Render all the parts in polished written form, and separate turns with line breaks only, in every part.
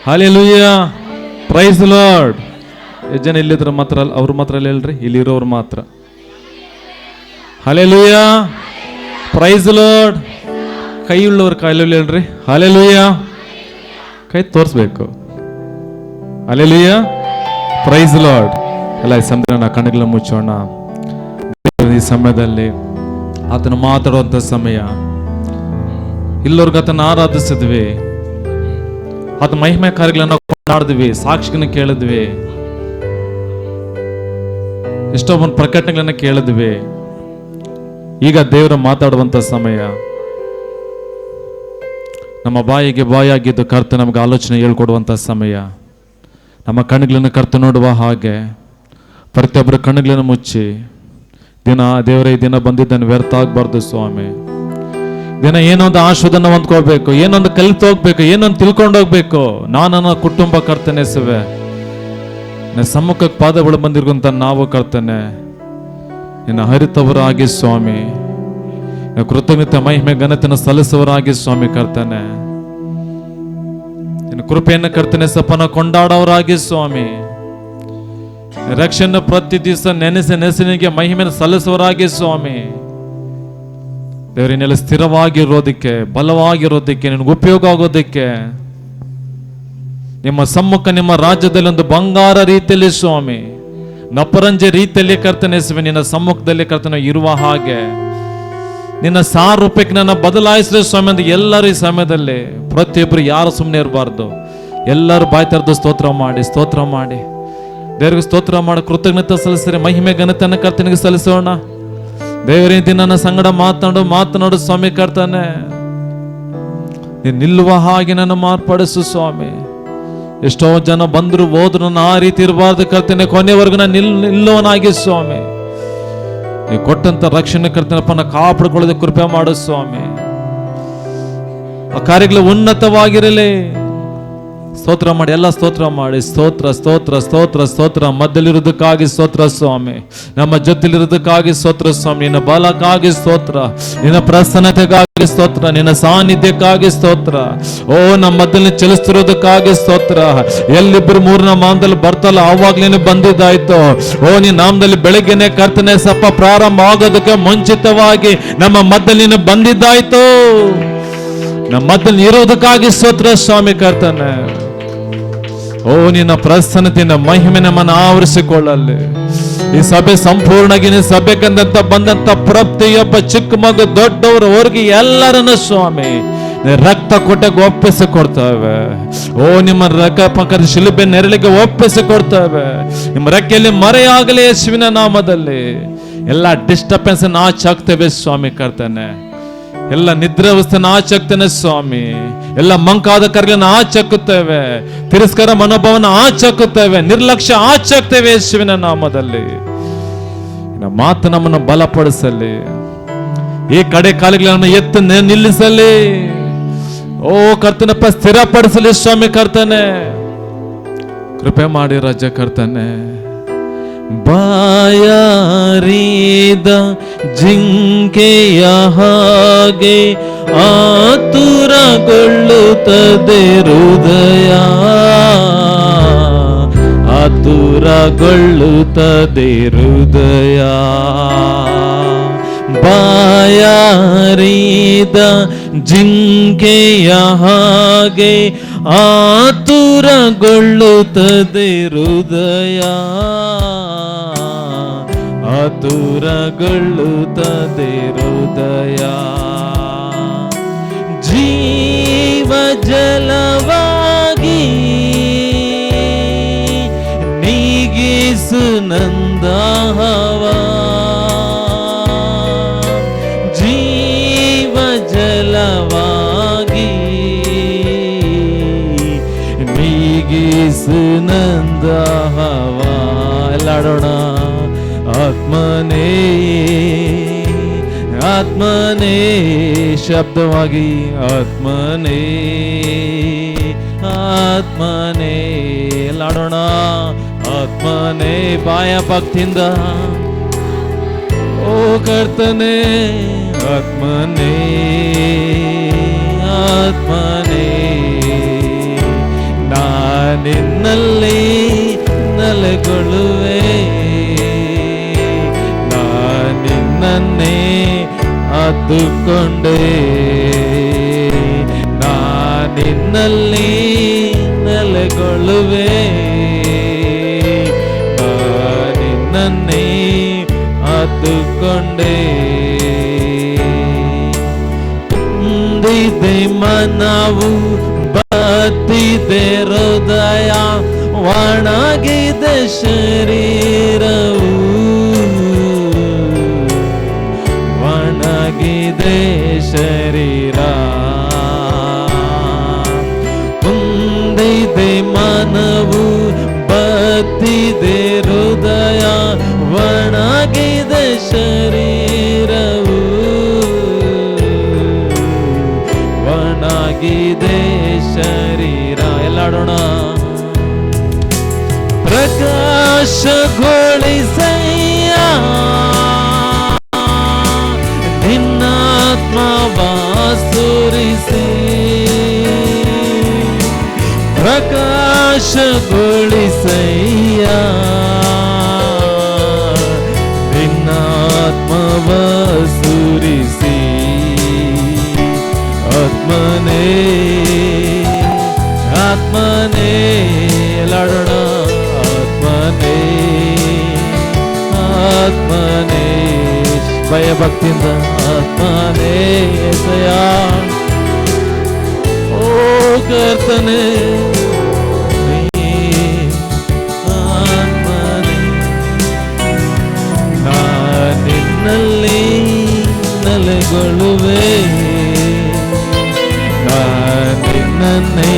Hallelujah, praise lord. ಎಷ್ಟು ಜನ ಇಲ್ಲಿದ್ರ ಮಾತ್ರ ಅವ್ರು ಮಾತ್ರ ಅಲ್ಲಿ ಹೇಳ್ರಿ, ಇಲ್ಲಿರೋರು ಮಾತ್ರ. Hallelujah, praise Lord. ಕೈ ಉಳ್ಳವ್ರ ಕಾಯಿಲೆ ಹೇಳ್ರಿ ಹಲ್ಲೆಲೂಯಾ. ಕೈ ತೋರಿಸ್ಬೇಕು. Hallelujah, praise Lord. ಎಲ್ಲ ಈ ಸಮಯನ ಕಣ್ಣುಗಳನ್ನ ಮುಚ್ಚೋಣ. ಈ ಸಮಯದಲ್ಲಿ ಆತನ ಮಾತಾಡುವಂತ ಸಮಯ. ಇಲ್ಲವ್ರಿಗೆ ಆತನ ಆರಾಧಿಸಿದ್ವಿ, ಆತ ಮಹಿಮೆ ಕಾರ್ಯಗಳನ್ನ ಕೊಂಡಾಡಿದ್ವಿ, ಸಾಕ್ಷಿಗಳನ್ನ ಕೇಳಿದ್ವಿ, ಎಷ್ಟೋ ಒಂದು ಪ್ರಕಟಣೆಗಳನ್ನ ಕೇಳಿದ್ವಿ. ಈಗ ದೇವರ ಮಾತಾಡುವಂತ ಸಮಯ. ನಮ್ಮ ಬಾಯಿಗೆ ಬಾಯಾಗಿದ್ದು ಕರ್ತ ನಮಗೆ ಆಲೋಚನೆ ಹೇಳ್ಕೊಡುವಂತ ಸಮಯ. ನಮ್ಮ ಕಣ್ಣುಗಳನ್ನು ಕರ್ತ ನೋಡುವ ಹಾಗೆ ಪ್ರತಿಯೊಬ್ಬರ ಕಣ್ಣುಗಳನ್ನು ಮುಚ್ಚಿ ದಿನ ದೇವರೇ ಈ ದಿನ ಬಂದಿದ್ದನ್ನು ವ್ಯರ್ಥ ಆಗಬಾರ್ದು ಸ್ವಾಮಿ. ದಿನ ಏನೊಂದು ಆಶೀರ್ವಾದನ ಹೊಂದ್ಕೋಬೇಕು, ಏನೊಂದು ಕಲಿತು ಹೋಗ್ಬೇಕು, ಏನೊಂದು ತಿಳ್ಕೊಂಡು ಹೋಗ್ಬೇಕು. ನನ್ನ ಕುಟುಂಬ ಕರ್ತನೆ ಸೇವೆ ನನ್ನ ಸಮ್ಮುಖಕ್ಕೆ ಪಾದಗಳು ಬಂದಿರುವಂತ ನಾವು ಕರ್ತನೆ ನಿನ್ನ ಹರಿತವರಾಗಿ ಸ್ವಾಮಿ, ಕೃತಜ್ಞತೆ ಮಹಿಮೆ ಘನತೆಯನ್ನು ಸಲ್ಲಿಸುವವರಾಗಿ ಸ್ವಾಮಿ ಕರ್ತನೆ, ನಿನ್ನ ಕೃಪೆಯನ್ನು ಕರ್ತನೆ ಸಪನ ಕೊಂಡಾಡೋರಾಗಿ ಸ್ವಾಮಿ, ರಕ್ಷಣೆ ಪ್ರತಿ ದಿವಸ ನೆನೆಸಿನಿಗೆ ಮಹಿಮೆಯನ್ನು ಸಲ್ಲಿಸುವವರಾಗಿ ಸ್ವಾಮಿ. ದೇವರಿನೆಲ್ಲ ಸ್ಥಿರವಾಗಿರೋದಕ್ಕೆ, ಬಲವಾಗಿರೋದಕ್ಕೆ, ನಿನಗೆ ಉಪಯೋಗ ಆಗೋದಕ್ಕೆ, ನಿಮ್ಮ ಸಮ್ಮುಖ ನಿಮ್ಮ ರಾಜ್ಯದಲ್ಲಿ ಒಂದು ಬಂಗಾರ ರೀತಿಯಲ್ಲಿ ಸ್ವಾಮಿ, ನಪರಂಜೆ ರೀತಿಯಲ್ಲಿ ಕರ್ತನೆ ಸ್ವಾಮಿ ನಿನ್ನ ಸಮ್ಮುಖದಲ್ಲಿ ಕರ್ತನೆ ಇರುವ ಹಾಗೆ ನಿನ್ನ ಸಾರೂಪಕ್ಕೆ ನನ್ನ ಬದಲಾಯಿಸಿದ ಸ್ವಾಮಿ ಅಂತ ಎಲ್ಲರೂ ಈ ಸಮಯದಲ್ಲಿ ಪ್ರತಿಯೊಬ್ಬರು ಯಾರು ಸುಮ್ಮನೆ ಇರಬಾರ್ದು. ಎಲ್ಲರೂ ಬಾಯಿ ತೆರೆದು ಸ್ತೋತ್ರ ಮಾಡಿ ದೇವರಿಗೆ ಸ್ತೋತ್ರ ಮಾಡಿ ಕೃತಜ್ಞತೆ ಸಲ್ಲಿಸಿದ್ರೆ ಮಹಿಮೆ ಘನತೆಯನ್ನು ಕರ್ತನಿಗೆ ಸಲ್ಲಿಸೋಣ. ದೇವರ ದಿನ ನನ್ನ ಸಂಗಡ ಮಾತನಾಡು ಸ್ವಾಮಿ ಕರ್ತಾನೆ. ನೀನು ನಿಲ್ಲುವ ಹಾಗೆ ನನ್ನ ಮಾರ್ಪಡಿಸು ಸ್ವಾಮಿ. ಎಷ್ಟೋ ಜನ ಬಂದ್ರು ಹೋದ್ರು ನಾನು ಆ ರೀತಿ ಇರಬಾರ್ದು ಕರ್ತನೆ, ಕೊನೆವರೆಗೂ ನಾನು ನಿಲ್ಲುವನಾಗಿ ಸ್ವಾಮಿ. ನೀವು ಕೊಟ್ಟಂತ ರಕ್ಷಣೆ ಕರ್ತನಪ್ಪ ಕಾಪಾಡಿಕೊಳ್ಳೋದಕ್ಕೆ ಕೃಪೆ ಮಾಡು ಸ್ವಾಮಿ. ಆ ಕಾರ್ಯಗಳು ಉನ್ನತವಾಗಿರಲಿ. ಸ್ತೋತ್ರ ಮಾಡಿ, ಎಲ್ಲ ಸ್ತೋತ್ರ ಮಾಡಿ. ಸ್ತೋತ್ರ ಮಧ್ಯಲಿರೋದಕ್ಕಾಗಿ ಸ್ತೋತ್ರ ಸ್ವಾಮಿ, ನಮ್ಮ ಜೊತೆಲಿರೋದಕ್ಕಾಗಿ ಸ್ತೋತ್ರ ಸ್ವಾಮಿ, ನಿನ್ನ ಬಲಕ್ಕಾಗಿ ಸ್ತೋತ್ರ, ನಿನ್ನ ಪ್ರಸನ್ನತೆಗಾಗಿ ಸ್ತೋತ್ರ, ನಿನ್ನ ಸಾನ್ನಿಧ್ಯಕ್ಕಾಗಿ ಸ್ತೋತ್ರ. ಓ ನಮ್ಮ ಮಧ್ಯದಲ್ಲಿ ಚಲಿಸ್ತಿರೋದಕ್ಕಾಗಿ ಸ್ತೋತ್ರ. ಎಲ್ಲಿಬ್ಬರು ಮೂರು ನಮ್ಮ ನಾಮದಲ್ಲಿ ಬರ್ತಲ್ಲ ಆವಾಗ್ಲೇನೆ ಬಂದಿದ್ದಾಯ್ತು. ಓ ನಿನ್ನ ನಾಮದಲ್ಲಿ ಬೆಳಗ್ಗೆನೆ ಕರ್ತನೆ ಸಪ್ಪ ಪ್ರಾರಂಭ ಆಗೋದಕ್ಕೆ ಮುಂಚಿತವಾಗಿ ನಮ್ಮ ಮಧ್ಯದಲ್ಲಿ ಬಂದಿದ್ದಾಯ್ತು. ನಮ್ಮ ಮಧ್ಯದಲ್ಲಿ ಇರೋದಕ್ಕಾಗಿ ಸ್ತೋತ್ರ ಸ್ವಾಮಿ ಕರ್ತನೆ. ಓ ನಿನ್ನ ಪ್ರಸನ್ನತೆಯಿಂದ ಮಹಿಮೆ ನಮ್ಮನ್ನು ಆವರಿಸಿಕೊಳ್ಳಲಿ. ಈ ಸಭೆ ಸಂಪೂರ್ಣವಾಗಿ ನಿನ್ನ ಸಭೆಗಂದಂತ ಬಂದಂತ ಪ್ರತಿಯೊಬ್ಬ ಚಿಕ್ಕ ಮಗು ದೊಡ್ಡವರು ಅವ್ರಿಗೆ ಎಲ್ಲರನ್ನು ಸ್ವಾಮಿ ರಕ್ತ ಕೊಟ್ಟಕ್ಕೆ ಒಪ್ಪಿಸಿಕೊಡ್ತೇವೆ. ಓ ನಿಮ್ಮ ರಕ್ತ ಶಿಲುಬೆ ನೆರಳಿಗೆ ಒಪ್ಪಿಸಿಕೊಡ್ತೇವೆ. ನಿಮ್ಮ ರೆಕ್ಕೆಯಲ್ಲಿ ಮರೆಯಾಗಲಿ ಯೇಸುವಿನ ನಾಮದಲ್ಲಿ. ಎಲ್ಲ ಡಿಸ್ಟರ್ಬೆನ್ಸ್ ಆಚಾಕ್ತೇವೆ ಸ್ವಾಮಿ ಕರ್ತನೆ. ಎಲ್ಲ ನಿದ್ರಾವಸ್ಥೆನ ಆಚಕ್ತೇನೆ ಸ್ವಾಮಿ. ಎಲ್ಲ ಮಂಕಾದ ಕರ್ಗಳನ್ನು ಆಚಕ್ಕುತ್ತೇವೆ. ತಿರಸ್ಕಾರ ಮನೋಭಾವನ ಆಚಕ್ಕುತ್ತೇವೆ. ನಿರ್ಲಕ್ಷ್ಯ ಆಚಕ್ತೇವೆ ಯೇಸುವಿನ ನಾಮದಲ್ಲಿ. ಮಾತು ನಮ್ಮನ್ನು ಬಲಪಡಿಸಲಿ. ಈ ಕಡೆ ಕಾಲಗಳನ್ನು ಎತ್ತು ನಿಲ್ಲಿಸಲಿ. ಓ ಕರ್ತನಪ್ಪ ಸ್ಥಿರಪಡಿಸಲಿ ಸ್ವಾಮಿ ಕರ್ತನೆ. ಕೃಪೆ ಮಾಡಿ ರಾಜ ಕರ್ತನೆ. ಬಾಯಾರಿದ ಜಿಂಕೆಯ ಹಾಗೆ ಆತುರಗೊಳ್ಳುತ್ತದೆ ಹೃದಯ, ಆತುರಗೊಳ್ಳುತ್ತದೆ ಹೃದಯ. ಬಾಯಾರಿದ ಜಿಂಕೆಯ ಹಾಗೆ ಆತುರಗೊಳ್ಳುತ್ತದೆ ಹೃದಯ, ಆತುರಗೊಳ್ಳುತ್ತದೆ ಹೃದಯ. ಜೀವ ಜಲವಾಗಿ ನೀಗಿಸು ನಂದಾಹವ, ಜೀವ ಜಲವಾಗಿ ನೀಗಿಸು ನಂದಾಹವ. ಎಲ್ಲಾಡೋಣ. ಆತ್ಮನೇ ಆತ್ಮನೇ ಶಬ್ದವಾಗಿ ಆತ್ಮನೇ ಆತ್ಮನೇ ಎಲ್ಲಾಡೋಣ. ಆತ್ಮನೇ ಬಾಯ ಭಕ್ತಿಯಿಂದ ಓ ಕರ್ತನೆ. ಆತ್ಮನೇ ಆತ್ಮನೇ ನಿನ್ನಲ್ಲಿ ನೆಲೆಗೊಳ್ಳುವೆ, ನಿನ್ನನ್ನೇ ಅದ್ದುಕೊಂಡೆ, ನಿನ್ನಲ್ಲಿ ನೆಲೆಗೊಳ್ಳುವೆ, ನಿನ್ನನ್ನೇ ಅದ್ದುಕೊಂಡೆ. ಬಂದಿದೆ ಮನವು, ಬತ್ತಿದೆ ಹೃದಯ, ಒಣಗಿದೆ ಶರೀರವು, ಒಣಗಿದೆ ಶರೀರ. ಕುಂದಿದೆ ಮನವು, ಬತ್ತಿದೆ ಹೃದಯ, ಒಣಗಿದೆ ಶರೀರವು, ಒಣಗಿದೆ ಶರೀರ. ಎಲ್ಲಾಡೋಣ. ಪ್ರಕಾಶಗೊಳಿಸಯ್ಯ ನಿನ್ನಾತ್ಮವ ಸುರಿಸಿ, ಪ್ರಕಾಶಗೊಳಿಸಯ್ಯ ನಿನ್ನಾತ್ಮವ ಸುರಿಸಿ. ಆತ್ಮನೇ ಆತ್ಮನೇ ಎಲ್ಲಾಡೋಣ. ಆತ್ಮನೇ ಆತ್ಮನೇ ಭಯಭಕ್ತಿಯಿಂದ ಆತ್ಮನೇ ಎಸೆಯ. ಓ ಕರ್ತನೇ ಆತ್ಮನೇ, ನಿನ್ನಲ್ಲಿ ನೆಲೆಗೊಳ್ಳುವೆ, ನಿನ್ನನ್ನೇ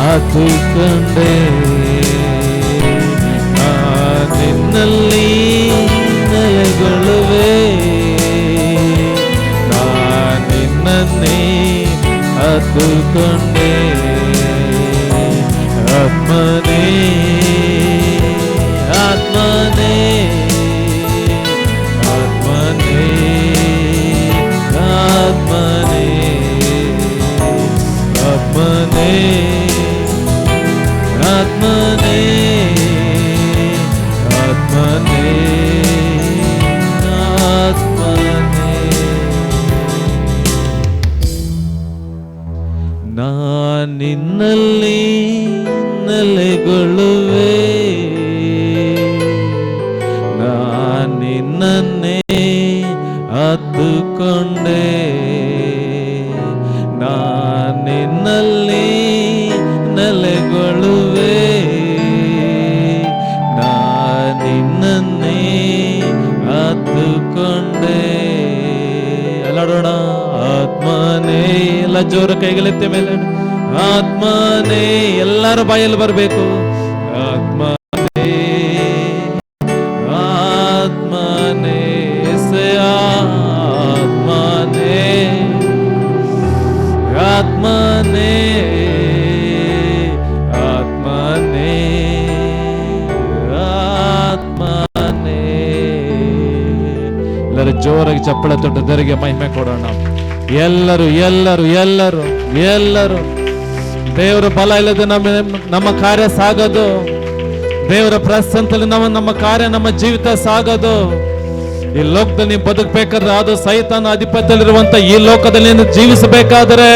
ಅದ್ದುಕೊಂಡೆ, ನಿನ್ನಲ್ಲಿ ನೆಲೆಗೊಳ್ಳುವೆ, ನಿನ್ನನ್ನೇ ಅದ್ದುಕೊಂಡೆ. ಆತ್ಮನೇ ಆತ್ಮನೇ ಆತ್ಮನೇ ಆತ್ಮನೇ ಆತ್ಮನೇ ಆತ್ಮನೇ ಆತ್ಮನೇ ಆತ್ಮನೇ. ನಿನ್ನಲ್ಲಿ ನೆಲೆಗೊಳ್ಳುವೆ, ನಿನ್ನನ್ನೇ ಅದ್ದುಕೊಂಡೆ, ನಿನ್ನಲ್ಲಿ ನೆಲೆಗೊಳ್ಳುವೆ, ನಿನ್ನನ್ನೇ ಅದ್ದುಕೊಂಡೆ. ಎಲ್ಲಾಡೋಣ. ಆತ್ಮನೇ ಎಲ್ಲ ಜೋರ ಕೈಗಳೆತ್ತೆ ಮೇಲೆ. ಆತ್ಮನೇ ಎಲ್ಲರ ಬಾಯಲ್ಲಿ ಬರಬೇಕು. ಆತ್ಮನೇ ಆತ್ಮನೇ ಆತ್ಮನೇ ಆತ್ಮನೇ ಆತ್ಮನೇ ಆತ್ಮನೇ. ಎಲ್ಲರೂ ಜೋರಾಗಿ ಚಪ್ಪಳ ತೊಟ್ಟು ದೇವರಿಗೆ ಮಹಿಮೆ ಕೊಡೋಣ. ಎಲ್ಲರೂ ಎಲ್ಲರೂ ಎಲ್ಲರೂ ಎಲ್ಲರೂ. ದೇವರ ಬಲ ಇಲ್ಲದೆ ನಮ್ಮ ಕಾರ್ಯ ಸಾಗದು. ದೇವರ ಪ್ರಸನ್ನತೆಯಲ್ಲಿ ನಮ್ಮ ಕಾರ್ಯ, ನಮ್ಮ ಜೀವಿತ ಸಾಗದು. ಈ ಲೋಕದಲ್ಲಿ ನೀವು ಬದುಕಬೇಕಾದ್ರೆ, ಅದು ಸೈತಾನ ಅಧಿಪತ್ಯದಲ್ಲಿರುವಂತ ಈ ಲೋಕದಲ್ಲಿ ಜೀವಿಸಬೇಕಾದರೆ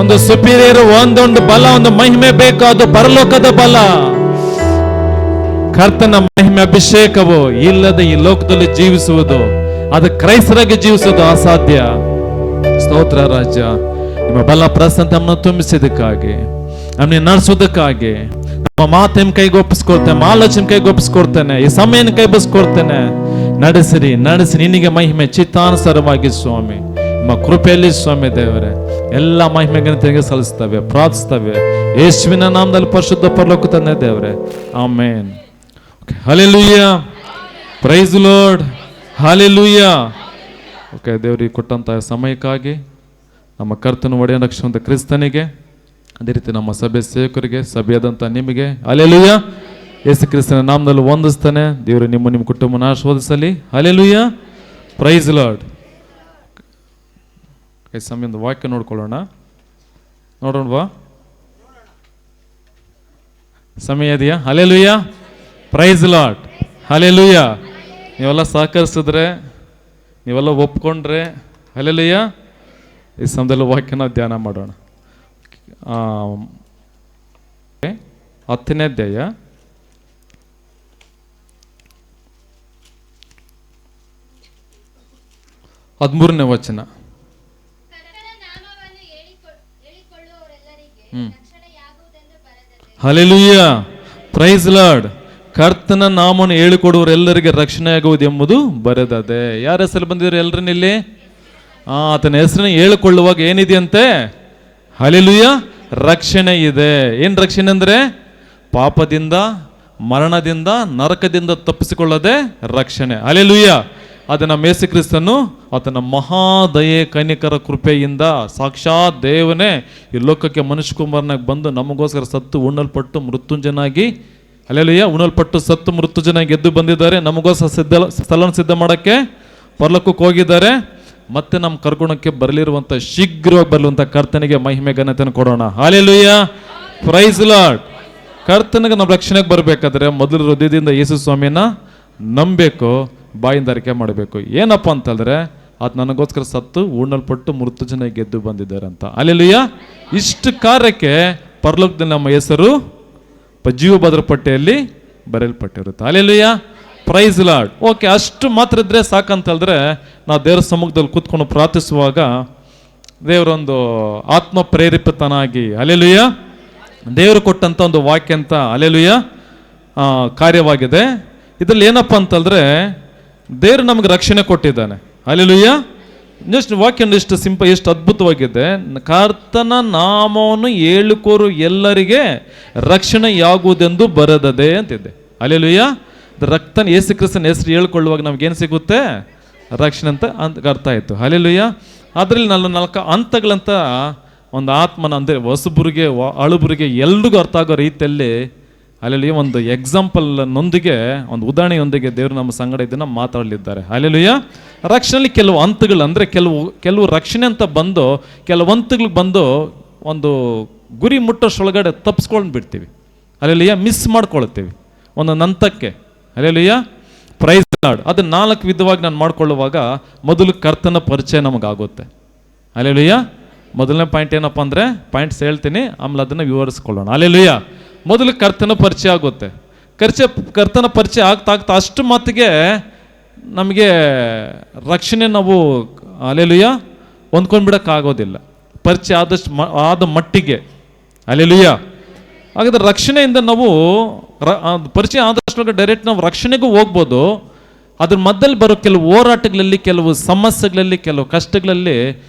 ಒಂದು ಸುಪೀರಿಯರ್, ಒಂದೊಂದು ಬಲ, ಒಂದು ಮಹಿಮೆ ಬೇಕು. ಅದು ಪರಲೋಕದ ಬಲ. ಕರ್ತನ ಮಹಿಮೆ ಅಭಿಷೇಕವು ಇಲ್ಲದೆ ಈ ಲೋಕದಲ್ಲಿ ಜೀವಿಸುವುದು, ಅದು ಕ್ರೈಸ್ತರಾಗಿ ಜೀವಿಸುವುದು ಅಸಾಧ್ಯ. ಸ್ತೋತ್ರ ರಾಜ. ನಿಮ್ಮ ಬಲ ಪ್ರಸನ್ನತೆಯನ್ನು ತುಂಬಿಸಿದಕ್ಕಾಗಿ, ನಮ್ಮನ್ನ ನಡೆಸೋದಕ್ಕಾಗಿ, ನಮ್ಮ ಮಾತು ನಿಮ್ಮ ಕೈಗೆ ಒಪ್ಪಿಸ್ಕೊಡ್ತೇನೆ, ನಮ್ಮ ಆಲೋಚನೆ ಕೈಗೆ ಒಪ್ಪಿಸ್ಕೊಡ್ತೇನೆ, ಈ ಸಮಯನ ಕೈ ಬಸ್ಕೊಡ್ತೇನೆ. ನಡೆಸಿರಿ ನಡೆಸಿ, ನಿನಗೆ ಮಹಿಮೆ ಚಿತ್ತಾನುಸಾರವಾಗಿ ಸ್ವಾಮಿ. ನಿಮ್ಮ ಕೃಪೆಯಲ್ಲಿ ಸ್ವಾಮಿ ದೇವರೇ ಎಲ್ಲ ಮಹಿಮೆಗಳನ್ನು ತೆಗೆ ಸಲ್ಲಿಸ್ತವೆ, ಪ್ರಾರ್ಥಿಸ್ತವೆ ಯೇಸುವಿನ ನಾಮದಲ್ಲಿ, ಪರಿಶುದ್ಧ ಪರಲೋಕ ತಂದೆ ದೇವರೇ, amen. Hallelujah, praise Lord, hallelujah. Okay, ದೇವರಿಗೆ ಕೊಟ್ಟಂತಹ ಸಮಯಕ್ಕಾಗಿ, ನಮ್ಮ ಕರ್ತನ ಒಡೆಯ ರಕ್ಷಣೆ ಕ್ರಿಸ್ತನಿಗೆ, ಅದೇ ರೀತಿ ನಮ್ಮ ಸಭೆ ಸೇವಕರಿಗೆ, ಸಭೆಯಾದಂಥ ನಿಮಗೆ ಹಲ್ಲೆಲೂಯಾ, ಯೇಸು ಕ್ರಿಸ್ತನ ನಾಮದಲ್ಲಿ ವಂದಿಸ್ತಾನೆ. ದೇವರು ನಿಮ್ಮ ಕುಟುಂಬನ ಆಶೀರ್ವದಿಸಲಿ. Hallelujah, praise Lord. ಸಮಯದ ವಾಕ್ಯ ನೋಡ್ಕೊಳ್ಳೋಣ. ನೋಡೋಣವಾ? ಸಮಯ ಇದೆಯಾ? Hallelujah, praise Lord, hallelujah. ನೀವೆಲ್ಲ ಸಹಕರಿಸಿದ್ರೆ, ನೀವೆಲ್ಲ ಒಪ್ಕೊಂಡ್ರೆ, ಹಲ್ಲೆಲೂಯ, ಈ ಸಮಯದಲ್ಲಿ ವಾಕ್ಯನ ಧ್ಯಾನ ಮಾಡೋಣ. 10ನೇ ಅಧ್ಯಾಯ 13ನೇ ವಚನ. Hallelujah, praise Lord. ಕರ್ತನ ನಾಮವನ್ನು ಹೇಳಿಕೊಡುವರೆಲ್ಲರಿಗೆ ರಕ್ಷಣೆ ಆಗುವುದು ಎಂಬುದು ಬರೆದದೆ. ಯಾರ ಹೆಸರು ಬಂದಿದ್ರು ಎಲ್ಲರನ್ನ ಇಲ್ಲಿ? ಆತನ ಹೆಸರನ್ನ ಹೇಳಿಕೊಳ್ಳುವಾಗ ಏನಿದೆಯಂತೆ? ಹಲ್ಲೆಲೂಯ, ರಕ್ಷಣೆ ಇದೆ. ಏನು ರಕ್ಷಣೆ ಅಂದರೆ? ಪಾಪದಿಂದ, ಮರಣದಿಂದ, ನರಕದಿಂದ ತಪ್ಪಿಸಿಕೊಳ್ಳದೆ ರಕ್ಷಣೆ. ಹಲ್ಲೆಲೂಯ. ಅದು ನಮ್ಮ ಯೇಸು ಕ್ರಿಸ್ತನು ಆತನ ಮಹಾದಯೆ ಕನಿಕರ ಕೃಪೆಯಿಂದ ಸಾಕ್ಷಾತ್ ದೇವನೇ ಈ ಲೋಕಕ್ಕೆ ಮನುಷ್ಯಕುಮಾರನಾಗಿ ಬಂದು ನಮಗೋಸ್ಕರ ಸತ್ತು ಉಣ್ಣಲ್ಪಟ್ಟು ಮೃತ್ಯುಂಜನಾಗಿ, ಹಲ್ಲೆಲೂಯ, ಉಣ್ಣಲ್ಪಟ್ಟು ಸತ್ತು ಮೃತ್ಯುಂಜನಾಗಿ ಎದ್ದು ಬಂದಿದ್ದಾರೆ. ನಮಗೋಸ್ಕರ ಸ್ಥಳ ಸಿದ್ಧ ಮಾಡೋಕ್ಕೆ ಪರಲೋಕಕ್ಕೆ ಹೋಗಿದ್ದಾರೆ. ಮತ್ತೆ ನಮ್ಮ ಕರ್ಗುಣಕ್ಕೆ ಬರಲಿರುವಂಥ ಶೀಘ್ರವಾಗಿ ಬರಲಿರುವಂಥ ಕರ್ತನಿಗೆ ಮಹಿಮೆ ಘನತೆಯನ್ನು ಕೊಡೋಣ. Hallelujah, praise Lord. ಕರ್ತನಿಗೆ ನಮ್ಮ ರಕ್ಷಣೆಗೆ ಬರಬೇಕಾದ್ರೆ ಮೊದಲು ಹೃದಯದಿಂದ ಯೇಸು ಸ್ವಾಮಿನ ನಂಬಬೇಕು, ಬಾಯಿಂದ ಅರಿಕೆ ಮಾಡಬೇಕು. ಏನಪ್ಪ ಅಂತಂದ್ರೆ, ಅದು ನನಗೋಸ್ಕರ ಸತ್ತು ಉಣ್ಣಲ್ಪಟ್ಟು ಮೃತ್ಯುಂಜನಾಗಿ ಗೆದ್ದು ಬಂದಿದ್ದಾರೆ ಅಂತ. ಹಲ್ಲೆಲೂಯ. ಇಷ್ಟು ಕಾರ್ಯಕ್ಕೆ ಪರಲೋಕದಲ್ಲಿ ನಮ್ಮ ಹೆಸರು ಜೀವ ಭದ್ರ ಪಟ್ಟಿಯಲ್ಲಿ ಬರೆಯಲ್ಪಟ್ಟಿರುತ್ತೆ. Hallelujah, praise Lord. ಓಕೆ, ಅಷ್ಟು ಮಾತ್ರ ಇದ್ರೆ ಸಾಕಂತಂದ್ರೆ, ನಾವು ದೇವರ ಸಮ್ಮುಖದಲ್ಲಿ ಕೂತ್ಕೊಂಡು ಪ್ರಾರ್ಥಿಸುವಾಗ ದೇವರೊಂದು ಆತ್ಮ ಪ್ರೇರಿತನಾಗಿ, ಹಲ್ಲೆಲೂಯ, ದೇವರು ಕೊಟ್ಟಂಥ ಒಂದು ವಾಕ್ಯ ಅಂತ, ಹಲ್ಲೆಲೂಯ, ಕಾರ್ಯವಾಗಿದೆ. ಇದರಲ್ಲಿ ಏನಪ್ಪ ಅಂತಂದ್ರೆ, ದೇವರು ನಮಗೆ ರಕ್ಷಣೆ ಕೊಟ್ಟಿದ್ದಾನೆ. ಹಲ್ಲೆಲೂಯ. ಎಷ್ಟು ವಾಕ್ಯ ಎಷ್ಟು ಸಿಂಪಲ್, ಎಷ್ಟು ಅದ್ಭುತವಾಗಿದೆ. ಕರ್ತನ ನಾಮವನ್ನು ಹೇಳಿಕೋರು ಎಲ್ಲರಿಗೆ ರಕ್ಷಣೆಯಾಗುವುದೆಂದು ಬರೆದದೆ ಅಂತಿದೆ. ಹಲ್ಲೆಲೂಯ. ರಕ್ತನ ಯೇಸು ಕ್ರಿಸ್ತನ ಹೆಸರು ಹೇಳ್ಕೊಳ್ಳುವಾಗ ನಮ್ಗೇನು ಸಿಗುತ್ತೆ? ರಕ್ಷಣೆ ಅಂತ ಅರ್ಥ ಆಯಿತು. ಹಲ್ಲೆಲೂಯ. ಅದರಲ್ಲಿ 4 ಹಂತಗಳಂತ ಒಂದು ಆತ್ಮನ ಅಂದರೆ ಹೊಸಬರಿಗೆ, ಅಳುಬರಿಗೆ ಎಲ್ರಿಗೂ ಅರ್ಥ ಆಗೋ ರೀತಿಯಲ್ಲಿ, ಹಲ್ಲೆಲೂಯ, ಒಂದು ಎಕ್ಸಾಂಪಲ್ನೊಂದಿಗೆ, ಒಂದು ಉದಾಹರಣೆಯೊಂದಿಗೆ ದೇವರು ನಮ್ಮ ಸಂಗಡ ಇದನ್ನು ಮಾತಾಡಲಿದ್ದಾರೆ. ಹಲ್ಲೆಲೂಯ. ರಕ್ಷಣೆಯಲ್ಲಿ ಕೆಲವು ಹಂತಗಳು ಅಂದರೆ ಕೆಲವು ರಕ್ಷಣೆ ಅಂತ ಬಂದು ಕೆಲವು ಹಂತಗಳಿಗೆ ಬಂದು ಒಂದು ಗುರಿ ಮುಟ್ಟೋಷ್ಟೊಳಗಡೆ ತಪ್ಪಿಸ್ಕೊಂಡು ಬಿಡ್ತೀವಿ. ಹಲ್ಲೆಲೂಯ, ಮಿಸ್ ಮಾಡ್ಕೊಳ್ತೀವಿ ಒಂದೊಂದು ಹಂತಕ್ಕೆ. Hallelujah, praise Lord. ಅದು 4 ವಿಧವಾಗಿ ನಾನು ಮಾಡ್ಕೊಳ್ಳುವಾಗ ಮೊದಲು ಕರ್ತನ ಪರಿಚಯ ನಮಗಾಗುತ್ತೆ. ಹಲ್ಲೆಲೂಯ. ಮೊದಲನೇ ಪಾಯಿಂಟ್ ಏನಪ್ಪ ಅಂದರೆ, ಪಾಯಿಂಟ್ಸ್ ಹೇಳ್ತೀನಿ, ಆಮೇಲೆ ಅದನ್ನು ವಿವರಿಸ್ಕೊಳ್ಳೋಣ. ಹಲ್ಲೆಲೂಯ. ಮೊದಲು ಕರ್ತನ ಪರಿಚಯ ಆಗುತ್ತೆ. ಕರ್ತನ ಪರಿಚಯ ಆಗ್ತಾ ಅಷ್ಟು ಮಾತಿಗೆ ನಮಗೆ ರಕ್ಷಣೆ ನಾವು, ಹಲ್ಲೆಲೂಯ, ಹೊಂದ್ಕೊಂಡ್ಬಿಡೋಕ್ಕಾಗೋದಿಲ್ಲ. ಪರಿಚಯ ಆದ ಮಟ್ಟಿಗೆ. ಹಲ್ಲೆಲೂಯ. ಹಾಗಾದ್ರೆ ರಕ್ಷಣೆಯಿಂದ ನಾವು ಪರಿಚಯ ಆದಷ್ಟು ಡೈರೆಕ್ಟ್ ನಾವು ರಕ್ಷಣೆಗೂ ಹೋಗ್ಬೋದು. ಅದ್ರ ಮಧ್ಯದಲ್ಲಿ ಬರೋ ಕೆಲವು ಹೋರಾಟಗಳಲ್ಲಿ, ಕೆಲವು ಸಮಸ್ಯೆಗಳಲ್ಲಿ, ಕೆಲವು ಕಷ್ಟಗಳಲ್ಲಿ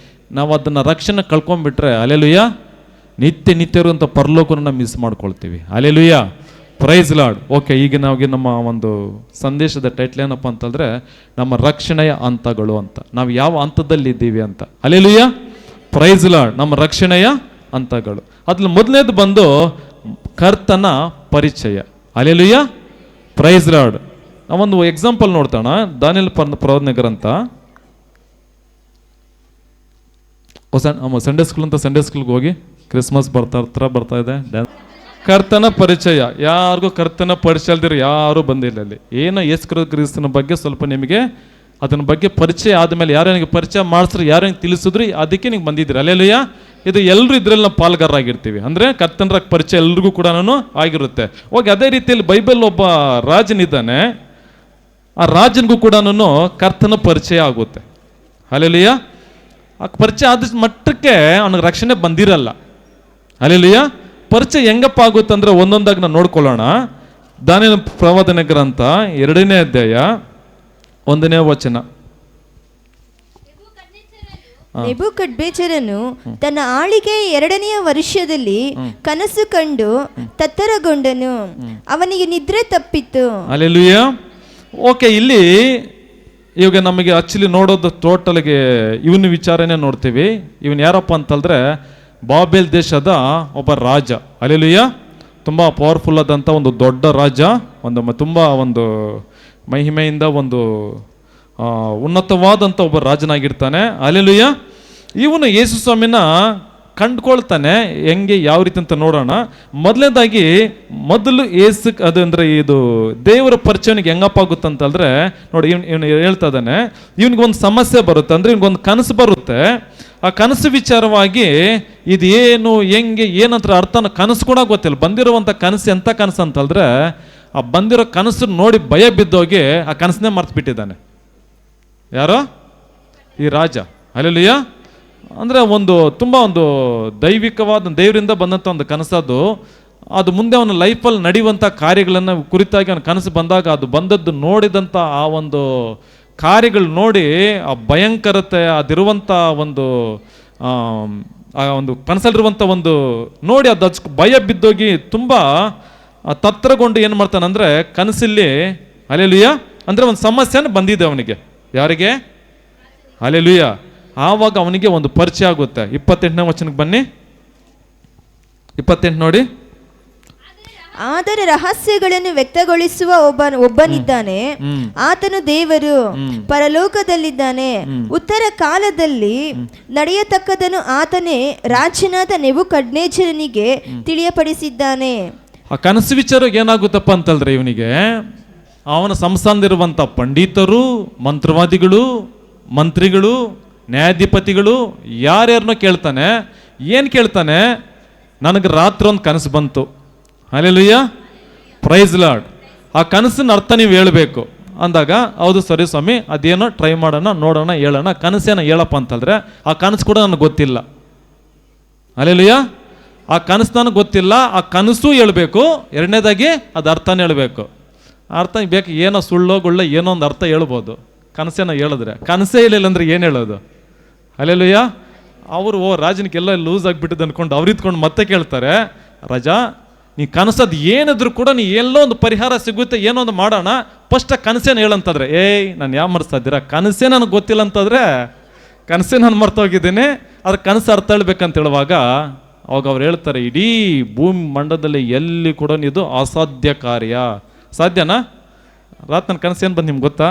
ನಾವು ಅದನ್ನು ರಕ್ಷಣೆ ಕಳ್ಕೊಂಡ್ಬಿಟ್ರೆ, ಹಲ್ಲೆಲೂಯ, ನಿತ್ಯ ಇರುವಂಥ ಪರಲೋಕವನ್ನು ಮಿಸ್ ಮಾಡ್ಕೊಳ್ತೀವಿ. Hallelujah, praise Lord. ಓಕೆ, ಈಗ ನಾವು ನಮ್ಮ ಒಂದು ಸಂದೇಶದ ಟೈಟ್ಲ್ ಏನಪ್ಪ ಅಂತಂದರೆ, ನಮ್ಮ ರಕ್ಷಣೆಯ ಹಂತಗಳು ಅಂತ. ನಾವು ಯಾವ ಹಂತದಲ್ಲಿ ಇದ್ದೀವಿ ಅಂತ. Hallelujah, praise Lord. ನಮ್ಮ ರಕ್ಷಣೆಯ ಹಂತಗಳು. ಅದ್ರಲ್ಲಿ ಮೊದಲನೇದು ಬಂದು ಕರ್ತನ ಪರಿಚಯ. Hallelujah, praise Lord. ನಾವೊಂದು ಎಕ್ಸಾಂಪಲ್ ನೋಡ್ತಾಣ. ದಾನಿಯೇಲ್ ಪ್ರವಾದನೆ ಗ್ರಂಥ, ಸಂಡೇ ಸ್ಕೂಲ್ಗೆ ಹೋಗಿ, ಕ್ರಿಸ್ಮಸ್ ಬರ್ತಾ ಇದೆ. ಕರ್ತನ ಪರಿಚಯ. ಯಾರಿಗೂ ಕರ್ತನ ಪರಿಚಯ ಅಲ್ದಿರೋ ಯಾರು ಬಂದಿಲ್ಲ ಅಲ್ಲಿ. ಏನೋ ಯೇಸು ಕ್ರಿಸ್ತನ ಬಗ್ಗೆ ಸ್ವಲ್ಪ ನಿಮಗೆ ಅದನ್ನ ಬಗ್ಗೆ ಪರಿಚಯ ಆದಮೇಲೆ, ಯಾರು ನನಗೆ ಪರಿಚಯ ಮಾಡಿಸ್ರಿ, ಯಾರು ನನಗೆ ತಿಳಿಸಿದ್ರಿ, ಅದಕ್ಕೆ ನೀವು ಬಂದಿದ್ದೀರಿ. ಹಲ್ಲೆಲೂಯ. ಇದು ಎಲ್ಲರೂ ಇದರಲ್ಲಿ ನಾವು ಪಾಲ್ಗಾರರಾಗಿರ್ತೀವಿ. ಅಂದರೆ ಕರ್ತನ ಪರಿಚಯ ಎಲ್ರಿಗೂ ಕೂಡ ಆಗಿರುತ್ತೆ. ಹೋಗಿ ಅದೇ ರೀತಿಯಲ್ಲಿ ಬೈಬಲ್ ಒಬ್ಬ ರಾಜನಿದ್ದಾನೆ. ಆ ರಾಜನಿಗೂ ಕೂಡ ಕರ್ತನ ಪರಿಚಯ ಆಗುತ್ತೆ. ಹಲ್ಲೆಲೂಯ. ಆ ಪರಿಚಯ ಆದ ಮಟ್ಟಕ್ಕೆ ಅವನಿಗೆ ರಕ್ಷಣೆ ಬಂದಿರಲ್ಲ. ಹಲ್ಲೆಲೂಯ. ಪರಿಚಯ ಹೆಂಗಪ್ಪ ಆಗುತ್ತೆ ಅಂದರೆ ಒಂದೊಂದಾಗಿ ನಾವು ನೋಡ್ಕೊಳ್ಳೋಣ. ದಾನಿಯೇಲ ಪ್ರವಾದನೆ ಗ್ರಂಥ 2ನೇ ಅಧ್ಯಾಯ 1ನೇ ವಚನ.
ನೆಬೂಕದ್ನೆಚ್ಚರನು ತನ್ನ ಆಳಿಗೆ 2ನೆಯ ವರ್ಷದಲ್ಲಿ ಕನಸು ಕಂಡು ತತ್ತರಗೊಂಡನು, ಅವನಿಗೆ ನಿದ್ರೆ ತಪ್ಪಿತು.
ಹಲ್ಲೆಲೂಯ. ಓಕೆ, ಇಲ್ಲಿ ಇವಾಗ ನಮಗೆ ಆಕ್ಚುಲಿ ನೋಡೋದು ಟೋಟಲ್ಗೆ ಇವನ ವಿಚಾರನೇ ನೋಡ್ತೀವಿ. ಇವನು ಯಾರಪ್ಪ ಅಂತಂದ್ರೆ ಬಾಬೆಲ್ ದೇಶದ ಒಬ್ಬ ರಾಜ. ಹಲ್ಲೆಲೂಯ. ತುಂಬ ಪವರ್ಫುಲ್ ಆದಂಥ ಒಂದು ದೊಡ್ಡ ರಾಜ, ತುಂಬ ಒಂದು ಮಹಿಮೆಯಿಂದ ಒಂದು ಉನ್ನತವಾದಂಥ ಒಬ್ಬ ರಾಜನಾಗಿರ್ತಾನೆ. ಹಲ್ಲೆಲೂಯ. ಇವನು ಯೇಸು ಸ್ವಾಮಿನ ಕಂಡುಕೊಳ್ತಾನೆ. ಹೆಂಗೆ ಯಾವ ರೀತಿ ಅಂತ ನೋಡೋಣ. ಮೊದಲು ಏಸು ಅದು ಅಂದರೆ ಇದು ದೇವರ ಪರಿಚಯನಿಗೆ ಹೆಂಗಪ್ಪ ಆಗುತ್ತಂತಂದ್ರೆ ನೋಡಿ, ಇವನು ಹೇಳ್ತಾ ಇದ್ದಾನೆ, ಇವನಿಗೊಂದು ಸಮಸ್ಯೆ ಬರುತ್ತೆ, ಅಂದರೆ ಇವನಿಗೊಂದು ಕನಸು ಬರುತ್ತೆ. ಆ ಕನಸು ವಿಚಾರವಾಗಿ ಇದೇನು ಹೆಂಗೆ ಏನಂತ ಅರ್ಥನ ಕನಸು ಕೂಡ ಗೊತ್ತಿಲ್ಲ. ಬಂದಿರುವಂಥ ಕನಸು ಎಂಥ ಕನಸು ಅಂತಂದ್ರೆ, ಆ ಬಂದಿರೋ ಕನಸು ನೋಡಿ ಭಯ ಬಿದ್ದೋಗಿ ಆ ಕನಸನ್ನೇ ಮರ್ತು ಬಿಟ್ಟಿದ್ದಾನೆ. ಯಾರೋ ಈ ರಾಜ. ಹಲ್ಲೆಲೂಯಾ. ಅಂದರೆ ತುಂಬ ಒಂದು ದೈವಿಕವಾದ ದೇವರಿಂದ ಬಂದಂಥ ಒಂದು ಕನಸದು. ಅದು ಮುಂದೆ ಅವನ ಲೈಫಲ್ಲಿ ನಡೆಯುವಂಥ ಕಾರ್ಯಗಳನ್ನು ಕುರಿತಾಗಿ ಅವನ ಕನಸು ಬಂದಾಗ ಅದು ಬಂದದ್ದು ನೋಡಿದಂಥ ಆ ಒಂದು ಕಾರ್ಯಗಳು ನೋಡಿ ಆ ಭಯಂಕರತೆ ಅದಿರುವಂಥ ಆ ಒಂದು ಕನಸಲ್ಲಿರುವಂಥ ಒಂದು ನೋಡಿ ಅದು ಭಯ ಬಿದ್ದೋಗಿ ತುಂಬ ತತ್ರಗೊಂಡು ಏನು ಮಾಡ್ತಾನಂದರೆ ಕನಸಲ್ಲಿ ಹಲ್ಲೆಲೂಯಾ ಅಂದರೆ ಒಂದು ಸಮಸ್ಯೆನ ಬಂದಿದೆ ಅವನಿಗೆ. ಯಾರಿಗೆ? ಹಲ್ಲೆಲೂಯಾ. ಆವಾಗ ಅವನಿಗೆ ಒಂದು ಪರಿಚಯ ಆಗುತ್ತೆ. 28ನೇ ವಚನಕ್ಕೆ ಬನ್ನಿ. 28 ನೋಡಿ.
ಆದರೆ ರಹಸ್ಯಗಳನ್ನು ವ್ಯಕ್ತಗೊಳಿಸುವ ಒಬ್ಬನಿದ್ದಾನೆ, ಆತನು ದೇವರು, ಪರಲೋಕದಲ್ಲಿದ್ದಾನೆ. ಉತ್ತರ ಕಾಲದಲ್ಲಿ ನಡೆಯತಕ್ಕದನ್ನು ಆತನೇ ರಾಜನಾದ ನೆಬೂಕದ್ನೆಚ್ಚರನಿಗೆ ತಿಳಿಯಪಡಿಸಿದ್ದಾನೆ.
ಆ ಕನಸು ವಿಚಾರ ಏನಾಗುತ್ತಪ್ಪ ಅಂತಂದ್ರೆ, ಇವನಿಗೆ ಅವನ ಸಂಸ್ಥಾನದಲ್ಲಿರುವಂಥ ಪಂಡಿತರು, ಮಂತ್ರವಾದಿಗಳು, ಮಂತ್ರಿಗಳು, ನ್ಯಾಯಾಧಿಪತಿಗಳು ಯಾರ್ಯಾರನ್ನೋ ಕೇಳ್ತಾನೆ. ಏನು ಕೇಳ್ತಾನೆ? ನನಗೆ ರಾತ್ರಿ ಒಂದು ಕನಸು ಬಂತು. Hallelujah, praise Lord. ಆ ಕನಸಿನ ಅರ್ಥ ನೀವು ಹೇಳಬೇಕು ಅಂದಾಗ, ಹೌದು ಸರಿ ಸ್ವಾಮಿ, ಅದೇನೋ ಟ್ರೈ ಮಾಡೋಣ, ನೋಡೋಣ, ಹೇಳೋಣ. ಕನಸೇನ ಹೇಳಪ್ಪ ಅಂತಂದ್ರೆ ಆ ಕನಸು ಕೂಡ ನನಗೆ ಗೊತ್ತಿಲ್ಲ. ಹಲ್ಲೆಲೂಯಾ. ಆ ಕನಸು ನನಗೆ ಗೊತ್ತಿಲ್ಲ. ಆ ಕನಸು ಹೇಳಬೇಕು. ಎರಡನೇದಾಗಿ ಅದು ಅರ್ಥನೇ ಹೇಳಬೇಕು. ಅರ್ಥ ಬೇಕು, ಏನೋ ಸುಳ್ಳೋ ಗುಳ್ಳ ಏನೋ ಒಂದು ಅರ್ಥ ಹೇಳ್ಬೋದು. ಕನಸೇನ ಹೇಳಿದ್ರೆ, ಕನಸೇ ಇಲ್ಲ ಅಂದ್ರೆ ಏನು ಹೇಳೋದು? ಹಲ್ಲೆಲೂಯಾ. ಅವರು ರಾಜನಿಗೆಲ್ಲ ಲೂಸ್ ಆಗಿಬಿಟ್ಟಿದ್ದು ಅಂದ್ಕೊಂಡು ಅವ್ರು ಇದ್ಕೊಂಡು ಮತ್ತೆ ಕೇಳ್ತಾರೆ, ರಾಜ ನೀ ಕನಸದು ಏನಿದ್ರು ಕೂಡ ನೀ ಎಲ್ಲೋ ಒಂದು ಪರಿಹಾರ ಸಿಗುತ್ತೆ, ಏನೋ ಒಂದು ಮಾಡೋಣ, ಫಸ್ಟ್ ಆ ಕನಸೇನು ಹೇಳಂತಂದ್ರೆ, ನಾನು ಯಾವ ಮರ್ಸ್ತಾ ಇದ್ದೀರಾ? ಕನಸೇ ನನಗೆ ಗೊತ್ತಿಲ್ಲ ಅಂತಂದರೆ ಕನಸೇ ನಾನು ಮರ್ತೋಗಿದ್ದೀನಿ, ಅದ್ರ ಕನಸು ಅರ್ಥ ಹೇಳ್ಬೇಕಂತ ಹೇಳುವಾಗ ಅವಾಗ ಅವ್ರು ಹೇಳ್ತಾರೆ, ಇಡೀ ಭೂಮಿ ಮಂಡಲದಲ್ಲಿ ಎಲ್ಲಿ ಕೂಡ ಇದು ಅಸಾಧ್ಯ ಕಾರ್ಯ. ಸಾಧ್ಯನಾ? ರಾತ್ ನನ್ನ ಕನಸೇನು ಬಂದು ನಿಮ್ಗೆ ಗೊತ್ತಾ?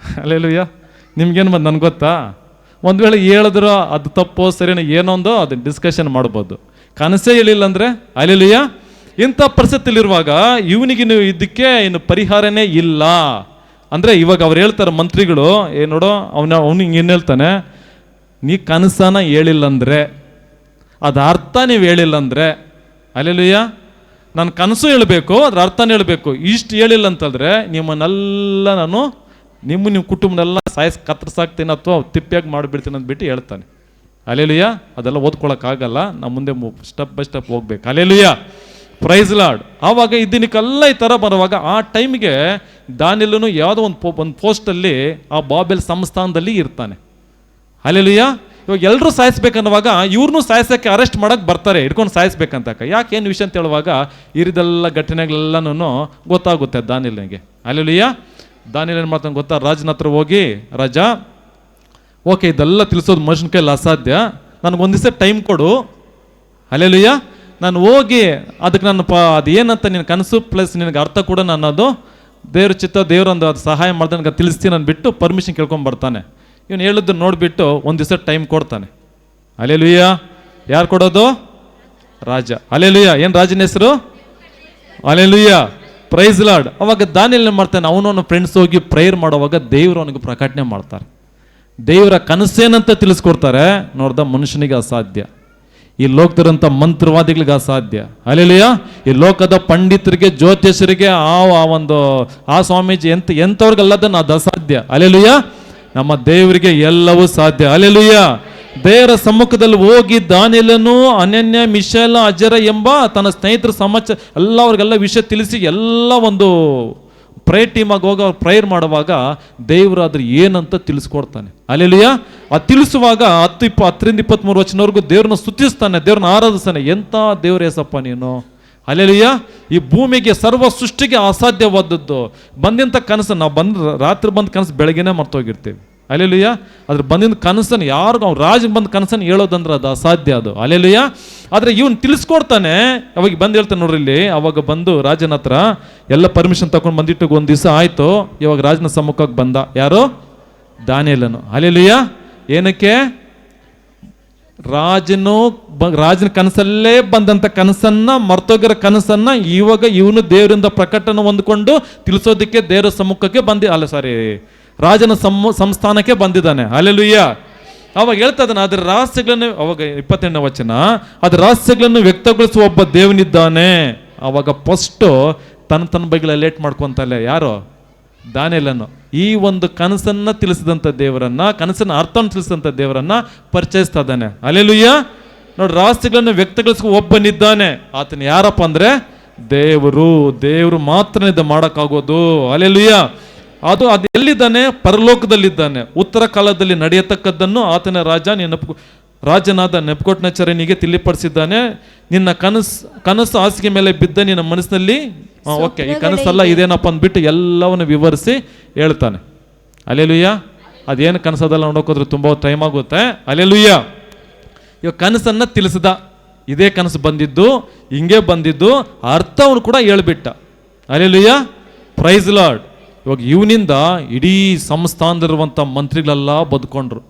ಹಲ್ಲೆಲೂಯಾ. ನಿಮ್ಗೇನು ಬಂದು ನನಗೆ ಗೊತ್ತಾ? ಒಂದು ವೇಳೆ ಹೇಳಿದ್ರು ಅದು ತಪ್ಪೋ ಸರಿನೋ ಏನೊಂದು ಅದನ್ನ ಡಿಸ್ಕಷನ್ ಮಾಡ್ಬೋದು. ಕನಸೇ ಹೇಳಿಲ್ಲ ಅಂದರೆ ಹಲ್ಲೆಲೂಯಾ. ಇಂಥ ಪರಿಸ್ಥಿತಿಲಿರುವಾಗ ಇವನಿಗೆ ಇದಕ್ಕೆ ಇನ್ನು ಪರಿಹಾರನೇ ಇಲ್ಲ ಅಂದರೆ, ಇವಾಗ ಅವ್ರು ಹೇಳ್ತಾರೆ ಮಂತ್ರಿಗಳು, ನೋಡೋ ಅವನಿಗೆ ಏನು ಹೇಳ್ತಾನೆ, ನೀ ಕನಸನ ಹೇಳಿಲ್ಲ ಅಂದರೆ, ಅದು ಅರ್ಥ ನೀವು ಹೇಳಿಲ್ಲ ಅಂದರೆ, ಹಲ್ಲೆಲೂಯಾ, ನಾನು ಕನಸು ಹೇಳಬೇಕು, ಅದ್ರ ಅರ್ಥನೇ ಹೇಳಬೇಕು. ಇಷ್ಟು ಹೇಳಿಲ್ಲ ಅಂತಂದರೆ ನಿಮ್ಮನ್ನೆಲ್ಲ ನಾನು ನಿಮ್ಮ ಕುಟುಂಬನೆಲ್ಲ ಕತ್ತರಿಸಾಕ್ತೀನಿ ಅಥವಾ ತಿಪ್ಪಿಯಾಗಿ ಮಾಡಿಬಿಡ್ತೀನಿ ಅಂದ್ಬಿಟ್ಟು ಹೇಳ್ತಾನೆ. ಹಲ್ಲೆಲೂಯಾ. ಅದೆಲ್ಲ ಓದ್ಕೊಳಕ್ಕಾಗಲ್ಲ, ನಾವು ಮುಂದೆ ಸ್ಟೆಪ್ ಬೈ ಸ್ಟೆಪ್ ಹೋಗ್ಬೇಕು. Hallelujah, praise Lord. ಆವಾಗ ಇದನ್ನೆಲ್ಲ ಈ ಥರ ಬರುವಾಗ ಆ ಟೈಮ್ಗೆ ದಾನಿಯೇಲನು ಯಾವುದೋ ಒಂದು ಪೋಸ್ಟಲ್ಲಿ ಆ ಬಾಬೆಲ್ ಸಂಸ್ಥಾನದಲ್ಲಿ ಇರ್ತಾನೆ. ಹಲ್ಲೆಲೂಯಾ. ಇವಾಗ ಎಲ್ಲರೂ ಸಾಯಿಸ್ಬೇಕನ್ನುವಾಗ ಇವ್ರನ್ನೂ ಸಾಯಿಸೋಕ್ಕೆ ಅರೆಸ್ಟ್ ಮಾಡೋಕ್ಕೆ ಬರ್ತಾರೆ, ಹಿಡ್ಕೊಂಡು ಸಾಯಿಸ್ಬೇಕಂತ. ಯಾಕೆ ಏನು ವಿಷಯ ಅಂತ ಹೇಳುವಾಗ ಇರಿದೆಲ್ಲ ಘಟನೆಗಳೆಲ್ಲನೂ ಗೊತ್ತಾಗುತ್ತೆ ದಾನಿಯೇಲನಿಗೆ. ಹಲ್ಲೆಲೂಯಾ. ದಾನಿಯೇಲ ಏನು ಮಾಡ್ತಾನೆ ಗೊತ್ತಾ? ರಾಜನ ಹತ್ರ ಹೋಗಿ, ರಾಜ ಓಕೆ ಇದೆಲ್ಲ ತಿಳಿಸೋದು ಮನುಷ್ಯನ ಕೈಲಿ ಅಸಾಧ್ಯ, ನನಗೊಂದು ದಿವಸ ಟೈಮ್ ಕೊಡು. ಹಲ್ಲೆಲೂಯಾ. ನಾನು ಹೋಗಿ ಅದಕ್ಕೆ ನಾನು ಅದು ಏನಂತ ನಿನ್ನ ಕನಸು ಪ್ಲಸ್ ನಿನಗೆ ಅರ್ಥ ಕೂಡ ನಾನು ಅದು ದೇವ್ರ ಚಿತ್ತ ದೇವ್ರೊಂದು ಅದು ಸಹಾಯ ಮಾಡ್ದೆ ನನಗೆ ತಿಳಿಸ್ತೀನಿ ಅಂದ್ಬಿಟ್ಟು ಪರ್ಮಿಷನ್ ಕೇಳ್ಕೊಂಡು ಬರ್ತಾನೆ. ಇವನು ಹೇಳಿದ್ದು ನೋಡಿಬಿಟ್ಟು ಒಂದು ದಿವಸ ಟೈಮ್ ಕೊಡ್ತಾನೆ. ಹಲ್ಲೆಲೂಯಾ. ಯಾರು ಕೊಡೋದು? ರಾಜ. ಹಲ್ಲೆಲೂಯಾ. ಏನು ರಾಜನ ಹೆಸರು? Hallelujah, praise lord. ಅವಾಗ ದಾನಿಯೇಲ ಏನು ಮಾಡ್ತಾನೆ, ಅವನವನ ಫ್ರೆಂಡ್ಸ್ ಹೋಗಿ ಪ್ರೇಯರ್ ಮಾಡುವಾಗ ದೇವರು ಅವನಿಗೆ ಪ್ರಕಟಣೆ ಮಾಡ್ತಾರೆ. ದೇವರ ಕನಸೇನಂತ ತಿಳಿಸ್ಕೊಡ್ತಾರೆ. ನೋಡ್ದ, ಮನುಷ್ಯನಿಗೆ ಅಸಾಧ್ಯ, ಈ ಲೋಕದಂಥ ಮಂತ್ರವಾದಿಗಳಿಗೆ ಅಸಾಧ್ಯ. ಹಲ್ಲೆಲೂಯಾ. ಈ ಲೋಕದ ಪಂಡಿತರಿಗೆ, ಜ್ಯೋತಿಷರಿಗೆ, ಆ ಸ್ವಾಮೀಜಿ ಎಂಥವ್ರಿಗೆಲ್ಲದನ್ನು ಅದು ಅಸಾಧ್ಯ. ಹಲ್ಲೆಲೂಯಾ. ನಮ್ಮ ದೇವರಿಗೆ ಎಲ್ಲವೂ ಸಾಧ್ಯ. ಹಲ್ಲೆಲೂಯಾ. ದೇವರ ಸಮ್ಮುಖದಲ್ಲಿ ಹೋಗಿ ದಾನಿಯೇಲನು, ಅನನ್ಯ, ಮಿಶಾಯೇಲ್, ಅಜರ ಎಂಬ ತನ್ನ ಸ್ನೇಹಿತರ ಸಮಾಚಾರ ಎಲ್ಲ ಅವ್ರಿಗೆಲ್ಲ ವಿಷಯ ತಿಳಿಸಿ ಎಲ್ಲ ಒಂದು ಪ್ರೇಯರ್ ಟೀಮಾಗಿ ಹೋಗಿ ಅವ್ರು ಪ್ರೇಯರ್ ಮಾಡುವಾಗ ದೇವರು ಅದ್ರ ಏನಂತ ತಿಳಿಸ್ಕೊಡ್ತಾನೆ. ಹಲ್ಲೆಲೂಯಾ. ಅದು ತಿಳಿಸುವಾಗ 10ರಿಂದ 23 ವಚನವರೆಗೂ ದೇವ್ರನ್ನ ಸ್ತುತಿಸ್ತಾನೆ, ದೇವ್ರನ್ನ ಆರಾಧಿಸ್ತಾನೆ. ಎಂಥ ದೇವ್ರ ಏಸಪ್ಪ ನೀನು. ಹಲ್ಲೆಲೂಯಾ. ಈ ಭೂಮಿಗೆ ಸರ್ವ ಸೃಷ್ಟಿಗೆ ಅಸಾಧ್ಯವಾದದ್ದು ಬಂದಿಂಥ ಕನಸು ನಾವು ರಾತ್ರಿ ಬಂದ ಕನಸು ಬೆಳಗ್ಗೆನೇ ಮರ್ತೋಗಿರ್ತೀವಿ. ಹಲ್ಲೆಲೂಯಾ. ಅದ್ರ ಬಂದಿದ್ದ ಕನಸನ್ನು ಯಾರಿಗೂ ಅವ್ನು ರಾಜನ ಬಂದ ಕನಸನ್ನು ಹೇಳೋದಂದ್ರೆ ಅದು ಅಸಾಧ್ಯ ಅದು. ಹಲ್ಲೆಲೂಯಾ. ಆದರೆ ಇವನು ತಿಳಿಸ್ಕೊಡ್ತಾನೆ. ಅವಾಗ ಬಂದು ಹೇಳ್ತಾನೆ ನೋಡ್ರಿ ಇಲ್ಲಿ. ಅವಾಗ ಬಂದು ರಾಜನ ಹತ್ರ ಎಲ್ಲ ಪರ್ಮಿಷನ್ ತಗೊಂಡು ಬಂದಿಟ್ಟು ಒಂದು ದಿವಸ ಆಯಿತು. ಇವಾಗ ರಾಜನ ಸಮ್ಮುಖಕ್ಕೆ ಬಂದ. ಯಾರು? ದಾನಿಯೇಲನು. ಹಲ್ಲೆಲೂಯಾ. ಏನಕ್ಕೆ? ರಾಜನ ಕನಸಲ್ಲೇ ಬಂದಂತ ಕನಸನ್ನ ಮರ್ತೋಗಿರೋ ಕನಸನ್ನ ಇವಾಗ ಇವನು ದೇವರಿಂದ ಪ್ರಕಟನ ಹೊಂದ್ಕೊಂಡು ತಿಳಿಸೋದಕ್ಕೆ ದೇವರ ಸಮ್ಮುಖಕ್ಕೆ ರಾಜನ ಸಂಸ್ಥಾನಕ್ಕೆ ಬಂದಿದ್ದಾನೆ. ಹಲ್ಲೆಲೂಯಾ. ಅವಾಗ ಹೇಳ್ತಾ ಇದ್ದಾನೆ, ಅದ್ರ ರಹಸ್ಯಗಳನ್ನು, ಅವಾಗ 28ನೇ ವಚನ, ಅದ್ರ ರಹಸ್ಯಗಳನ್ನು ವ್ಯಕ್ತಗೊಳಿಸುವ ಒಬ್ಬ ದೇವನಿದ್ದಾನೆ. ಅವಾಗ ಫಸ್ಟ್ ತನ್ನ ಬಗ್ಗೆ ಲೇಟ್ ಮಾಡ್ಕೊಂತಲ್ಲ ಯಾರು? ದಾನಿಯೇಲನು. ಈ ಒಂದು ಕನಸನ್ನ ತಿಳಿಸಿದಂಥ ದೇವರನ್ನ, ಕನಸನ್ನ ಅರ್ಥವನ್ನು ತಿಳಿಸಿದಂಥ ದೇವರನ್ನ ಪರಿಚಯಿಸ್ತಾ ಇದ್ದಾನೆ. ಹಲ್ಲೆಲೂಯಾ. ನೋಡಿ, ರಹಸ್ಯಗಳನ್ನು ವ್ಯಕ್ತಗೊಳಿಸುವ ಒಬ್ಬನಿದ್ದಾನೆ. ಆತನ ಯಾರಪ್ಪ ಅಂದ್ರೆ ದೇವರು ಮಾತ್ರ ಇದು ಮಾಡೋಕ್ಕಾಗೋದು. ಹಲ್ಲೆಲೂಯಾ. ಅದು ಎಲ್ಲಿದ್ದಾನೆ? ಪರಲೋಕದಲ್ಲಿದ್ದಾನೆ. ಉತ್ತರ ಕಾಲದಲ್ಲಿ ನಡೆಯತಕ್ಕದ್ದನ್ನು ಆತನ ರಾಜನಾದ ನೆಬೂಕದ್ನೆಚ್ಚರನಿಗೆ ತಿಳಿಪಡಿಸಿದ್ದಾನೆ. ನಿನ್ನ ಕನಸು ಹಾಸಿಗೆ ಮೇಲೆ ಬಿದ್ದ ನಿನ್ನ ಮನಸ್ಸಿನಲ್ಲಿ ಓಕೆ, ಈ ಕನಸಲ್ಲ ಇದೇನಪ್ಪ ಅಂದ್ಬಿಟ್ಟು ಎಲ್ಲವನ್ನು ವಿವರಿಸಿ ಹೇಳ್ತಾನೆ. ಹಲ್ಲೆಲೂಯಾ. ಅದೇನು ಕನಸದಲ್ಲ ನೋಡೋಕೋದ್ರೆ ತುಂಬ ಟೈಮ್ ಆಗುತ್ತೆ. ಹಲ್ಲೆಲೂಯಾ. ಇವಾಗ ಕನಸನ್ನ ತಿಳಿಸಿದ, ಇದೇ ಕನಸು ಬಂದಿದ್ದು, ಹಿಂಗೆ ಬಂದಿದ್ದು, ಅರ್ಥವನ್ನು ಕೂಡ ಹೇಳ್ಬಿಟ್ಟ. ಹಲ್ಲೆಲೂಯಾ. Praise Lord. ಇವಾಗ ಇವನಿಂದ ಇಡೀ ಸಂಸ್ಥಾನದಲ್ಲಿರುವಂಥ ಮಂತ್ರಿಗಳೆಲ್ಲ ಬದುಕೊಂಡ್ರು.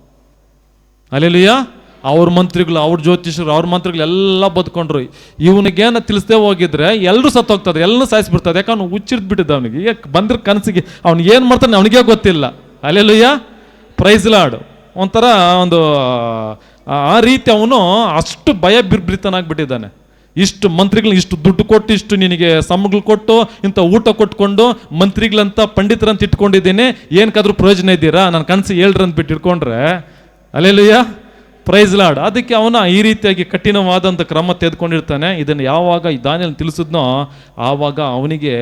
ಹಲ್ಲೆಲೂಯಾ. ಅವ್ರ ಮಂತ್ರಿಗಳು, ಅವ್ರ ಜ್ಯೋತಿಷರು, ಅವ್ರ ಮಂತ್ರಿಗಳೆಲ್ಲ ಬದುಕೊಂಡ್ರು. ಇವನಿಗೇನ ತಿಳಿಸದೆ ಹೋಗಿದ್ರೆ ಎಲ್ಲರೂ ಸತ್ತೋಗ್ತದೆ, ಎಲ್ಲರೂ ಸಾಯಿಸ್ಬಿಡ್ತದೆ. ಯಾಕೆ ಅವ್ನು ಹುಚ್ಚಿಡ್ದು ಬಿಟ್ಟಿದ್ದ. ಅವನಿಗೆ ಬಂದ್ರ ಕನಸಿಗೆ ಅವ್ನು ಏನು ಮಾಡ್ತಾನೆ ಅವನಿಗೆ ಗೊತ್ತಿಲ್ಲ. ಹಲ್ಲೆಲೂಯಾ. Praise Lord. ಒಂಥರ ಒಂದು ಆ ರೀತಿ ಅವನು ಅಷ್ಟು ಭಯ ಬಿರ್ಬಿರಿತನಾಗ್ಬಿಟ್ಟಿದ್ದಾನೆ. ಇಷ್ಟು ಮಂತ್ರಿಗಳು ಇಷ್ಟು ದುಡ್ಡು ಕೊಟ್ಟು, ಇಷ್ಟು ನಿನಗೆ ಸಂಬಳ ಕೊಟ್ಟು, ಇಂಥ ಊಟ ಕೊಟ್ಕೊಂಡು ಮಂತ್ರಿಗಳಂತ ಪಂಡಿತರಂತ ಇಟ್ಕೊಂಡಿದ್ದೀನಿ, ಏನಕ್ಕಾದ್ರೂ ಪ್ರಯೋಜನ ಇದ್ದೀರಾ? ನನ್ನ ಕನಸು ಹೇಳ್ರಿ ಅಂದ್ಬಿಟ್ಟು ಇಟ್ಕೊಂಡ್ರೆ. ಹಲ್ಲೆಲೂಯಾ. Praise Lord. ಅದಕ್ಕೆ ಅವನ ಈ ರೀತಿಯಾಗಿ ಕಠಿಣವಾದಂಥ ಕ್ರಮ ತೆಗೆದುಕೊಂಡಿರ್ತಾನೆ. ಇದನ್ನು ಯಾವಾಗ ದಾನಿಯೇಲನು ತಿಳಿಸಿದ್ನೋ ಆವಾಗ ಅವನಿಗೆ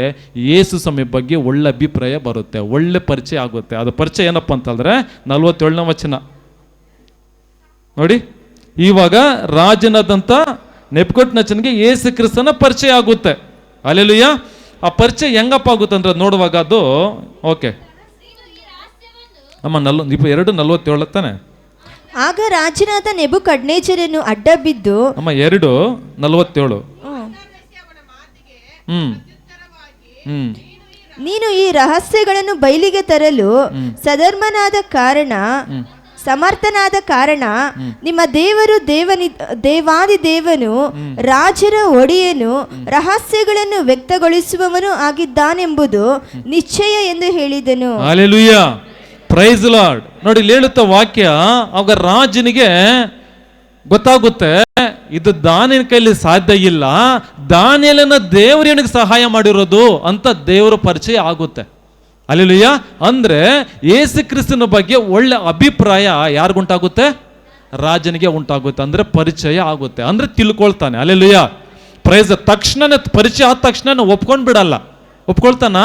ಯೇಸು ಸ್ವಾಮಿ ಬಗ್ಗೆ ಒಳ್ಳೆ ಅಭಿಪ್ರಾಯ ಬರುತ್ತೆ, ಒಳ್ಳೆ ಪರಿಚಯ ಆಗುತ್ತೆ. ಅದು ಪರಿಚಯ ಏನಪ್ಪ ಅಂತಂದ್ರೆ 47ನೇ ವಚನ ನೋಡಿ. ಇವಾಗ ರಾಜನಾದಂಥ ನೆಬೂಕದ್ನೆಚ್ಚರನಿಗೆ ಯೇಸು ಕ್ರಿಸ್ತನ ಪರಿಚಯ ಆಗುತ್ತೆ. ಹಲ್ಲೆಲೂಯಾ. ಆ ಪರಿಚಯ ಹೆಂಗಪ್ಪ ಆಗುತ್ತೆ ಅಂದ್ರೆ ನೋಡುವಾಗ ಅದು ಓಕೆ ಅಮ್ಮ 2:47 ತಾನೆ.
ಆಗ ರಾಜನಾದ ನೆಬೂಕದ್ನೆಚ್ಚರನು ಅಡ್ಡ ಬಿದ್ದು
ಅಮ್ಮ 2:47
ನೀನು ಈ ರಹಸ್ಯಗಳನ್ನು ಬಯಲಿಗೆ ತರಲು ಸಮರ್ಥನಾದ ಕಾರಣ ನಿಮ್ಮ ದೇವರು ದೇವಾದಿ ದೇವನು, ರಾಜರ ಒಡೆಯನು, ರಹಸ್ಯಗಳನ್ನು ವ್ಯಕ್ತಗೊಳಿಸುವವನು ಆಗಿದ್ದಾನೆಂಬುದು ನಿಶ್ಚಯ ಎಂದು ಹೇಳಿದನು.
ಹಲ್ಲೆಲೂಯಾ. Praise Lord. ನೋಡಿ, ಇಲ್ಲಿ ಹೇಳುತ್ತ ವಾಕ್ಯ, ಆಗ ರಾಜನಿಗೆ ಗೊತ್ತಾಗುತ್ತೆ ಇದು ದಾನಿಯೇಲನ ಕೈಲಿ ಸಾಧ್ಯ ಇಲ್ಲ, ದಾನಿಯೇಲನ ದೇವರು ಇವನಿಗೆ ಸಹಾಯ ಮಾಡಿರೋದು ಅಂತ ದೇವರ ಪರಿಚಯ ಆಗುತ್ತೆ. ಹಲ್ಲೆಲೂಯಾ. ಅಂದ್ರೆ ಯೇಸು ಕ್ರಿಸ್ತನ ಬಗ್ಗೆ ಒಳ್ಳೆ ಅಭಿಪ್ರಾಯ ಯಾರಿಗುಂಟಾಗುತ್ತೆ? ರಾಜನಿಗೆ ಉಂಟಾಗುತ್ತೆ. ಅಂದ್ರೆ ಪರಿಚಯ ಆಗುತ್ತೆ, ಅಂದ್ರೆ ತಿಳ್ಕೊಳ್ತಾನೆ. ಹಲ್ಲೆಲೂಯಾ. ಪ್ರೈಸ್. ತಕ್ಷಣ ಪರಿಚಯ ಆದ ತಕ್ಷಣ ಒಪ್ಕೊಂಡ್ ಬಿಡಲ್ಲ. ಒಪ್ಕೊಳ್ತಾನ?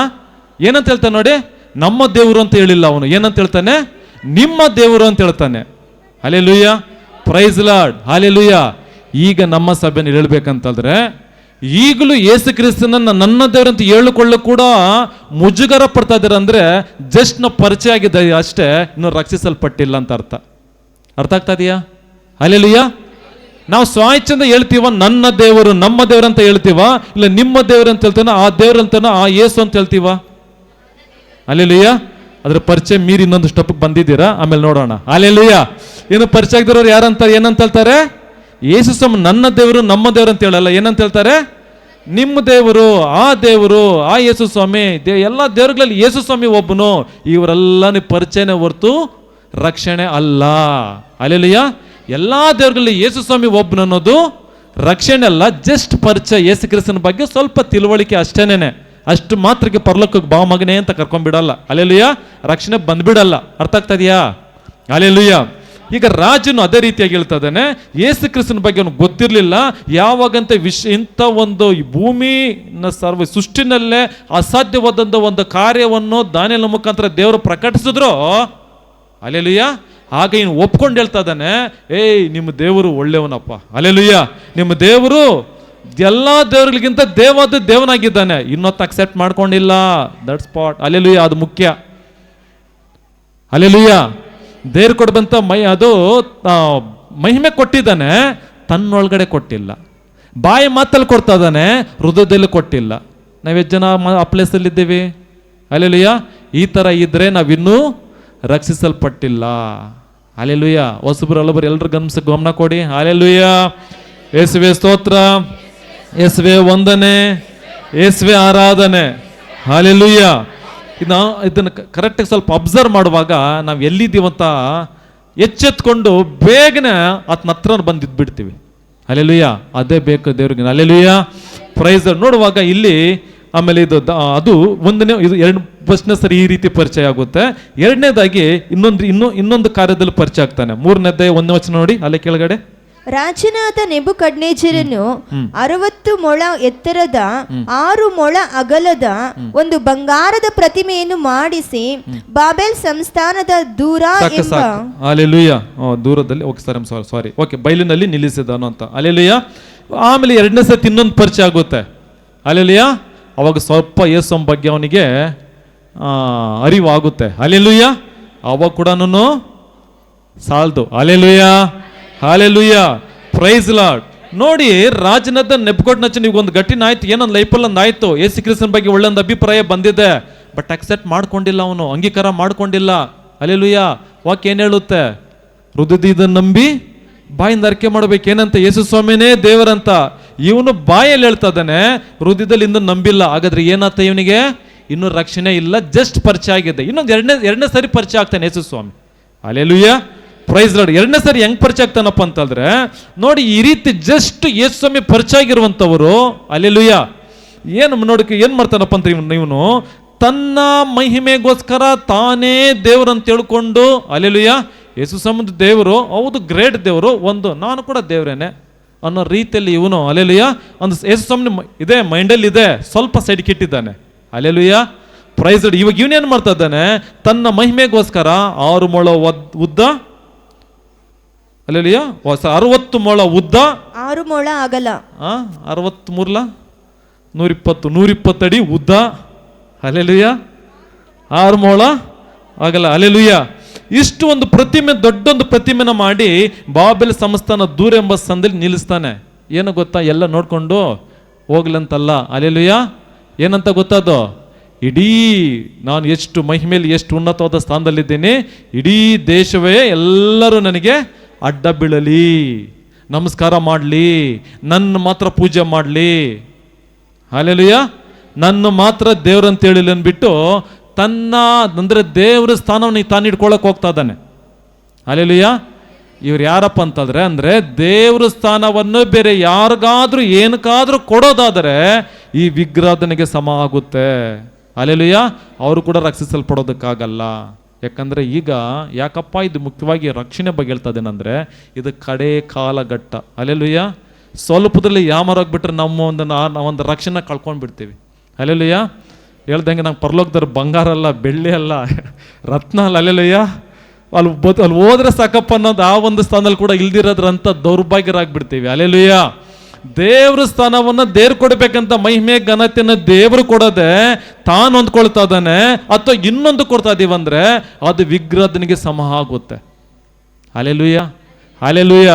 ಏನಂತ ಹೇಳ್ತಾನೆ ನೋಡಿ, ನಮ್ಮ ದೇವರು ಅಂತ ಹೇಳಿಲ್ಲ ಅವನು. ಏನಂತ ಹೇಳ್ತಾನೆ? ನಿಮ್ಮ ದೇವರು ಅಂತ ಹೇಳ್ತಾನೆ. ಹಲ್ಲೆಲೂಯಾ. Praise Lord. ಹಲ್ಲೆಲೂಯಾ. ಈಗ ನಮ್ಮ ಸಭೆಯನ್ನು ಹೇಳ್ಬೇಕಂತಂದ್ರೆ, ಈಗಲೂ ಯೇಸು ಕ್ರಿಸ್ತನನ್ನ ನನ್ನ ದೇವರಂತ ಹೇಳಿಕೊಳ್ಳು ಕೂಡ ಮುಜುಗರ ಪಡ್ತಾ ಇದ್ದಾರೆ. ಅಂದ್ರೆ ಜಸ್ಟ್ ನಾವು ಪರಿಚಯ ಆಗಿದೆ ಅಷ್ಟೇ, ಇನ್ನು ರಕ್ಷಿಸಲ್ಪಟ್ಟಿಲ್ಲ ಅಂತ ಅರ್ಥ ಆಗ್ತಾ ಇದೆಯಾ? ಹಲ್ಲೆಲೂಯಾ. ನಾವು ಸ್ವಾಚ್ಛಂದ ಹೇಳ್ತೀವ ನನ್ನ ದೇವರು ನಮ್ಮ ದೇವರು ಅಂತ ಹೇಳ್ತೀವ, ಇಲ್ಲ ನಿಮ್ಮ ದೇವರು ಅಂತ ಹೇಳ್ತೀವ, ಆ ದೇವ್ರ ಅಂತಾನ ಆ ಯೇಸು ಅಂತ ಹೇಳ್ತೀವ? ಹಲ್ಲೆಲೂಯಾ. ಅದ್ರ ಪರಿಚಯ ಮೀರಿ ಇನ್ನೊಂದು ಸ್ಟೆಪ್ ಬಂದಿದ್ದೀರಾ, ಆಮೇಲೆ ನೋಡೋಣ. ಹಲ್ಲೆಲೂಯಾ. ಏನು ಪರಿಚಯ ಆಗಿರೋರು ಯಾರಂತ ಏನಂತ ಹೇಳ್ತಾರೆ? ಯೇಸು ಸ್ವಾಮಿ ನನ್ನ ದೇವರು ನಮ್ಮ ದೇವರು ಅಂತ ಹೇಳಲ್ಲ. ಏನಂತ ಹೇಳ್ತಾರೆ? ನಿಮ್ಮ ದೇವರು, ಆ ಯೇಸು ಸ್ವಾಮಿ. ಎಲ್ಲ ದೇವರುಗಳಲ್ಲಿ ಯೇಸು ಸ್ವಾಮಿ ಒಬ್ಬನು. ಇವರೆಲ್ಲ ಪರಿಚಯನೇ ಹೊರತು ರಕ್ಷಣೆ ಅಲ್ಲ. ಹಲ್ಲೆಲೂಯಾ. ಎಲ್ಲಾ ದೇವರುಗಳಲ್ಲಿ ಯೇಸು ಸ್ವಾಮಿ ಒಬ್ಬನು ಅನ್ನೋದು ರಕ್ಷಣೆ ಅಲ್ಲ, ಜಸ್ಟ್ ಪರಿಚಯ. ಯೇಸು ಕ್ರಿಸ್ತನ ಬಗ್ಗೆ ಸ್ವಲ್ಪ ತಿಳುವಳಿಕೆ ಅಷ್ಟೇನೆ. ಅಷ್ಟು ಮಾತ್ರಕ್ಕೆ ಪರಲೋಕಕ್ಕೆ ಬಾ ಮಗನೇ ಅಂತ ಕರ್ಕೊಂಡ್ಬಿಡಲ್ಲ. ಹಲ್ಲೆಲೂಯಾ. ರಕ್ಷಣೆ ಬಂದ್ಬಿಡಲ್ಲ. ಅರ್ಥ ಆಗ್ತಾ ಇದೆಯಾ? ಹಲ್ಲೆಲೂಯಾ. ಈಗ ರಾಜನು ಅದೇ ರೀತಿಯಾಗಿ ಹೇಳ್ತಾ ಇದ್ದಾನೆ, ಯೇಸು ಕ್ರಿಸ್ತನ ಬಗ್ಗೆ ಅವನು ಗೊತ್ತಿರಲಿಲ್ಲ. ಯಾವಾಗಂತ ಇಂಥ ಒಂದು ಭೂಮಿನ ಸೃಷ್ಟಿನಲ್ಲೇ ಅಸಾಧ್ಯವಾದಂಥ ಒಂದು ಕಾರ್ಯವನ್ನು ದಾನಿಯೇಲನ ಮುಖಾಂತರ ದೇವರು ಪ್ರಕಟಿಸಿದ್ರು. ಹಲ್ಲೆಲೂಯಾ. ಆಗ ಇನ್ನು ಒಪ್ಕೊಂಡು ಹೇಳ್ತಾ ಇದ್ದಾನೆ, ಏಯ್ ನಿಮ್ಮ ದೇವರು ಒಳ್ಳೆಯವನಪ್ಪ. ಹಲ್ಲೆಲೂಯಾ. ನಿಮ್ಮ ದೇವರು ಎಲ್ಲ ದೇವರುಗಳಿಗಿಂತ ದೇವನಾಗಿದ್ದಾನೆ. ಇನ್ನೊತ್ತು ಅಕ್ಸೆಪ್ಟ್ ಮಾಡ್ಕೊಂಡಿಲ್ಲ. That spot. ಹಲ್ಲೆಲೂಯಾ. ಅದು ಮುಖ್ಯ. ಹಲ್ಲೆಲೂಯಾ. ದೇವ್ರು ಕೊಡಬಂತ ಅದು ಮಹಿಮೆ ಕೊಟ್ಟಿದ್ದಾನೆ, ತನ್ನೊಳಗಡೆ ಕೊಟ್ಟಿಲ್ಲ. ಬಾಯಿ ಮಾತಲ್ಲಿ ಕೊಡ್ತಾ ಇದ್ದಾನೆ, ಹೃದಯದಲ್ಲಿ ಕೊಟ್ಟಿಲ್ಲ. ನಾವೆಷ್ಟು ಜನ ಆ ಪ್ಲೇಸಲ್ಲಿ ಇದ್ದೀವಿ? ಹಲ್ಲೆಲೂಯಾ. ಈ ಥರ ಇದ್ರೆ ನಾವಿನ್ನೂ ರಕ್ಷಿಸಲ್ಪಟ್ಟಿಲ್ಲ. ಹಾಲೆಲೂಯ. ಹೊಸಬ್ರು ಹಳಬರು ಎಲ್ಲರೂ ಗಮನ ಕೊಡಿ. ಹಾಲೆಲೂಯ. ಯೇಸುವೆ ಸ್ತೋತ್ರ, ಯೇಸುವೆ ವಂದನೆ, ಯೇಸುವೆ ಆರಾಧನೆ. ಹಾಲೆಲೂಯ. ಇದನ್ನು ಕರೆಕ್ಟಾಗಿ ಸ್ವಲ್ಪ ಅಬ್ಸರ್ವ್ ಮಾಡುವಾಗ ನಾವು ಎಲ್ಲಿದ್ದೀವಂತ ಎಚ್ಚೆತ್ಕೊಂಡು ಬೇಗನೆ ಆತನ ಹತ್ರ ಬಂದಿದ್ಬಿಡ್ತೀವಿ. ಹಾಲೆಲೂಯ. ಅದೇ ಬೇಕು ದೇವ್ರಿಗೆ. ಹಾಲೆಲೂಯ. ಪ್ರೈಸ್ ನೋಡುವಾಗ ಇಲ್ಲಿ ಆಮೇಲೆ ಅದು ಒಂದನೇ, ಇದು ಎರಡು ಫಸ್ಟ್ನೇ ಸರಿ ಈ ರೀತಿ ಪರಿಚಯ ಆಗುತ್ತೆ. ಎರಡನೇದಾಗಿ ಇನ್ನೊಂದು ಕಾರ್ಯದಲ್ಲಿ ಪರಿಚಯ ಆಗ್ತಾನೆ. ಮೂರನೇದೇ 1ನೇ ವಚನ ನೋಡಿ, ಅಲ್ಲೇ ಕೆಳಗಡೆ.
ರಾಜನಾದ ನೆಬೂಕದ್ನೆಚ್ಚರನು 60 ಮೊಳ ಎತ್ತರದ 6 ಮೊಳ ಅಗಲದ ಒಂದು ಬಂಗಾರದ ಪ್ರತಿಮೆಯನ್ನು ಮಾಡಿಸಿ ಬಾಬೆಲ್ ಸಂಸ್ಥಾನದ ದೂರ ಎಂಬ
ಅಲ್ಲೆಲೂಯ ದೂರದಲ್ಲಿ ಸಾರಿ ಓಕೆ ಬಯಲಿನಲ್ಲಿ ನಿಲ್ಲಿಸಿದನು ಅಂತ. ಅಲ್ಲೆಲೂಯ. ಆಮೇಲೆ ಎರಡನೇ ಸತಿ ಇನ್ನೊಂದು ಪರಿಚಯ ಆಗುತ್ತೆ. ಅಲ್ಲೆಲೂಯ. ಅವಾಗ ಸ್ವಲ್ಪ ಯೇಸು ಬಗ್ಗೆ ಅವನಿಗೆ ಅರಿವಾಗುತ್ತೆ. ಅಲ್ಲೆಲೂಯ. ಅವಾಗ ಕೂಡ ಸಾಲ್ದು. ಅಲ್ಲೆಲೂಯ. ಹಾಲೆಲೂಯ. Praise Lord. ನೋಡಿ, ರಾಜನಾದ ನೆಬೂಕದ್ನೆಚ್ಚರನಿಗೆ ಒಂದು ಘಟನೆ ಆಯ್ತು, ಏನೊಂದು ಲೈಫಲ್ಲಿ ಒಂದು ಆಯ್ತು. ಯೇಸು ಕ್ರಿಸ್ತನ ಬಗ್ಗೆ ಒಳ್ಳೆಯೊಂದು ಅಭಿಪ್ರಾಯ ಬಂದಿದೆ, ಬಟ್ ಅಕ್ಸೆಪ್ಟ್ ಮಾಡ್ಕೊಂಡಿಲ್ಲ, ಅವನು ಅಂಗೀಕಾರ ಮಾಡ್ಕೊಂಡಿಲ್ಲ. ಅಲ್ಲೆಲೂಯ. ವಾಕ್ಯ ಏನು ಹೇಳುತ್ತೆ? ಹೃದಯದಿಂದ ನಂಬಿ ಬಾಯಿಂದ ಅರಿಕೆ ಮಾಡ್ಬೇಕು. ಏನಂತ? ಯೇಸು ಸ್ವಾಮಿನೇ ದೇವರಂತ. ಇವನು ಬಾಯಲ್ಲಿ ಹೇಳ್ತಾ ಇದ್ದಾನೆ, ಹೃದಯದಲ್ಲಿ ಇನ್ನೂ ನಂಬಿಲ್ಲ. ಹಾಗಾದ್ರೆ ಏನಾಗ್ತ ಇವನಿಗೆ? ಇನ್ನೂ ರಕ್ಷಣೆ ಇಲ್ಲ, ಜಸ್ಟ್ ಪರಿಚಯ ಆಗಿದೆ. ಇನ್ನೊಂದು ಎರಡನೇ ಸರಿ ಪರಿಚಯ ಆಗ್ತಾನೆ ಯೇಸು ಸ್ವಾಮಿ. ಅಲ್ಲೆಲೂಯ. Praise Lord. ಎರಡನೇ ಸರಿ ಹೆಂಗ್ ಪರಿಚಯ ಆಗ್ತಾನಪ್ಪ ಅಂತಂದ್ರೆ ನೋಡಿ, ಈ ರೀತಿ ಜಸ್ಟ್ ಯೇಸು ಸ್ವಾಮಿ ಪರಿಚಯ ಆಗಿರುವಂತವರು ಅಲ್ಲೆಲೂಯ ಏನ್ ಮಾಡ್ತಾನಪ್ಪ ಅಂತ ಇವನು ತನ್ನ ಮಹಿಮೆಗೋಸ್ಕರ ತಾನೇ ದೇವರಂತ ತಿಳ್ಕೊಂಡು ಅಲ್ಲೆಲೂಯ ಯೇಸು ಸ್ವಾಮಿ ದೇವರು, ಹೌದು ಗ್ರೇಟ್ ದೇವರು, ನಾನು ಕೂಡ ದೇವರೇನೆ ಅನ್ನೋ ರೀತಿಯಲ್ಲಿ ಇವನು ಅಲ್ಲೆಲೂಯ ಒಂದು ಯೇಸು ಸ್ವಾಮಿ ಇದೆ ಮೈಂಡಲ್ಲಿ ಇದೆ, ಸ್ವಲ್ಪ ಸೈಡ್ಗೆ ಇಟ್ಟಿದ್ದಾನೆ. ಅಲ್ಲೆಲೂಯ. Praise Lord. ಇವಾಗ ಇವನೇನ್ ಮಾಡ್ತಾ ಇದ್ದಾನೆ? ತನ್ನ ಮಹಿಮೆಗೋಸ್ಕರ 6 ಮೊಳ ಉದ್ದ, ಅಲ್ಲೆಲೂಯ 60 ಮೊಳ ಉದ್ದ, 6 ಮೊಳ ಅಗಲ, 63 120 ಅಡಿ ಉದ್ದ, ಅಲ್ಲೆಲೂಯ 6 ಮೊಳ ಅಗಲ, ಅಲ್ಲೆಲೂಯ. ಇಷ್ಟು ಒಂದು ಪ್ರತಿಮೆ, ದೊಡ್ಡೊಂದು ಪ್ರತಿಮೆನ ಮಾಡಿ ಬಾಬೆಲ್ ಸಂಸ್ಥಾನ ದೂರ ಎಂಬ ಸಂದಲ್ಲಿ ನಿಲ್ಲಿಸ್ತಾನೆ. ಏನು ಗೊತ್ತಾ? ಎಲ್ಲ ನೋಡ್ಕೊಂಡು ಹೋಗ್ಲಂತಲ್ಲ. ಅಲ್ಲೆಲೂಯ. ಏನಂತ ಗೊತ್ತದು? ಇಡೀ ನಾನು ಎಷ್ಟು ಮಹಿಮೇಲಿ ಎಷ್ಟು ಉನ್ನತವಾದ ಸ್ಥಾನದಲ್ಲಿದ್ದೇನೆ, ಇಡೀ ದೇಶವೇ ಎಲ್ಲರೂ ನನಗೆ ಅಡ್ಡ ಬೀಳಲಿ, ನಮಸ್ಕಾರ ಮಾಡಲಿ, ನನ್ನ ಮಾತ್ರ ಪೂಜೆ ಮಾಡಲಿ. ಹಾಲೆಲೂಯ. ನನ್ನ ಮಾತ್ರ ದೇವ್ರಂತ ಹೇಳಿಲ್ಲ ಅಂದ್ಬಿಟ್ಟು ಅಂದ್ರೆ ದೇವ್ರ ಸ್ಥಾನವನ್ನು ತಾನು ಇಟ್ಕೊಳಕ್ ಹೋಗ್ತಾ ಇದ್ದಾನೆ. ಹಾಲೆಲೂಯ. ಇವ್ರು ಯಾರಪ್ಪ ಅಂತಂದ್ರೆ ದೇವ್ರ ಸ್ಥಾನವನ್ನು ಬೇರೆ ಯಾರಿಗಾದ್ರೂ ಏನಕ್ಕಾದ್ರೂ ಕೊಡೋದಾದರೆ ಈ ವಿಗ್ರಹದನಿಗೆ ಸಮ ಆಗುತ್ತೆ. ಹಾಲೆಲೂಯ. ಅವರು ಕೂಡ ರಕ್ಷಿಸಲ್ಪಡೋದಕ್ಕಾಗಲ್ಲ. ಯಾಕಂದ್ರೆ ಈಗ ಯಾಕಪ್ಪ ಇದು ಮುಖ್ಯವಾಗಿ ರಕ್ಷಣೆ ಬಗ್ಗೆ ಹೇಳ್ತಾ ಇದ್ದೇನೆಂದ್ರೆ ಇದು ಕಡೆ ಕಾಲಘಟ್ಟ. ಅಲ್ಲೆಲೂಯ. ಸ್ವಲ್ಪದಲ್ಲಿ ಯಾಮಾರೋಗ್ಬಿಟ್ರೆ ಒಂದು ರಕ್ಷಣೆ ಕಳ್ಕೊಂಡ್ಬಿಡ್ತೀವಿ. ಅಲ್ಲೆಲೂಯ. ಹೇಳ್ದಂಗೆ ನಂಗೆ ಪರಲೋಕದವ್ರು ಬಂಗಾರ ಅಲ್ಲ, ಬೆಳ್ಳಿ ಅಲ್ಲ, ರತ್ನ ಅಲ್ಲ. ಅಲ್ಲೆಲೂಯ. ಅಲ್ಲಿ ಹೋದ್ರೆ ಸಾಕಪ್ಪ ಅನ್ನೋದು ಆ ಒಂದು ಸ್ಥಾನದಲ್ಲಿ ಕೂಡ ಇಲ್ದಿರೋದ್ರಂತ ದೌರ್ಭಾಗ್ಯರಾಗ್ಬಿಡ್ತೀವಿ. ಅಲ್ಲೆಲೂಯ. ದೇವ್ರ ಸ್ಥಾನವನ್ನು ದೇವ್ರು ಕೊಡ್ಬೇಕಂತ ಮಹಿಮೆ ಘನತೆಯನ್ನು ದೇವರು ಕೊಡದೆ ತಾನು ಹೊಂದ್ಕೊಳ್ತಾ ಇದ್ದಾನೆ, ಅಥವಾ ಇನ್ನೊಂದು ಕೊಡ್ತಾ ಇದೀವಂದ್ರೆ ಅದು ವಿಗ್ರಹದನಿಗೆ ಸಮ ಆಗುತ್ತೆ. Hallelujah. Hallelujah.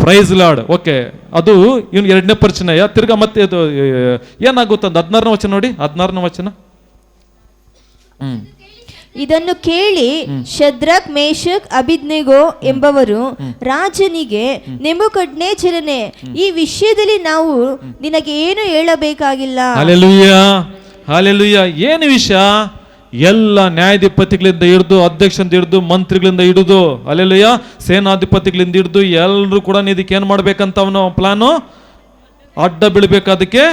Praise Lord. Okay, ಅದು ಇವ್ನು ಎರಡನೇ ಪರಿಚಯ. ತಿರ್ಗಾ ಮತ್ತೆ ಅದು ಏನಾಗುತ್ತೆ ಅಂತ 16ನೇ ವಚನ ನೋಡಿ. 16ನೇ ವಚನ.
ಇದನ್ನು ಕೇಳಿ ಶದ್ರಕ್, ಮೇಷಕ್, ಅಬೇದ್ನೆಗೋ ಎಂಬವರು ರಾಜನಿಗೆ, ನೆಬೂಕದ್ನೆಚ್ಚರನೇ, ಈ ವಿಷಯದಲ್ಲಿ ನಾವು ನಿನಗೆ ಏನು ಹೇಳಬೇಕಾಗಿಲ್ಲ.
ಹಲ್ಲೆಲೂಯ. ಹಲ್ಲೆಲೂಯ. ಏನು ವಿಷಯ? ಎಲ್ಲ ನ್ಯಾಯಾಧಿಪತಿಗಳಿಂದ ಹಿಡಿದು, ಅಧ್ಯಕ್ಷರಿಂದ ಹಿಡಿದು, ಮಂತ್ರಿಗಳಿಂದ ಹಿಡಿದು, ಹಲ್ಲೆಲೂಯ ಸೇನಾಧಿಪತಿಗಳಿಂದ ಹಿಡಿದು ಎಲ್ಲರೂ ಕೂಡ ಇದಕ್ಕೆ ಏನು ಮಾಡ್ಬೇಕಂತ ಅವನು ಪ್ಲಾನು, ಅಡ್ಡ ಬೀಳ್ಬೇಕು, ಅದಕ್ಕೆ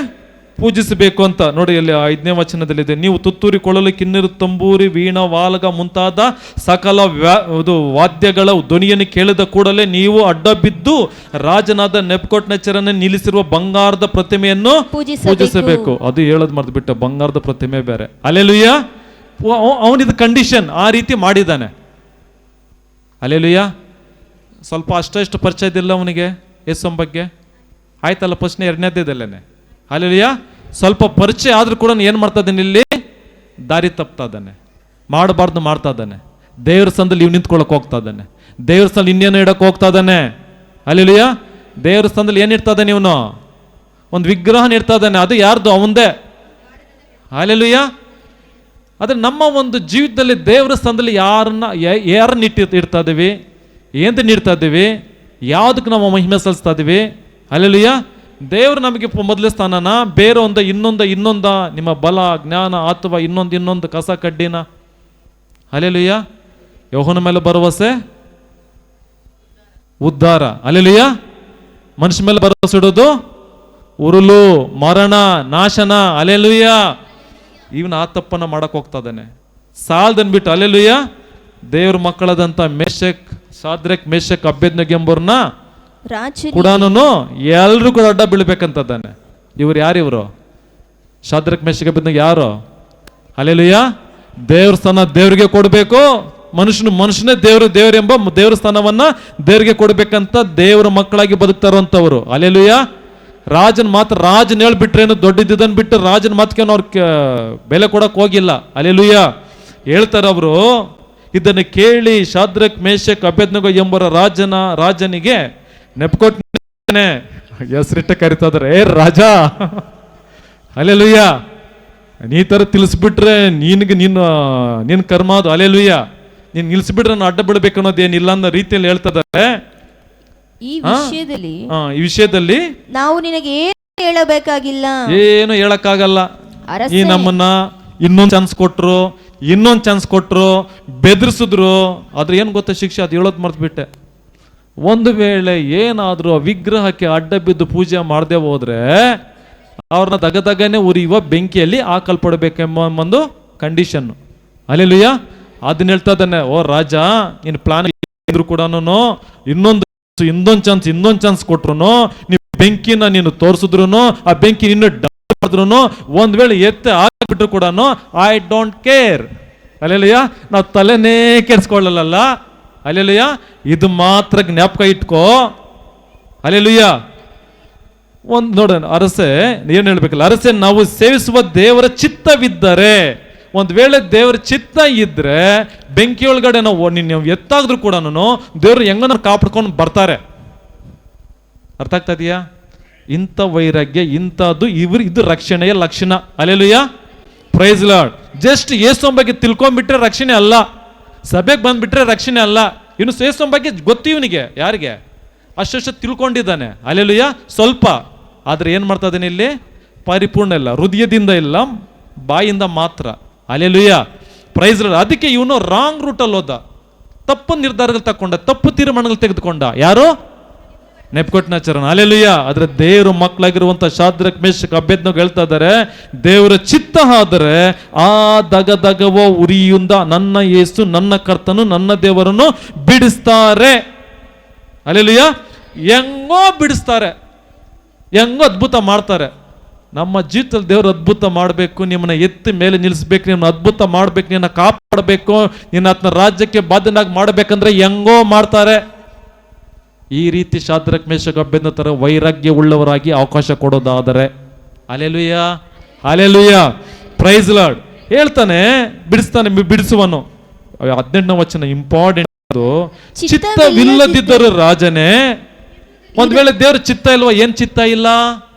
ಪೂಜಿಸಬೇಕು ಅಂತ. ನೋಡಿ ಅಲ್ಲಿ 5ನೇ ವಚನದಲ್ಲಿದೆ, ನೀವು ತುತ್ತೂರಿ, ಕೊಳಲು, ಕಿನ್ನೀರು, ತಂಬೂರಿ, ವೀಣ, ವಾಲಗ ಮುಂತಾದ ಸಕಲ ವಾದ್ಯಗಳ ಧ್ವನಿಯನ್ನು ಕೇಳಿದ ಕೂಡಲೇ ನೀವು ಅಡ್ಡ ಬಿದ್ದು ರಾಜನಾದ ನೆಬೂಕದ್ನೆಚ್ಚರನ ನಿಲ್ಲಿಸಿರುವ ಬಂಗಾರದ ಪ್ರತಿಮೆಯನ್ನು ಪೂಜಿಸಬೇಕು. ಅದು ಹೇಳೋದು ಮರ್ದು ಬಿಟ್ಟ, ಬಂಗಾರದ ಪ್ರತಿಮೆ ಬೇರೆ. ಹಲ್ಲೆಲೂಯ. ಅವನಿದು ಕಂಡೀಷನ್ ಆ ರೀತಿ ಮಾಡಿದ್ದಾನೆ. ಹಲ್ಲೆಲೂಯ. ಸ್ವಲ್ಪ ಅಷ್ಟು ಪರಿಚಯ ಇದಿಲ್ಲ ಅವನಿಗೆ ಯೇಸುವಿನ ಬಗ್ಗೆ. ಆಯ್ತಲ್ಲ, ಫಸ್ಟ್ನೇ ಎರಡನೇದೇದಲ್ಲೇನೆ. ಹಲ್ಲೆಲೂಯ. ಸ್ವಲ್ಪ ಪರಿಚಯ ಆದ್ರೂ ಕೂಡ ಏನು ಮಾಡ್ತಾ ಇದ್ದಾನೆ ಇಲ್ಲಿ? ದಾರಿ ತಪ್ತಾ ಇದ್ದಾನೆ, ಮಾಡಬಾರ್ದು ಮಾಡ್ತಾ ಇದ್ದಾನೆ. ದೇವ್ರ ಸ್ಥಾನದಲ್ಲಿ ಇವ್ ನಿಂತ್ಕೊಳ್ಳಕ್ ಹೋಗ್ತಾ ಇದ್ದಾನೆ, ದೇವ್ರ ಸ್ಥಾನದಲ್ಲಿ ಇನ್ನೇನು ಇಡಕ್ ಹೋಗ್ತಾ ಇದ್ದಾನೆ. ಹಲ್ಲೆಲೂಯ. ದೇವ್ರ ಸ್ಥಾನದಲ್ಲಿ ಏನು ಇಡ್ತಾ ಇದ್ದಾನೆ ಇವನು? ಒಂದು ವಿಗ್ರಹನ ಇಡ್ತಾ ಇದ್ದಾನೆ. ಅದು ಯಾರ್ದು? ಅವಂದೇ. ಹಲ್ಲೆಲೂಯ. ಆದ್ರೆ ನಮ್ಮ ಒಂದು ಜೀವಿತದಲ್ಲಿ ದೇವ್ರ ಸ್ಥಾನದಲ್ಲಿ ಯಾರನ್ನ ಇಡ್ತಾ ಇದೀವಿ? ಏನಂತ ನೀಡ್ತಾ ಇದ್ದೀವಿ? ಯಾವುದಕ್ಕೆ ನಾವು ಮಹಿಮೆ ಸಲ್ಲಿಸ್ತಾ ಇದ್ದೀವಿ? ಹಲ್ಲೆಲೂಯ. ದೇವರು ನಮಗೆ ಮೊದಲೇ ಸ್ಥಾನನ, ಬೇರೆ ಇನ್ನೊಂದ ನಿಮ್ಮ ಬಲ ಜ್ಞಾನ ಅಥವಾ ಇನ್ನೊಂದು ಕಸ ಕಡ್ಡಿನ? ಹಲ್ಲೆಲೂಯ. ಯೆಹೋವನ ಮೇಲೆ ಭರವಸೆ ಉದ್ಧಾರ. ಹಲ್ಲೆಲೂಯ. ಮನುಷ್ಯ ಮೇಲೆ ಭರವಸೆ ಇಡೋದು ಉರುಳು, ಮರಣ, ನಾಶನ. ಹಲ್ಲೆಲೂಯ. ಇವನು ಆ ತಪ್ಪನ್ನ ಮಾಡಕ್ ಹೋಗ್ತಾ ಇದ್ದಾನೆ. ಸಾಲ್ದನ್ಬಿಟ್ಟು ಹಲ್ಲೆಲೂಯ ದೇವ್ರ ಮಕ್ಕಳಾದಂತ ಶಾದ್ರಕ್ ಮೇಷಕ್ ಅಬೇದ್ನೆಗೋ ಎಂಬವ್ರನ್ನ ಕೂಡ ಎಲ್ರು ಕೂಡ ಅಡ್ಡ ಬೀಳ್ಬೇಕಂತದ್ದಾನೆ. ಇವ್ರು ಯಾರಿವ್ರು? ಶಾದ್ರಕ್ ಮೇಷಕ್ ಅಬೇದ್ನೆಗೋ ಯಾರು? ಹಲ್ಲೆಲೂಯ. ದೇವ್ರ ಸ್ಥಾನ ದೇವ್ರಿಗೆ ಕೊಡ್ಬೇಕು, ಮನುಷ್ಯನೇ ದೇವ್ರ ಎಂಬ ದೇವ್ರ ಸ್ಥಾನವನ್ನ ದೇವ್ರಿಗೆ ಕೊಡ್ಬೇಕಂತ ದೇವ್ರ ಮಕ್ಕಳಾಗಿ ಬದುಕ್ತಾರಂತವ್ರು. ಹಲ್ಲೆಲೂಯ. ರಾಜನ್ ಹೇಳ್ಬಿಟ್ರೇನು ದೊಡ್ಡದನ್ ಬಿಟ್ಟು ರಾಜನ ಮಾತಕ್ಕೆ ಅವ್ರ ಬೆಲೆ ಕೊಡಕ್ ಹೋಗಿಲ್ಲ. ಹಲ್ಲೆಲೂಯ. ಹೇಳ್ತಾರ ಅವರು, ಇದನ್ನು ಕೇಳಿ ಶಾದ್ರಕ್ ಮೇಷಕ್ ಅಬೇದ್ನೆಗೋ ಎಂಬರ ರಾಜನಿಗೆ ನೆಪುಕದ್ನೆಚ್ಚರನೇ ಹೆಸರಿಟ್ಟ ಕರಿತಾ ಇದಾರೆ, ಏ ರಾಜ. ಹಲ್ಲೆಲೂಯ. ನೀ ತರ ತಿಳಿಸ್ಬಿಟ್ರೆ ನಿನ್ ಕರ್ಮ ಅದು. ಹಲ್ಲೆಲೂಯ. ನೀನ್ ನಿಲ್ಸ್ಬಿಟ್ರೆ ನಾನು ಅಡ್ಡ ಬಿಡ್ಬೇಕು ಅನ್ನೋದೇನಿಲ್ಲ ಅನ್ನೋ ರೀತಿಯಲ್ಲಿ ಹೇಳ್ತಾ ಇದ್ದಾರೆ.
ಈ
ವಿಷಯದಲ್ಲಿ
ನಾವು ನಿನಗೆ ಏನು ಹೇಳಬೇಕಾಗಿಲ್ಲ,
ಏನು ಹೇಳಕ್ಕಾಗಲ್ಲ. ಈ ನಮ್ಮನ್ನ ಇನ್ನೊಂದು ಚಾನ್ಸ್ ಕೊಟ್ರು ಬೆದರಿಸಿದ್ರು. ಆದ್ರೆ ಏನ್ ಗೊತ್ತಾ ಶಿಕ್ಷೆ? ಅದು ಹೇಳೋದು ಮರ್ತ್ಬಿಟ್ಟೆ. ಒಂದು ವೇಳೆ ಏನಾದ್ರೂ ಆ ವಿಗ್ರಹಕ್ಕೆ ಅಡ್ಡ ಬಿದ್ದು ಪೂಜೆ ಮಾಡದೆ ಹೋದ್ರೆ ಅವ್ರನ್ನ ದಗದಗನೆ ಉರಿಯುವ ಬೆಂಕಿಯಲ್ಲಿ ಹಾಕಲ್ಪಡಬೇಕೆಂಬ ಒಂದು ಕಂಡೀಷನ್. ಹಲ್ಲೆಲೂಯ. ಅದನ್ನ ಹೇಳ್ತಾ ಇದ್ದಾನೆ, ಓ ರಾಜ, ನಿನ್ ಪ್ಲಾನ್ ಇದ್ರು ಕೂಡ ಇನ್ನೊಂದು ಚಾನ್ಸ್ ಕೊಟ್ರು, ನೀವು ಬೆಂಕಿನ ನೀನು ತೋರಿಸಿದ್ರು, ಆ ಬೆಂಕಿ ಇನ್ನು ಮಾಡಿದ್ರು, ಒಂದ್ ವೇಳೆ ಹಾಕ್ಬಿಟ್ರು ಕೂಡ ಐ ಡೋಂಟ್ ಕೇರ್. ಹಲ್ಲೆಲೂಯ. ನಾವು ತಲೆನೇ ಕೆಡ್ಸ್ಕೊಳ್ಳಲ್ಲ. ಹಲ್ಲೆಲೂಯ. ಇದು ಮಾತ್ರ ಜ್ಞಾಪಕ ಇಟ್ಕೋ. ಹಲ್ಲೆಲೂಯ. ನೋಡೋಣ, ಅರಸೆ ಏನ್ ಹೇಳ್ಬೇಕಲ್ಲ, ಅರಸೆ ನಾವು ಸೇವಿಸುವ ದೇವರ ಚಿತ್ತವಿದ್ದರೆ, ಒಂದ್ ವೇಳೆ ದೇವರ ಚಿತ್ತ ಇದ್ರೆ ಬೆಂಕಿ ಒಳಗಡೆ ನಾವು ಎತ್ತಾದ್ರೂ ಕೂಡ ದೇವ್ರು ಹೆಂಗನ ಕಾಪಾಡ್ಕೊಂಡು ಬರ್ತಾರೆ. ಅರ್ಥ ಆಗ್ತಾ ಇದೆಯಾ? ಇಂಥ ವೈರಾಗ್ಯ ಇಂಥದ್ದು ಇದು ರಕ್ಷಣೆಯ ಲಕ್ಷಣ. ಹಲ್ಲೆಲೂಯ. Praise lord. ಜಸ್ಟ್ ಯೇಸುವಿನ ಬಗ್ಗೆ ತಿಳ್ಕೊಂಡ್ಬಿಟ್ರೆ ರಕ್ಷಣೆ ಅಲ್ಲ, ಸಭೆಗೆ ಬಂದ್ಬಿಟ್ರೆ ರಕ್ಷಣೆ ಅಲ್ಲ. ಇನ್ನು ಯೇಸುವಿನ ಬಗ್ಗೆ ಗೊತ್ತು ಇವನಿಗೆ, ಯಾರಿಗೆ ಅಷ್ಟು ತಿಳ್ಕೊಂಡಿದ್ದಾನೆ. ಹಲ್ಲೆಲೂಯ. ಸ್ವಲ್ಪ. ಆದ್ರೆ ಏನ್ ಮಾಡ್ತಾ ಇದ್ದಾನೆ ಇಲ್ಲಿ? ಪರಿಪೂರ್ಣ ಇಲ್ಲ, ಹೃದಯದಿಂದ ಇಲ್ಲ, ಬಾಯಿಂದ ಮಾತ್ರ. ಹಲ್ಲೆಲೂಯ. Praise Lord. ಅದಕ್ಕೆ ಇವನು ರಾಂಗ್ ರೂಟಲ್ಲಿ ಹೋದ, ತಪ್ಪು ನಿರ್ಧಾರಗಳು ತಕೊಂಡ, ತಪ್ಪು ತೀರ್ಮಾನಗಳು ತೆಗೆದುಕೊಂಡ. ಯಾರು? ನೆಬೂಕದ್ನೆಚ್ಚರ. ಹಲ್ಲೆಲೂಯ. ಆದ್ರೆ ದೇವ್ರ ಮಕ್ಕಳಾಗಿರುವಂತ ಶಾದ್ರಕ್ ಮೇಷಕ್ ಅಬೇದ್ನೆಗೋ ಹೇಳ್ತಾ ಇದ್ದಾರೆ, ದೇವರ ಚಿತ್ತ ಆದರೆ ಆ ದಗದಗವೋ ಉರಿಯಿಂದ ನನ್ನ ಯೇಸು ನನ್ನ ಕರ್ತನು ನನ್ನ ದೇವರನ್ನು ಬಿಡಿಸ್ತಾರೆ. ಹಲ್ಲೆಲೂಯ. ಹೆಂಗೋ ಬಿಡಿಸ್ತಾರೆ, ಹೆಂಗೋ ಅದ್ಭುತ ಮಾಡ್ತಾರೆ. ನಮ್ಮ ಜೀವಿತದಲ್ಲಿ ದೇವರು ಅದ್ಭುತ ಮಾಡಬೇಕು, ನಿಮ್ಮನ್ನ ಎತ್ತಿ ಮೇಲೆ ನಿಲ್ಲಿಸ್ಬೇಕು, ನಿಮ್ಮನ್ನ ಅದ್ಭುತ ಮಾಡ್ಬೇಕು, ನಿನ್ನ ಕಾಪಾಡಬೇಕು, ನಿನ್ನ ಆತನ ರಾಜ್ಯಕ್ಕೆ ಬಾಧ್ಯನಾಗಿ ಮಾಡಬೇಕಂದ್ರೆ ಹೆಂಗೋ ಮಾಡ್ತಾರೆ. ಈ ರೀತಿ ಶಾದ್ರಕ್ ಮೇಷಕ್ ಅಬೇದ್ನೆಗೋ ತರ ವೈರಾಗ್ಯ ಉಳ್ಳವರಾಗಿ ಅವಕಾಶ ಕೊಡೋದಾದರೆ. ಹಲ್ಲೆಲೂಯ. ಹಲ್ಲೆಲೂಯ. Praise Lord. ಹೇಳ್ತಾನೆ, ಬಿಡಿಸುವನು. 18ನೇ ವಚನ ಇಂಪಾರ್ಟೆಂಟ್. ಚಿತ್ತವಿಲ್ಲದಿದ್ದರು ರಾಜನೇ. ಒಂದ್ ವೇಳೆ ದೇವ್ರ ಚಿತ್ತ ಇಲ್ವಾ? ಏನ್ ಚಿತ್ತ ಇಲ್ಲ?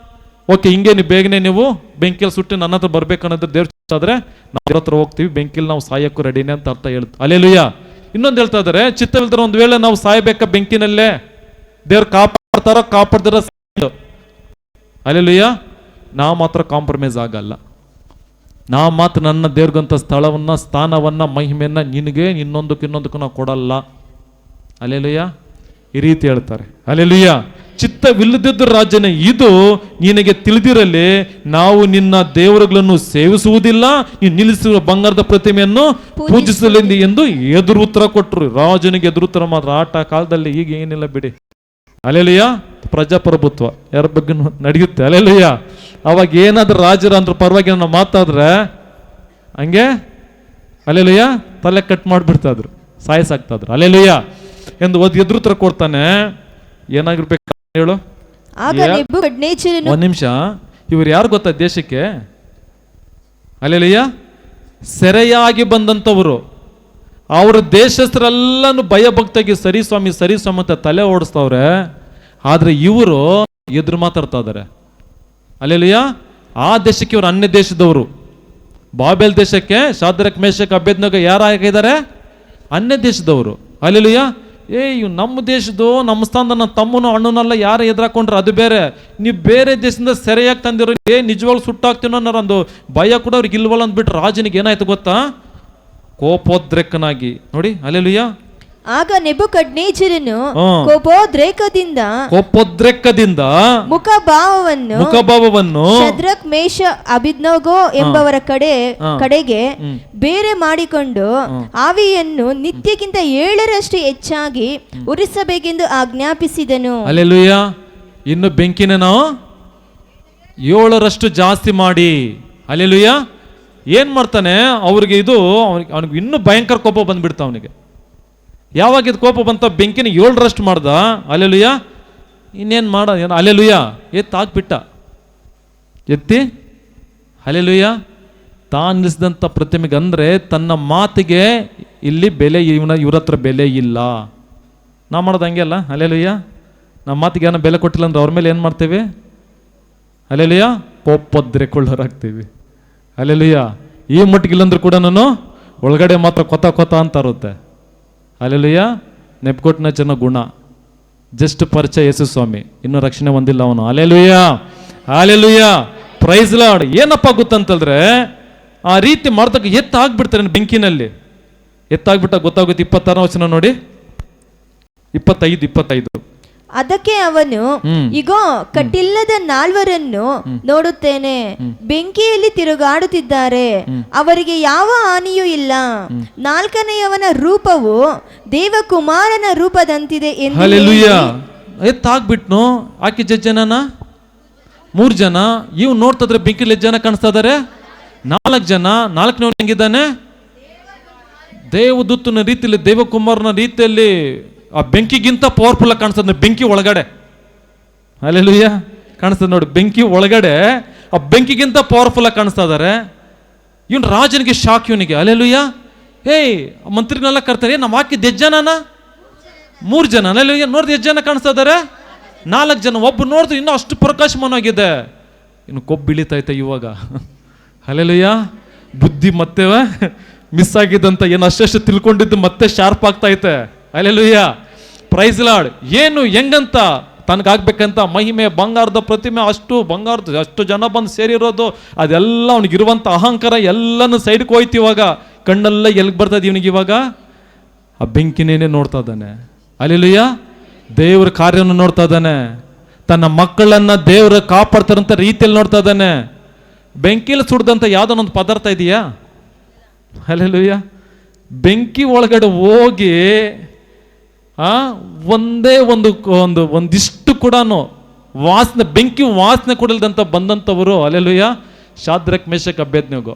ಓಕೆ, ಹಿಂಗೆ ನೀವು ಬೇಗನೆ ನೀವು ಬೆಂಕಿಯಲ್ಲಿ ಸುಟ್ಟು ನನ್ನ ಹತ್ರ ಬರ್ಬೇಕನ್ನೋದು ದೇವ್ರ ಚಿತ್ತ ಆದ್ರೆ ನಾವು ದೇವ್ರ ಹತ್ರ ಹೋಗ್ತೀವಿ, ಬೆಂಕಿಯಲ್ಲಿ ನಾವು ಸಾಯಕ್ಕೂ ರೆಡಿನೇ ಅಂತ ಅರ್ಥ ಹೇಳ್ತಾ. ಹಲ್ಲೆಲೂಯ. ಇನ್ನೊಂದು ಹೇಳ್ತಾ ಇದಾರೆ, ಚಿತ್ತವಿಲ್ದ್ರೆ ಒಂದ್ ವೇಳೆ ನಾವು ಸಾಯ್ಬೇಕಾ ಬೆಂಕಿನಲ್ಲೇ? ದೇವ್ರು ಕಾಪಾಡ್ತಾರ. ಹಲ್ಲೆಲೂಯ. ನಾವು ಮಾತ್ರ ಕಾಂಪ್ರಮೈಸ್ ಆಗಲ್ಲ. ನಾವು ಮಾತ್ರ ನನ್ನ ದೇವ್ರಿಗಂತ ಸ್ಥಳವನ್ನ, ಸ್ಥಾನವನ್ನ, ಮಹಿಮೆಯನ್ನ ನಿನಗೆ ಇನ್ನೊಂದಕ್ಕೂ ನಾವು ಕೊಡಲ್ಲ. ಹಲ್ಲೆಲೂಯ. ಈ ರೀತಿ ಹೇಳ್ತಾರೆ. ಹಲ್ಲೆಲೂಯ. ಚಿತ್ತವಿಲ್ಲದಿದ್ದ ರಾಜನೇ, ಇದು ನಿನಗೆ ತಿಳಿದಿರಲಿ, ನಾವು ನಿನ್ನ ದೇವರುಗಳನ್ನು ಸೇವಿಸುವುದಿಲ್ಲ, ನೀನು ನಿಲ್ಲಿಸುವ ಬಂಗಾರದ ಪ್ರತಿಮೆಯನ್ನು ಪೂಜಿಸಲೆಂದು ಎಂದು ಎದುರು ಉತ್ತರ ಕೊಟ್ಟರು. ರಾಜನಿಗೆ ಎದುರು ಉತ್ತರ ಮಾತ್ರ. ಆಟ ಕಾಲದಲ್ಲಿ ಈಗ ಏನಿಲ್ಲ ಬಿಡಿ. ಹಲ್ಲೆಲೂಯ. ಪ್ರಜಾಪ್ರಭುತ್ವ ಯಾರ ಬಗ್ಗೆ ನಡೆಯುತ್ತೆ. ಹಲ್ಲೆಲೂಯ. ಅವಾಗ ಏನಾದ್ರೂ ರಾಜರ ಅಂದ್ರೆ ಪರವಾಗಿ ನಾವು ಮಾತಾದ್ರೆ ಹಂಗೆ ಹಲ್ಲೆಲೂಯ ತಲೆ ಕಟ್ ಮಾಡಿಬಿಡ್ತಾ ಇದ್ರು, ಸಾಯಿಸಾಗ್ತಾ ಇದ್ರು. ಹಲ್ಲೆಲೂಯ ಎಂದು ಎದುರು ಉತ್ತರ ಕೊಡ್ತಾನೆ. ಏನಾಗಿರ್ಬೇಕು ಹೇಳು? ಒಂದ್ ನಿಮಿಷ. ಇವ್ರು ಯಾರು ಗೊತ್ತಾ ದೇಶಕ್ಕೆ? ಹಲ್ಲೆಲೂಯ. ಸೆರೆಯಾಗಿ ಬಂದಂಥವರು. ಅವರು ದೇಶಸ್ಥರೆಲ್ಲನು ಭಯಭಕ್ತಾಗಿ ಸರಿ ಸ್ವಾಮಿ ಅಂತ ತಲೆ ಓಡಿಸ್ತವ್ರೆ. ಆದ್ರೆ ಇವರು ಎದುರು ಮಾತಾಡ್ತಾ ಇದಾರೆ. ಹಲ್ಲೆಲೂಯ. ಆ ದೇಶಕ್ಕೆ ಇವರು ಅನ್ಯ ದೇಶದವರು. ಬಾಬೆಲ್ ದೇಶಕ್ಕೆ ಶಾದ್ರಕ್ ಮೇಷಕ್ ಅಬೇದ್ನೆಗೋ ಯಾರಾಗಿದ್ದಾರೆ? ಅನ್ಯ ದೇಶದವರು. ಹಲ್ಲೆಲೂಯ. ಇವ್ ನಮ್ಮ ದೇಶದ್ದು ನಮ್ಮ ಸ್ಥಾನದ ನನ್ನ ತಮ್ಮನೋ ಅಣ್ಣನಲ್ಲ ಯಾರು ಎದುರಾಕೊಂಡ್ರೆ ಅದು ಬೇರೆ, ನೀವು ಬೇರೆ ದೇಶದಿಂದ ಸೆರೆಯಾಗಿ ತಂದಿರೋ ನಿಜವಾಗ್ಲೂ ಸುಟ್ಟಾಗ್ತೀನೋ ಅನ್ನೋ ಒಂದು ಭಯ ಕೂಡ ಅವ್ರಿಗೆ ಇಲ್ವಲ್ಲ ಅಂದ್ಬಿಟ್ರೆ ರಾಜನಿಗೆ ಏನಾಯ್ತು ಗೊತ್ತಾ, ಕೋಪೋದ್ರೇಕನಾಗಿ ನೋಡಿ. ಹಲ್ಲೆಲೂಯಾ.
ಆಗ ನೆಬೂಕದ್ನೆಚ್ಚರನು
ಕೋಪೋದ್ರೇಕದಿಂದ
ಮುಖಭಾವವನ್ನು ಶದ್ರಕ್ ಮೇಷ ಅಬೇದ್ನೆಗೋ ಎಂಬವರ ಕಡೆಗೆ ಬೇರೆ ಮಾಡಿಕೊಂಡು ಆವಿಯನ್ನು ನಿತ್ಯಕ್ಕಿಂತ 7ರಷ್ಟು ಹೆಚ್ಚಾಗಿ ಉರಿಸಬೇಕೆಂದು ಆಜ್ಞಾಪಿಸಿದನು.
ಹಲ್ಲೆಲೂಯಾ. ಇನ್ನು ಬೆಂಕಿನ ನಾವು 7ರಷ್ಟು ಜಾಸ್ತಿ ಮಾಡಿ. ಹಲ್ಲೆಲೂಯಾ. ಏನ್ ಮಾಡ್ತಾನೆ ಅವ್ರಿಗೆ, ಇದು ಅವನಿಗೆ ಇನ್ನೂ ಭಯಂಕರ ಕೋಪ ಬಂದ್ಬಿಡ್ತಾ ಅವನಿಗೆ. ಯಾವಾಗ ಇದು ಕೋಪ ಬಂತ, ಬೆಂಕಿನ 7ರಷ್ಟು ಮಾಡ್ದ. ಹಲ್ಲೆಲೂಯಾ. ಇನ್ನೇನು ಮಾಡ, ಹಲ್ಲೆಲೂಯಾ, ಎತ್ತಾಕ್ಬಿಟ್ಟ ಎತ್ತಿ. ಹಲ್ಲೆಲೂಯಾ. ತಾನು ನಿಲ್ಲಿಸಿದಂಥ ಪ್ರತಿಮೆಗೆ ಅಂದರೆ ತನ್ನ ಮಾತಿಗೆ ಇಲ್ಲಿ ಬೆಲೆ, ಇವ್ರ ಹತ್ರ ಬೆಲೆ ಇಲ್ಲ. ನಾವು ಮಾಡೋದು ಹಂಗೆ ಅಲ್ಲ. ಹಲ್ಲೆಲೂಯಾ. ನಮ್ಮ ಮಾತಿಗೆ ಏನೋ ಬೆಲೆ ಕೊಟ್ಟಿಲ್ಲ ಅಂದ್ರೆ ಅವ್ರ ಮೇಲೆ ಏನು ಮಾಡ್ತೇವೆ? ಹಲ್ಲೆಲೂಯಾ. ಕೋಪದ್ರೆಕೊಳ್ಳೋರಾಗ್ತೀವಿ. ಹಲ್ಲೆಲೂಯಾ. ಈ ಮಟ್ಟಿಗಿಲ್ಲಂದ್ರೂ ಕೂಡ ನಾನು ಒಳಗಡೆ ಮಾತ್ರ ಕೊತ ಅಂತ ಇರುತ್ತೆ. ಹಲ್ಲೆಲೂಯಾ. ನೆಬೂಕದ್ನೆಚ್ಚರನ ಗುಣ ಜಸ್ಟ್ ಪರಿಚಯ ಯೇಸು ಸ್ವಾಮಿ, ಇನ್ನೂ ರಕ್ಷಣೆ ಹೊಂದಿಲ್ಲ ಅವನು. ಹಲ್ಲೆಲೂಯಾ. ಹಲ್ಲೆಲೂಯಾ. Praise Lord. ಏನಪ್ಪ ಗೊತ್ತಂತಂದ್ರೆ ಆ ರೀತಿ ಮಾಡ್ತಕ್ಕ ಎತ್ತಾಗ್ಬಿಡ್ತಾರೆ ಬೆಂಕಿನಲ್ಲಿ. ಎತ್ತಾಗ್ಬಿಟ್ಟ ಗೊತ್ತಾಗುತ್ತೆ. 26ನೇ ವಚನ ನೋಡಿ, 25.
ಅದಕ್ಕೆ ಅವನು, ಇಗೋ ಕಟ್ಟಿಲ್ಲದ 4 ನೋಡುತ್ತೇನೆ, ಬೆಂಕಿಯಲ್ಲಿ ತಿರುಗಾಡುತ್ತಿದ್ದಾರೆ, ಅವರಿಗೆ ಯಾವ ಹಾನಿಯೂ ಇಲ್ಲ. 4ನೇಯವನ ರೂಪವು ದೇವಕುಮಾರನ ರೂಪದಂತಿದೆ ಎಂದು.
ಹಲ್ಲೆಲೂಯಾ. ಎತ್ತಾಗ್ಬಿಟ್ನು. ಆಕೆ ಜನ 3 ಜನ, ಇವ್ ನೋಡ್ತಿದ್ರೆ ಬೆಂಕಿಲಿ ಜನ ಕಾಣಿಸ್ತಾ ಇದಾರೆ 4 ಜನ. 4ನೇವನು ಹೆಂಗಿದ್ದಾನೆ? ದೇವದೂತನ ರೀತಿಯಲ್ಲಿ, ದೇವಕುಮಾರನ ರೀತಿಯಲ್ಲಿ ಆ ಬೆಂಕಿಗಿಂತ ಪವರ್ಫುಲ್ ಆಗಿ ಕಾಣಿಸ್ತದೆ ಬೆಂಕಿ ಒಳಗಡೆ. ಹಲ್ಲೆಲೂಯಾ. ಕಾಣಿಸ್ತದೆ ನೋಡಿ, ಬೆಂಕಿ ಒಳಗಡೆ ಆ ಬೆಂಕಿಗಿಂತ ಪವರ್ಫುಲ್ ಆಗಿ ಕಾಣಿಸ್ತಾ ಇದಾರೆ. ಇವನು ರಾಜನಿಗೆ ಶಾಕ್ ಇವನಿಗೆ. ಹಲ್ಲೆಲೂಯಾ. ಮಂತ್ರಿನೆಲ್ಲ ಕರ್ತಾರೆ, ನಾವು ಹಾಕಿದ್ದು 8 ಜನನ? 3 ಜನ. ಹಲ್ಲೆಲೂಯಾ. ನೋಡ್ದು 8 ಜನ ಕಾಣಿಸ್ತಾ ಇದಾರೆ, 4 ಜನ. ಒಬ್ಬ ನೋಡಿದ್ರೆ ಇನ್ನೂ ಅಷ್ಟು ಪ್ರಕಾಶಮಾನವಾಗಿದೆ, ಇನ್ನು ಕೊಬ್ಬು ಇಳಿತೈತೆ ಇವಾಗ. ಹಲ್ಲೆಲೂಯಾ. ಬುದ್ಧಿ ಮತ್ತೆ ಮಿಸ್ ಆಗಿದ್ದಂತ ಏನು ಅಷ್ಟು ತಿಳ್ಕೊಂಡಿದ್ದು ಮತ್ತೆ ಶಾರ್ಪ್ ಆಗ್ತೈತೆ. ಹಲ್ಲೆಲೂಯಾ. Praise Lord. ಏನು ಹೆಂಗಂತ ತನಗಾಗ್ಬೇಕಂತ ಮಹಿಮೆ, ಬಂಗಾರದ ಪ್ರತಿಮೆ, ಅಷ್ಟು ಜನ ಬಂದು ಸೇರಿರೋದು, ಅದೆಲ್ಲ ಅವನಿಗಿರುವಂಥ ಅಹಂಕಾರ ಎಲ್ಲನೂ ಸೈಡ್ಗೆ ಹೋಯ್ತು. ಇವಾಗ ಕಣ್ಣೆಲ್ಲ ಎಲ್ಲಿಗೆ ಬರ್ತದೆ ಇವನಿಗೆ? ಇವಾಗ ಆ ಬೆಂಕಿನೇನೆ ನೋಡ್ತಾ ಇದ್ದಾನೆ. ಹಲ್ಲೆಲೂಯಾ. ದೇವ್ರ ಕಾರ್ಯವನ್ನು ನೋಡ್ತಾ ಇದ್ದಾನೆ. ತನ್ನ ಮಕ್ಕಳನ್ನ ದೇವ್ರ ಕಾಪಾಡ್ತಾರಂತ ರೀತಿಯಲ್ಲಿ ನೋಡ್ತಾ ಇದ್ದಾನೆ. ಬೆಂಕಿಯಲ್ಲಿ ಸುಡ್ದಂತ ಯಾವುದೊಂದು ಪದಾರ್ಥ ಇದೆಯಾ? ಹಲ್ಲೆಲೂಯಾ. ಬೆಂಕಿ ಒಳಗಡೆ ಹೋಗಿ ಒಂದೇ ಒಂದಿಷ್ಟು ಕೂಡ ವಾಸನೆ, ಬೆಂಕಿ ವಾಸನೆ ಕೊಡಲ್ದಂತ ಬಂದಂಥವರು. ಹಲ್ಲೆಲೂಯಾ. Shadrach Meshach Abednego.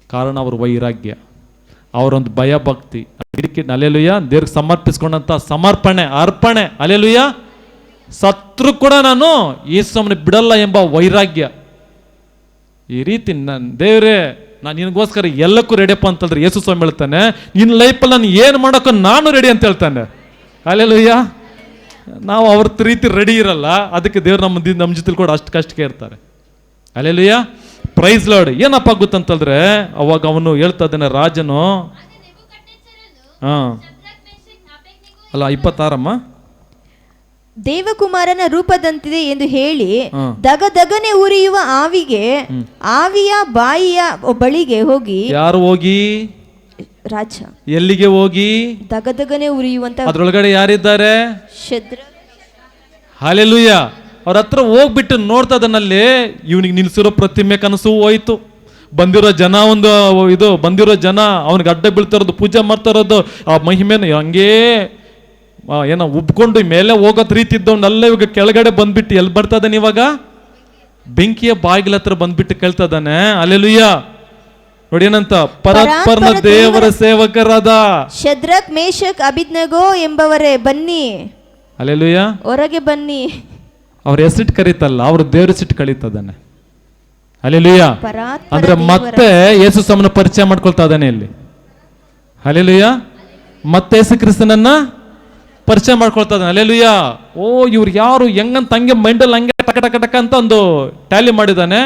ಕಾರಣ ಅವ್ರ ವೈರಾಗ್ಯ, ಅವರೊಂದು ಭಯ ಭಕ್ತಿ. ಹಲ್ಲೆಲೂಯಾ. ದೇವ್ರಿಗೆ ಸಮರ್ಪಿಸ್ಕೊಂಡಂತ ಸಮರ್ಪಣೆ, ಅರ್ಪಣೆ. ಹಲ್ಲೆಲೂಯಾ. ಸತ್ರು ಕೂಡ ನಾನು ಯೇಸುವನ್ನು ಬಿಡಲ್ಲ ಎಂಬ ವೈರಾಗ್ಯ. ಈ ರೀತಿ ದೇವ್ರೇ ನಾನು ನಿನಗೋಸ್ಕರ ಎಲ್ಲಕ್ಕೂ ರೆಡಿಯಪ್ಪ ಅಂತಂದ್ರೆ ಯೇಸು ಸ್ವಾಮಿ ಹೇಳ್ತಾನೆ, ನಿನ್ನ ಲೈಫಲ್ಲಿ ನಾನು ಏನು ಮಾಡೋಕ್ಕೂ ನಾನು ರೆಡಿ ಅಂತ ಹೇಳ್ತಾನೆ. ಹಲ್ಲೆಲೂಯಾ. ನಾವು ಅವ್ರ ರೀತಿ ರೆಡಿ ಇರಲ್ಲ, ಅದಕ್ಕೆ ದೇವ್ರು ನಮ್ಮ ಜೊತೆ ಕೂಡ ಅಷ್ಟು ಕಷ್ಟಕ್ಕೆ ಇರ್ತಾರೆ. ಹಲ್ಲೆಲೂಯಾ. Praise Lord. ಏನಪ್ಪ ಗೊತ್ತಂತಂದ್ರೆ ಅವಾಗ ಅವನು ಹೇಳ್ತಾ ಇದ್ದಾನೆ, ರಾಜನು ಅಲ್ಲ 26
ದೇವಕುಮಾರನ ರೂಪದಂತಿದೆ ಎಂದು ಹೇಳಿ ದಗದಗನೆ ಉರಿಯುವ ಆವಿಯ ಬಾಯಿಯ ಬಳಿಗೆ ಹೋಗಿ.
ಯಾರು ಹೋಗಿ?
ರಾಜ.
ಎಲ್ಲಿಗೆ ಹೋಗಿ?
ದಗದಗನೆ ಉರಿಯುವಂತ
ಅದ್ರೊಳಗಡೆ ಯಾರಿದ್ದಾರೆ?
ಶದ್ರಕ್.
ಹಲ್ಲೆಲೂಯಾ. ಅವ್ರ ಹತ್ರ ಹೋಗ್ಬಿಟ್ಟು ನೋಡ್ತಾ ಇದ್ದಾನಲ್ಲಿ, ಇವನಿಗೆ ನಿಲ್ಸಿರೋ ಪ್ರತಿಮೆ ಕನಸು ಹೋಯ್ತು. ಬಂದಿರೋ ಜನ ಬಂದಿರೋ ಜನ ಅವನಿಗೆ ಅಡ್ಡ ಬೀಳ್ತಾ ಇರೋದು, ಪೂಜೆ ಮಾಡ್ತಾ ಇರೋದು, ಆ ಮಹಿಮೆನ ಹಂಗೇ ಏನೋ ಉಬ್ಕೊಂಡು ಮೇಲೆ ಹೋಗೋದ್ ರೀತಿ ಇದ್ದವನ್ನೆಲ್ಲ ಇವಾಗ ಕೆಳಗಡೆ ಬಂದ್ಬಿಟ್ಟು ಎಲ್ಲಿ ಬರ್ತಾ ಇದ್ದಾನೆ? ಇವಾಗ ಬೆಂಕಿಯ ಬಾಗಿಲ ಹತ್ರ ಬಂದ್ಬಿಟ್ಟು ಕೇಳ್ತಾ ಇದ್ದಾನೆ. ಹಲ್ಲೆಲೂಯಾ. ನೋಡಿ ಏನಂತ, ಪರಸ್ಪರ ದೇವರ ಸೇವಕರಾದ
ಶದ್ರಕ್ ಮೇಷಕ್ ಅಬೇದ್ನೆಗೋ ಎಂಬವರೇ ಬನ್ನಿ.
ಹಲ್ಲೆಲೂಯಾ.
ಹೊರಗೆ ಬನ್ನಿ.
ಅವ್ರ ಹೆಸರಿಟ್ಟು ಕರೀತಲ್ಲ, ಅವ್ರ ದೇವ್ರ ಹೆಸರಿಟ್ಟು ಕಳೀತದಾನೆ. ಹಲ್ಲೆಲೂಯಾ. ಅಂದ್ರೆ ಮತ್ತೆ ಯೇಸು ಸ್ವಾಮಿನ ಪರಿಚಯ ಮಾಡ್ಕೊಳ್ತಾ ಇದ್ದಾನೆ ಇಲ್ಲಿ. ಹಲ್ಲೆಲೂಯಾ. ಮತ್ತೆ ಯೇಸು ಕ್ರಿಸ್ತನನ್ನ ಪರಿಚಯ ಮಾಡ್ಕೊಳ್ತಾ ಇದ್ದಾನೆ. ಹಲ್ಲೆಲೂಯಾ. ಇವ್ರು ಯಾರು ಹೆಂಗಂತ ಹಂಗೆ ಮೈಂಡಲ್ಲಿ ಹಂಗೆ ಟಕ ಟಕ ಟಕ ಅಂತ ಒಂದು ಟ್ಯಾಲಿ ಮಾಡಿದ್ದಾನೆ.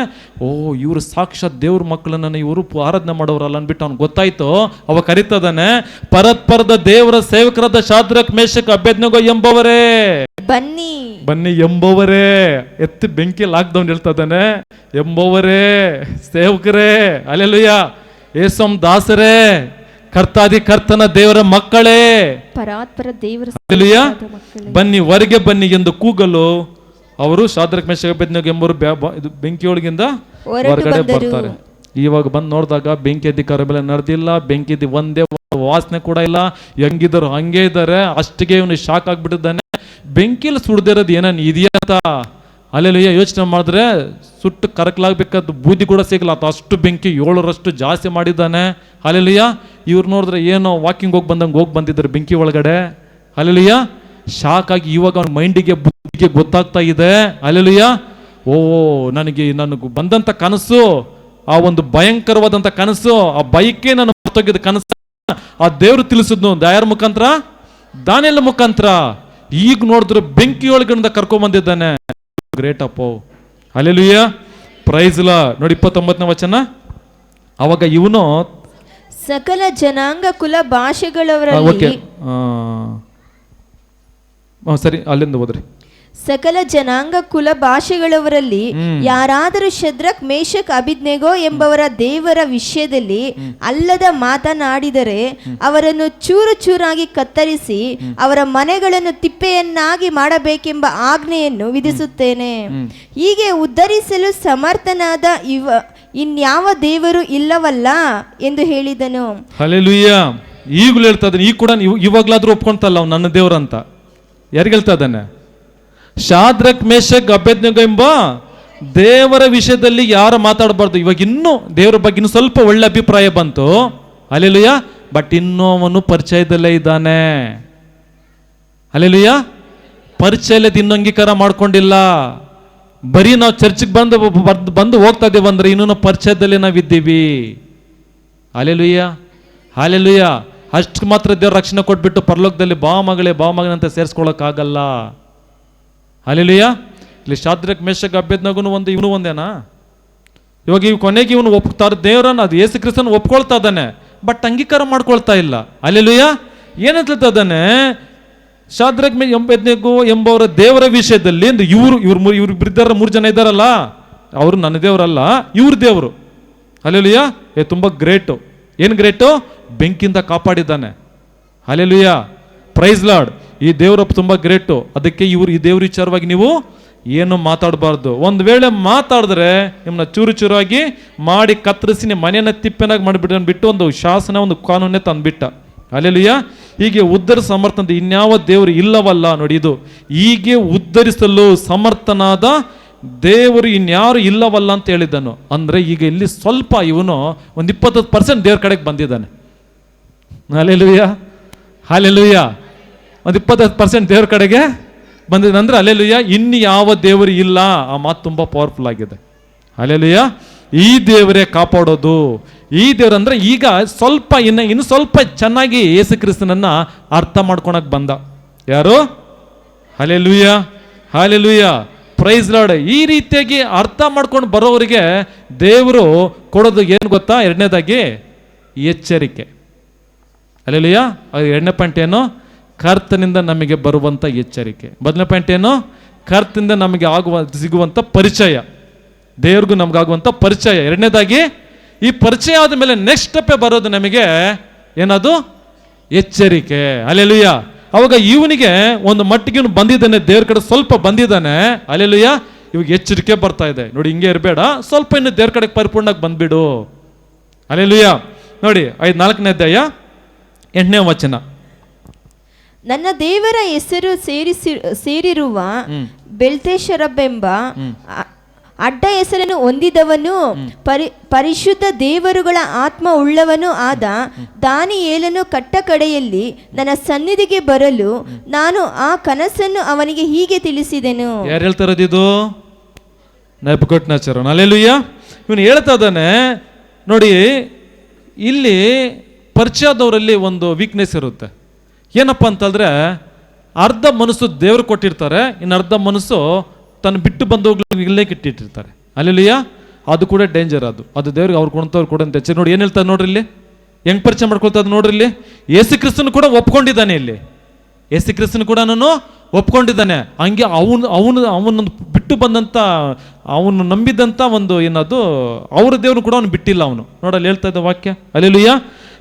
ಓ, ಇವರು ಸಾಕ್ಷಾತ್ ದೇವ್ರ ಮಕ್ಕಳನ್ನ ಇವರು ಆರಾಧನೆ ಮಾಡೋರಲ್ಲ ಅಂದ್ಬಿಟ್ಟು ಅವ್ನು ಗೊತ್ತಾಯ್ತು. ಅವ ಕರೀತದಾನೆ, ಪರತ್ಪರದ ದೇವರ ಸೇವಕರಾದ ಶಾದ್ರಕ್ ಮೇಷಕ್ ಅಬೇದ್ನೆಗೋ ಎಂಬವರೇ,
ಬನ್ನಿ
ಬನ್ನಿ ಎಂಬವರೇ. ಎತ್ತಿ ಬೆಂಕಿ ಲಾಕ್ಡೌನ್ ಹೇಳ್ತಾನೆ, ಎಂಬವರೇ, ಸೇವಕರೇ, ಅಲ್ಲೆಲುಯ್ಯ, ಏಸಂ ದಾಸರೇ, ಕರ್ತಾದಿ ಕರ್ತನ ದೇವರ ಮಕ್ಕಳೇ,
ಪರಾತ್ಪರ ದೇವರ
ಅಲ್ಲೆಲುಯ್ಯ,
ಮಕ್ಕಳೇ,
ಬನ್ನಿ ಹೊರಗೆ ಬನ್ನಿ ಎಂದು ಕೂಗಲು ಅವರು ಶಾದ್ರಕ್ ಮೇಷಕ್ ಅಬೇದ್ನೆಗೋ ಎಂಬವರು ಇದು ಬೆಂಕಿಯೊಳಗಿಂದ ಹೊರಗಡೆ ಬರ್ತಾರೆ. ಇವಾಗ ಬಂದು ನೋಡಿದಾಗ ಬೆಂಕಿ ಅಧಿಕಾರ ಬೆಲೆ ನಡೆದಿಲ್ಲ, ಬೆಂಕಿ ಒಂದೇ ವಾಸನೆ ಕೂಡ ಇಲ್ಲ, ಹೆಂಗಿದ್ರು ಹಂಗೆ ಇದ್ದಾರೆ. ಅಷ್ಟಿಗೆ ಇವನು ಶಾಕ್ ಆಗ್ಬಿಟ್ಟಿದ್ದಾನೆ. ಬೆಂಕಿಯಲ್ಲಿ ಸುಡ್ದಿರೋದು ಏನೇನು ಇದೆಯಂತ ಅಲ್ಲೆಲ್ಲ ಯೋಚನೆ ಮಾಡಿದ್ರೆ ಸುಟ್ಟು ಕರಕಲಾಗಬೇಕಾದ ಬೂದಿ ಕೂಡ ಸಿಗಲ್ಲ, ಅಷ್ಟು ಬೆಂಕಿ 7ರಷ್ಟು ಜಾಸ್ತಿ ಮಾಡಿದ್ದಾನೆ. ಅಲ್ಲೆಲ್ಲಯ್ಯ, ಇವ್ರು ನೋಡಿದ್ರೆ ಏನೋ ವಾಕಿಂಗ್ ಹೋಗಿ ಬಂದಿದ್ದಾರೆ ಬೆಂಕಿ ಒಳಗಡೆ. ಅಲ್ಲೆಲ್ಲಯ್ಯ, ಶಾಕ್ ಆಗಿ ಇವಾಗ ಅವ್ನ ಮೈಂಡಿಗೆ ಬುದ್ಧಿಗೆ ಗೊತ್ತಾಗ್ತಾ ಇದೆ. ಅಲ್ಲೆಲ್ಲಯ್ಯ, ಓ, ನನಗೆ ಬಂದಂಥ ಕನಸು, ಆ ಒಂದು ಭಯಂಕರವಾದಂಥ ಕನಸು, ಆ ಭಯಕ್ಕೆ ನಾನು ಮರ್ತೋಗಿದ್ದ ಕನಸು ಆ ದೇವರು ತಿಳಿಸಿದ್ನು. ಯಾರ ಮುಖಾಂತರ? ದಾನಿಯೇಲ ಮುಖಾಂತರ. ಈಗ ನೋಡಿದ್ರು ಬೆಂಕಿಯೊಳಗಿಂದ ಕರ್ಕೊಂಡ್ಬಂದಿದ್ದಾನೆ. ಗ್ರೇಟ್ ಅಪ್ಪೋ, ಹಲ್ಲೆಲೂಯಾ, ಪ್ರೈಸ್ ಲಾ. ನೋಡಿ 29ನೇ ವಚನ. ಅವಾಗ ಇವನು
ಸಕಲ ಜನಾಂಗ ಕುಲ ಭಾಷೆಗಳವರಲ್ಲಿ,
ಸರಿ ಅಲ್ಲಿಂದ ಹೋದ್ರಿ.
ಸಕಲ ಜನಾಂಗ ಕುಲ ಭಾಷೆಗಳವರಲ್ಲಿ ಯಾರಾದರೂ ಶದ್ರಕ್ ಮೇಷಕ್ ಅಬೇದ್ನೆಗೋ ಎಂಬವರ ದೇವರ ವಿಷಯದಲ್ಲಿ ಅಲ್ಲದ ಮಾತನಾಡಿದರೆ ಅವರನ್ನು ಚೂರು ಚೂರಾಗಿ ಕತ್ತರಿಸಿ ಅವರ ಮನೆಗಳನ್ನು ತಿಪ್ಪೆಯನ್ನಾಗಿ ಮಾಡಬೇಕೆಂಬ ಆಜ್ಞೆಯನ್ನು ವಿಧಿಸುತ್ತೇನೆ. ಹೀಗೆ ಉದ್ಧರಿಸಲು ಸಮರ್ಥನಾದ ಇನ್ಯಾವ ದೇವರು ಇಲ್ಲವಲ್ಲ ಎಂದು ಹೇಳಿದನು.
ಹಲ್ಲೆಲೂಯಾ. ಈಗಲೂ ಹೇಳ್ತಾ ಇದ್ದಾನೆ, ಈಗ ಕೂಡ ಇವಾಗ್ಲಾದ್ರೂ ಒಪ್ಕೊಂತಲ್ಲ ಅವ್ನು ನನ್ನ ದೇವ್ರ ಅಂತ. ಯಾರಿಗೆ ಹೇಳ್ತಾ ಇದ್ದಾನೆ? ಶಾದ್ರಕ್ ಮೇಷಕ್ ಅಬೇದ್ನೆಗೋ ಎಂಬ ದೇವರ ವಿಷಯದಲ್ಲಿ ಯಾರು ಮಾತಾಡಬಾರ್ದು. ಇವಾಗ ಇನ್ನೂ ದೇವರ ಬಗ್ಗೆ ಇನ್ನು ಸ್ವಲ್ಪ ಒಳ್ಳೆ ಅಭಿಪ್ರಾಯ ಬಂತು. ಹಲ್ಲೆಲೂಯಾ. ಬಟ್ ಇನ್ನೂ ಅವನು ಪರಿಚಯದಲ್ಲೇ ಇದ್ದಾನೆ. ಹಲ್ಲೆಲೂಯಾ. ಪರಿಚಯದ ಇನ್ನೂ ಅಂಗೀಕಾರ ಮಾಡ್ಕೊಂಡಿಲ್ಲ. ಬರೀ ನಾವು ಚರ್ಚಿಗೆ ಬಂದು ಹೋಗ್ತಾ ಇದ್ದೇವೆ ಅಂದ್ರೆ ಇನ್ನೂ ಪರಿಚಯದಲ್ಲಿ ನಾವಿದ್ದೀವಿ. Hallelujah, hallelujah. ಅಷ್ಟು ಮಾತ್ರ ದೇವ್ರ ರಕ್ಷಣೆ ಕೊಟ್ಬಿಟ್ಟು ಪರಲೋಕದಲ್ಲಿ ಬಾ ಮಗಳೇ ಅಂತ ಸೇರಿಸ್ಕೊಳಕ್ಕಾಗಲ್ಲ. ಹಲ್ಲೆಲೂಯಾ. ಇಲ್ಲಿ ಶಾದ್ರಕ್ ಮೇಷಕ್ ಅಬೇದ್ನೆಗೋ ಇವನು ಒಂದೇನಾ? ಇವಾಗ ಕೊನೆಗೆ ಇವನು ಒಪ್ತಾರೆ ದೇವರನ್ನ, ಅದು ಯೇಸು ಕ್ರಿಸ್ತನ ಒಪ್ಕೊಳ್ತಾ ಇದ್ದಾನೆ, ಬಟ್ ಅಂಗೀಕಾರ ಮಾಡ್ಕೊಳ್ತಾ ಇಲ್ಲ. ಹಲ್ಲೆಲೂಯಾ. ಏನಂತ ಹೇಳ್ತಾ ಇದ್ದಾನೆ? ಶಾದ್ರಕ್ ಅಬೇದ್ನೆಗೋ ಎಂಬವರ ದೇವರ ವಿಷಯದಲ್ಲಿ ಇವ್ರು ಬಿದ್ದಾರ, 3 ಜನ ಇದ್ದಾರಲ್ಲ, ಅವರು ನನ್ನ ದೇವರಲ್ಲ, ಇವ್ರ ದೇವರು. ಹಲ್ಲೆಲೂಯಾ. ತುಂಬಾ ಗ್ರೇಟು. ಏನು ಗ್ರೇಟು? ಬೆಂಕಿಯಿಂದ ಕಾಪಾಡಿದ್ದಾನೆ. Hallelujah, praise Lord. ಈ ದೇವರ ತುಂಬಾ ಗ್ರೇಟು. ಅದಕ್ಕೆ ಈ ದೇವ್ರ ವಿಚಾರವಾಗಿ ನೀವು ಏನು ಮಾತಾಡಬಾರ್ದು. ಒಂದು ವೇಳೆ ಮಾತಾಡಿದ್ರೆ ನಿಮ್ಮನ್ನ ಚೂರು ಚೂರಾಗಿ ಮಾಡಿ ಕತ್ತರಿಸಿ ನಿಮ್ಮ ಮನೆಯನ್ನ ತಿಪ್ಪೆನಾಗಿ ಮಾಡಿಬಿಟ್ಟು ಒಂದು ಶಾಸನ, ಒಂದು ಕಾನೂನೇ ತಂದ್ಬಿಟ್ಟ. ಹಲ್ಲೆಲೂಯಾ. ಹೀಗೆ ಉದ್ಧರಿಸ ಸಮರ್ಥನ ಇನ್ಯಾವ ದೇವರು ಇಲ್ಲವಲ್ಲ. ನೋಡಿ, ಇದು ಹೀಗೆ ಉದ್ಧರಿಸಲು ಸಮರ್ಥನಾದ ದೇವರು ಇನ್ಯಾರು ಇಲ್ಲವಲ್ಲ ಅಂತ ಹೇಳಿದ್ದನು. ಅಂದ್ರೆ ಈಗ ಇಲ್ಲಿ ಸ್ವಲ್ಪ ಇವನು ಒಂದು 20% ದೇವ್ರ ಕಡೆಗೆ ಬಂದಿದ್ದಾನೆ. Hallelujah, hallelujah. ಒಂದು 20% ದೇವ್ರ ಕಡೆಗೆ ಬಂದಿದೆ ಅಂದ್ರೆ ಹಲ್ಲೆಲೂಯಾ, ಇನ್ನು ಯಾವ ದೇವರು ಇಲ್ಲ. ಆ ಮಾತು ತುಂಬಾ ಪವರ್ಫುಲ್ ಆಗಿದೆ. ಹಲ್ಲೆಲೂಯಾ. ಈ ದೇವರೇ ಕಾಪಾಡೋದು. ಈ ದೇವ್ರು ಅಂದ್ರೆ ಈಗ ಸ್ವಲ್ಪ ಇನ್ನು ಸ್ವಲ್ಪ ಚೆನ್ನಾಗಿ ಯೇಸು ಕ್ರಿಸ್ತನನ್ನ ಅರ್ಥ ಮಾಡ್ಕೊಳಕ್ ಬಂದ. ಯಾರು? Hallelujah, hallelujah, praise Lord. ಈ ರೀತಿಯಾಗಿ ಅರ್ಥ ಮಾಡ್ಕೊಂಡು ಬರೋವರಿಗೆ ದೇವರು ಕೊಡೋದು ಏನು ಗೊತ್ತಾ? ಎರಡನೇದಾಗಿ ಎಚ್ಚರಿಕೆ. ಹಲ್ಲೆಲೂಯಾ. 2ನೇ ಪಾಯಿಂಟ್ ಏನು? ಕರ್ತನಿಂದ ನಮಗೆ ಬರುವಂಥ ಎಚ್ಚರಿಕೆ. 1ನೇ ಪಾಯಿಂಟ್ ಏನು? ಕರ್ತನಿಂದ ನಮಗೆ ಸಿಗುವಂಥ ಪರಿಚಯ, ದೇವ್ರಿಗೂ ನಮಗಾಗುವಂಥ ಪರಿಚಯ. 2ನೇದಾಗಿ ಈ ಪರಿಚಯ ಆದ ಮೇಲೆ ನೆಕ್ಸ್ಟ್ ಸ್ಟೆಪ್ಪೇ ಬರೋದು ನಮಗೆ ಏನದು? ಎಚ್ಚರಿಕೆ. ಹಲ್ಲೆಲೂಯಾ. ಅವಾಗ ಇವನಿಗೆ ಒಂದು ಮಟ್ಟಿಗೆ ಬಂದಿದ್ದಾನೆ, ದೇವ್ರ ಕಡೆ ಸ್ವಲ್ಪ ಬಂದಿದ್ದಾನೆ. ಹಲ್ಲೆಲೂಯಾ. ಇವಾಗ ಎಚ್ಚರಿಕೆ ಬರ್ತಾ ಇದೆ. ನೋಡಿ, ಹಿಂಗೆ ಇರಬೇಡ, ಸ್ವಲ್ಪ ಇನ್ನು ದೇವ್ರ ಕಡೆಗೆ ಪರಿಪೂರ್ಣವಾಗಿ ಬಂದ್ಬಿಡು. ಹಲ್ಲೆಲೂಯಾ. ನೋಡಿ 4ನೇ ಅಧ್ಯಾಯ 8ನೇ ವಚನ.
ನನ್ನ ದೇವರ ಹೆಸರು ಸೇರಿರುವ ಬೆಲ್ತೆಶರಬೆಂಬ ಅಡ್ಡ ಹೆಸರನ್ನು ಹೊಂದಿದವನು, ಪರಿಶುದ್ಧ ದೇವರುಗಳ ಆತ್ಮ ಉಳ್ಳವನು ಆದ ದಾನಿಯೇಲನು ಕಟ್ಟ ಕಡೆಯಲ್ಲಿ ನನ್ನ ಸನ್ನಿಧಿಗೆ ಬರಲು ನಾನು ಆ ಕನಸನ್ನು ಅವನಿಗೆ ಹೀಗೆ ತಿಳಿಸಿದೆನು.
ಯಾರು ಹೇಳ್ತಾರದು? ಇದು ನೆಬೂಕದ್ನೆಚ್ಚರ. ಹಲ್ಲೆಲೂಯಾ. ಇವನು ಹೇಳ್ತಾ ಇದ್ದಾನೆ. ನೋಡಿ, ಇಲ್ಲಿ ಪರಿಚಯದವರಲ್ಲಿ ಒಂದು ವೀಕ್ನೆಸ್ ಇರುತ್ತೆ. ಏನಪ್ಪ ಅಂತಂದ್ರೆ, ಅರ್ಧ ಮನಸ್ಸು ದೇವರು ಕೊಟ್ಟಿರ್ತಾರೆ, ಇನ್ನು ಅರ್ಧ ಮನಸ್ಸು ತನ್ನ ಬಿಟ್ಟು ಬಂದವುಗಳು ಇಲ್ಲೇ ಕಿಟ್ಟಿಟ್ಟಿರ್ತಾರೆ. ಅಲ್ಲೆಲ್ಲೂಯ್ಯ. ಅದು ಕೂಡ ಡೇಂಜರ್. ಅದು ದೇವ್ರಿಗೆ ಅವ್ರು ಕೊಡ್ತವ್ರು ಕೊಡಂತ ಹೆಚ್ಚು. ನೋಡಿ ಏನು ಹೇಳ್ತಾರೆ ನೋಡ್ರಿ ಇಲ್ಲಿ, ಹೆಂಗ್ ಪರಿಚಯ ಮಾಡ್ಕೊಳ್ತದ ನೋಡ್ರಿ ಇಲ್ಲಿ. ಯೇಸು ಕ್ರಿಸ್ತನು ಕೂಡ ಒಪ್ಕೊಂಡಿದ್ದಾನೆ. ಇಲ್ಲಿ ಯೇಸು ಕ್ರಿಸ್ತನು ಕೂಡ ನಾನು ಒಪ್ಕೊಂಡಿದ್ದಾನೆ. ಹಂಗೆ ಅವನು ಬಿಟ್ಟು ಬಂದಂತ, ಅವನು ನಂಬಿದಂತ ಒಂದು ಏನದು ಅವ್ರ ದೇವ್ರು ಕೂಡ ಅವನು ಬಿಟ್ಟಿಲ್ಲ. ಅವನು ನೋಡಲ್ಲಿ ಹೇಳ್ತಾ ಇದ್ದ ವಾಕ್ಯ. ಅಲ್ಲೆಲ್ಲೂಯ್ಯ.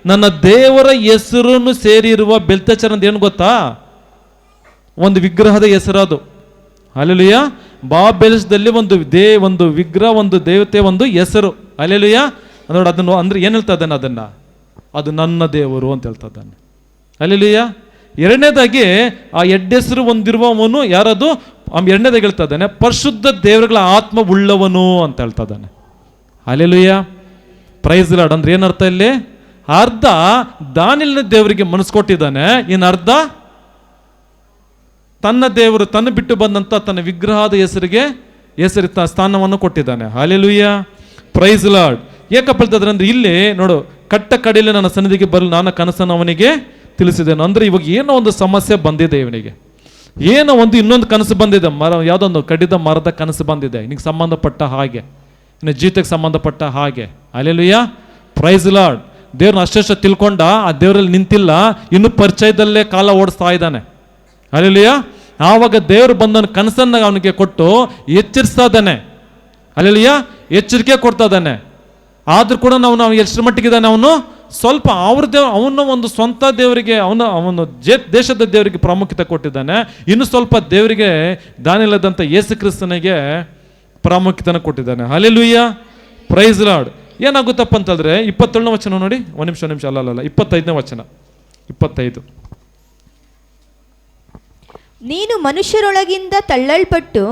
ನನ್ನ ದೇವರ ಹೆಸರನ್ನು ಸೇರಿರುವ ಬೆಲ್ತಚರ್ ಅಂತ ಏನು ಗೊತ್ತಾ, ಒಂದು ವಿಗ್ರಹದ ಹೆಸರದು. ಅಲ್ಲೆಲ್ಲೂಯ್ಯ. ಬಾಬೆಲ್ಸ್ದಲ್ಲಿ ಒಂದು ವಿಗ್ರಹ, ಒಂದು ದೇವತೆ, ಒಂದು ಹೆಸರು. ಅಲ್ಲೆಲ್ಲೂಯ್ಯ. ನೋಡಿ ಅದನ್ನು ಅಂದ್ರೆ ಏನು ಹೇಳ್ತಾ ಇದ್ದಾನೆ, ಅದು ನನ್ನ ದೇವರು ಅಂತ ಹೇಳ್ತಾ ಇದ್ದಾನೆ. ಅಲ್ಲೆಲ್ಲೂಯ್ಯ. ಎರಡನೇದಾಗಿ ಆ ಹೆಸರು ಹೊಂದಿರುವವನು ಯಾರದು, ಎರಡನೇದಾಗಿ ಹೇಳ್ತಾ ಇದ್ದಾನೆ ಪರಿಶುದ್ಧ ದೇವರುಗಳ ಆತ್ಮ ಉಳ್ಳವನು ಅಂತ ಹೇಳ್ತಾ ಇದ್ದಾನೆ. ಅಲ್ಲೆಲ್ಲೂಯ್ಯ. Praise Lord. ಅಂದ್ರೆ ಏನರ್ಥ ಇಲ್ಲಿ, ಅರ್ಧ ದಾನಿಯೇಲನ ದೇವರಿಗೆ ಮನಸ್ಸು ಕೊಟ್ಟಿದ್ದಾನೆ, ಇನ್ನು ಅರ್ಧ ತನ್ನ ದೇವರು ತನ್ನ ಬಿಟ್ಟು ಬಂದಂತ ತನ್ನ ವಿಗ್ರಹದ ಹೆಸರಿಗೆ ಸ್ಥಾನವನ್ನು ಕೊಟ್ಟಿದ್ದಾನೆ. ಹಲ್ಲೆಲೂಯಾ. Praise Lord. ಏಕಪ್ಪ ಹೇಳ್ತದ್ರೆ ಅಂದ್ರೆ ಇಲ್ಲಿ ನೋಡು, ಕಟ್ಟ ಕಡೆಯಲ್ಲಿ ನನ್ನ ಸನ್ನಿಧಿಗೆ ಬರಲು ನಾನು ಕನಸನ್ನು ಅವನಿಗೆ ತಿಳಿಸಿದ್ದೇನೆ. ಅಂದ್ರೆ ಇವಾಗ ಏನೋ ಒಂದು ಸಮಸ್ಯೆ ಬಂದಿದೆ ಇವನಿಗೆ, ಏನೋ ಇನ್ನೊಂದು ಕನಸು ಬಂದಿದೆ. ಯಾವುದೋ ಒಂದು ಕಡಿದ ಮರದ ಕನಸು ಬಂದಿದೆ, ನಿನಗೆ ಸಂಬಂಧಪಟ್ಟ ಹಾಗೆ, ಇನ್ನು ಜೀತಕ್ಕೆ ಸಂಬಂಧಪಟ್ಟ ಹಾಗೆ. ಹಲ್ಲೆಲೂಯಾ. Praise Lord. ದೇವ್ರನ್ನ ಅಷ್ಟೆಷ್ಟು ತಿಳ್ಕೊಂಡ, ಆ ದೇವರಲ್ಲಿ ನಿಂತಿಲ್ಲ, ಇನ್ನು ಪರಿಚಯದಲ್ಲೇ ಕಾಲ ಓಡಿಸ್ತಾ ಇದ್ದಾನೆ. ಹಲ್ಲೆಲೂಯಾ. ಆವಾಗ ದೇವರು ಬಂದವನ ಕನಸನ್ನ ಅವನಿಗೆ ಕೊಟ್ಟು ಎಚ್ಚರಿಸ್ತಾ ಇದ್ದಾನೆ. ಹಲ್ಲೆಲೂಯಾ. ಎಚ್ಚರಿಕೆ ಕೊಡ್ತಾ ಇದ್ದಾನೆ. ಆದ್ರೂ ಕೂಡ ನಾವು ಎಷ್ಟರ ಮಟ್ಟಿಗಿದ್ದಾನೆ, ಅವನು ಸ್ವಲ್ಪ ಅವನ ಒಂದು ಸ್ವಂತ ದೇವರಿಗೆ, ಅವನು ದೇಶದ ದೇವರಿಗೆ ಪ್ರಾಮುಖ್ಯತೆ ಕೊಟ್ಟಿದ್ದಾನೆ. ಇನ್ನು ಸ್ವಲ್ಪ ದೇವರಿಗೆ ದಾನಿಯೇಲದಂತ ಯೇಸು ಕ್ರಿಸ್ತನಿಗೆ ಪ್ರಾಮುಖ್ಯತೆ ಕೊಟ್ಟಿದ್ದಾನೆ. ಹಲ್ಲೆಲೂಯಾ. Praise lord. ಏನಾಗುತ್ತಪ್ಪ ಅಂತಂದ್ರೆ 27ನೇ ವಚನ ನೋಡಿ. ಒಂದು ನಿಮಿಷ ಅಲ್ಲ 25ನೇ ವಚನ. 25.
ನೀನು ಮನುಷ್ಯರೊಳಗಿಂದ ತಳ್ಳಲ್ಪಟ್ಟು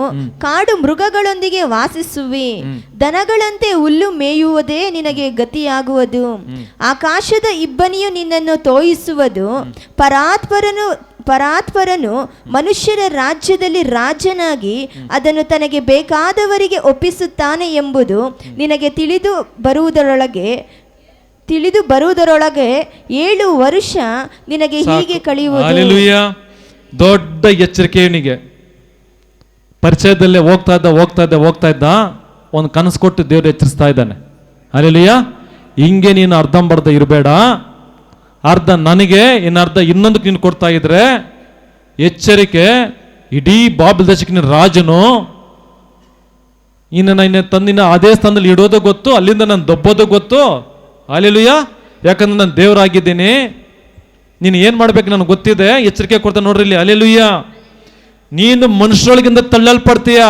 ಕಾಡು ಮೃಗಗಳೊಂದಿಗೆ ವಾಸಿಸುವಿ, ದನಗಳಂತೆ ಹುಲ್ಲು ಮೇಯುವುದೇ ನಿನಗೆ ಗತಿಯಾಗುವುದು. ಆಕಾಶದ ಇಬ್ಬನಿಯು ನಿನ್ನನ್ನು ತೋಯಿಸುವುದು. ಪರಾತ್ಪರನು ಮನುಷ್ಯರ ರಾಜ್ಯದಲ್ಲಿ ರಾಜನಾಗಿ ಅದನ್ನು ತನಗೆ ಬೇಕಾದವರಿಗೆ ಒಪ್ಪಿಸುತ್ತಾನೆ ಎಂಬುದು ನಿನಗೆ ತಿಳಿದು ಬರುವುದರೊಳಗೆ 7 ವರ್ಷ ನಿನಗೆ ಹೀಗೆ ಕಳೆಯುವುದು.
ದೊಡ್ಡ ಎಚ್ಚರಿಕೆ ಇವನಿಗೆ. ಪರಿಚಯದಲ್ಲೇ ಹೋಗ್ತಾ ಇದ್ದ ಒಂದು ಕನಸು ಕೊಟ್ಟು ದೇವರು ಎಚ್ಚರಿಸ್ತಾ ಇದ್ದಾನೆ. ಹಲ್ಲೆಲೂಯಾ. ಹಿಂಗೆ ನೀನು ಅರ್ಧಂಬರ್ಧ ಇರಬೇಡ, ಅರ್ಧ ನನಗೆ, ಇನ್ನು ಅರ್ಧ ಇನ್ನೊಂದಕ್ಕೆ ನೀನು ಕೊಡ್ತಾ ಇದ್ರೆ ಎಚ್ಚರಿಕೆ. ಇಡೀ ಬಾಬೆಲ್ ದೇಶಕ್ಕೆ ನೀನು ರಾಜನು, ಇನ್ನು ತಂದಿನ ಅದೇ ಸ್ಥಾನದಲ್ಲಿ ಇಡೋದು ಗೊತ್ತು, ಅಲ್ಲಿಂದ ನಾನು ದೊಬ್ಬೋದು ಗೊತ್ತು. ಹಲ್ಲೆಲೂಯಾ. ಯಾಕಂದ್ರೆ ನಾನು ದೇವರಾಗಿದ್ದೀನಿ, ನೀನು ಏನು ಮಾಡ್ಬೇಕು ನನಗೆ ಗೊತ್ತಿದೆ. ಎಚ್ಚರಿಕೆ ಕೊಡ್ತಾ ನೋಡ್ರಿ ಇಲ್ಲಿ. ಹಲ್ಲೆಲೂಯಾ. ನೀನು ಮನುಷ್ಯರೊಳಗಿಂದ ತಳ್ಳಲ್ಪಡ್ತೀಯ.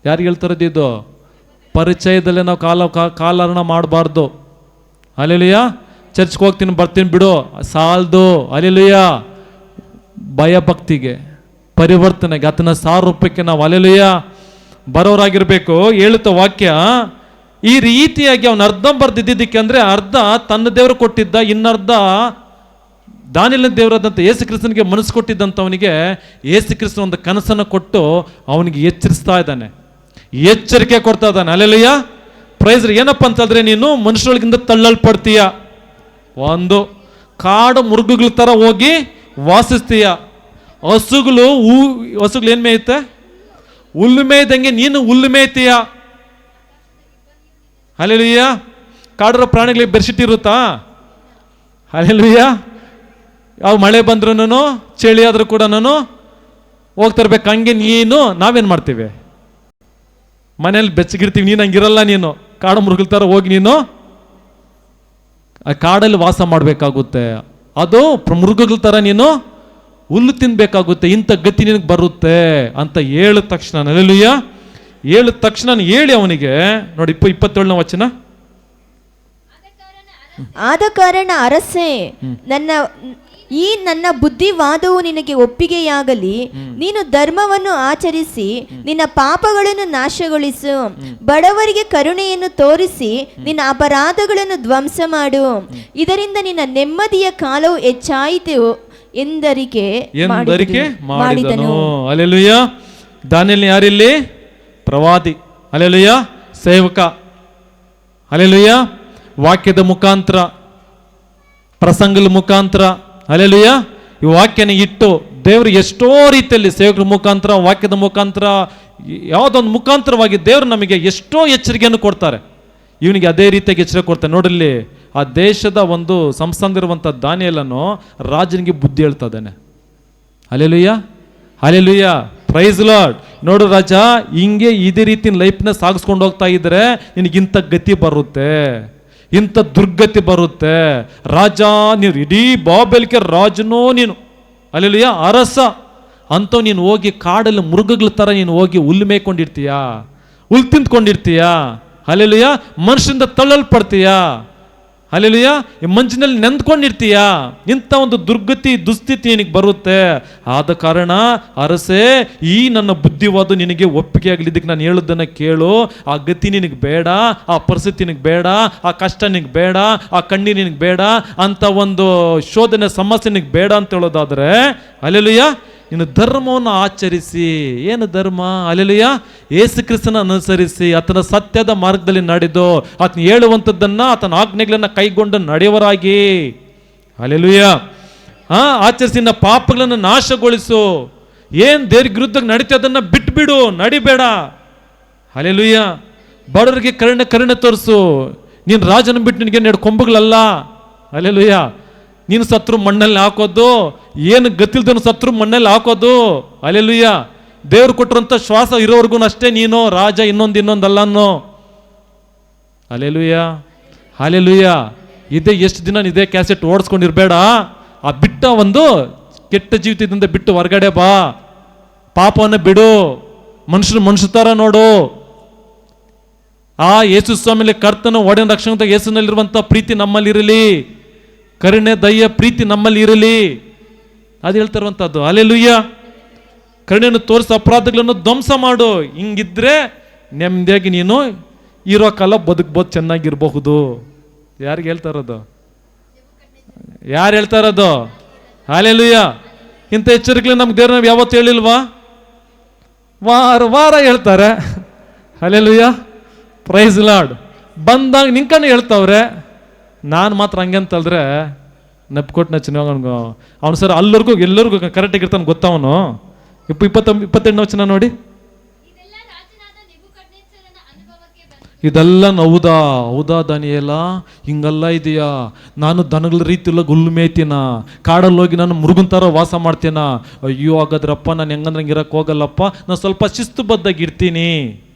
ಯಾರಿಗೆ ಹೇಳ್ತಾರದು ಇದು? ಪರಿಚಯದಲ್ಲೇ ನಾವು ಕಾಲಹರಣ ಮಾಡಬಾರ್ದು. ಹಲ್ಲೆಲೂಯಾ. ಚರ್ಚ್ಗೆ ಹೋಗ್ತೀನಿ ಬರ್ತೀನಿ ಬಿಡು ಸಾಲ್ದು. ಹಲ್ಲೆಲೂಯಾ. ಭಯಭಕ್ತಿಗೆ, ಪರಿವರ್ತನೆಗೆ, ಆತನ ಸಾರೂಪ್ಯಕ್ಕೆ ನಾವು ಹಲ್ಲೆಲೂಯಾ ಬರೋರಾಗಿರ್ಬೇಕು. ಹೇಳುತ್ತ ವಾಕ್ಯ ಈ ರೀತಿಯಾಗಿ ಅವನು ಅರ್ಧಂಬರ್ಧ ಇದ್ದಿದ್ದಕ್ಕೆ ಅಂದ್ರೆ ಅರ್ಧ ತನ್ನ ದೇವರು ಕೊಟ್ಟಿದ್ದ, ಇನ್ನರ್ಧ ದಾನಿಯೇಲನ ದೇವರಾದಂಥ ಯೇಸು ಕ್ರಿಸ್ತನಿಗೆ ಮನಸ್ಸು ಕೊಟ್ಟಿದ್ದಂಥವನಿಗೆ ಯೇಸು ಕ್ರಿಸ್ತನ ಒಂದು ಕನಸನ್ನು ಕೊಟ್ಟು ಅವನಿಗೆ ಎಚ್ಚರಿಸ್ತಾ ಇದ್ದಾನೆ, ಎಚ್ಚರಿಕೆ ಕೊಡ್ತಾ ಇದ್ದಾನೆ. ಹಲ್ಲೆಲೂಯಾ. ಪ್ರೈಸ್. ಏನಪ್ಪ ಅಂತಂದ್ರೆ ನೀನು ಮನುಷ್ಯರೊಳಗಿಂದ ತಳ್ಳಲ್ಪಡ್ತೀಯ, ಒಂದು ಕಾಡು ಮೃಗಗಳ ತರ ಹೋಗಿ ವಾಸಿಸ್ತೀಯ. ಹಸುಗಳು ಏನ್ ಮೇಯುತ್ತೆ? ಹುಲ್ಲು ಮೇಯ್ದಂಗೆ ನೀನು ಹುಲ್ಲು ಮೇಯ್ತೀಯ. ಹಲ್ಲೆಲೂಯಾ. ಕಾಡಿರೋ ಪ್ರಾಣಿಗಳಿಗೆ ಬೆಡ್ಶೀಟ್ ಇರುತ್ತಾ? ಹಲ್ಲೆಲೂಯಾ. ಯಾವ ಮಳೆ ಬಂದ್ರು ಚಳಿ ಆದ್ರೂ ಕೂಡ ಹೋಗ್ತಿರ್ಬೇಕು. ಹಂಗೆ ನಾವೇನ್ ಮಾಡ್ತೀವಿ, ಮನೇಲಿ ಬೆಚ್ಚಗಿರ್ತೀವಿ. ನೀನು ಹಂಗಿರಲ್ಲ. ನೀನು ಕಾಡು ಮೃಗಗಳ ಥರ ಹೋಗಿ ನೀನು ಆ ಕಾಡಲ್ಲಿ ವಾಸ ಮಾಡಬೇಕಾಗುತ್ತೆ. ಅದು ಮೃಗಗಳ ಥರ ನೀನು ಹುಲ್ಲು ತಿನ್ಬೇಕಾಗುತ್ತೆ. ಇಂಥ ಗತಿ ನಿನಗೆ ಬರುತ್ತೆ ಅಂತ ಹೇಳಿದ ತಕ್ಷಣ, ಹಲ್ಲೆಲೂಯಾ, ಹೇಳಿದ ತಕ್ಷಣ ಹೇಳಿ ಅವನಿಗೆ ನೋಡಿ 27ನೇ ವಚನ.
ಆದ ಕಾರಣ ಅರಸೇ, ನನ್ನ ಬುದ್ಧಿವಾದವು ನಿನಗೆ ಒಪ್ಪಿಗೆಯಾಗಲಿ. ನೀನು ಧರ್ಮವನ್ನು ಆಚರಿಸಿ ನಿನ್ನ ಪಾಪಗಳನ್ನು ನಾಶಗೊಳಿಸು. ಬಡವರಿಗೆ ಕರುಣೆಯನ್ನು ತೋರಿಸಿ ನಿನ್ನ ಅಪರಾಧಗಳನ್ನು ಧ್ವಂಸ ಮಾಡು. ಇದರಿಂದ ನಿನ್ನ ನೆಮ್ಮದಿಯ ಕಾಲವು ಹೆಚ್ಚಾಯಿತು ಎಂದರಿಕೆ
ಮಾಡಿದನು. ಹಲ್ಲೆಲೂಯಾ. ದಾನಿಯೇಲನ ಯಾರಿಲ್ಲಿ? ಪ್ರವಾದಿ. ಹಲ್ಲೆಲೂಯಾ. ಸೇವಕ. ಹಲ್ಲೆಲೂಯಾ. ವಾಕ್ಯದ ಮುಖಾಂತರ, ಪ್ರಸಂಗದ ಮುಖಾಂತರ, ಹಲ್ಲೆಲೂಯಾ, ಈ ವಾಕ್ಯನ ಇಟ್ಟು ದೇವರು ಎಷ್ಟೋ ರೀತಿಯಲ್ಲಿ ಸೇವಕರ ಮುಖಾಂತರ, ವಾಕ್ಯದ ಮುಖಾಂತರ, ಯಾವುದೊಂದು ಮುಖಾಂತರವಾಗಿ ದೇವರು ನಮಗೆ ಎಷ್ಟೋ ಎಚ್ಚರಿಕೆಯನ್ನು ಕೊಡ್ತಾರೆ. ಇವನಿಗೆ ಅದೇ ರೀತಿಯಾಗಿ ಎಚ್ಚರಿಕೆ ಕೊಡ್ತಾರೆ. ನೋಡ್ರಲ್ಲಿ, ಆ ದೇಶದ ಒಂದು ಸಂಸ್ಥಾನದಲ್ಲಿರುವಂಥ ದಾನಿಯೇಲನು ರಾಜನಿಗೆ ಬುದ್ಧಿ ಹೇಳ್ತಾ ಇದ್ದಾನೆ. Hallelujah, hallelujah, praise Lord. ನೋಡು ರಾಜ, ಹಿಂಗೆ ಇದೇ ರೀತಿ ಲೈಫ್ನ ಸಾಗಿಸ್ಕೊಂಡು ಹೋಗ್ತಾ ಇದ್ರೆ ನಿನಗಿಂಥ ಗತಿ ಬರುತ್ತೆ, ಇಂಥ ದುರ್ಗತಿ ಬರುತ್ತೆ. ರಾಜ, ನೀನು ಇಡೀ ಬಾಬೆಲ್ಗೆ ರಾಜನೋ ನೀನು, ಹಲ್ಲೆಲೂಯಾ, ಅರಸ ಅಂತವ್ ನೀನು ಹೋಗಿ ಕಾಡಲ್ಲಿ ಮೃಗಗಳ ಥರ ನೀನು ಹೋಗಿ ಹುಲ್ಲು ಮೇಯ್ಕೊಂಡಿರ್ತೀಯಾ, ಹುಲ್ಲು ತಿಂದ್ಕೊಂಡಿರ್ತೀಯಾ, ಹಲ್ಲೆಲೂಯಾ, ಮನುಷ್ಯರಿಂದ ತಳ್ಳಲ್ಪಡ್ತೀಯಾ, ಹಲ್ಲೆಲೂಯಾ, ಈ ಮಂಜಿನಲ್ಲಿ ನೆಂದ್ಕೊಂಡಿರ್ತೀಯಾ. ಇಂಥ ಒಂದು ದುರ್ಗತಿ ದುಸ್ಥಿತಿ ನಿನಗೆ ಬರುತ್ತೆ. ಆದ ಕಾರಣ ಅರಸೇ, ಈ ನನ್ನ ಬುದ್ಧಿವಾದ ನಿನಗೆ ಒಪ್ಪಿಗೆ ಆಗಲಿದ್ದಕ್ಕೆ ನಾನು ಹೇಳೋದನ್ನು ಕೇಳು. ಆ ಗತಿ ನಿನಗೆ ಬೇಡ, ಆ ಪರಿಸ್ಥಿತಿ ನಿನಗೆ ಬೇಡ, ಆ ಕಷ್ಟ ನಿನಗೆ ಬೇಡ, ಆ ಕಣ್ಣೀರು ನಿನಗೆ ಬೇಡ, ಅಂತ ಒಂದು ಶೋಧನೆ ಸಮಸ್ಯೆ ನಿನಗೆ ಬೇಡ ಅಂತ ಹೇಳೋದಾದರೆ, ಹಲ್ಲೆಲೂಯಾ, ನೀನು ಧರ್ಮವನ್ನು ಆಚರಿಸಿ. ಏನು ಧರ್ಮ? ಹಲ್ಲೆಲೂಯಾ, ಯೇಸು ಕ್ರಿಸ್ತನ ಅನುಸರಿಸಿ ಆತನ ಸತ್ಯದ ಮಾರ್ಗದಲ್ಲಿ ನಡೆದು ಆತನ ಹೇಳುವಂಥದ್ದನ್ನು, ಆತನ ಆಜ್ಞೆಗಳನ್ನು ಕೈಗೊಂಡು ನಡೆಯುವರಾಗಿ, ಹಲ್ಲೆಲೂಯಾ, ಆಚರಿಸಿ ನಿನ್ನ ಪಾಪಗಳನ್ನು ನಾಶಗೊಳಿಸು. ಏನು ದೇವ್ರ ವಿರುದ್ಧ ನಡೀತಿ ಅದನ್ನು ಬಿಟ್ಬಿಡು, ನಡಿಬೇಡ. ಹಲ್ಲೆಲೂಯಾ, ಬಡವರಿಗೆ ಕರುಣೆ ತೋರಿಸು. ನೀನು ರಾಜನ ಬಿಟ್ಟು ನಿನಗೆ 2 ಕೊಂಬುಗಳಲ್ಲ. ಹಲ್ಲೆಲೂಯಾ, ನೀನು ಸತ್ರು ಮಣ್ಣಲ್ಲಿ ಹಾಕೋದು, ಏನು ಗತಿಲ್ದನು ಸತ್ರು ಮಣ್ಣಲ್ಲಿ ಹಾಕೋದು. ಹಲ್ಲೆಲೂಯಾ, ದೇವ್ರು ಕೊಟ್ಟಿರೋಂಥ ಶ್ವಾಸ ಇರೋವರೆಗೂ ಅಷ್ಟೇ ನೀನು ರಾಜ, ಇನ್ನೊಂದಲ್ಲನ್ನು. Hallelujah, hallelujah. ಎಷ್ಟು ದಿನ ಇದೇ ಕ್ಯಾಸೆಟ್ ಓಡಿಸ್ಕೊಂಡಿರ್ಬೇಡ. ಆ ಬಿಟ್ಟ ಒಂದು ಕೆಟ್ಟ ಜೀವಿತದಿಂದ ಬಿಟ್ಟು ಹೊರಗಡೆ ಬಾ, ಪಾಪವನ್ನು ಬಿಡು, ಮನುಷ್ಯ ಥರ ನೋಡು. ಆ ಯೇಸು ಸ್ವಾಮಿಲಿ ಕರ್ತನ ಒಡೆಯ ರಕ್ಷಣೆ ಯೇಸುನಲ್ಲಿರುವಂಥ ಪ್ರೀತಿ ನಮ್ಮಲ್ಲಿರಲಿ, ಕರುಣೆ ದಯ್ಯ ಪ್ರೀತಿ ನಮ್ಮಲ್ಲಿ ಇರಲಿ. ಅದು ಹೇಳ್ತಿರುವಂಥದ್ದು. ಹಲ್ಲೆಲೂಯಾ, ಕರುಣೆಯನ್ನು ತೋರಿಸಿ ಅಪರಾಧಗಳನ್ನು ಧ್ವಂಸ ಮಾಡು. ಹಿಂಗಿದ್ರೆ ನೆಮ್ಮದಿಯಾಗಿ ನೀನು ಇರೋ ಕಾಲ ಬದುಕ್ಬೋದು, ಚೆನ್ನಾಗಿರಬಹುದು. ಯಾರಿಗೆ ಹೇಳ್ತಾ ಇರೋದು? ಯಾರು ಹೇಳ್ತಾ ಇರೋದು? ಹಲ್ಲೆಲೂಯಾ. ಇಂಥ ಎಚ್ಚರಿಕೆ ನಮ್ಗೆ ದೇವ್ರ ನಾವು ಯಾವತ್ತು ಹೇಳಿಲ್ವಾ? ವಾರ ಹೇಳ್ತಾರೆ. Hallelujah, praise Lord. ಬಂದಾಗ ನಿಂಕನೆ ಹೇಳ್ತಾವ್ರೆ. ನಾನು ಮಾತ್ರ ಹಂಗೆ ಅಂತಲ್ದ್ರೆ ನಪ್ಕೊಟ್ಟು ಚೆನ್ನಾಗಿ ಅವನು ಸರ್ ಎಲ್ಲರಿಗೂ ಕರೆಕ್ಟಾಗಿ ಇರ್ತಾನೆ ಗೊತ್ತವನು. 28 ವಚನ ನೋಡಿ. ಇದೆಲ್ಲ ಹೌದಾ ದಾನಿಯೇಲ, ಹಿಂಗೆಲ್ಲ ಇದೆಯಾ? ನಾನು ದನಗಳ ರೀತಿಯಲ್ಲ ಹುಲ್ಲು ಮೇಯ್ತೀನ, ಕಾಡಲ್ಲಿ ಹೋಗಿ ನಾನು ಮೃಗನ್ ಥರ ವಾಸ ಮಾಡ್ತೀನ. ಅಯ್ಯೋ ಹಾಗಾದ್ರಪ್ಪ, ನಾನು ಹೆಂಗಂದ್ರೆ ಇರಕ್ಕೆ ಹೋಗಲ್ಲಪ್ಪ, ನಾನು ಸ್ವಲ್ಪ ಶಿಸ್ತುಬದ್ಧಾಗಿ ಇರ್ತೀನಿ.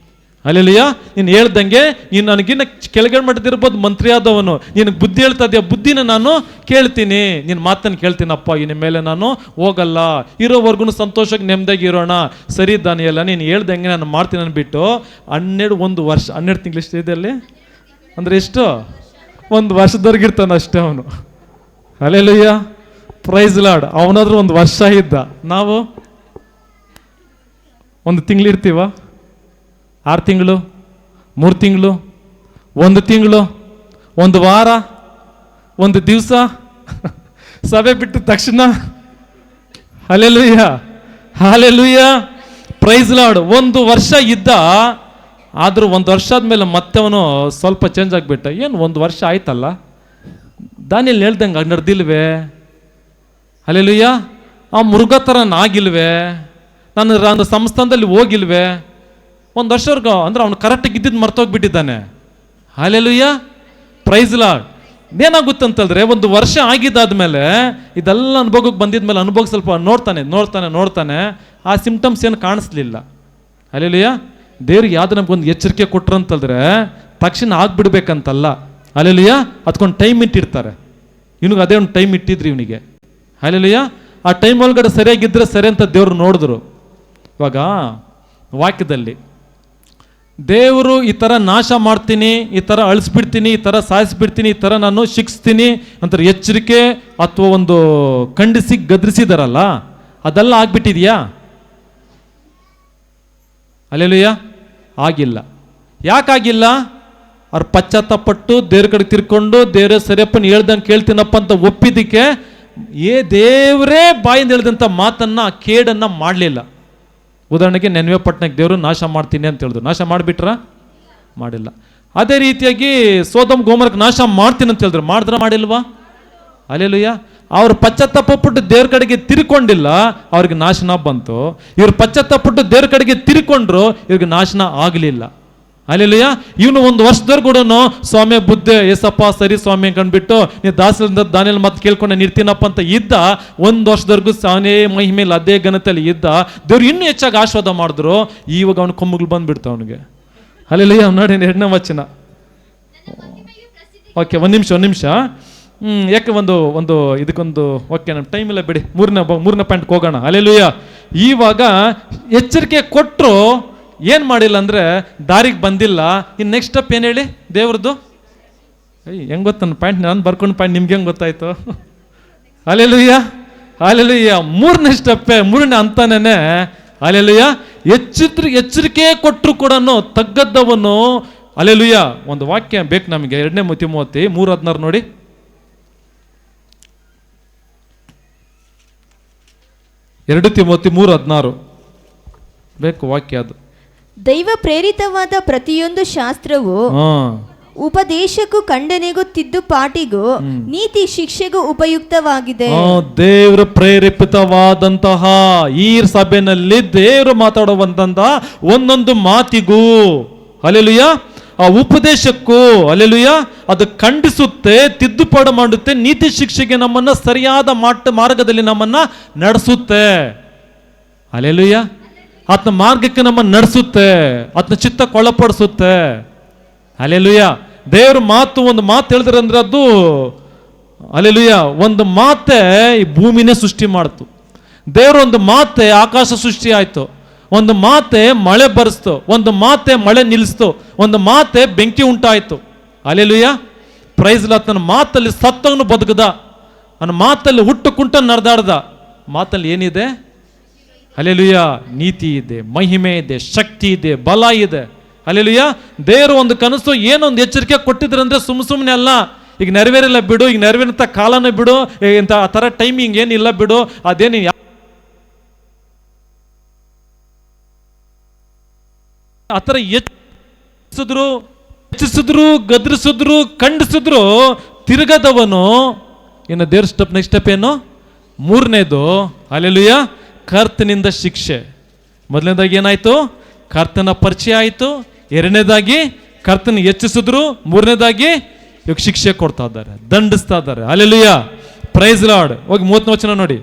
ಹಲ್ಲೆಲೂಯಾ, ನೀನು ಹೇಳ್ದಂಗೆ ನೀನು ನನಗಿನ್ನ ಕೆಳಗಡೆ ಮಟ್ಟದಿರ್ಬೋದು, ಮಂತ್ರಿ ಆದವನು, ನಿನಗೆ ಬುದ್ಧಿ ಹೇಳ್ತಾ ಇದೆಯಾ, ಬುದ್ಧಿನ ನಾನು ಕೇಳ್ತೀನಿ, ನಿನ್ನ ಮಾತನ್ನು ಕೇಳ್ತೀನಪ್ಪ. ಇನ್ನು ಮೇಲೆ ನಾನು ಹೋಗಲ್ಲ, ಇರೋವರೆಗೂ ಸಂತೋಷಕ್ಕೆ ನೆಮ್ಮದಿಯಾಗಿ ಇರೋಣ. ಸರಿ ದಾನಿಯೇಲ, ನೀನು ಹೇಳ್ದಂಗೆ ನಾನು ಮಾಡ್ತೀನಿ ಅಂದ್ಬಿಟ್ಟು 12 ವರ್ಷ 12 ತಿಂಗಳು ಎಷ್ಟು ಇದೆ ಅಲ್ಲಿ ಅಂದರೆ ಎಷ್ಟು? 1 ವರ್ಷದವರೆಗಿರ್ತಾನೆ ಅಷ್ಟೇ ಅವನು. Hallelujah, praise lord. ಅವನಾದ್ರೂ 1 ವರ್ಷ ಇದ್ದ, ನಾವು 1 ತಿಂಗಳು ಇರ್ತೀವ, 6 ತಿಂಗಳು, 3 ತಿಂಗಳು, 1 ತಿಂಗಳು, 1 ವಾರ, 1 ದಿವಸ, ಸಭೆ ಬಿಟ್ಟ ತಕ್ಷಣ. Hallelujah, hallelujah, praise lord. 1 ವರ್ಷ ಇದ್ದ, ಆದರೂ 1 ವರ್ಷ ಆದ್ಮೇಲೆ ಮತ್ತೆ ಅವನು ಸ್ವಲ್ಪ ಚೇಂಜ್ ಆಗಿಬಿಟ್ಟ. ಏನು 1 ವರ್ಷ ಆಯ್ತಲ್ಲ, ದಾನಿಯೇಲ್ ಹೇಳ್ದಂಗೆ ನಡೆದಿಲ್ವೇ? ಹಲ್ಲೆಲೂಯಾ, ಆ ಮೃಗ ಥರ ಆಗಿಲ್ವೇ? ನಾನು ಸಂಸ್ಥಾನದಲ್ಲಿ ಹೋಗಿಲ್ವೇ? 1 ವರ್ಷವರೆಗೂ ಅಂದ್ರೆ ಅವನು ಕರೆಕ್ಟಾಗಿ ಇದ್ದಿದ್ದು ಮರ್ತೋಗ್ಬಿಟ್ಟಿದ್ದಾನೆ. Hallelujah, praise Lord. ಏನಾಗುತ್ತಂತಂದ್ರೆ 1 ವರ್ಷ ಆಗಿದ್ದಾದ್ಮೇಲೆ ಇದೆಲ್ಲ ಅನುಭವಕ್ಕೆ ಬಂದಿದ್ಮೇಲೆ ಅನುಭವ ಸ್ವಲ್ಪ ನೋಡ್ತಾನೆ ಆ ಸಿಂಪ್ಟಮ್ಸ್ ಏನು ಕಾಣಿಸ್ಲಿಲ್ಲ. ಹಲ್ಲೆಲೂಯಾ, ದೇವ್ರಿಗೆ ಯಾವ್ದು ನಮ್ಗೊಂದು ಎಚ್ಚರಿಕೆ ಕೊಟ್ರಂತಂದ್ರೆ ತಕ್ಷಣ ಆಗ್ಬಿಡ್ಬೇಕಂತಲ್ಲ. ಹಲ್ಲೆಲೂಯಾ, ಅದಕ್ಕೊಂದು ಟೈಮ್ ಇಟ್ಟಿರ್ತಾರೆ. ಇವನಿಗೆ ಅದೇ ಒಂದು ಟೈಮ್ ಇಟ್ಟಿದ್ರಿ ಇವನಿಗೆ. ಹಲ್ಲೆಲೂಯಾ, ಆ ಟೈಮ್ ಒಳಗಡೆ ಸರಿಯಾಗಿದ್ದರೆ ಸರಿ ಅಂತ ದೇವ್ರು ನೋಡಿದ್ರು. ಇವಾಗ ವಾಕ್ಯದಲ್ಲಿ ದೇವರು ಈ ಥರ ನಾಶ ಮಾಡ್ತೀನಿ, ಈ ಥರ ಅಳಿಸ್ಬಿಡ್ತೀನಿ, ಈ ಥರ ಸಾಯಿಸ್ಬಿಡ್ತೀನಿ, ಈ ಥರ ನಾನು ಶಿಕ್ಷಿಸ್ತೀನಿ ಅಂತ ಎಚ್ಚರಿಕೆ ಅಥವಾ ಒಂದು ಖಂಡಿಸಿ ಗದರಿಸಿದಾರಲ್ಲ, ಅದೆಲ್ಲ ಆಗ್ಬಿಟ್ಟಿದೆಯಾ? ಹಲ್ಲೆಲೂಯಾ, ಆಗಿಲ್ಲ. ಯಾಕಾಗಿಲ್ಲ? ಅವ್ರು ಪಶ್ಚಾತ್ತಾಪಟ್ಟು ದೇವ್ರ ಕಡೆ ತಿರ್ಕೊಂಡು ದೇವ್ರ ಸರಿಯಪ್ಪನ ಹೇಳ್ದಂಗೆ ಕೇಳ್ತೀನಪ್ಪ ಅಂತ ಒಪ್ಪಿದ್ದಕ್ಕೆ ದೇವರೇ ಬಾಯಿಂದ ಹೇಳಿದಂಥ ಮಾತನ್ನು, ಆ ಕೇಡನ್ನು ಮಾಡಲಿಲ್ಲ. ಉದಾಹರಣೆಗೆ ನೆನವೆ ಪಟ್ಟಣಕ್ಕೆ ದೇವರು ನಾಶ ಮಾಡ್ತೀನಿ ಅಂತ ಹೇಳಿದ್ರು, ನಾಶ ಮಾಡಿಬಿಟ್ರ? ಮಾಡಿಲ್ಲ. ಅದೇ ರೀತಿಯಾಗಿ ಸೋದಮ್ ಗೋಮರಕ್ಕೆ ನಾಶ ಮಾಡ್ತೀನಿ ಅಂತ ಹೇಳಿದ್ರು, ಮಾಡಿದ್ರ? ಮಾಡಿಲ್ವಾ? ಹಲ್ಲೆಲೂಯಾ. ಅವ್ರು ಪಶ್ಚಾತ್ತಾಪಪಟ್ಟು ದೇವ್ರ ಕಡೆಗೆ ತಿರ್ಕೊಂಡಿಲ್ಲ, ಅವ್ರಿಗೆ ನಾಶನ ಬಂತು. ಇವ್ರು ಪಶ್ಚಾತ್ತಾಪಟ್ಟು ದೇವ್ರ ಕಡೆಗೆ ತಿರ್ಕೊಂಡ್ರು, ಇವ್ರಿಗೆ ನಾಶನ ಆಗಲಿಲ್ಲ. ಅಲ್ಲೆಲ್ಲಯ್ಯ. ಇವನು ಒಂದು ವರ್ಷದವ್ರು ಕೂಡ ಸ್ವಾಮಿ ಬುದ್ಧಿ ಎಸಪ್ಪ ಸರಿ ಸ್ವಾಮಿ ಕಂಡ್ಬಿಟ್ಟು ನೀವು ದಾನಿಯಲ್ ಮತ್ತೆ ಕೇಳ್ಕೊಂಡು ನಿರ್ತೀನಪ್ಪ ಅಂತ ಇದ್ದ. ಒಂದು ವರ್ಷದವರೆಗೂ ಸಾನೇ ಮಹಿಮೇಲೆ ಅದೇ ಘನತೆಯಲ್ಲಿ ಇದ್ದ. ದೇವ್ರು ಇನ್ನೂ ಹೆಚ್ಚಾಗಿ ಆಶೀರ್ವಾದ ಮಾಡಿದ್ರು. ಇವಾಗ ಅವನ ಕೊಂಬುಗಳು ಬಂದ್ಬಿಡ್ತು ಅವನಿಗೆ. ಅಲ್ಲೆಲ್ಲಯ್ಯ. ನೋಡಿ 2ನೇ ವಚನ. ಓಕೆ, ಒಂದು ನಿಮಿಷ. ಯಾಕೆ ಒಂದು ಇದಕ್ಕೊಂದು ಓಕೆ, ನಮ್ಮ ಟೈಮ್ ಇಲ್ಲ ಬಿಡಿ. ಮೂರನೇ ಪಾಯಿಂಟ್ಗೆ ಹೋಗೋಣ. ಅಲ್ಲೆಲ್ಲಯ್ಯ. ಇವಾಗ ಎಚ್ಚರಿಕೆ ಕೊಟ್ಟರು, ಏನು ಮಾಡಿಲ್ಲ ಅಂದರೆ ದಾರಿಗೆ ಬಂದಿಲ್ಲ. ಇನ್ನು ನೆಕ್ಸ್ಟ್ ಸ್ಟೆಪ್ ಏನು ಹೇಳಿ ದೇವ್ರದ್ದು? ಹೆಂಗೆ ಗೊತ್ತ ನನ್ನ ಪಾಯಿಂಟ್, ನಾನು ಬರ್ಕೊಂಡು ಪಾಯಿಂಟ್ ನಿಮ್ಗೆ ಹೆಂಗೆ ಗೊತ್ತಾಯ್ತು? ಅಲ್ಲೆಲ್ಲಯ್ಯ. 3ನೇ ಸ್ಟೆಪ್ಪೇ, 3ನೇ ಹಂತನೇ. ಅಲ್ಲೆಲ್ಲಯ್ಯ. ಎಚ್ಚರಿಕೆ ಕೊಟ್ಟರು ಕೂಡ ತಗ್ಗದ್ದವನು. ಅಲ್ಲೆಲ್ಲಯ್ಯ. ಒಂದು ವಾಕ್ಯ ಬೇಕು ನಮಗೆ, 2ನೇ ತಿಮೋಥಿ 3:16 ನೋಡಿ. 2 ತಿಮೋಥಿ 3:16 ಬೇಕು ವಾಕ್ಯ. ಅದು
ದೈವ ಪ್ರೇರಿತವಾದ ಪ್ರತಿಯೊಂದು ಶಾಸ್ತ್ರವು ಉಪದೇಶಕ್ಕೂ ಖಂಡನೆಗೂ ತಿದ್ದುಪಾಟಿಗೂ ನೀತಿ ಶಿಕ್ಷೆಗೂ ಉಪಯುಕ್ತವಾಗಿದೆ.
ದೇವ್ರ ಪ್ರೇರೇಪಿತವಾದಂತಹ ಈ ಸಭೆಯಲ್ಲಿ ದೇವರು ಮಾತಾಡುವಂತಹ ಒಂದೊಂದು ಮಾತಿಗೂ ಅಲ್ಲೆಲ್ಲೂಯ ಆ ಉಪದೇಶಕ್ಕೂ ಅಲ್ಲೆಲ್ಲೂಯ ಅದು ಖಂಡಿಸುತ್ತೆ, ತಿದ್ದುಪಾಡು ಮಾಡುತ್ತೆ, ನೀತಿ ಶಿಕ್ಷೆಗೆ ನಮ್ಮನ್ನ ಸರಿಯಾದ ಮಾರ್ಗದಲ್ಲಿ ನಮ್ಮನ್ನ ನಡೆಸುತ್ತೆ. ಅಲ್ಲೆಲ್ಲೂಯ. ಆತನ ಮಾರ್ಗಕ್ಕೆ ನಮ್ಮನ್ನು ನಡೆಸುತ್ತೆ, ಆತನ ಚಿತ್ತಕ್ಕೆ ಒಳಪಡಿಸುತ್ತೆ. ಅಲ್ಲೆಲ್ಲೂಯ. ದೇವ್ರ ಒಂದು ಮಾತು ಹೇಳಿದ್ರೆ ಅಂದ್ರೆ ಅದು ಅಲ್ಲೆಲ್ಲೂಯ. ಒಂದು ಮಾತೆ ಈ ಭೂಮಿನೇ ಸೃಷ್ಟಿ ಮಾಡ್ತು. ದೇವ್ರ ಒಂದು ಮಾತೆ ಆಕಾಶ ಸೃಷ್ಟಿ ಆಯ್ತು. ಒಂದು ಮಾತೆ ಮಳೆ ಬರೆಸ್ತು, ಒಂದು ಮಾತೆ ಮಳೆ ನಿಲ್ಲಿಸ್ತು, ಒಂದು ಮಾತೆ ಬೆಂಕಿ ಉಂಟಾಯ್ತು. ಅಲ್ಲೆಲ್ಲೂಯ. Praise lord. ನನ್ನ ಮಾತಲ್ಲಿ ಸತ್ತವನು ಬದುಕದ, ನನ್ನ ಮಾತಲ್ಲಿ ಹುಟ್ಟು ಕುಂಟ ನಡೆದಾಡ್ದ. ಮಾತಲ್ಲಿ ಏನಿದೆ? ಅಲ್ಲೆಲ್ಲೂಯ. ನೀತಿ ಇದೆ, ಮಹಿಮೆ ಇದೆ, ಶಕ್ತಿ ಇದೆ, ಬಲ ಇದೆ. ಅಲ್ಲೆಲ್ಲೂಯ. ದೇವರು ಒಂದು ಕನಸು ಏನೊಂದು ಎಚ್ಚರಿಕೆ ಕೊಟ್ಟಿದ್ರಂದ್ರೆ ಸುಮ್ಮನೆ ಅಲ್ಲ. ಈಗ ನೆರವೇರಿಲ್ಲ ಬಿಡು, ಈಗ ನೆರವೇರಂತ ಕಾಲನ ಬಿಡು, ಇಂಥ ಆ ಥರ ಟೈಮಿಂಗ್ ಏನಿಲ್ಲ ಬಿಡು. ಅದೇನು ಆ ಥರ ಹೆಚ್ಚಿಸಿದ್ರು ಗದರಿಸಿದ್ರು ಖಂಡಿಸಿದ್ರು ತಿರುಗದವನು. ಇನ್ನು ದೇವ್ರ ಸ್ಟೆಪ್, ನೆಕ್ಸ್ಟ್ ಸ್ಟೆಪ್ ಏನು? 3ನೇದು ಅಲ್ಲೆಲ್ಲೂಯ. ಕರ್ತನಿಂದ ಶಿಕ್ಷೆ. ಮೊದಲನೇದಾಗಿ ಏನಾಯ್ತು? ಕರ್ತನ ಪರಿಚಯ ಆಯಿತು. 2ನೇದಾಗಿ ಕರ್ತನ ಹೆಚ್ಚಿಸಿದ್ರು. 3ನೇದಾಗಿ ಇವಾಗ ಶಿಕ್ಷೆ ಕೊಡ್ತಾ ಇದ್ದಾರೆ, ದಂಡಿಸ್ತಾ ಇದ್ದಾರೆ. ಅಲ್ಲೆಲ್ಲೂಯ. Praise Lord. ಹೋಗಿ 30ನೇ ವಚನ ನೋಡಿ.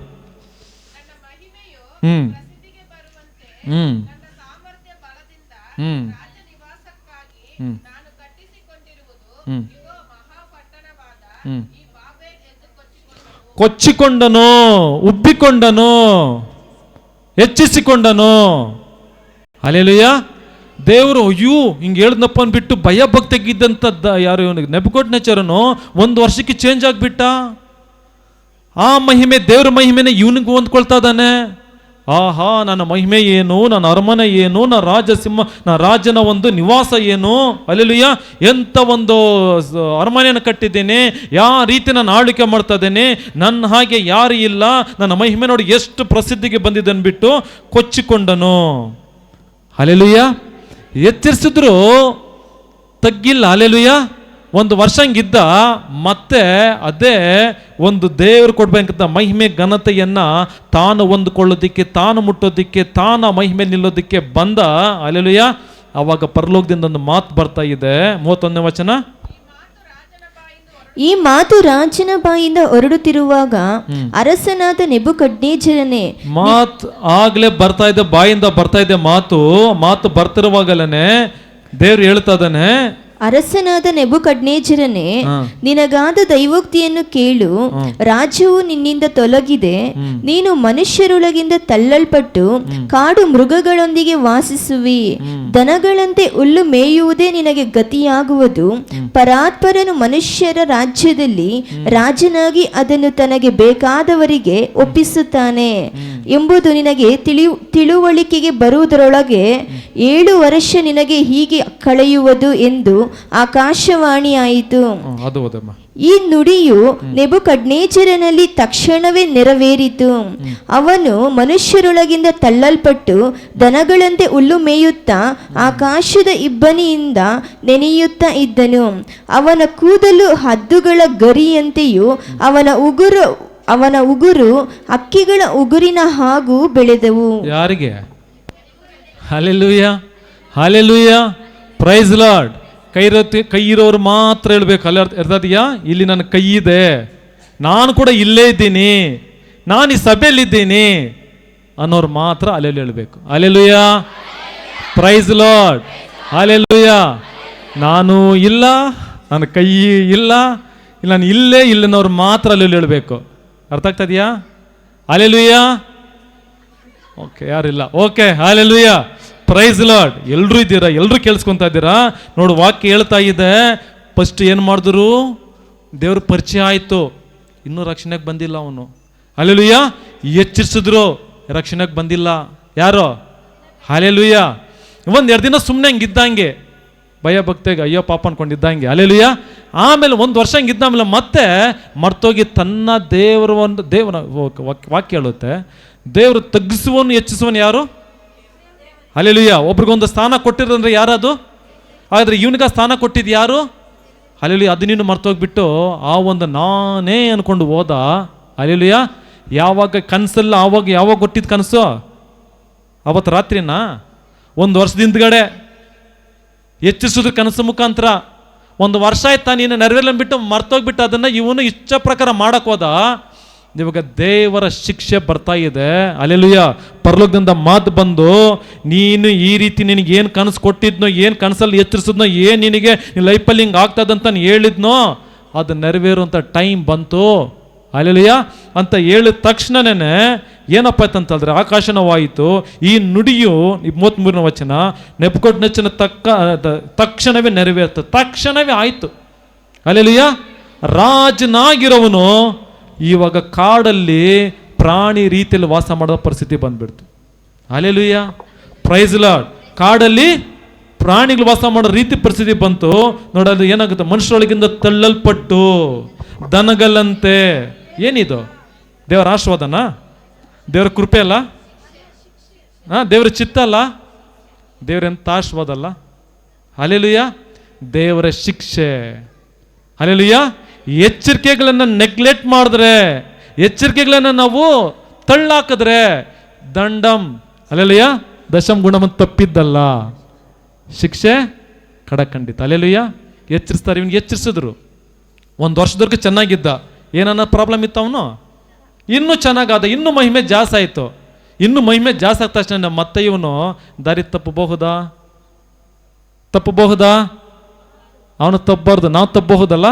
ಕೊಚ್ಚಿಕೊಂಡನು, ಉಬ್ಬಿಕೊಂಡನು, ಹೆಚ್ಚಿಸಿಕೊಂಡನು. ಅಲ್ಲೆಲ್ಲೂಯ. ದೇವರು ಅಯ್ಯೋ ಹಿಂಗೆ ಹೇಳಿದ್ನಪ್ಪ ಅಂದ್ಬಿಟ್ಟು ಭಯ ಭಕ್ತಿಗಿದ್ದಂಥದ್ದ ಯಾರು ಇವನಿಗೆ ನೆಬೂಕದ್ನೆಚ್ಚರನು 1 ವರ್ಷಕ್ಕೆ ಚೇಂಜ್ ಆಗಿಬಿಟ್ಟ. ಆ ಮಹಿಮೆ, ದೇವ್ರ ಮಹಿಮೆನೇ ಇವನಿಗೆ ಹೊಂದ್ಕೊಳ್ತಾ ಇದ್ದಾನೆ. ಆಹಾ, ನನ್ನ ಮಹಿಮೆ ಏನು, ನನ್ನ ಅರಮನೆ ಏನು, ನನ್ನ ರಾಜನ ಒಂದು ನಿವಾಸ ಏನು. ಅಲ್ಲೆಲ್ಲೂಯ. ಎಂಥ ಒಂದು ಅರಮನೆಯನ್ನು ಕಟ್ಟಿದ್ದೇನೆ, ಯಾವ ರೀತಿ ನಾನು ಆಳ್ವಿಕೆ ಮಾಡ್ತಾ ಇದ್ದೇನೆ, ನನ್ನ ಹಾಗೆ ಯಾರು ಇಲ್ಲ, ನನ್ನ ಮಹಿಮೆ ನೋಡಿ ಎಷ್ಟು ಪ್ರಸಿದ್ಧಿಗೆ ಬಂದಿದೆ ಅಂದ್ಬಿಟ್ಟು ಕೊಚ್ಚಿಕೊಂಡನು. ಅಲ್ಲೆಲ್ಲೂಯ. ಎಚ್ಚರಿಸಿದ್ರು ತಗ್ಗಿಲ್ಲ. ಅಲ್ಲೆಲ್ಲೂಯ. 1 ವರ್ಷ ಹಂಗಿದ್ದ, ಮತ್ತೆ ಅದೇ ಒಂದು ದೇವರು ಕೊಡ್ಬೇಕಂತ ಮಹಿಮೆ ಘನತೆಯನ್ನ ತಾನು ಹೊಂದ್ಕೊಳ್ಳೋದಿಕ್ಕೆ, ತಾನು ಮುಟ್ಟೋದಿಕ್ಕೆ, ತಾನು ಮಹಿಮೆ ನಿಲ್ಲೋದಿಕ್ಕೆ ಬಂದ. ಅಲ್ಲೆಲ್ಲೂಯ. ಅವಾಗ ಪರಲೋಕದಿಂದ ಒಂದು ಮಾತು ಬರ್ತಾ ಇದೆ. 31ನೇ ವಚನ.
ಈ ಮಾತು ರಾಜನ ಬಾಯಿಂದ ಹೊರಡುತ್ತಿರುವಾಗ ಅರಸನಾದ ನೆಬೂಕದ್ನೆಚ್ಚರನೇ.
ಮಾತು ಆಗ್ಲೇ ಬರ್ತಾ ಇದೆ, ಬಾಯಿಂದ ಬರ್ತಾ ಇದೆ ಮಾತು ಬರ್ತಿರುವಾಗಲೇ ದೇವ್ರು ಹೇಳ್ತಾ ಇದ್ದಾನೆ,
ಅರಸನಾದ ನೆಬೂಕದ್ನೆಚ್ಚರನೇ, ನಿನಗಾದ ದೈವೋಕ್ತಿಯನ್ನು ಕೇಳು. ರಾಜ್ಯವು ನಿನ್ನಿಂದ ತೊಲಗಿದೆ, ನೀನು ಮನುಷ್ಯರೊಳಗಿಂದ ತಳ್ಳಲ್ಪಟ್ಟು ಕಾಡು ಮೃಗಗಳೊಂದಿಗೆ ವಾಸಿಸುವಿ. ದನಗಳಂತೆ ಹುಲ್ಲು ಮೇಯುವುದೇ ನಿನಗೆ ಗತಿಯಾಗುವುದು. ಪರಾತ್ಪರನು ಮನುಷ್ಯರ ರಾಜ್ಯದಲ್ಲಿ ರಾಜನಾಗಿ ಅದನ್ನು ತನಗೆ ಬೇಕಾದವರಿಗೆ ಒಪ್ಪಿಸುತ್ತಾನೆ ಎಂಬುದು ನಿನಗೆ ತಿಳುವಳಿಕೆಗೆ ಬರುವುದರೊಳಗೆ 7 ವರ್ಷ ನಿನಗೆ ಹೀಗೆ ಕಳೆಯುವುದು ಎಂದು ಆಕಾಶವಾಣಿಯಾಯಿತು. ಈ ನುಡಿಯು ನೆಬೂಕದ್ನೆಚ್ಚರನಲ್ಲಿ ತಕ್ಷಣವೇ ನೆರವೇರಿತು. ಅವನು ಮನುಷ್ಯರೊಳಗಿಂದ ತಳ್ಳಲ್ಪಟ್ಟು ದನಗಳಂತೆ ಹುಲ್ಲು ಮೇಯುತ್ತಾ ಆಕಾಶದ ಇಬ್ಬನಿಯಿಂದ ನೆನೆಯುತ್ತಾ ಇದ್ದನು. ಅವನ ಕೂದಲು ಹದ್ದುಗಳ ಗರಿಯಂತೆಯೂ ಅವನ ಅವನ ಉಗುರು ಹಕ್ಕಿಗಳ ಉಗುರಿನ ಹಾಗೂ ಬೆಳೆದವು.
ಯಾರಿಗೆ? Hallelujah, hallelujah, praise Lord. ಕೈ ಇರೋರು ಮಾತ್ರ ಹೇಳ್ಬೇಕು. ಅಲ್ಲಿ ಅರ್ಥ ಇದೆಯಾ? ಇಲ್ಲಿ ನನ್ನ ಕೈ ಇದೆ, ನಾನು ಕೂಡ ಇಲ್ಲೇ ಇದ್ದೀನಿ, ನಾನು ಈ ಸಭೆಯಲ್ಲಿದ್ದೀನಿ ಅನ್ನೋರು ಮಾತ್ರ ಅಲ್ಲೆಲ್ಲ ಹೇಳ್ಬೇಕು. Hallelujah, praise Lord, hallelujah. ನಾನು ಇಲ್ಲ, ನನ್ನ ಕೈ ಇಲ್ಲ, ಇಲ್ಲ ನಾನು ಇಲ್ಲೇ ಇಲ್ಲನವ್ರು ಮಾತ್ರ ಅಲ್ಲೆಲ್ಲ ಹೇಳ್ಬೇಕು. ಅರ್ಥ ಆಗ್ತಾ ಇದೆಯಾ? ಹಲ್ಲೆಲೂಯ. ಓಕೆ, ಯಾರಿಲ್ಲ? Okay, hallelujah, praise Lord. ಎಲ್ಲರೂ ಇದ್ದೀರಾ, ಎಲ್ಲರೂ ಕೇಳಿಸ್ಕೊಂತ ಇದ್ದೀರಾ? ನೋಡು, ವಾಕ್ಯ ಹೇಳ್ತಾ ಇದೆ. ಫಸ್ಟ್ ಏನು ಮಾಡಿದ್ರು? ದೇವ್ರ ಪರಿಚಯ ಆಯಿತು, ಇನ್ನೂ ರಕ್ಷಣೆಗೆ ಬಂದಿಲ್ಲ ಅವನು. ಹಲ್ಲೆಲೂಯ. ಎಚ್ಚರಿಸಿದ್ರು, ರಕ್ಷಣೆಗೆ ಬಂದಿಲ್ಲ. ಯಾರೋ? ಹಲ್ಲೆಲೂಯ. ಒಂದೆರಡು ದಿನ ಸುಮ್ಮನೆ ಹಂಗಿದ್ದಂಗೆ, ಭಯ ಭಕ್ತಿಗೆ ಅಯ್ಯೋ ಪಾಪ ಅನ್ಕೊಂಡಿದ್ದಂಗೆ. ಹಲ್ಲೆಲೂಯ. ಆಮೇಲೆ ಒಂದು ವರ್ಷ ಹಂಗಿದ್ದಾಮೇಲೆ ಮತ್ತೆ ಮರ್ತೋಗಿ ತನ್ನ ದೇವರ ವಾಕ್ಯ ಹೇಳುತ್ತೆ, ದೇವರು ತಗ್ಗಿಸುವನು ಹೆಚ್ಚಿಸುವನು ಯಾರು? ಹಲ್ಲೆಲೂಯ. ಒಬ್ರಿಗೊಂದು ಸ್ಥಾನ ಕೊಟ್ಟಿರಂದ್ರೆ ಯಾರದು? ಆದರೆ ಇವನಿಗೆ ಸ್ಥಾನ ಕೊಟ್ಟಿದ್ದು ಯಾರು? ಹಲ್ಲೆಲೂಯ. ಅದು ನೀನು ಮರ್ತೋಗ್ಬಿಟ್ಟು ಆ ಒಂದು ನಾನೇ ಅನ್ಕೊಂಡು ಹೋದ. ಹಲ್ಲೆಲೂಯ. ಯಾವಾಗ ಕನಸಲ್ಲ, ಯಾವಾಗ ಕೊಟ್ಟಿದ್ದು ಕನಸು? ಅವತ್ತು ರಾತ್ರಿನ ಒಂದು ವರ್ಷದ ಹಿಂದ್ಗಡೆ ಹೆಚ್ಚಿಸಿದ್ರು ಕನಸು ಮುಖಾಂತರ. ಒಂದು ವರ್ಷ ಆಯ್ತಾ ನೀನು ನೆರವೇರ್ಲಂಬಿಟ್ಟು ಮರ್ತೋಗ್ಬಿಟ್ಟು ಅದನ್ನು ಇವನು ಇಚ್ಛೆ ಪ್ರಕಾರ ಮಾಡಕ್ಕೆ ಹೋದ. ಇವಾಗ ದೇವರ ಶಿಕ್ಷೆ ಬರ್ತಾ ಇದೆ. ಹಲ್ಲೆಲೂಯ. ಪರಲೋಕದಿಂದ ಮಾತು ಬಂದು, ನೀನು ಈ ರೀತಿ ನಿನಗೆ ಏನು ಕನಸು ಕೊಟ್ಟಿದ್ನೋ, ಏನು ಕನಸಲ್ಲಿ ಎಚ್ಚರಿಸಿದ್ನೋ, ಏನು ನಿನಗೆ ಲೈಫಲ್ಲಿ ಹಿಂಗೆ ಆಗ್ತದಂತ ಹೇಳಿದ್ನೋ ಅದು ನೆರವೇರುವಂಥ ಟೈಮ್ ಬಂತು. ಹಲ್ಲೆಲೂಯ ಅಂತ ಹೇಳಿದ ತಕ್ಷಣನೇ ಏನಪ್ಪ ಆಯ್ತಂತಂದ್ರೆ ಆಕಾಶನವಾಯಿತು. ಈ ನುಡಿಯು 33ನೇ ವಚನ, ನೆಬೂಕದ್ನೆಚ್ಚರನ ತಕ್ಷಣವೇ ನೆರವೇರ್ತದೆ. ತಕ್ಷಣವೇ ಆಯಿತು. ಹಲ್ಲೆಲೂಯ. ರಾಜನಾಗಿರೋವನು ಇವಾಗ ಕಾಡಲ್ಲಿ ಪ್ರಾಣಿ ರೀತಿಯಲ್ಲಿ ವಾಸ ಮಾಡೋ ಪರಿಸ್ಥಿತಿ ಬಂದ್ಬಿಡ್ತು. Hallelujah, praise Lord. ಕಾಡಲ್ಲಿ ಪ್ರಾಣಿಗಳು ವಾಸ ಮಾಡೋ ರೀತಿ ಪರಿಸ್ಥಿತಿ ಬಂತು. ನೋಡೋದು ಏನಾಗುತ್ತೆ? ಮನುಷ್ಯರೊಳಗಿಂದ ತಳ್ಳಲ್ಪಟ್ಟು ದನಗಲ್ಲಂತೆ. ಏನಿದು? ದೇವರ ಆಶೀರ್ವಾದನ? ದೇವರ ಕೃಪೆ ಅಲ್ಲ? ದೇವರ ಚಿತ್ತ ಅಲ್ಲ? ದೇವರೆಂತ ಆಶೀರ್ವಾದ ಅಲ್ಲ? ಹಲ್ಲೆಲೂಯ. ದೇವರ ಶಿಕ್ಷೆ. ಹಲ್ಲೆಲೂಯ. ಎಚ್ಚರಿಕೆಗಳನ್ನು ನೆಗ್ಲೆಕ್ಟ್ ಮಾಡಿದ್ರೆ, ಎಚ್ಚರಿಕೆಗಳನ್ನು ನಾವು ತಳ್ಳಾಕಿದ್ರೆ ದಂಡಂ. ಹಲ್ಲೆಲೂಯ. ದಶಮ ಗುಣವನ್ನು ತಪ್ಪಿದ್ದಲ್ಲ, ಶಿಕ್ಷೆ ಖಂಡಿತ. ಹಲ್ಲೆಲೂಯ. ಎಚ್ಚರಿಸ್ತಾರೆ. ಇವನಿಗೆ ಎಚ್ಚರಿಸಿದ್ರು. ಒಂದು ವರ್ಷದವರೆಗೂ ಚೆನ್ನಾಗಿದ್ದ. ಏನನ್ನ ಪ್ರಾಬ್ಲಮ್ ಇತ್ತು ಅವನು? ಇನ್ನೂ ಚೆನ್ನಾಗಾದ, ಇನ್ನೂ ಮಹಿಮೆ ಜಾಸ್ತಿ ಆಯಿತು. ಇನ್ನೂ ಮಹಿಮೆ ಜಾಸ್ತಿ ಆಗ್ತಾ ತಕ್ಷಣ ಮತ್ತೆ ಇವನು ದಾರಿ ತಪ್ಪಬಹುದಾ? ಅವನು ತಪ್ಪಬಾರ್ದು, ನಾವು ತಪ್ಪಬಹುದಲ್ಲ?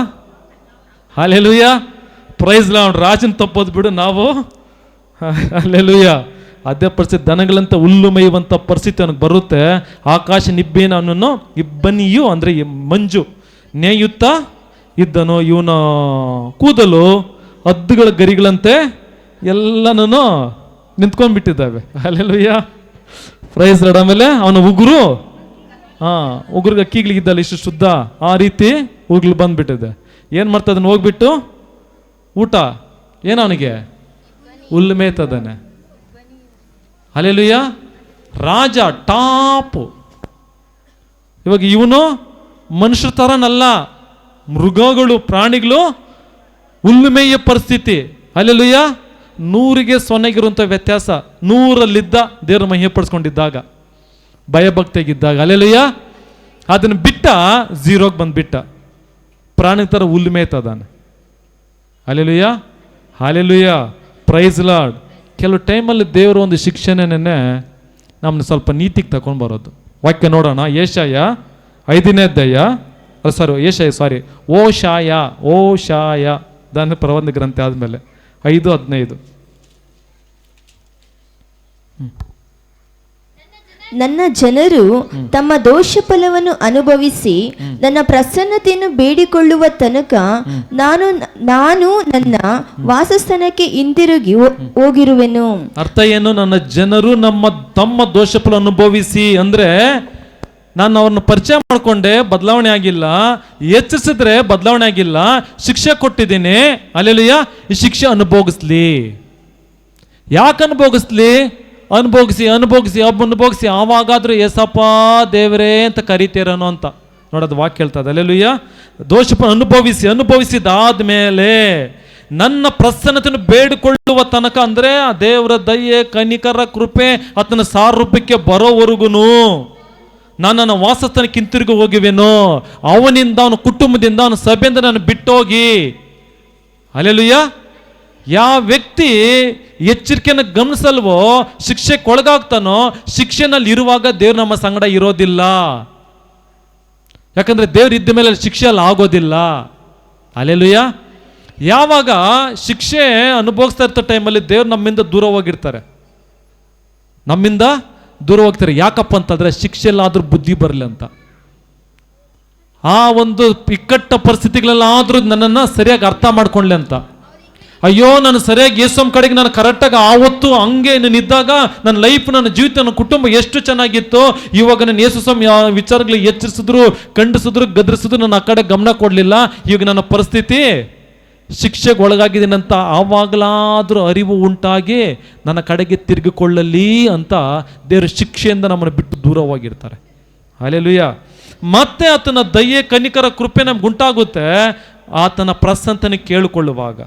Hallelujah, praise Lord. ರಾಜನ್ ತಪ್ಪೋದು ಬಿಡು ನಾವು. ಹಲ್ಲೆಲೂಯ. ಅದೇ ಪರಿಸ್ಥಿತಿ ದನಗಳಂತ ಹುಲ್ಲು ಮೇಯುವಂಥ ಪರಿಸ್ಥಿತಿ ಅವನಿಗೆ ಬರುತ್ತೆ. ಆಕಾಶ ನಿಬ್ಬೇನ ಅವನನ್ನು ಇಬ್ಬನಿಯು ಅಂದರೆ ಮಂಜು ನೇಯುತ್ತಾ ಇದ್ದನು. ಇವನ ಕೂದಲು ಹದ್ದುಗಳ ಗರಿಗಳಂತೆ ಎಲ್ಲನೂ ನಿಂತ್ಕೊಂಡ್ಬಿಟ್ಟಿದ್ದಾವೆ. Hallelujah, praise lord. ಆಮೇಲೆ ಅವನ ಉಗುರು ಉಗುರಿಗೆ ಅಕ್ಕಿಗಳಿಗಿದ್ದಲ್ಲ ಇಷ್ಟು ಶುದ್ಧ, ಆ ರೀತಿ ಉಗುರು ಬಂದ್ಬಿಟ್ಟಿದೆ. ಏನು ಮಾಡ್ತಾ ಅದನ್ನು ಹೋಗ್ಬಿಟ್ಟು ಊಟ ಏನು ಅವನಿಗೆ? ಹುಲ್ಲು ಮೇಯ್ತದಾನೆ. ಹಲ್ಲೆಲೂಯ. ರಾಜ ಟಾಪು. ಇವಾಗ ಇವನು ಮನುಷ್ಯರ ಥರನಲ್ಲ, ಮೃಗಗಳು ಪ್ರಾಣಿಗಳು ಹುಲ್ಲು ಮೇಯ ಪರಿಸ್ಥಿತಿ. ಹಲ್ಲೆಲೂಯ. 100ಗೆ 0 ವ್ಯತ್ಯಾಸ. 100ರಲ್ಲಿದ್ದ ದೇವರ ಮಹಿಮೆ ಪಡಿಸ್ಕೊಂಡಿದ್ದಾಗ, ಭಯಭಕ್ತಿಯಾಗಿದ್ದಾಗ. ಹಲ್ಲೆಲೂಯ. ಅದನ್ನು ಬಿಟ್ಟ 0ಗೆ ಬಂದ್ಬಿಟ್ಟ. ಪ್ರಾಣಿ ಥರ ಹುಲ್ಲು ಮೇಯ್ತದಾನೆ. Hallelujah, hallelujah, praise Lord. ಕೆಲವು ಟೈಮಲ್ಲಿ ದೇವರು ಒಂದು ಶಿಕ್ಷಣೆನೇ ನಮ್ಮನ್ನ ಸ್ವಲ್ಪ ನೀತಿಗೆ ತಗೊಂಡು ಬರೋದು. ವಾಕ್ಯ ನೋಡೋಣ. ಯೆಶಾಯ 5ನೇ ಅಧ್ಯಾಯ, ಓಶಾಯ ದಾನ ಪ್ರಬಂಧ ಗ್ರಂಥ ಆದಮೇಲೆ 5:15.
ನನ್ನ ಜನರು ತಮ್ಮ ದೋಷ ಫಲವನ್ನು ಅನುಭವಿಸಿ ನನ್ನ ಪ್ರಸನ್ನತೆಯನ್ನು ಬೇಡಿಕೊಳ್ಳುವ ತನಕ ನಾನು ನನ್ನ ವಾಸಸ್ಥಾನಕ್ಕೆ ಹಿಂದಿರುಗಿ ಹೋಗಿರುವೆನು.
ಅರ್ಥ ಏನು? ನನ್ನ ಜನರು ತಮ್ಮ ದೋಷ ಫಲ ಅನುಭವಿಸಿ ಅಂದ್ರೆ ನಾನು ಅವ್ರನ್ನ ಪರಿಚಯ ಮಾಡ್ಕೊಂಡೆ, ಬದಲಾವಣೆ ಆಗಿಲ್ಲ. ಹೆಚ್ಚಿಸಿದ್ರೆ ಬದಲಾವಣೆ ಆಗಿಲ್ಲ. ಶಿಕ್ಷೆ ಕೊಟ್ಟಿದ್ದೀನಿ. ಹಲ್ಲೆಲೂಯ. ಈ ಶಿಕ್ಷೆ ಅನುಭೋಗಿಸ್ಲಿ. ಯಾಕೆ ಅನುಭೋಗಿಸ್ಲಿ? ಅನುಭೋಗಿಸಿ ಆವಾಗಾದ್ರೂ ಏಸಪ್ಪ ದೇವರೇ ಅಂತ ಕರಿತೀರನೋ ಅಂತ ನೋಡೋದು ವಾಕ್ಯ ಹೇಳ್ತದೆ. ಹಲ್ಲೆಲೂಯ. ದೋಷ ಅನುಭವಿಸಿದಾದ್ಮೇಲೆ ನನ್ನ ಪ್ರಸನ್ನತೆಯನ್ನು ಬೇಡಿಕೊಳ್ಳುವ ತನಕ, ಅಂದ್ರೆ ಆ ದೇವರ ದಯೆ ಕನಿಕರ ಕೃಪೆ ಆತನ ಸಾರೂಪ್ಯಕ್ಕೆ ಬರೋವರೆಗೂ ನಾನು ನನ್ನ ವಾಸಸ್ಥಾನಕ್ಕೆ ಹಿಂತಿರುಗಿ ಹೋಗುವೆನು. ಅವನಿಂದ, ಅವನ ಕುಟುಂಬದಿಂದ, ಅವನ ಸಭೆಯಿಂದ ನಾನು ಬಿಟ್ಟೋಗಿ. ಹಲ್ಲೆಲೂಯಾ. ಯಾವ ವ್ಯಕ್ತಿ ಎಚ್ಚರಿಕೆಯನ್ನು ಗಮನಿಸಲ್ವೋ, ಶಿಕ್ಷೆಗೆ ಒಳಗಾಗ್ತಾನೋ, ಶಿಕ್ಷೆನಲ್ಲಿ ಇರುವಾಗ ದೇವ್ರು ನಮ್ಮ ಸಂಗಡ ಇರೋದಿಲ್ಲ. ಯಾಕಂದ್ರೆ ದೇವ್ರು ಇದ್ದ ಮೇಲೆ ಶಿಕ್ಷೆ ಅಲ್ಲಿ ಆಗೋದಿಲ್ಲ. ಹಲ್ಲೆಲೂಯಾ. ಯಾವಾಗ ಶಿಕ್ಷೆ ಅನುಭವಿಸ್ತಾ ಇರ್ತ ಟೈಮಲ್ಲಿ ದೇವ್ರು ನಮ್ಮಿಂದ ದೂರ ಹೋಗಿರ್ತಾರೆ, ನಮ್ಮಿಂದ ದೂರ ಹೋಗ್ತಾರೆ. ಯಾಕಪ್ಪ ಅಂತಂದ್ರೆ ಶಿಕ್ಷೆಲ್ಲಾದ್ರೂ ಬುದ್ಧಿ ಬರಲಿ ಅಂತ. ಆ ಒಂದು ಇಕ್ಕಟ್ಟ ಪರಿಸ್ಥಿತಿಗಳಲ್ಲಾದ್ರೂ ನನ್ನನ್ನು ಸರಿಯಾಗಿ ಅರ್ಥ ಮಾಡ್ಕೊಂಡ್ಲಿ ಅಂತ. ಅಯ್ಯೋ, ನಾನು ಸರಿಯಾಗಿ ಯೇಸುವಿನ ಕಡೆಗೆ ನಾನು ಕರೆಕ್ಟಾಗಿ ಆವತ್ತು ಹಂಗೆ ನಾನು ಇದ್ದಾಗ ನನ್ನ ಲೈಫ್, ನನ್ನ ಜೀವಿತ, ನನ್ನ ಕುಟುಂಬ ಎಷ್ಟು ಚೆನ್ನಾಗಿತ್ತು. ಇವಾಗ ನಾನು ಯೇಸು ಸ್ವಾಮಿ ವಿಚಾರಗಳಿಗೆ ಎಚ್ಚರಿಸಿದ್ರು, ಖಂಡಿಸಿದ್ರು, ಗದರಿಸಿದ್ರು, ನಾನು ಆ ಕಡೆ ಗಮನ ಕೊಡಲಿಲ್ಲ. ಈಗ ನನ್ನ ಪರಿಸ್ಥಿತಿ ಶಿಕ್ಷೆಗೆ ಒಳಗಾಗಿದ್ದೀನಂತ ಆವಾಗಲಾದರೂ ಅರಿವು ಉಂಟಾಗಿ ನನ್ನ ಕಡೆಗೆ ತಿರುಗಿಕೊಳ್ಳಲಿ ಅಂತ ದೇವರ ಶಿಕ್ಷೆಯಿಂದ ನಮ್ಮನ್ನು ಬಿಟ್ಟು ದೂರವಾಗಿರ್ತಾರೆ. ಹಲ್ಲೆಲೂಯಾ. ಮತ್ತೆ ಆತನ ದಯೆ ಕನಿಕರ ಕೃಪೆ ನಮ್ಗೆ ಉಂಟಾಗುತ್ತೆ ಆತನ ಪ್ರಸನ್ನತೆಯನ್ನು ಕೇಳಿಕೊಳ್ಳುವಾಗ.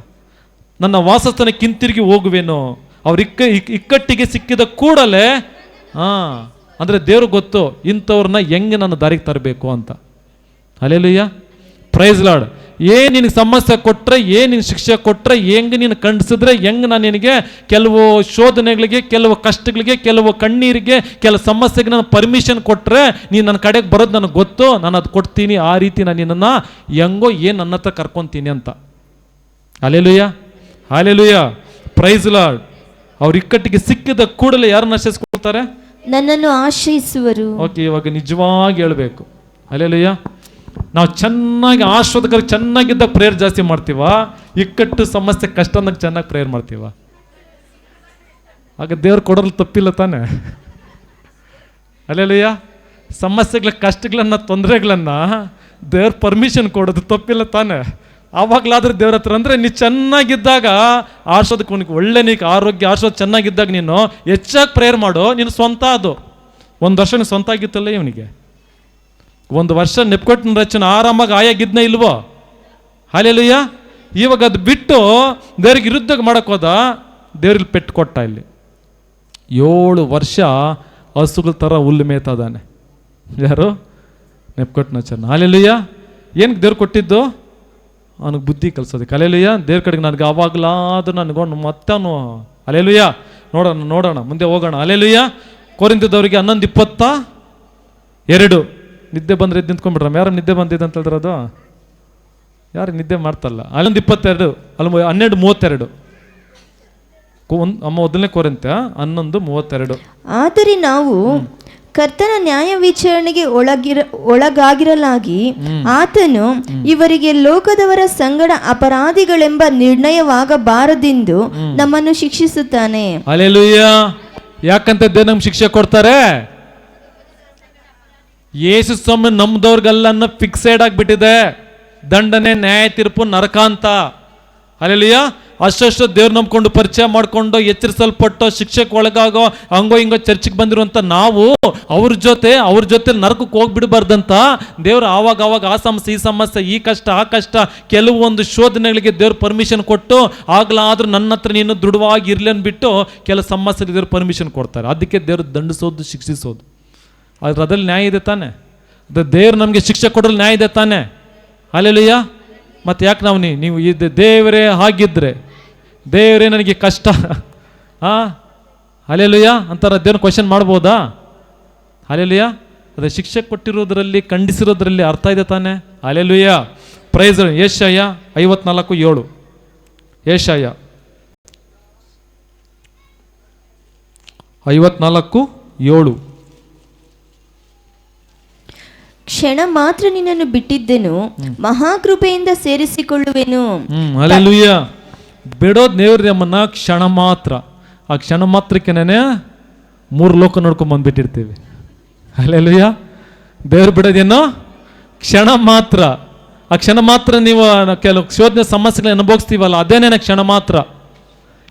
ನನ್ನ ವಾಸಸ್ಥಾನಕ್ಕೆ ಹಿಂತಿರುಗಿ ಹೋಗುವೇನು. ಅವ್ರ ಇಕ್ಕಟ್ಟಿಗೆ ಸಿಕ್ಕಿದ ಕೂಡಲೇ ಅಂದರೆ ದೇವ್ರು ಗೊತ್ತು ಇಂಥವ್ರನ್ನ ಹೆಂಗೆ ನನ್ನ ದಾರಿಗೆ ತರಬೇಕು ಅಂತ. ಹಲ್ಲೆಲೂಯಾ. Praise Lord. ಏನು ನಿನಗೆ ಸಮಸ್ಯೆ ಕೊಟ್ಟರೆ, ಏನು ನಿನಗೆ ಶಿಕ್ಷೆ ಕೊಟ್ಟರೆ, ಹೆಂಗೆ ನೀನು ಖಂಡಿಸಿದ್ರೆ, ಹೆಂಗೆ ನಾನು ನಿನಗೆ ಕೆಲವು ಶೋಧನೆಗಳಿಗೆ, ಕೆಲವು ಕಷ್ಟಗಳಿಗೆ, ಕೆಲವು ಕಣ್ಣೀರಿಗೆ, ಕೆಲವು ಸಮಸ್ಯೆಗೆ ನಾನು ಪರ್ಮಿಷನ್ ಕೊಟ್ಟರೆ ನೀನು ನನ್ನ ಕಡೆಗೆ ಬರೋದು ನನಗೆ ಗೊತ್ತು, ನಾನು ಅದು ಕೊಡ್ತೀನಿ. ಆ ರೀತಿ ನಾನು ನಿನ್ನನ್ನು ಹೆಂಗೋ ಏನು ನನ್ನ ಹತ್ರ ಕರ್ಕೊತೀನಿ ಅಂತ. ಹಲ್ಲೆಲೂಯಾ. ಹಲ್ಲೆಲೂಯಾ. Praise Lord. ಅವ್ರ ಇಕ್ಕಟ್ಟಿಗೆ ಸಿಕ್ಕಿದ ಕೂಡಲೇ ಯಾರನ್ನ ಆಶ್ರಯಿಸ್ಕೊಳ್ತಾರೆ?
ನನ್ನನ್ನು ಆಶ್ರಯಿಸುವರು.
ಓಕೆ, ಇವಾಗ ನಿಜವಾಗಿ ಹೇಳ್ಬೇಕು. ಹಲ್ಲೆಲೂಯಾ. ನಾವು ಚೆನ್ನಾಗಿ ಆಶ್ವಾದಕರಿಗೆ ಚೆನ್ನಾಗಿದ್ದಾಗ ಪ್ರೇಯರ್ ಜಾಸ್ತಿ ಮಾಡ್ತೀವ, ಇಕ್ಕಟ್ಟು ಸಮಸ್ಯೆ ಕಷ್ಟ ಅಂದಾಗ ಚೆನ್ನಾಗಿ ಪ್ರೇಯರ್ ಮಾಡ್ತೀವ. ಆಗ ದೇವ್ರು ಕೊಡೋದು ತಪ್ಪಿಲ್ಲ ತಾನೆ? ಹಲ್ಲೆಲೂಯಾ. ಸಮಸ್ಯೆಗಳ ಕಷ್ಟಗಳನ್ನ ತೊಂದರೆಗಳನ್ನ ದೇವ್ರ ಪರ್ಮಿಷನ್ ಕೊಡೋದು ತಪ್ಪಿಲ್ಲ ತಾನೆ? ಆವಾಗಲಾದ್ರೆ ದೇವ್ರ ಹತ್ರ ಅಂದರೆ ನೀ ಚೆನ್ನಾಗಿದ್ದಾಗ ಆಶ್ವಾದಕ್ಕೆ ನಿನಗೆ ಒಳ್ಳೆ ನೀನು ಆರೋಗ್ಯ ಆಶ್ವಾದ ಚೆನ್ನಾಗಿದ್ದಾಗ ನೀನು ಹೆಚ್ಚಾಗಿ ಪ್ರೇಯರ್ ಮಾಡು. ನೀನು ಸ್ವಂತ ಅದು 1 ವರ್ಷ ನೀನು ಸ್ವಂತ ಆಗಿತ್ತಲ್ಲ ಇವನಿಗೆ. 1 ವರ್ಷ ನೆಪ್ಕೊಟ್ಟಿನ ರಚನೆ ಆರಾಮಾಗಿ ಆಯಾಗಿದ್ನೇ ಇಲ್ವೋ? ಹಲ್ಲೆಲೂಯಾ. ಇವಾಗ ಅದು ಬಿಟ್ಟು ದೇವ್ರಿಗೆ ವಿರುದ್ಧ ಮಾಡಕ್ಕೆ ಹೋದ, ದೇವ್ರಿಗೆ ಪೆಟ್ಟು ಕೊಟ್ಟ. ಇಲ್ಲಿ 7 ವರ್ಷ ಹಸುಗಳ ಥರ ಹುಲ್ಲು ಮೇಯ್ತಾದಾನೆ. ಯಾರು? ನೆಪ್ಕೊಟ್ಟಿನ ರಚನೆ. ಹಲ್ಲೆಲೂಯಾ. ಏನಕ್ಕೆ ದೇವ್ರು ಕೊಟ್ಟಿದ್ದು? ಅವನಿಗೆ ಬುದ್ಧಿ ಕಲಿಸೋದಕ್ಕೆ. ಹಲ್ಲೆಲೂಯಾ. ದೇವ್ರ ಕಡೆಗೆ ನನಗೆ ಆವಾಗಲಾದ್ರೂ ನನಗೊಂಡು ಮತ್ತವನು. ಹಲ್ಲೆಲೂಯಾ. ನೋಡೋಣ ಮುಂದೆ ಹೋಗೋಣ. ಹಲ್ಲೆಲೂಯಾ. ಕೊರಿಂಥದವರಿಗೆ 11:22. ನಿದ್ದೆ ಬಂದರೆ ಎದ್ದು ನಿಂತ್ಕೊಂಡ್ಬಿಟ್ರಮ್ಮ. ಯಾರು ನಿದ್ದೆ ಬಂದಿದೆ ಅಂತ ಹೇಳಿದ್ರೆ ಅದು ಯಾರು ನಿದ್ದೆ ಮಾಡ್ತಲ್ಲ. 11:22 ಅಲ್ಲಿ 12:32 ಅಮ್ಮ ಮೊದಲನೇ ಕೊರಿಂಥ 11:32.
ಆದರೆ ನಾವು ಕರ್ತನ ನ್ಯಾಯ ವಿಚಾರಣೆಗೆ ಒಳಗಾಗಿರಲಾಗಿ ಆತನು ಇವರಿಗೆ ಲೋಕದವರ ಸಂಗಡ ಅಪರಾಧಿಗಳೆಂಬ ನಿರ್ಣಯವಾಗಬಾರದೆಂದು ನಮ್ಮನ್ನು ಶಿಕ್ಷಿಸುತ್ತಾನೆ.
ಹಲ್ಲೆಲೂಯಾ. ಯಾಕಂತ ದೇವ್ರು ನಮ್ಗೆ ಶಿಕ್ಷೆ ಕೊಡ್ತಾರೆ? ಯೇಸು ಸ್ವಾಮಿ ನಮ್ದವ್ರಿಗೆಲ್ಲ ಫಿಕ್ಸೆಡ್ ಆಗಿಬಿಟ್ಟಿದೆ. ದಂಡನೆ, ನ್ಯಾಯ ತೀರ್ಪು, ನರಕ ಅಂತ. ಹಲ್ಲೆಲೂಯಾ. ಅಷ್ಟು ದೇವ್ರು ನಂಬ್ಕೊಂಡು ಪರಿಚಯ ಮಾಡ್ಕೊಂಡು ಎಚ್ಚರಿಸಲ್ಪಟ್ಟು ಶಿಕ್ಷೆಗೆ ಒಳಗಾಗೋ ಹಂಗೋ ಹಿಂಗೋ ಚರ್ಚಿಗೆ ಬಂದಿರುವಂಥ ನಾವು ಅವ್ರ ಜೊತೆ ನರಕಕ್ಕೆ ಹೋಗ್ಬಿಡಬಾರ್ದಂತ ದೇವ್ರು ಆವಾಗ ಆ ಸಮಸ್ಯೆ, ಈ ಸಮಸ್ಯೆ, ಈ ಕಷ್ಟ, ಆ ಕಷ್ಟ, ಕೆಲವೊಂದು ಶೋಧನೆಗಳಿಗೆ ದೇವ್ರು ಪರ್ಮಿಷನ್ ಕೊಟ್ಟು ಆಗ್ಲಾದ್ರೂ ನನ್ನ ಹತ್ರ ನೀನು ದೃಢವಾಗಿ ಇರ್ಲಿ ಅಂದ್ಬಿಟ್ಟು ಕೆಲವು ಸಮಸ್ಯೆಗೆ ದೇವ್ರು ಪರ್ಮಿಷನ್ ಕೊಡ್ತಾರೆ. ಅದಕ್ಕೆ ದೇವ್ರು ದಂಡಿಸೋದು, ಶಿಕ್ಷಿಸೋದು. ಆದ್ರೆ ಅದ್ರಲ್ಲಿ ನ್ಯಾಯ ಇದೆ ತಾನೆ? ಅದು ದೇವ್ರು ನಮಗೆ ಶಿಕ್ಷೆ ಕೊಡಲು ನ್ಯಾಯ ಇದೆ ತಾನೆ? ಹಲ್ಲೆಲೂಯಾ. ಮತ್ತೆ ಯಾಕೆ ನೀವು ಇದು ದೇವರೇ ಹಾಗಿದ್ರೆ, ದೇವರೇ ನನಗೆ ಕಷ್ಟ ಹಲ್ಲೆಲೂಯಾ ಅಂತಾರೆ, ದೇವ್ರನ್ನ ಕ್ವಶನ್ ಮಾಡ್ಬೋದಾ? ಹಲ್ಲೆಲೂಯಾ. ಅದೇ ಶಿಕ್ಷೆ ಕೊಟ್ಟಿರೋದ್ರಲ್ಲಿ, ಖಂಡಿಸಿರೋದ್ರಲ್ಲಿ ಅರ್ಥ ಇದೆ ತಾನೆ? ಹಲ್ಲೆಲೂಯಾ. ಪ್ರೈಸ್. ಯೆಶಾಯ 54:7. ಯೆಶಾಯ 54:7.
ಕ್ಷಣ ಮಾತ್ರ ನಿನ್ನನ್ನು ಬಿಟ್ಟಿದ್ದೆನು, ಮಹಾಕೃಪೆಯಿಂದ ಸೇರಿಸಿಕೊಳ್ಳುವೆನು.
ಹಲ್ಲೆಲೂಯಾ. ಬಿಡೋದು ದೇವ್ರ ನಮ್ಮನ್ನ ಕ್ಷಣ ಮಾತ್ರ. ಆ ಕ್ಷಣ ಮಾತ್ರಕ್ಕೆನೇ 3 ಲೋಕ ನೋಡ್ಕೊಂಡ್ ಬಂದ್ಬಿಟ್ಟಿರ್ತೀವಿ. ಹಲ್ಲೆಲೂಯಾ. ದೇವ್ರು ಬಿಡೋದೇನೋ ಕ್ಷಣ ಮಾತ್ರ. ಆ ಕ್ಷಣ ಮಾತ್ರ ನೀವು ಕೆಲವು ಶೋಧನೆ ಸಮಸ್ಯೆಗಳನ್ನ ಅನುಭವಿಸ್ತೀವಲ್ಲ, ಅದೇನೇನ ಕ್ಷಣ ಮಾತ್ರ.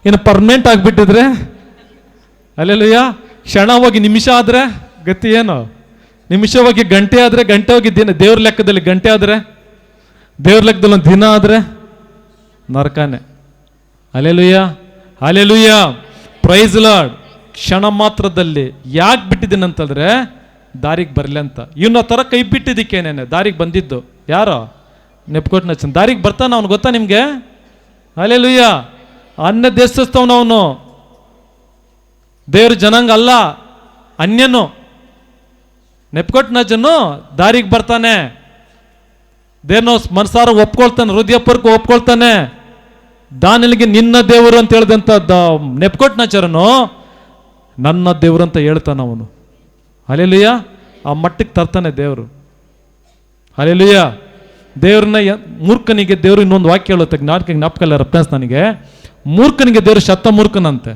ಇನ್ನು ಪರ್ಮನೆಂಟ್ ಆಗಿಬಿಟ್ಟಿದ್ರೆ ಹಲ್ಲೆಲೂಯಾ. ಕ್ಷಣ ಹೋಗಿ ನಿಮಿಷ ಆದರೆ ಗತಿ ಏನು? ನಿಮಿಷ ಹೋಗಿ ಗಂಟೆ ಆದರೆ, ಗಂಟೆ ಹೋಗಿ ದಿನ, ದೇವ್ರ ಲೆಕ್ಕದಲ್ಲಿ ಗಂಟೆ ಆದರೆ, ದೇವ್ರ ಲೆಕ್ಕದಲ್ಲಿ 1 ದಿನ ಆದರೆ ನರಕನೇ. Hallelujah, hallelujah, praise Lord. ಕ್ಷಣ ಮಾತ್ರದಲ್ಲಿ ಯಾಕೆ ಬಿಟ್ಟಿದ್ದೀನಿ ಅಂತಂದ್ರೆ ದಾರಿಗೆ ಬರಲಿ ಅಂತ. ಇವನ ತರ ಕೈ ಬಿಟ್ಟಿದ್ದಕ್ಕೇನೇನೆ ದಾರಿಗೆ ಬಂದಿದ್ದು ಯಾರೋ ನೆಪ್ಕೊಟ್ನಚ್ಚನ್ ದಾರಿಗೆ ಬರ್ತಾನ ಅವನು, ಗೊತ್ತಾ ನಿಮ್ಗೆ? ಅಲೆಲುಯ್ಯ. ಅನ್ಯ ದೇಶಸ್ಥವನು ಅವನು, ದೇವ್ರ ಜನಾಂಗ ಅಲ್ಲ, ಅನ್ಯನು. ನೆಪ್ಕೊಟ್ನಚ್ಚನು ದಾರಿಗೆ ಬರ್ತಾನೆ, ದೇವ್ರನ್ನ ಮನಸಾರ ಒಪ್ಕೊಳ್ತಾನೆ, ಹೃದಯಪೂರ್ವಕ ಒಪ್ಕೊಳ್ತಾನೆ. ದಾನಿಯೇಲನಿಗೆ ನಿನ್ನ ದೇವರು ಅಂತ ಹೇಳಿದಂತ ನೆಪ್ಕೊಟ್ನಚ್ಚರನು ನನ್ನ ದೇವರು ಅಂತ ಹೇಳ್ತಾನೆ ಅವನು. ಹಲ್ಲೆಲೂಯ. ಆ ಮಟ್ಟಿಗೆ ತರ್ತಾನೆ ದೇವರು. ಹಲ್ಲೆಲೂಯ. ದೇವ್ರನ್ನ ಮೂರ್ಖನಿಗೆ ದೇವರು ಇನ್ನೊಂದು ವಾಕ್ಯ ಹೇಳುತ್ತೆ, ಜ್ಞಾಪಕಲ್ಲ ರೆಫರೆನ್ಸ್ ನನಗೆ. ಮೂರ್ಖನಿಗೆ ದೇವರು ಶತ ಮೂರ್ಖನಂತೆ.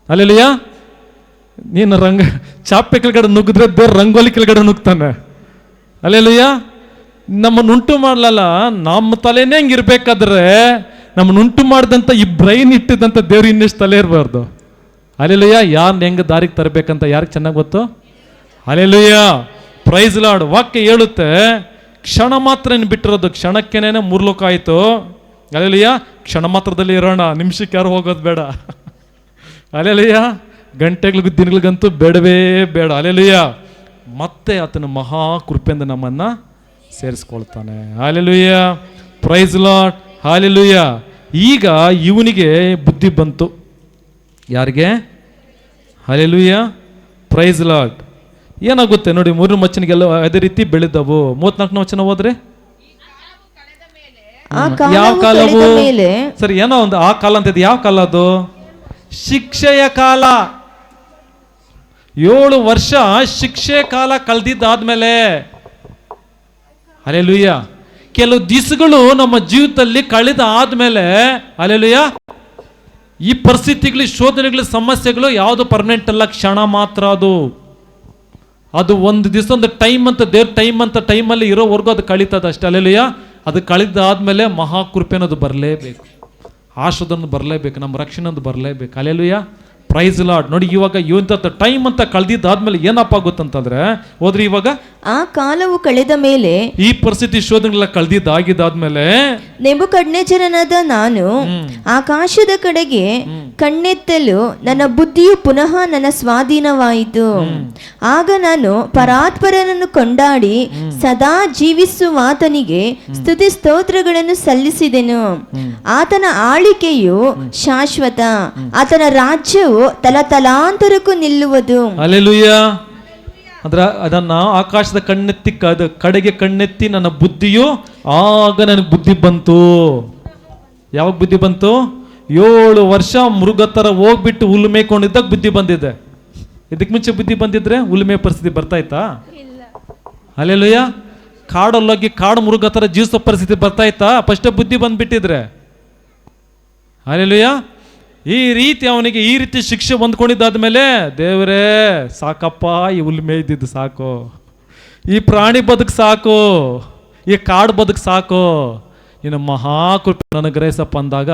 ಹಲ್ಲೆಲೂಯ. ನೀನು ಚಾಪೆ ಕೆಳಗಡೆ ನುಗ್ಗಿದ್ರೆ ದೇವ್ರು ರಂಗೋಲಿ ಕೆಳಗಡೆ ನುಗ್ತಾನೆ. ಹಲ್ಲೆಲೂಯ. ನಮ್ಮನ್ನುಂಟು ಮಾಡಲಲ್ಲ, ನಮ್ಮ ತಲೆನೇ ಹಂಗಿರ್ಬೇಕಾದ್ರೆ ನಮ್ಮನ್ನುಂಟು ಮಾಡಿದಂಥ ಈ ಬ್ರೈನ್ ಇಟ್ಟಿದ್ದಂಥ ದೇವ್ರು ಇನ್ನೆಷ್ಟು ತಲೆ ಇರಬಾರ್ದು. ಹಲ್ಲೆಲೂಯ. ಯಾರನ್ನ ಹೆಂಗೆ ದಾರಿಗೆ ತರಬೇಕಂತ ಯಾರಿಗೆ ಚೆನ್ನಾಗಿ ಗೊತ್ತು? Hallelujah, praise Lord. ವಾಕ್ಯ ಹೇಳುತ್ತೆ, ಕ್ಷಣ ಮಾತ್ರ ಬಿಟ್ಟಿರೋದು, ಕ್ಷಣಕ್ಕೇನೆ ಮೂರ್ಲೋಕ ಆಯಿತು. ಹಲ್ಲೆಲೂಯ. ಕ್ಷಣ ಮಾತ್ರದಲ್ಲಿ ಇರೋಣ, ನಿಮಿಷಕ್ಕೆ ಯಾರು ಹೋಗೋದು ಬೇಡ. ಹಲ್ಲೆಲೂಯ. ಗಂಟೆಗಳಿಗೂ ದಿನಗಳಿಗಂತೂ ಬೇಡವೇ ಬೇಡ. ಹಲ್ಲೆಲೂಯ. ಮತ್ತೆ ಆತನ ಮಹಾ ಕೃಪೆಯಿಂದ ನಮ್ಮನ್ನ ಸೇರಿಸ್ಕೊಳ್ತಾನೆ. Hallelujah, praise Lord. ಹಲ್ಲೆಲೂಯ. ಈಗ ಇವನಿಗೆ ಬುದ್ಧಿ ಬಂತು. ಯಾರಿಗೆ? Hallelujah, praise Lord. ಏನಾಗುತ್ತೆ ನೋಡಿ, 3 ವಚನಗೆಲ್ಲ ಅದೇ ರೀತಿ ಬೆಳೆದವು. 34ನೇ ವಚನ ಹೋದ್ರೆ ಯಾವ ಕಾಲವು? ಸರಿ, ಏನೋ ಒಂದು ಆ ಕಾಲ ಅಂತ ಇದೆ. ಯಾವ ಕಾಲ ಅದು? ಶಿಕ್ಷೆಯ ಕಾಲ. 7 ವರ್ಷ ಶಿಕ್ಷೆ ಕಾಲ ಕಳೆದಿದ್ದಾದ್ಮೇಲೆ, ಹಲ್ಲೆಲೂಯ, ಕೆಲವು ದಿವಸಗಳು ನಮ್ಮ ಜೀವಿತದಲ್ಲಿ ಕಳೆದ ಆದ್ಮೇಲೆ, ಹಲ್ಲೆಲೂಯ, ಈ ಪರಿಸ್ಥಿತಿಗಳು, ಶೋಧನೆಗಳು, ಸಮಸ್ಯೆಗಳು ಯಾವುದು ಪರ್ಮನೆಂಟ್ ಅಲ್ಲ, ಕ್ಷಣ ಮಾತ್ರ. ಅದು ಒಂದು ದಿವಸ, ಒಂದು ಟೈಮ್ ಅಂತ, ದೇವ್ರ ಟೈಮ್ ಅಂತ, ಟೈಮಲ್ಲಿ ಇರೋವರೆಗೂ ಅದು ಕಳೀತದ ಅಷ್ಟೇ. ಹಲ್ಲೆಲೂಯ. ಅದು ಕಳೆದಾದ್ಮೇಲೆ ಮಹಾಕೃಪೆ ಅನ್ನೋದು ಬರಲೇಬೇಕು, ಆಶೋದನ್ನು ಬರಲೇಬೇಕು, ನಮ್ಮ ರಕ್ಷಣೆ ಅನ್ನೋದು ಬರಲೇಬೇಕು. Hallelujah, praise Lord. ನೋಡಿ, ಇವಾಗ ಇವಂತ ಟೈಮ್ ಅಂತ ಕಳೆದಿದ್ದಾದ್ಮೇಲೆ ಏನಪ್ಪ ಆಗುತ್ತಂತಂದ್ರೆ, ಹೋದ್ರಿ ಇವಾಗ
ಆ ಕಾಲವು ಕಳೆದ ಮೇಲೆ,
ಈ ಪರಿಸ್ಥಿತಿ ಶೋಧನೆಲ್ಲ ಕಳೆದಿದ್ದಾಗಿದ್ದಾದ್ಮೇಲೆ,
ನೆಬೂಕದ್ನೆಚ್ಚರನಾದ ನಾನು ಆಕಾಶದ ಕಡೆಗೆ ಕಣ್ಣೆತ್ತಲು ನನ್ನ ಬುದ್ಧಿಯು ಪುನಃ ನನ್ನ ಸ್ವಾಧೀನವಾಯಿತು. ಆಗ ನಾನು ಪರಾತ್ಪರನನ್ನು ಕೊಂಡಾಡಿ ಸದಾ ಜೀವಿಸುವಾತನಿಗೆ ಸ್ತುತಿ ಸ್ತೋತ್ರಗಳನ್ನು ಸಲ್ಲಿಸಿದೆನು. ಆತನ ಆಳಿಕೆಯು ಶಾಶ್ವತ, ಆತನ ರಾಜ್ಯವು ತಲತಲಾಂತರಕ್ಕೂ ನಿಲ್ಲುವುದು.
ಹಲ್ಲೆಲೂಯ. ಅದನ್ನ ಆಕಾಶದ ಕಡೆಗೆ ಕಣ್ಣೆತ್ತಿ ನನ್ನ ಬುದ್ಧಿಯು, ಆಗ ನನಗೆ ಬುದ್ಧಿ ಬಂತು. ಯಾವಾಗ ಬುದ್ಧಿ ಬಂತು? 7 ವರ್ಷ ಮೃಗ ತರ ಹೋಗ್ಬಿಟ್ಟು ಹುಲ್ಲು ಮೇಯ್ಕೊಂಡಿದ್ದಾಗ ಬುದ್ಧಿ ಬಂದಿದೆ. ಇದಕ್ಕೆ ಮುಂಚೆ ಬುದ್ಧಿ ಬಂದಿದ್ರೆ ಹುಲ್ಲು ಮೇಯ ಪರಿಸ್ಥಿತಿ ಬರ್ತಾ ಇತ್ತಾ? ಹಲ್ಲೆಲೂಯ. ಕಾಡಲ್ಲೋಗಿ ಕಾಡು ಮೃಗ ತರ ಜೀವಿಸೋ ಪರಿಸ್ಥಿತಿ ಬರ್ತಾ ಇತ್ತಾ? ಫಸ್ಟ್ ಬುದ್ಧಿ ಬಂದ್ಬಿಟ್ಟಿದ್ರೆ. ಹಲ್ಲೆಲೂಯ. ಈ ರೀತಿ ಅವನಿಗೆ ಈ ರೀತಿ ಶಿಕ್ಷೆ ಹೊಂದ್ಕೊಂಡಿದ್ದಾದ್ಮೇಲೆ, ದೇವರೇ ಸಾಕಪ್ಪ, ಈ ಹುಲ್ಲು ಮೇಯ್ದಿದ್ದು ಸಾಕು, ಈ ಪ್ರಾಣಿ ಬದುಕು ಸಾಕು, ಈ ಕಾಡು ಬದುಕು ಸಾಕು, ಇನ್ನು ಮಹಾಕೃಪೆ ನನಗೆ ಗ್ರಹಿಸಪ್ಪ ಅಂದಾಗ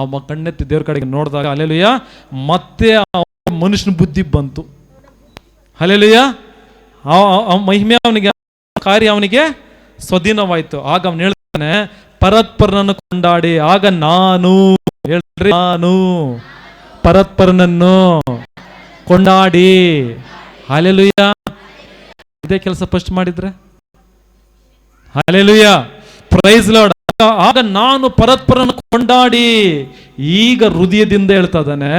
ಅವ ಕಣ್ಣೆತ್ತಿ ದೇವ್ರ ಕಡೆಗೆ ನೋಡಿದಾಗ, ಹಲ್ಲೆಲೂಯ, ಮತ್ತೆ ಮನುಷ್ಯನ ಬುದ್ಧಿ ಬಂತು. ಹಲ್ಲೆಲೂಯ. ಮಹಿಮೆ ಅವನಿಗೆ, ಕಾರ್ಯ ಅವನಿಗೆ ಸ್ವಾಧೀನವಾಯಿತು. ಆಗ ಅವನು ಹೇಳ್ತಾನೆ, ಪರತ್ಪರನನ್ನು ಕೊಂಡಾಡಿ. ಆಗ ನಾನು ಹೇಳ್ರಿ, ನಾನು ಪರತ್ಪರನನ್ನು ಕೊಂಡಾಡಿ. ಹಲ್ಲೆಲೂಯ. ಇದೇ ಕೆಲಸ ಫಸ್ಟ್ ಮಾಡಿದ್ರೆ. Hallelujah, praise Lord. ಆಗ ನಾನು ಪರತ್ಪರನನ್ನು ಕೊಂಡಾಡಿ. ಈಗ ಹೃದಯದಿಂದ ಹೇಳ್ತಾ ಇದ್ದಾನೆ,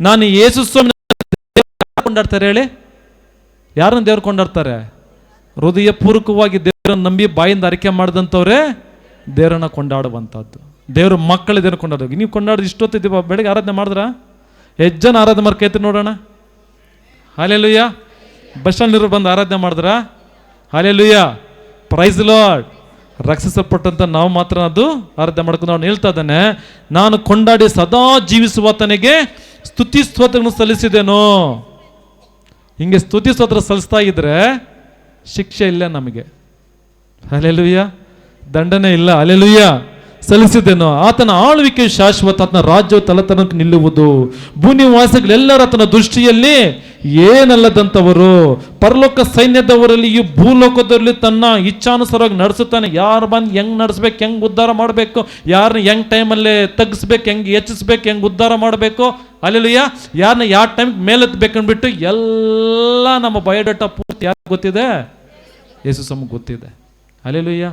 ನಾನು ಯೇಸು ಸ್ವಾಮಿ ಕೊಂಡಾಡ್ತಾರೆ. ಹೇಳಿ, ಯಾರನ್ನ ದೇವ್ರು ಕೊಂಡಾಡ್ತಾರೆ? ಹೃದಯ ಪೂರ್ವಕವಾಗಿ ದೇವರನ್ನು ನಂಬಿ ಬಾಯಿಂದ ಅರಿಕೆ ಮಾಡಿದಂಥವ್ರೆ ದೇವರನ್ನ ಕೊಂಡಾಡುವಂಥದ್ದು. ದೇವ್ರ ಮಕ್ಕಳು ದೇವ್ರ ಕೊಂಡಾಡೋದು. ನೀವು ಕೊಂಡಾಡೋದು ಇಷ್ಟೊತ್ತಿದ್ದೀವ? ಬೆಳಗ್ಗೆ ಆರಾಧನೆ ಮಾಡಿದ್ರ? ಎಷ್ಟು ಜನ ಆರಾಧನೆ ಮಾಡಿ ಕೈತಿ ನೋಡೋಣ? ಹಲ್ಲೆಲೂಯ. ಬಸ್ ಸ್ಟ್ಯಾಂಡ್ ಬಂದು ಆರಾಧನೆ ಮಾಡಿದ್ರ? Hallelujah, praise lord. ರಕ್ಷಿಸಲ್ಪಟ್ಟಂತ ನಾವು ಮಾತ್ರ ಅದು ಆರಾಧನೆ ಮಾಡ್ಕೊಂಡು ಅವನು ಹೇಳ್ತಾ ಇದ್ದಾನೆ, ನಾನು ಕೊಂಡಾಡಿ ಸದಾ ಜೀವಿಸುವಾತನಿಗೆ ಸ್ತುತಿ ಸ್ತೋತ್ರಗಳನ್ನು ಸಲ್ಲಿಸಿದೆನು. ಹಿಂಗೆ ಸ್ತುತಿ ಸ್ತೋತ್ರ ಸಲ್ಲಿಸ್ತಾ ಇದ್ರೆ ಶಿಕ್ಷೆ ಇಲ್ಲ ನಮಗೆ. ಹಲ್ಲೆಲೂಯ. ದಂಡನೆ ಇಲ್ಲ. ಹಲ್ಲೆಲೂಯ. ಸಲ್ಲಿಸಿದೆನು. ಆತನ ಆಳ್ವಿಕೆ ಶಾಶ್ವತ, ಆತನ ರಾಜ್ಯವು ತಲತನಕ್ಕೆ ನಿಲ್ಲುವುದು. ಭೂನಿವಾಸಿಗಳೆಲ್ಲರೂ ಆತನ ದೃಷ್ಟಿಯಲ್ಲಿ ಏನಲ್ಲದಂಥವರು. ಪರಲೋಕ ಸೈನ್ಯದವರಲ್ಲಿ ಈ ಭೂಲೋಕದಲ್ಲಿ ತನ್ನ ಇಚ್ಛಾನುಸಾರವಾಗಿ ನಡೆಸುತ್ತಾನೆ. ಯಾರು ಬಂದು ಹೆಂಗ್ ನಡೆಸ್ಬೇಕು, ಹೆಂಗ್ ಉದ್ಧಾರ ಮಾಡಬೇಕು, ಯಾರನ್ನ ಹೆಂಗ್ ಟೈಮಲ್ಲಿ ತಗ್ಗಿಸ್ಬೇಕು, ಹೆಂಗ್ ಹೆಚ್ಚಿಸ್ಬೇಕು, ಹೆಂಗ್ ಉದ್ಧಾರ ಮಾಡಬೇಕು, ಅಲ್ಲೆಲ್ಲೂಯ್ಯ, ಯಾರನ್ನ ಯಾವ ಟೈಮ್ ಮೇಲೆತ್ತಬೇಕಂದ್ಬಿಟ್ಟು ಎಲ್ಲ ನಮ್ಮ ಬಯೋಡಾಟಾ ಪೂರ್ತಿ ಯಾರು ಗೊತ್ತಿದೆ? ಯೇಸು ಸ್ವಾಮಿಗೆ ಗೊತ್ತಿದೆ. Alleluia,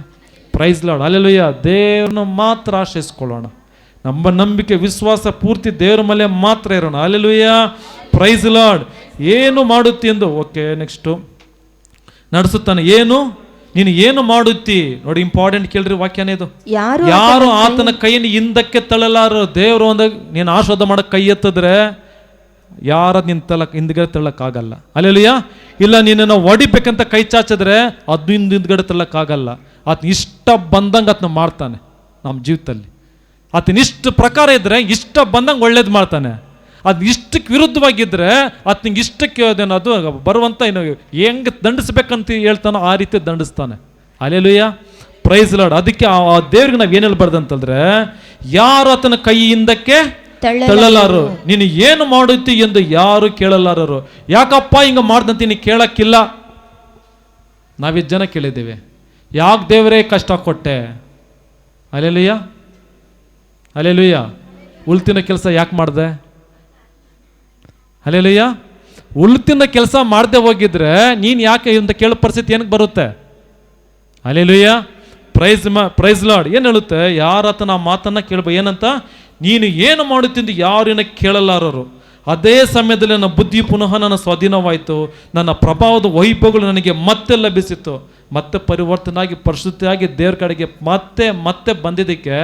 praise Lord, alleluia. ದೇವ್ರನ್ನ ಮಾತ್ರ ಆಶ್ರಯಿಸ್ಕೊಳ್ಳೋಣ. ನಮ್ಮ ನಂಬಿಕೆ ವಿಶ್ವಾಸ ಪೂರ್ತಿ ದೇವ್ರ ಮೇಲೆ ಮಾತ್ರ ಇರೋಣ. Alleluia, praise Lord. ಏನು ಮಾಡುತ್ತಿ ಎಂದು, ಓಕೆ ನೆಕ್ಸ್ಟು, ನಡೆಸುತ್ತಾನೆ. ಏನು ನೀನು ಏನು ಮಾಡುತ್ತಿ ನೋಡಿ, ಇಂಪಾರ್ಟೆಂಟ್ ಕೇಳ್ರಿ ವಾಕ್ಯನೇ ಇದು. ಯಾರು ಆತನ ಕೈಯನ್ನು ಹಿಂದಕ್ಕೆ ತಳ್ಳಲಾರು. ದೇವರು ಒಂದು ನೀನು ಆಶೀರ್ವಾದ ಮಾಡಕ್ಕೆ ಕೈ ಎತ್ತಿದ್ರೆ ಯಾರ ನಿನ್ನ ಹಿಂದ್ಗಡೆ ತಳ್ಳಕ್ಕಾಗಲ್ಲ. ಅಲ್ಲೆಲ್ಲೂಯ್ಯ. ಇಲ್ಲ ನೀನನ್ನು ಹೊಡಿಬೇಕಂತ ಕೈ ಚಾಚಿದ್ರೆ ಅದು ಹಿಂದ್ಗಡೆ ತಳ್ಳಕ್ಕಾಗಲ್ಲ. ಆತನ ಇಷ್ಟ ಬಂದಂಗೆ ಆತನ ಮಾಡ್ತಾನೆ ನಮ್ಮ ಜೀವಿತದಲ್ಲಿ. ಆತನ ಇಷ್ಟ ಪ್ರಕಾರ ಇದ್ರೆ ಇಷ್ಟ ಬಂದಂಗೆ ಒಳ್ಳೇದು ಮಾಡ್ತಾನೆ. ಅದು ಇಷ್ಟಕ್ಕೆ ವಿರುದ್ಧವಾಗಿದ್ದರೆ ಆತನಿಗೆ ಇಷ್ಟಕ್ಕೆ ಅದು ಬರುವಂಥ ಏನು ಹೆಂಗೆ ದಂಡಿಸ್ಬೇಕಂತ ಹೇಳ್ತಾನೋ ಆ ರೀತಿ ದಂಡಿಸ್ತಾನೆ. Alleluia, praise Lord. ಅದಕ್ಕೆ ಆ ದೇವ್ರಿಗೆ ನಾವು ಏನು ಹೇಳ್ಬಾರ್ದು ಅಂತಂದ್ರೆ, ಯಾರು ಆತನ ಕೈ ಹಿಂದಕ್ಕೆ ತಳ್ಳಲಾರು. ನೀನು ಏನು ಮಾಡುತ್ತಿ ಎಂದು ಯಾರು ಕೇಳಲಾರರು. ಯಾಕಪ್ಪ ಹಿಂಗ ಮಾಡ್ದಂತ ನೀನು ಕೇಳಕ್ಕಿಲ್ಲ. ನಾವೆಷ್ಟು ಜನ ಕೇಳಿದ್ದೇವೆ, ಯಾಕೆ ದೇವರೇ ಕಷ್ಟ ಕೊಟ್ಟೆ? Alleluia, alleluia. ಉಳ್ತಿನ ಕೆಲಸ ಯಾಕೆ ಮಾಡಿದೆ? ಅಲ್ಲೆಲ್ಲೂಯ್ಯ. ಉಳ್ತಿನ ಕೆಲಸ ಮಾಡದೆ ಹೋಗಿದ್ರೆ ನೀನು ಯಾಕೆ ಅಂತ ಕೇಳೋ ಪರಿಸ್ಥಿತಿ ಏನಕ್ಕೆ ಬರುತ್ತೆ? Alleluia, praise Lord. ಏನು ಹೇಳುತ್ತೆ? ಯಾರತನ ಮಾತನ್ನ ಕೇಳ್ಬೋ ಏನಂತ, ನೀನು ಏನು ಮಾಡುತ್ತಿದ್ದು ಯಾರಿನ ಕೇಳಲಾರರು. ಅದೇ ಸಮಯದಲ್ಲಿ ನನ್ನ ಬುದ್ಧಿ ಪುನಃ ನನ್ನ ಸ್ವಾಧೀನವಾಯಿತು, ನನ್ನ ಪ್ರಭಾವದ ವೈಭವಗಳು ನನಗೆ ಮತ್ತೆ ಲಭಿಸಿತು. ಮತ್ತೆ ಪರಿವರ್ತನಾಗಿ ಪರಿಶುದ್ಧಿಯಾಗಿ ದೇವ್ರ ಕಡೆಗೆ ಮತ್ತೆ ಮತ್ತೆ ಬಂದಿದ್ದಕ್ಕೆ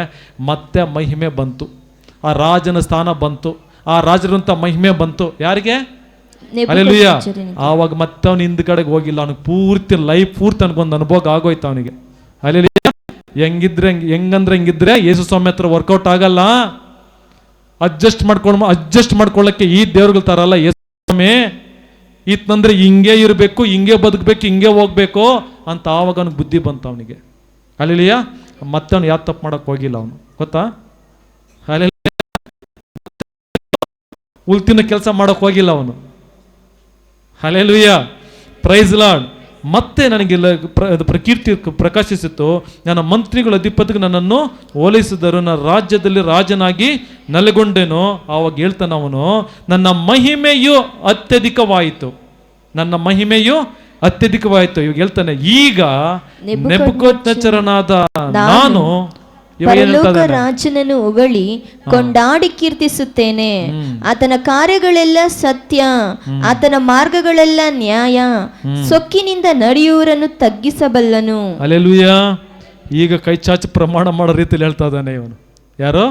ಮತ್ತೆ ಮಹಿಮೆ ಬಂತು. ಆ ರಾಜನ ಸ್ಥಾನ ಬಂತು, ಆ ರಾಜರಂತ ಮಹಿಮೆ ಬಂತು. ಯಾರಿಗೆ? ಅಲ್ಲೆಲ್ಲೂಯ್ಯ. ಆವಾಗ ಮತ್ತೆ ಅವನು ಹಿಂದ್ ಕಡೆಗೆ ಹೋಗಿಲ್ಲ. ಅವನಿಗೆ ಪೂರ್ತಿ ಲೈಫ್ ಪೂರ್ತಿ ಅನ್ಕೊಂದು ಅನುಭವ ಆಗೋಯ್ತು ಅವನಿಗೆ. ಅಲ್ಲೆಲ್ಲೂಯ್ಯ. ಹೆಂಗಂದ್ರೆ ಹೆಂಗಿದ್ರೆ ಯೇಸು ಸ್ವಾಮಿ ಹತ್ರ ವರ್ಕೌಟ್ ಆಗಲ್ಲ. ಅಡ್ಜಸ್ಟ್ ಮಾಡ್ಕೊಳ್ಳಕ್ಕೆ ಈ ದೇವ್ರುಗಳು ತರಲ್ಲ. ಯೇಸು ಸ್ವಾಮಿ ಇತ್ತಂದ್ರೆ ಹಿಂಗೆ ಇರಬೇಕು, ಹಿಂಗೆ ಬದುಕಬೇಕು, ಹಿಂಗೆ ಹೋಗ್ಬೇಕು ಅಂತ ಆವಾಗ ಅವನಿಗೆ ಬುದ್ಧಿ ಬಂತು ಅವನಿಗೆ. ಅಲ್ಲೆಲ್ಲೂಯ್ಯ. ಮತ್ತೆ ಅವನು ಯಾವ ತಪ್ಪು ಮಾಡಕ್ ಹೋಗಿಲ್ಲ ಅವನು, ಗೊತ್ತಾ? ಉಳ್ತಿನ ಕೆಲಸ ಮಾಡಕ್ ಹೋಗಿಲ್ಲ ಅವನು. Hallelujah, praise Lord. ಮತ್ತೆ ನನಗೆ ಪ್ರಕೀರ್ತಿ ಪ್ರಕಾಶಿಸಿತು. ನನ್ನ ಮಂತ್ರಿಗಳ ಅಧಿಪತಿಗೆ ನನ್ನನ್ನು ಹೋಲಿಸಿದರು, ನನ್ನ ರಾಜ್ಯದಲ್ಲಿ ರಾಜನಾಗಿ ನೆಲೆಗೊಂಡೆನು. ಆವಾಗ ಹೇಳ್ತಾನ ಅವನು, ನನ್ನ ಮಹಿಮೆಯು ಅತ್ಯಧಿಕವಾಯಿತು, ನನ್ನ ಮಹಿಮೆಯು ಅತ್ಯಧಿಕವಾಯಿತು. ಇವಾಗ ಹೇಳ್ತಾನೆ, ಈಗ ನೆಬೂಕದ್ನೆಚ್ಚರನಾದ ನಾನು
ಪರಲೋಕ ರಾಜನನ್ನು ಹೊಗಳಿ ಕೊಂಡಾಡಿ ಕೀರ್ತಿಸುತ್ತೇನೆ. ಆತನ ಕಾರ್ಯಗಳೆಲ್ಲ ಸತ್ಯ, ಆತನ ಮಾರ್ಗಗಳೆಲ್ಲ ನ್ಯಾಯ, ಸೊಕ್ಕಿನಿಂದ ನಡೆಯುವರನ್ನು ತಗ್ಗಿಸಬಲ್ಲನು.
ಹಲ್ಲೆಲೂಯಾ. ಈಗ ಕೈ ಚಾಚಿ ಪ್ರಮಾಣ ಮಾಡೋ ರೀತಿಯಲ್ಲಿ ಹೇಳ್ತಾ ಇದ್ದಾನೆ ಇವನು. ಯಾರು?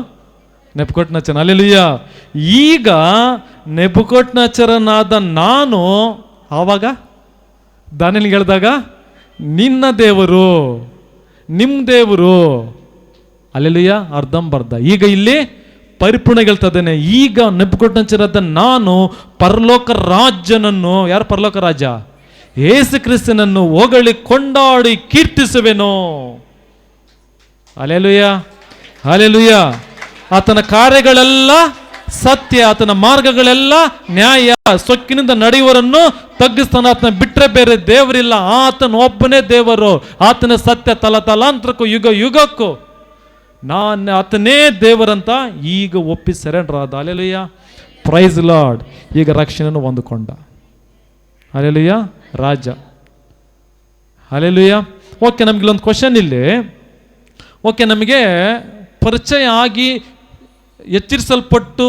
ನೆಬೂಕದ್ನೆಚ್ಚರ. ಹಲ್ಲೆಲೂಯಾ. ಈಗ ನೆಬೂಕದ್ನೆಚ್ಚರನಾದ ನಾನು, ಆವಾಗ ದಾನಿಯೇಲನಿಗೆ ಹೇಳಿದಾಗ ನಿನ್ನ ದೇವರು, ನಿಮ್ಮ ದೇವರು. ಹಲ್ಲೆಲೂಯಾ. ಅರ್ಧಂಬರ್ಧ. ಈಗ ಇಲ್ಲಿ ಪರಿಪೂರ್ಣ ಹೇಳ್ತಾ ಇದ್ದೇನೆ. ಈಗ ನೆಬೂಕದ್ನೆಚ್ಚರನಾದ ನಾನು ಪರಲೋಕ ರಾಜನನ್ನು, ಯಾರು ಪರಲೋಕ ರಾಜ? ಯೇಸು ಕ್ರಿಸ್ತನನ್ನು ಹೊಗಳಿ ಕೊಂಡಾಡಿ ಕೀರ್ತಿಸುವೆನು. Hallelujah, hallelujah. ಆತನ ಕಾರ್ಯಗಳೆಲ್ಲ ಸತ್ಯ, ಆತನ ಮಾರ್ಗಗಳೆಲ್ಲ ನ್ಯಾಯ, ಸೊಕ್ಕಿನಿಂದ ನಡೆಯುವರನ್ನು ತಗ್ಗಿಸ್ತಾನೆ. ಆತನ ಬಿಟ್ಟರೆ ಬೇರೆ ದೇವರಿಲ್ಲ, ಆತನ ಒಬ್ಬನೇ ದೇವರು. ಆತನ ಸತ್ಯ ತಲಾಂತರಕ್ಕೂ ಯುಗ ಯುಗಕ್ಕೂ ನಾನು ಆತನೇ ದೇವರಂತ ಈಗ ಒಪ್ಪಿ ಸರೆಂಡರ್ ಆದ. Hallelujah, praise Lord. ಈಗ ರಕ್ಷಣೆಯನ್ನು ಹೊಂದಿಕೊಂಡ. ಹಲ್ಲೆಲೂಯಾ, ರಾಜ. ಹಲ್ಲೆಲೂಯಾ. ಓಕೆ, ನಮ್ಗೆ ಇಲ್ಲೊಂದು ಕ್ವಶನ್ ಇಲ್ಲಿ. ಓಕೆ, ನಮಗೆ ಪರಿಚಯ ಆಗಿ ಎಚ್ಚರಿಸಲ್ಪಟ್ಟು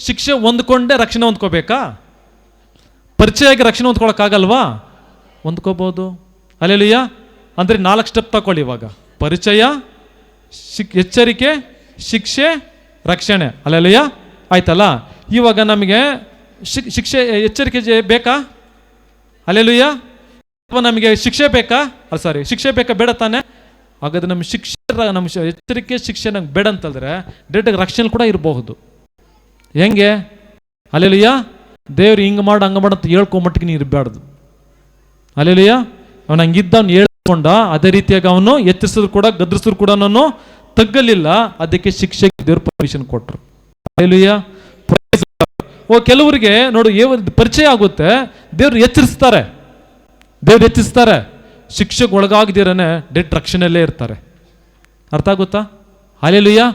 ಶಿಕ್ಷೆ ಹೊಂದ್ಕೊಂಡೆ ರಕ್ಷಣೆ ಹೊಂದ್ಕೋಬೇಕಾ? ಪರಿಚಯ ಆಗಿ ರಕ್ಷಣೆ ಹೊಂದ್ಕೊಳಕ್ಕಾಗಲ್ವಾ? ಹೊಂದ್ಕೋಬಹುದು. ಹಲ್ಲೆಲೂಯಾ. ಅಂದರೆ 4 ಸ್ಟೆಪ್ ತಗೊಳ್ಳಿ ಇವಾಗ. ಪರಿಚಯ, ಎಚ್ಚರಿಕೆ, ಶಿಕ್ಷೆ, ರಕ್ಷಣೆ. ಹಲ್ಲೆಲೂಯಾ. ಆಯ್ತಲ್ಲ. ಇವಾಗ ನಮಗೆ ಶಿಕ್ಷೆ ಎಚ್ಚರಿಕೆ ಬೇಕಾ? ಹಲ್ಲೆಲೂಯಾ. ಅಥವಾ ನಮಗೆ ಶಿಕ್ಷೆ ಬೇಕಾ? ಶಿಕ್ಷೆ ಬೇಕಾ? ಬೇಡ ತಾನೆ. ಹಾಗಾದ್ರೆ ನಮ್ಮ ಶಿಕ್ಷೆ, ನಮ್ಮ ಎಚ್ಚರಿಕೆ ಶಿಕ್ಷೆ ನಂಗೆ ಬೇಡ ಅಂತಂದ್ರೆ ಡೈರೆಕ್ಟಾಗಿ ರಕ್ಷಣೆ ಕೂಡ ಇರಬಹುದು. ಹೆಂಗೆ? ಹಲ್ಲೆಲೂಯಾ. ದೇವ್ರು ಹಿಂಗೆ ಮಾಡು ಹಂಗೆ ಮಾಡು ಅಂತ ಹೇಳ್ಕೊಂಬಟ್ಟಿಗೆ ನೀನು ಇರಬಾರ್ದು. ಹಲ್ಲೆಲೂಯಾ. ಅವನು ಹಂಗಿದ್ದ ಅವ್ನು ಹೇಳ್ಕೊಂಡ, ಅದೇ ರೀತಿಯಾಗಿ ಅವನು ಎಚ್ಚರಿಸಿದ್ರು ಕೂಡ ಗದ್ರಿಸಿದ್ರು ಕೂಡ ನಾನು ತಗ್ಗಲಿಲ್ಲ, ಅದಕ್ಕೆ ಶಿಕ್ಷೆಗೆ ದೇವ್ರ ಪರ್ಮಿಷನ್ ಕೊಟ್ಟರು. ಹಲ್ಲೆಲೂಯಾ. ಕೆಲವರಿಗೆ ನೋಡು ಪರಿಚಯ ಆಗುತ್ತೆ, ದೇವ್ರು ಎಚ್ಚರಿಸ್ತಾರೆ, ಶಿಕ್ಷೆಗೆ ಒಳಗಾಗದಿರನೆ ಡೆಡ್ ರಕ್ಷಣೆಯಲ್ಲೇ ಇರ್ತಾರೆ. ಅರ್ಥ ಆಗುತ್ತಾ? ಹಲ್ಲೆಲೂಯಾ.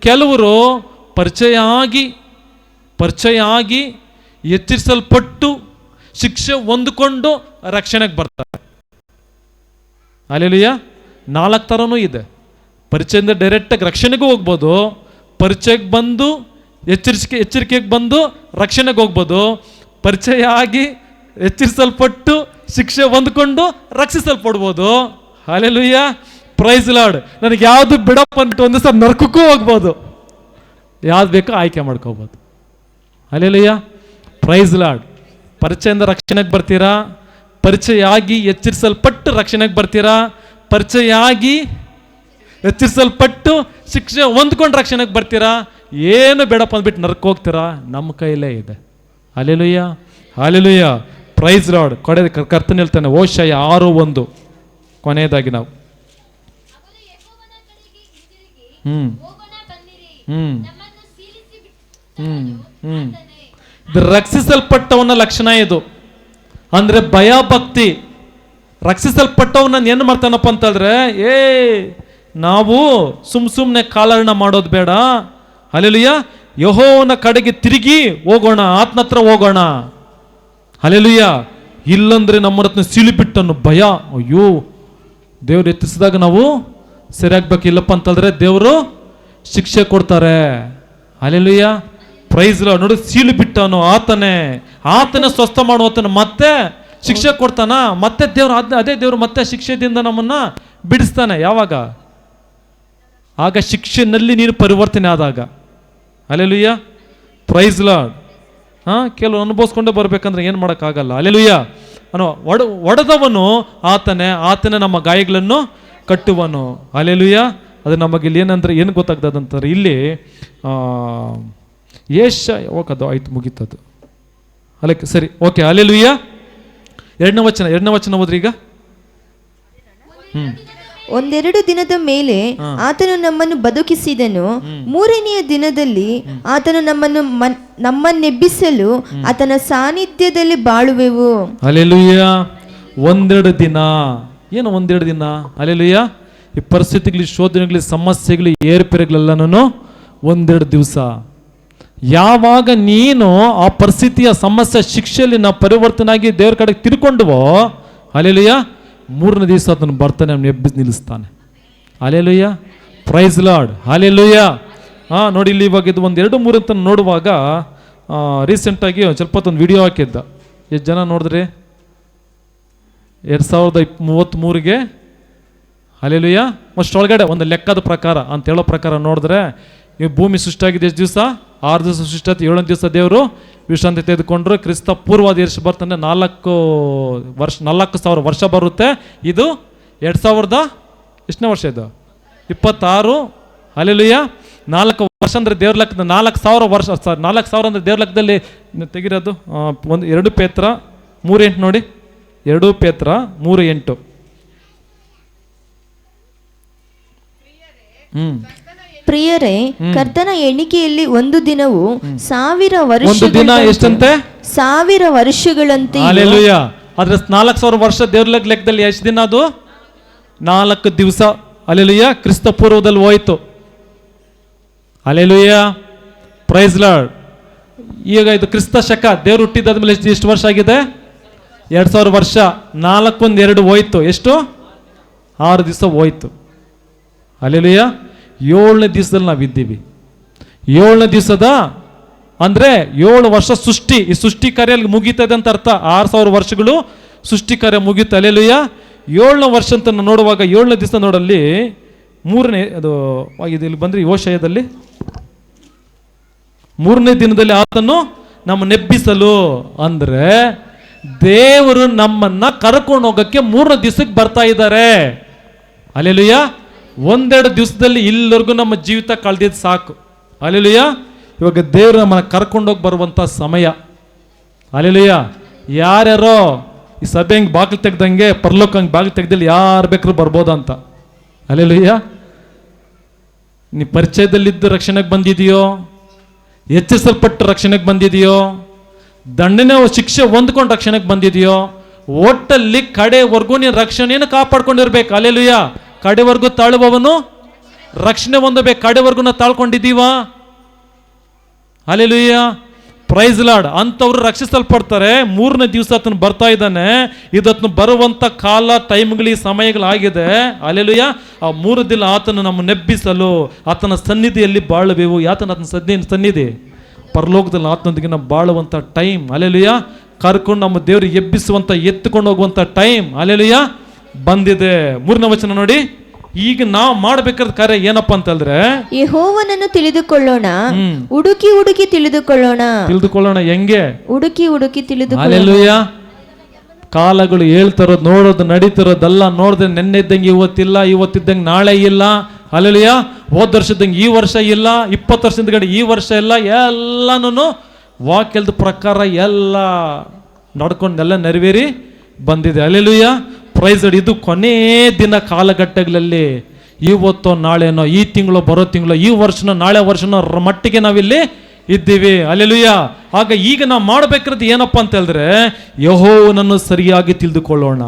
ಕೆಲವರು ಪರಿಚಯ ಆಗಿ ಎಚ್ಚರಿಸಲ್ಪಟ್ಟು ಶಿಕ್ಷೆ ಹೊಂದಿಕೊಂಡು ರಕ್ಷಣೆಗೆ ಬರ್ತಾರೆ. ಹಲ್ಲೆಲೂಯಾ. 4 ಥರನೂ ಇದೆ. ಪರಿಚಯದಿಂದ ಡೈರೆಕ್ಟಾಗಿ ರಕ್ಷಣೆಗೂ ಹೋಗ್ಬೋದು, ಪರಿಚಯಕ್ಕೆ ಬಂದು ಎಚ್ಚರಿಕೆಗೆ ಬಂದು ರಕ್ಷಣೆಗೆ ಹೋಗ್ಬೋದು, ಪರಿಚಯ ಆಗಿ ಎಚ್ಚರಿಸಲ್ಪಟ್ಟು ಶಿಕ್ಷೆ ಹೊಂದ್ಕೊಂಡು ರಕ್ಷಿಸಲ್ಪಡ್ಬೋದು. ಹಲ್ಲೆಲೂಯಾ. Praise lord. ನನಗೆ ಯಾವುದು ಬಿಡಪ್ಪ ಅಂದ್ಬಿಟ್ಟು ಒಂದು ಸಲ ನರಕಕ್ಕೂ ಹೋಗ್ಬೋದು, ಯಾವ್ದು ಬೇಕೋ ಆಯ್ಕೆ ಮಾಡ್ಕೋಬೋದು. ಹಲ್ಲೆಲೂಯಾ. Praise lord. ಪರಿಚಯದಿಂದ ರಕ್ಷಣೆಗೆ ಬರ್ತೀರಾ, ಪರಿಚಯ ಆಗಿ ಎಚ್ಚರಿಸಲ್ಪಟ್ಟು ರಕ್ಷಣೆಗೆ ಬರ್ತೀರಾ, ಪರಿಚಯ ಆಗಿ ಎಚ್ಚರಿಸಲ್ಪಟ್ಟು ಶಿಕ್ಷೆ ಹೊಂದ್ಕೊಂಡು ರಕ್ಷಣೆಗೆ ಬರ್ತೀರಾ, ಏನು ಬೇಡಪ್ಪ ಅಂದ್ಬಿಟ್ಟು ನರಕ ಹೋಗ್ತೀರಾ, ನಮ್ಮ ಕೈಲೇ ಇದೆ. ಹಲ್ಲೆಲೂಯಾ. ಹಲ್ಲೆಲೂಯಾ. Praise Lord. ಕರ್ತನ ಹೇಳ್ತಾನೆ ಓಷಯ 6:1 ಕೊನೆಯದಾಗಿ ನಾವು ಇದು ರಕ್ಷಿಸಲ್ಪಟ್ಟವನ ಲಕ್ಷಣ. ಇದು ಅಂದ್ರೆ ಭಯ ಭಕ್ತಿ. ರಕ್ಷಿಸಲ್ಪಟ್ಟವನ್ನ ಏನು ಮಾಡ್ತಾನಪ್ಪ ಅಂತಂದ್ರೆ, ನಾವು ಸುಮ್ಮನೆ ಕಾಲಹರಣ ಮಾಡೋದು ಬೇಡ. ಹಲ್ಲೆಲೂಯಾ. ಯೆಹೋವನ ಕಡೆಗೆ ತಿರುಗಿ ಹೋಗೋಣ, ಆತನ ಹತ್ರ ಹೋಗೋಣ. ಹಲ್ಲೆಲೂಯಾ. ಇಲ್ಲಂದ್ರೆ ನಮ್ಮ ಹತ್ರ ಸಿಲಿಬಿಟ್ಟನ್ನು ಭಯ. ಅಯ್ಯೋ, ದೇವ್ರು ಎತ್ತಿಸಿದಾಗ ನಾವು ಸರಿಯಾಗ್ಬೇಕು, ಇಲ್ಲಪ್ಪ ಅಂತಂದ್ರೆ ದೇವರು ಶಿಕ್ಷೆ ಕೊಡ್ತಾರೆ. ಹಲ್ಲೆಲೂಯಾ. Praise Lord. ನೋಡಿ, ಸೀಲು ಬಿಟ್ಟವನು ಆತನೇ ಸ್ವಸ್ಥ ಮಾಡುವತನ ಮತ್ತೆ ಶಿಕ್ಷೆ ಕೊಡ್ತಾನ. ಮತ್ತೆ ದೇವ್ರು ಅದೇ ದೇವ್ರು ಮತ್ತೆ ಶಿಕ್ಷೆದಿಂದ ನಮ್ಮನ್ನ ಬಿಡಿಸ್ತಾನೆ. ಯಾವಾಗ? ಆಗ ಶಿಕ್ಷೆನಲ್ಲಿ ನೀನು ಪರಿವರ್ತನೆ ಆದಾಗ. ಹಲ್ಲೆಲೂಯಾ. Praise Lord. ಕೆಲವು ಅನುಭವಿಸ್ಕೊಂಡೇ ಬರ್ಬೇಕಂದ್ರೆ ಏನು ಮಾಡೋಕ್ಕಾಗಲ್ಲ. ಹಲ್ಲೆಲೂಯಾ. ಒಡೆದವನು ಆತನೇ ನಮ್ಮ ಗಾಯಗಳನ್ನು ಕಟ್ಟುವನು. ಹಲ್ಲೆಲೂಯಾ. ಅದು ನಮಗೆ ಇಲ್ಲಿ ಏನಂದ್ರೆ ಏನು ಗೊತ್ತಾಗ್ತದಂತಾರೆ, ಇಲ್ಲಿ ಯಾವಾಗದು ಆಯ್ತು, ಮುಗೀತದು. ಅಲ್ಲಕ್ಕೆ ಸರಿ, ಓಕೆ. ಹಲ್ಲೆಲೂಯಾ. 2ನೇ ವಚನ ಓದ್ರಿ ಈಗ.
ಒಂದೆರಡು ದಿನದ ಮೇಲೆ ಆತನು ನಮ್ಮನ್ನು ಬದುಕಿಸಿದನು, 3ನೆಯ ದಿನದಲ್ಲಿ ಆತನು ನಮ್ಮನ್ನೆಬ್ಬಿಸಲು ಆತನ ಸಾನ್ನಿಧ್ಯದಲ್ಲಿ ಬಾಳುವೆವು.
ಹಲ್ಲೆಲೂಯಾ. 1-2 ದಿನ. ಏನು 1-2 ದಿನ? ಹಲ್ಲೆಲೂಯಾ. ಈ ಪರಿಸ್ಥಿತಿಗಳು, ಶೋಧನೆಗಳು, ಸಮಸ್ಯೆಗಳು, ಏರುಪೇರುಗಳೆಲ್ಲನೂ 1-2 ದಿವಸ. ಯಾವಾಗ ನೀನು ಆ ಪರಿಸ್ಥಿತಿಯ ಸಮಸ್ಯೆ ಶಿಕ್ಷೆಯಲ್ಲಿ ನಾವು ಪರಿವರ್ತನೆ ಆಗಿ ದೇವ್ರ ಕಡೆಗೆ ತಿರ್ಕೊಂಡುವೋ, ಹಲ್ಲೆಲೂಯಾ, 3ನೇ ದಿವಸ ಅದನ್ನು ಬರ್ತಾನೆ, ಅವನು ಎಬ್ಬಿಸಿ ನಿಲ್ಲಿಸ್ತಾನೆ. ಹಲ್ಲೆಲೂಯಾ. Praise Lord. ಹಲ್ಲೆಲೂಯಾ. ನೋಡಿ, ಇಲ್ಲಿ ಇವಾಗ ಇದು 1, 2, 3 ಅಂತ ನೋಡುವಾಗ ರೀಸೆಂಟಾಗಿ ಸ್ವಲ್ಪ ಒಂದು ವಿಡಿಯೋ ಹಾಕಿದ್ದ. ಎಷ್ಟು ಜನ ನೋಡಿದ್ರಿ? 2033ಗೆ ಹಲ್ಲೆಲೂಯಾ ಅಷ್ಟೊಳಗಡೆ ಒಂದು ಲೆಕ್ಕದ ಪ್ರಕಾರ ಅಂತ ಹೇಳೋ ಪ್ರಕಾರ ನೋಡಿದ್ರೆ, ಈ ಭೂಮಿ ಸೃಷ್ಟಿಯಾಗಿದೆ ಎಷ್ಟು ದಿವಸ? 6 ದಿವಸ ಸೃಷ್ಟಿ ಆಯ್ತು. 7ನೇ ದಿವಸ ದೇವರು ವಿಶ್ರಾಂತಿ ತೆಗೆದುಕೊಂಡ್ರು. ಕ್ರಿಸ್ತ ಪೂರ್ವಾದ ವರ್ಷ ಬರ್ತಾನೆ, 4,000 ವರ್ಷ ಬರುತ್ತೆ. ಇದು 2000 ಎಷ್ಟನೇ ವರ್ಷ? ಇದು 26. ಹಲ್ಲೆಲೂಯಾ. 4 ವರ್ಷ ಅಂದರೆ ದೇವ್ರ ಲೆಕ್ಕದ 4,000 ವರ್ಷ. 4,000 ಅಂದರೆ ದೇವ್ರ ಲೆಕ್ಕದಲ್ಲಿ ತೆಗಿರೋದು. 2 ಪೇತ್ರ 3:8 ನೋಡಿ. 2 ಪೇತ್ರ 3:8.
ಪ್ರಿಯರೇ, ಕರ್ತನ ಎಣಿಕೆಯಲ್ಲಿ ಒಂದು ದಿನವು 1000 ವರ್ಷ.
ಒಂದು ದಿನ ಎಷ್ಟಂತೆ?
1000 ವರ್ಷಗಳಂತೆ.
ಹಲ್ಲೆಲೂಯಾ. ಆದ್ರೆ 4,000 ವರ್ಷ ದೇವ್ರ ಲೆಕ್ಕದಲ್ಲಿ ಎಷ್ಟು ದಿನ? ಅದು 4 ದಿವಸ. ಹಲ್ಲೆಲೂಯಾ. ಕ್ರಿಸ್ತ ಪೂರ್ವದಲ್ಲಿ ಹೋಯ್ತು. ಹಲ್ಲೆಲೂಯಾ. Praise Lord. ಈಗ ಇದು ಕ್ರಿಸ್ತ ಶಕ, ದೇವ್ರು ಹುಟ್ಟಿದಾದ್ಮೇಲೆ ಎಷ್ಟು ವರ್ಷ ಆಗಿದೆ? 2000 ವರ್ಷ. 4 1 2 ಹೋಯ್ತು. ಎಷ್ಟು? 6 ದಿವಸ ಹೋಯ್ತು. ಹಲ್ಲೆಲೂಯಾ. 7ನೇ ದಿವಸದಲ್ಲಿ ನಾವಿದ್ದೀವಿ. 7ನೇ ದಿವಸದ ಅಂದ್ರೆ 7 ವರ್ಷ ಸೃಷ್ಟಿ. ಈ ಸೃಷ್ಟಿ ಕಾರ್ಯ ಮುಗೀತದೆ ಅಂತ ಅರ್ಥ. 6,000 ವರ್ಷಗಳು ಸೃಷ್ಟಿ ಕಾರ್ಯ ಮುಗೀತು. ಹಲ್ಲೆಲೂಯಾ. 7ನೇ ವರ್ಷ ಅಂತ ನೋಡುವಾಗ 7ನೇ ದಿವಸ ನೋಡಲ್ಲಿ 3ನೇ ಅದು ಇಲ್ಲಿ ಬಂದ್ರೆ ಯೋಷಯದಲ್ಲಿ 3ನೇ ದಿನದಲ್ಲಿ ಆತನು ನಮ್ಮ ನೆಬ್ಬಿಸಲು, ಅಂದ್ರೆ ದೇವರು ನಮ್ಮನ್ನ ಕರ್ಕೊಂಡು ಹೋಗಕ್ಕೆ 3ನೇ ದಿವಸಕ್ಕೆ ಬರ್ತಾ ಇದ್ದಾರೆ. ಹಲ್ಲೆಲೂಯಾ. 1-2 ದಿವಸದಲ್ಲಿ ಇಲ್ಲಿವರೆಗೂ ನಮ್ಮ ಜೀವಿತ ಕಳೆದಿದ್ದು ಸಾಕು. ಹಲ್ಲೆಲೂಯಾ. ಇವಾಗ ದೇವರು ನಮ್ಮನ್ನ ಕರ್ಕೊಂಡೋಗಿ ಬರುವಂತ ಸಮಯ. ಹಲ್ಲೆಲೂಯಾ. ಯಾರ್ಯಾರೋ ಈ ಸಭೆ ಹಂಗೆ ಬಾಗಿಲು ತೆಗ್ದಂಗೆ ಪರಲೋಕ ಹಂಗೆ ಬಾಗಿಲು ತೆಗ್ದಲ್ಲಿ ಯಾರು ಬೇಕಾದ್ರೂ ಬರ್ಬೋದಂತ. ಹಲ್ಲೆಲೂಯಾ. ನೀ ಪರಿಚಯದಲ್ಲಿದ್ದ ರಕ್ಷಣೆಗೆ ಬಂದಿದೆಯೋ, ಎಚ್ಚರಿಸಲ್ಪಟ್ಟು ರಕ್ಷಣೆಗೆ ಬಂದಿದೆಯೋ, ದಂಡನೆ ಶಿಕ್ಷೆ ಹೊಂದ್ಕೊಂಡು ರಕ್ಷಣೆಗೆ ಬಂದಿದೆಯೋ, ಒಟ್ಟಲ್ಲಿ ಕಡೆವರೆಗೂ ನೀನು ರಕ್ಷಣೆಯನ್ನು ಕಾಪಾಡ್ಕೊಂಡಿರ್ಬೇಕು. ಅಲ್ಲೆಲುಯ್ಯ. ಕಡೆವರೆಗೂ ತಾಳುವವನು ರಕ್ಷಣೆ ಹೊಂದಬೇಕು. ಕಡೆವರೆಗೂ ನಾವು ತಾಳ್ಕೊಂಡಿದ್ದೀವಾ? ಅಲ್ಲೆಲುಯ್ಯ. Praise lord. ಅಂಥವ್ರು ರಕ್ಷಿಸಲ್ಪಡ್ತಾರೆ. ಮೂರನೇ ದಿವಸ ಆತನು ಬರ್ತಾ ಇದ್ದಾನೆ. ಇದನ್ನು ಬರುವಂಥ ಕಾಲ, ಟೈಮ್ಗಳು, ಸಮಯಗಳಾಗಿದೆ. ಅಲ್ಲೆಲುಯ್ಯ. ಆ 3 ದಿನ ಆತನು ನಮ್ಮ ನೆಬ್ಬಿಸಲು ಆತನ ಸನ್ನಿಧಿಯಲ್ಲಿ ಬಾಳುವೆವು. ಆತನ ಸನ್ನಿಧಿ ಪರಲೋಕದಲ್ಲಿ ಆತನೊಂದಿಗೆ ನಾವು ಬಾಳುವಂಥ ಟೈಮ್. ಅಲ್ಲೆಲುಯ್ಯ. ಕರ್ಕೊಂಡು ನಮ್ಮ ದೇವರಿಗೆ ಎಬ್ಬಿಸುವಂಥ, ಎತ್ತುಕೊಂಡು ಹೋಗುವಂಥ ಟೈಮ್ ಅಲ್ಲೆಲುಯ್ಯ ಬಂದಿದೆ. 3ನೇ ವಚನ ನೋಡಿ. ಈಗ ನಾವು ಮಾಡಬೇಕಾದ ಕಾರ್ಯ ಏನಪ್ಪಾ ಅಂತಂದ್ರೆ,
ಯೆಹೋವನನ್ನು ತಿಳಿದುಕೊಳ್ಳೋಣ, ಹುಡುಕಿ ಹುಡುಕಿ ತಿಳಿದುಕೊಳ್ಳೋಣ. ಹೆಂಗೆ? ಹುಡುಕಿ ಹುಡುಕಿ ತಿಳಿದುಕೊಳ್ಳೋಣ.
ಅಲ್ಲೆಲುಯ್ಯ. ಕಾಲಗಳು ಹೇಳ್ತಿರೋದು, ನೋಡೋದು, ನಡೀತಿರೋದೆಲ್ಲ ನೋಡಿದ್ರೆ ನೆನ್ನೆ ಇದ್ದಂಗೆ ಇವತ್ತಿಲ್ಲ, ಇವತ್ತಿದ್ದಂಗೆ ನಾಳೆ ಇಲ್ಲ. ಅಲ್ಲೆಲುಯ್ಯ. ಹೋದ ವರ್ಷದಂಗೆ ಈ ವರ್ಷ ಇಲ್ಲ, 20 ವರ್ಷದ ಗಡಿ ಈ ವರ್ಷ ಇಲ್ಲ. ಎಲ್ಲನೂ ವಾಕ್ಯದ ಪ್ರಕಾರ ಎಲ್ಲ ನಡ್ಕೊಂಡು ಎಲ್ಲ ನೆರವೇರಿ ಬಂದಿದೆ. ಅಲ್ಲೆಲುಯ್ಯ. ಪ್ರೈಸ್. ಇದು ಕೊನೇ ದಿನ ಕಾಲಘಟ್ಟಗಳಲ್ಲಿ, ಇವತ್ತೋ ನಾಳೆನೋ, ಈ ತಿಂಗಳು ಬರೋ ತಿಂಗಳು, ಈ ವರ್ಷನೋ ನಾಳೆ ವರ್ಷನೋ ಮಟ್ಟಿಗೆ ನಾವಿಲ್ಲಿ ಇದ್ದೀವಿ. ಅಲ್ಲೆಲುಯ್ಯ. ಆಗ ಈಗ ನಾವು ಮಾಡಬೇಕಿರೋದು ಏನಪ್ಪ ಅಂತ ಹೇಳಿದ್ರೆ, ಯೆಹೋವನನ್ನು ಸರಿಯಾಗಿ ತಿಳಿದುಕೊಳ್ಳೋಣ,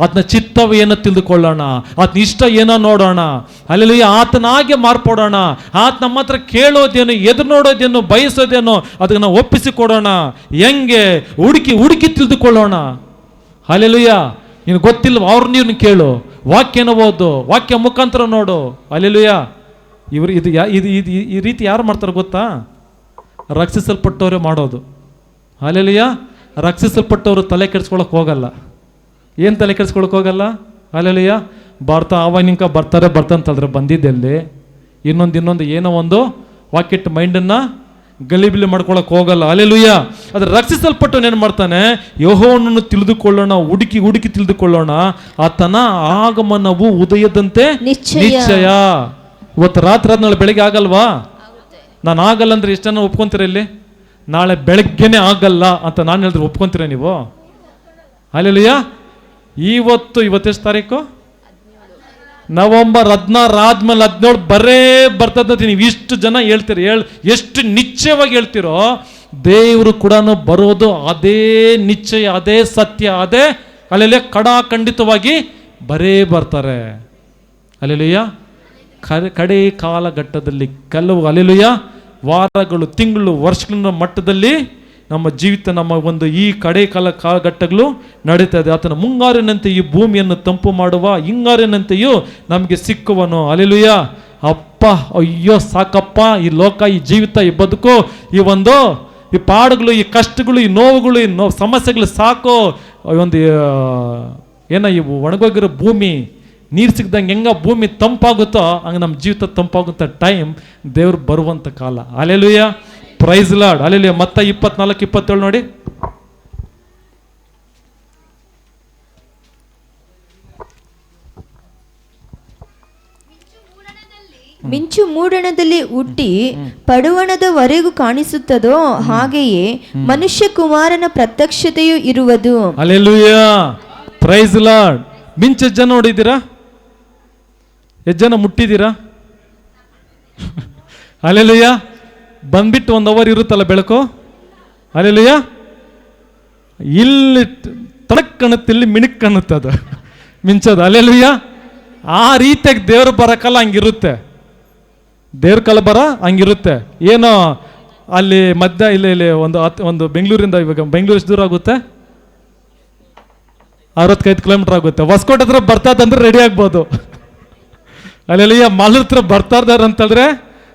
ಆತನ ಚಿತ್ತವೇನೋ ತಿಳಿದುಕೊಳ್ಳೋಣ, ಆತನ ಇಷ್ಟ ಏನೋ ನೋಡೋಣ. ಅಲ್ಲೆಲುಯ್ಯ. ಆತನಾಗೆ ಮಾರ್ಪಡೋಣ. ಆತ ನಮ್ಮ ಹತ್ರ ಕೇಳೋದೇನು, ಎದುರು ನೋಡೋದೇನು, ಬಯಸೋದೇನು ಅದಕ್ಕೆ ನಾವು ಒಪ್ಪಿಸಿಕೊಡೋಣ. ಹೆಂಗೆ? ಹುಡುಕಿ ಹುಡುಕಿ ತಿಳಿದುಕೊಳ್ಳೋಣ. ಅಲ್ಲೆಲುಯ್ಯ. ನೀನು ಗೊತ್ತಿಲ್ಲ ಅವ್ರು ನೀನು ಕೇಳು, ವಾಕ್ಯನ ಓದು, ವಾಕ್ಯ ಮುಖಾಂತರ ನೋಡು. ಅಲ್ಲೆಲುಯ್ಯ. ಇವರು ಈ ರೀತಿ ಯಾರು ಮಾಡ್ತಾರೆ ಗೊತ್ತಾ? ರಕ್ಷಿಸಲ್ಪಟ್ಟವರೇ ಮಾಡೋದು. ಅಲ್ಲೆಲುಯ್ಯ. ರಕ್ಷಿಸಲ್ಪಟ್ಟವರು ತಲೆ ಕೆಡಿಸ್ಕೊಳಕ್ಕೆ ಹೋಗಲ್ಲ. ಏನು ತಲೆ ಕೆಡಿಸ್ಕೊಳಕ್ಕೆ ಹೋಗಲ್ಲ? ಅಲ್ಲೆಲುಯ್ಯ. ಆವಾಗ ಬರ್ತಾರಂತಂದ್ರೆ ಬಂದಿದ್ದೆಲ್ಲಿ ಇನ್ನೊಂದು ಏನೋ ಒಂದು ವಾಕ್ಯಟ್ ಮೈಂಡನ್ನು ಗಲಿಬಿಲಿ ಮಾಡ್ಕೊಳಕ್ಕೆ ಹೋಗಲ್ಲ. ಅಲ್ಲೆಲುಯ್ಯ. ಅದು ರಕ್ಷಿಸಲ್ಪಟ್ಟು ಏನು ಮಾಡ್ತಾನೆ? ಯೆಹೋವನನ್ನು ತಿಳಿದುಕೊಳ್ಳೋಣ, ಹುಡುಕಿ ಹುಡುಕಿ ತಿಳಿದುಕೊಳ್ಳೋಣ. ಆತನ ಆಗಮನವು ಉದಯದಂತೆ ನಿಶ್ಚಯ. ಇವತ್ತು ರಾತ್ರಿ ನಾಳೆ ಬೆಳಗ್ಗೆ ಆಗಲ್ವಾ? ನಾನು ಆಗಲ್ಲ ಅಂದ್ರೆ ಎಷ್ಟು ಜನ ಒಪ್ಕೊಂತೀರ ಇಲ್ಲಿ? ನಾಳೆ ಬೆಳಗ್ಗೆನೆ ಆಗಲ್ಲ ಅಂತ ನಾನು ಹೇಳಿದ್ರೆ ಒಪ್ಕೊಂತೀರ ನೀವು? ಅಲ್ಲೆಲುಯ್ಯ. ಇವತ್ತೆಷ್ಟು ತಾರೀಕು? ನವೆಂಬರ್ 16 ಆದ್ಮೇಲೆ 17 ಬರ್ತದೆ. ನೀವು ಇಷ್ಟು ಜನ ಹೇಳ್ತೀರಿ, ಎಷ್ಟು ನಿಶ್ಚಯವಾಗಿ ಹೇಳ್ತಿರೋ, ದೇವರು ಕೂಡ ಬರೋದು ಅದೇ ನಿಶ್ಚಯ, ಅದೇ ಸತ್ಯ, ಅದೇ ಅಲ್ಲೆಲ್ಲ ಖಂಡಿತವಾಗಿ ಬರ್ತಾರೆ. ಅಲ್ಲೆಲುಯ್ಯ. ಕಡೆ ಕಾಲಘಟ್ಟದಲ್ಲಿ ಕೆಲವು ಅಲ್ಲೆಲುಯ್ಯ ವಾರಗಳು, ತಿಂಗಳು, ವರ್ಷಗಳ ಮಟ್ಟದಲ್ಲಿ ನಮ್ಮ ಜೀವಿತ, ನಮ್ಮ ಒಂದು ಈ ಕಡೆ ಕಾಲಘಟ್ಟಗಳು ನಡೀತಾ ಇದೆ. ಆತನ ಮುಂಗಾರಿನಂತೆ ಈ ಭೂಮಿಯನ್ನು ತಂಪು ಮಾಡುವ, ಹಿಂಗಾರಿನಂತೆಯೂ ನಮಗೆ ಸಿಕ್ಕುವನು. ಅಲ್ಲೆಲುಯ್ಯ. ಅಪ್ಪ, ಅಯ್ಯೋ ಸಾಕಪ್ಪ, ಈ ಲೋಕ, ಈ ಜೀವಿತ, ಈ ಬದುಕು, ಈ ಪಾಡುಗಳು, ಈ ಕಷ್ಟಗಳು, ಈ ನೋವುಗಳು, ಈ ಸಮಸ್ಯೆಗಳು ಸಾಕು. ಒಂದು ಇವು ಒಣಗೋಗಿರೋ ಭೂಮಿ ನೀರು ಸಿಗ್ದಂಗೆ ಹೆಂಗ ಭೂಮಿ ತಂಪಾಗುತ್ತೋ ಹಂಗೆ ನಮ್ಮ ಜೀವಿತ ತಂಪಾಗುವಂಥ ಟೈಮ್ ದೇವ್ರು ಬರುವಂಥ ಕಾಲ. ಅಲ್ಲೆಲುಯ್ಯ. Praise Lord. ಅಲ್ಲೆಲುಯ್ಯ. ಮತ್ತ 24-27 ನೋಡಿ.
ಮಿಂಚು ಮೂಡಣದಲ್ಲಿ ಹುಟ್ಟಿ ಪಡುವಣದವರೆಗೂ ಕಾಣಿಸುತ್ತದೋ ಹಾಗೆಯೇ ಮನುಷ್ಯ ಕುಮಾರನ ಪ್ರತ್ಯಕ್ಷತೆಯು ಇರುವುದು.
ಅಲ್ಲೆಲುಯ್ಯ. Praise Lord. ಮಿಂಚು ಜನ ನೋಡಿದ್ದೀರಾ? ಎಷ್ಟು ಜನ ಮುಟ್ಟಿದ್ದೀರಾ? ಅಲ್ಲೆಲುಯ್ಯ. ಬಂದ್ಬಿಟ್ಟು 1 ಅವರ್ ಇರುತ್ತಲ್ಲ ಬೆಳಕು. ಅಲ್ಲೆಲುಯ್ಯ. ಇಲ್ಲಿ ತಡಕ್ ಕಾಣುತ್ತೆ, ಇಲ್ಲಿ ಮಿಣಕ್ ಕಾಣುತ್ತೆ, ಅದು ಮಿಂಚೋದು. ಅಲ್ಲೆಲುಯ್ಯ. ಆ ರೀತಿಯಾಗಿ ದೇವ್ರ ಬರಕಲ್ಲ ಹಂಗಿರುತ್ತೆ. ದೇವ್ರ ಕಾಲ ಬರ ಹಂಗಿರುತ್ತೆ. ಏನೋ ಅಲ್ಲಿ ಮಧ್ಯ ಇಲ್ಲಿ ಒಂದು ಬೆಂಗಳೂರಿಂದ, ಇವಾಗ ಬೆಂಗಳೂರು ಎಷ್ಟು ದೂರ ಆಗುತ್ತೆ? 65 ಕಿಲೋಮೀಟರ್ ಆಗುತ್ತೆ. ಹೊಸಕೋಟೆ ಹತ್ರ ಬರ್ತಾದಂದ್ರೆ ರೆಡಿ ಆಗ್ಬೋದು. ಅಲ್ಲೆಲುಯ್ಯ. ಮಾಲೂರ್ ಹತ್ರ ಬರ್ತಾ ಇದಾರೆ ಅಂತಂದ್ರೆ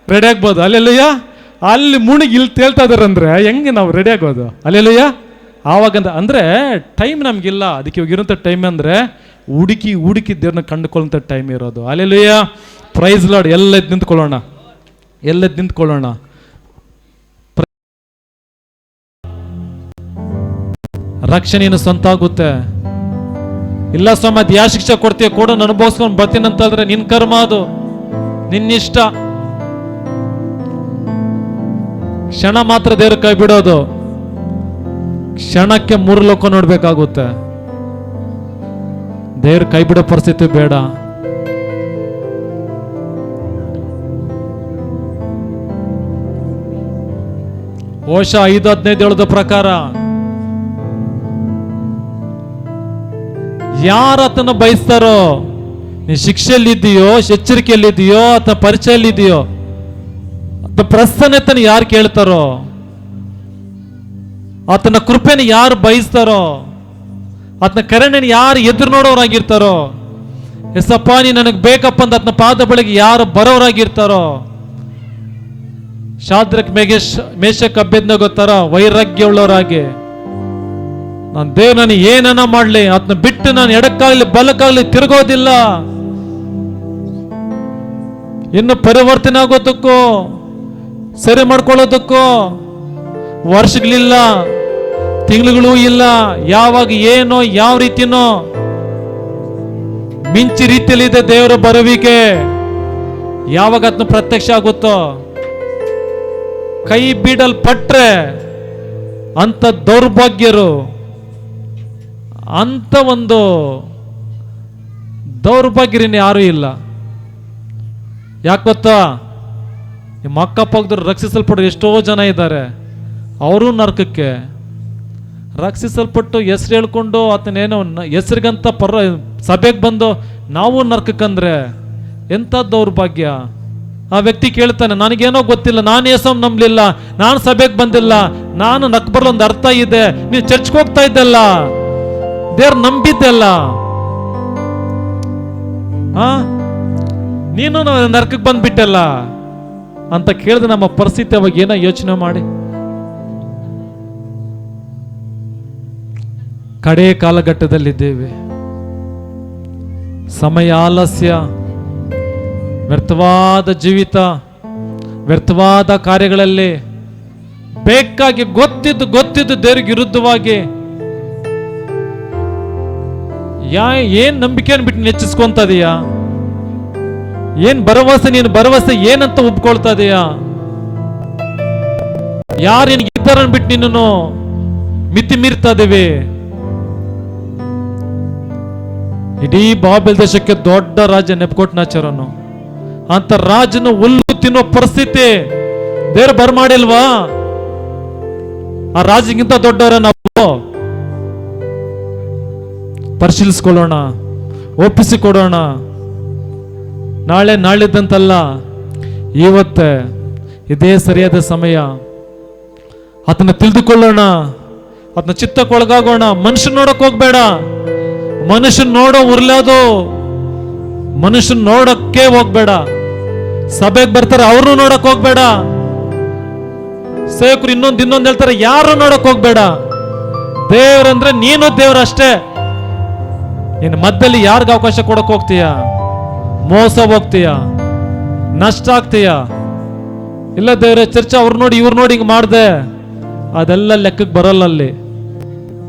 ರೆಡಿ ಆಗ್ಬೋದು. ಅಲ್ಲೆಲುಯ್ಯ. ಅಲ್ಲಿ ಮುಣಿಗಿ ಇಲ್ಲಿ ತೇಳ್ತಾ ಇದಾರೆ ಅಂದ್ರೆ ಹೆಂಗೆ ನಾವು ರೆಡಿ ಆಗೋದು? ಅಲ್ಲೆಲುಯ್ಯ. ಆವಾಗಂತ ಅಂದ್ರೆ ಟೈಮ್ ನಮ್ಗಿಲ್ಲ. ಅದಕ್ಕೆ ಇವಾಗ ಇರೋಂಥ ಟೈಮ್ ಅಂದ್ರೆ ಹುಡುಕಿ ದೇವ್ರನ್ನ ಕಂಡುಕೊಳ್ಳುವಂಥ ಟೈಮ್ ಇರೋದು. ಅಲ್ಲೆಲುಯ್ಯ. Praise Lord. ಎಲ್ಲೆದ್ದು ನಿಂತ್ಕೊಳ್ಳೋಣ. ರಕ್ಷಣೆಯನ್ನು ಸ್ವಂತ ಆಗುತ್ತೆ. ಇಲ್ಲ ಸ್ವಾಮಿ, ಅದು ಯಾವ ಶಿಕ್ಷೆ ಕೊಡ್ತೀಯ ಕೊಡು, ಅನುಭವಿಸ್ಕೊಂಡು ಬರ್ತೀನಿ ಅಂತಂದ್ರೆ ನಿನ್ ಕರ್ಮ, ಅದು ನಿನ್ನಿಷ್ಟ. ಕ್ಷಣ ಮಾತ್ರ ದೇವ್ರ ಕೈ ಬಿಡೋದು. ಕ್ಷಣಕ್ಕೆ 3 ಲೋಕ ನೋಡ್ಬೇಕಾಗುತ್ತೆ. ದೇವ್ರ ಕೈ ಬಿಡೋ ಪರಿಸ್ಥಿತಿ ಬೇಡ. ಓಷ 5:15 ಹೇಳೋದ ಪ್ರಕಾರ ಯಾರು ಆತನ ಬಯಸ್ತಾರೋ, ನೀ ಶಿಕ್ಷೆಯಲ್ಲಿದ್ದೀಯೋ, ಎಚ್ಚರಿಕೆಯಲ್ಲಿದೆಯೋ ಅಥವಾ ಪರಿಚಯಲ್ಲಿದೆಯೋ, ಅಥವಾ ಪ್ರಸನ್ನತೆನ ಯಾರು ಕೇಳ್ತಾರೋ, ಆತನ ಕೃಪೆನ ಯಾರು ಬಯಸ್ತಾರೋ, ಆತನ ಕರುಣೆನ ಯಾರು ಎದುರು ನೋಡೋರಾಗಿರ್ತಾರೋ, ಎಸಪ್ಪ ನೀ ನನಗೆ ಬೇಕಪ್ಪ ಅಂತ ಆತನ ಪಾದ ಬಳಿಗೆ ಯಾರು ಬರೋರಾಗಿರ್ತಾರೋ, ಶಾದ್ರಕ್ ಮೇಷಕ್ ಅಬೇದ್ನೆಗೋ ತರ ವೈರಾಗ್ಯ ಉಳ್ಳವರಾಗಿ, ನಾನು ದೇವ್ ನಾನು ಏನನ್ನ ಮಾಡ್ಲಿ, ಅದನ್ನ ಬಿಟ್ಟು ನಾನು ಎಡಕ್ಕಾಗ್ಲಿ ಬಲಕ್ಕಾಗ್ಲಿ ತಿರುಗೋದಿಲ್ಲ, ಇನ್ನು ಪರಿವರ್ತನೆ ಆಗೋದಕ್ಕೂ ಸರಿ ಮಾಡ್ಕೊಳ್ಳೋದಕ್ಕೂ ವರ್ಷಗಳಿಲ್ಲ, ತಿಂಗಳುಗಳು ಇಲ್ಲ, ಯಾವಾಗ ಏನೋ ಯಾವ ರೀತಿನೋ ಮಿಂಚಿ ರೀತಿಯಲ್ಲಿ ಇದೆ ದೇವರ ಬರುವಿಕೆ. ಯಾವಾಗ ಅದನ್ನ ಪ್ರತ್ಯಕ್ಷ ಆಗುತ್ತೋ, ಕೈ ಬಿಡಲ್ಪಟ್ರೆ ಅಂತ ದೌರ್ಭಾಗ್ಯರು, ಅಂತ ಒಂದು ದೌರ್ಭಾಗ್ಯರಿನ ಯಾರೂ ಇಲ್ಲ. ಯಾಕೆ ಗೊತ್ತಾ, ನಿಮ್ಮ ಅಕ್ಕಪಕ್ಕದವ್ರು ರಕ್ಷಿಸಲ್ಪಟ್ಟು ಎಷ್ಟೋ ಜನ ಇದ್ದಾರೆ, ಅವರು ನರಕಕ್ಕೆ ರಕ್ಷಿಸಲ್ಪಟ್ಟು ಹೆಸರು ಹೇಳ್ಕೊಂಡು ಆತನೇನೋ ಹೆಸರಿಗಂತ ಸಭೆಗೆ ಬಂದು ನಾವು ನರಕಕ್ಕಂದ್ರೆ ಎಂಥ ದೌರ್ಭಾಗ್ಯ. ಆ ವ್ಯಕ್ತಿ ಕೇಳ್ತಾನೆ, ನನಗೇನೋ ಗೊತ್ತಿಲ್ಲ, ನಾನು ಯೇಸು ನಂಬಲಿಲ್ಲ, ನಾನು ಸಭೆಗೆ ಬಂದಿಲ್ಲ, ನಾನು ನಕ್ ಬರಲ್ಲ ಒಂದು ಅರ್ಥ ಇದೆ, ನೀನು ಚರ್ಚ್ಗೆ ಹೋಗ್ತಾ ಇದ್ದಲ್ಲ, ದೇವ್ರು ನಂಬಿದ್ದೆಲ್ಲ, ನೀನು ನರಕಕ್ಕೆ ಬಂದ್ಬಿಟ್ಟಲ್ಲ ಅಂತ ಕೇಳಿದ್ರೆ ನಮ್ಮ ಪರಿಸ್ಥಿತಿ ಅವಾಗ ಏನೋ ಯೋಚನೆ ಮಾಡಿ. ಕಡೆ ಕಾಲಘಟ್ಟದಲ್ಲಿದ್ದೇವೆ, ಸಮಯ ಆಲಸ್ಯ, ವ್ಯರ್ಥವಾದ ಜೀವಿತ, ವ್ಯರ್ಥವಾದ ಕಾರ್ಯಗಳಲ್ಲಿ ಬೇಕಾಗಿ ಗೊತ್ತಿದ್ದು ದೇವರಿಗೆ ವಿರುದ್ಧವಾಗಿ ಏನ್ ನಂಬಿಕೆಯನ್ನು ಬಿಟ್ಟು ಹೆಚ್ಚಿಸ್ಕೊಂತ ಇದೀಯಾ, ಏನ್ ಭರವಸೆ, ನೀನು ಭರವಸೆ ಏನಂತ ಒಪ್ಕೊಳ್ತಾ ಇದೀಯಾ, ಯಾರು ನಿನಗೆ ಇದ್ದಾರನ್ ಬಿಟ್ಟು ನಿನ್ನನ್ನು ಮಿತಿ ಮೀರ್ತಾ ಇದ್ದೀವಿ. ಇಡೀ ಬಾಬೆಲ್ ದೇಶಕ್ಕೆ ದೊಡ್ಡ ರಾಜ ನೆಬೂಕದ್ನೆಚ್ಚರನು, ಅಂತ ರಾಜನ ಹುಲ್ಲು ತಿನ್ನೋ ಪರಿಸ್ಥಿತಿ ದೇವ್ರು ಬರ್ಮಾಡಿಲ್ವಾ? ಆ ರಾಜಗಿಂತ ದೊಡ್ಡವರ ನಾವು ಪರಿಶೀಲಿಸ್ಕೊಳ್ಳೋಣ, ಒಪ್ಪಿಸಿಕೊಡೋಣ. ನಾಳೆ ನಾಳಿದ್ದಂತಲ್ಲ, ಇವತ್ತೇ ಇದೇ ಸರಿಯಾದ ಸಮಯ. ಅದನ್ನ ತಿಳಿದುಕೊಳ್ಳೋಣ, ಅದನ್ನ ಚಿತ್ತಕ್ಕೊಳಗಾಗೋಣ. ಮನುಷ್ಯನ್ ನೋಡಕ್ ಹೋಗ್ಬೇಡ, ಮನುಷ್ಯನ್ ನೋಡೋ ಉರ್ಲೋದು, ಮನುಷ್ಯನ್ ನೋಡಕ್ಕೆ ಹೋಗ್ಬೇಡ. ಸಭೆಗೆ ಬರ್ತಾರೆ ಅವ್ರು ನೋಡಕ್ ಹೋಗ್ಬೇಡ, ಸೇವಕರು ಇನ್ನೊಂದು ಹೇಳ್ತಾರೆ, ಯಾರು ನೋಡಕ್ ಹೋಗ್ಬೇಡ. ದೇವ್ರಂದ್ರೆ ನೀನು ದೇವ್ರಷ್ಟೇ. ಇನ್ನು ಮಧ್ಯದಲ್ಲಿ ಯಾರಿಗ ಅವಕಾಶ ಕೊಡಕ್ ಹೋಗ್ತೀಯ? ಮೋಸ ಹೋಗ್ತೀಯ, ನಷ್ಟ ಆಗ್ತೀಯ. ಇಲ್ಲ ದೇವ್ರೆ ಚರ್ಚೆ ಅವ್ರು ನೋಡಿ ಇವ್ರು ನೋಡಿ ಹಿಂಗ್ ಮಾಡ್ದೆ, ಅದೆಲ್ಲ ಲೆಕ್ಕಕ್ಕೆ ಬರಲ್ಲ. ಅಲ್ಲಿ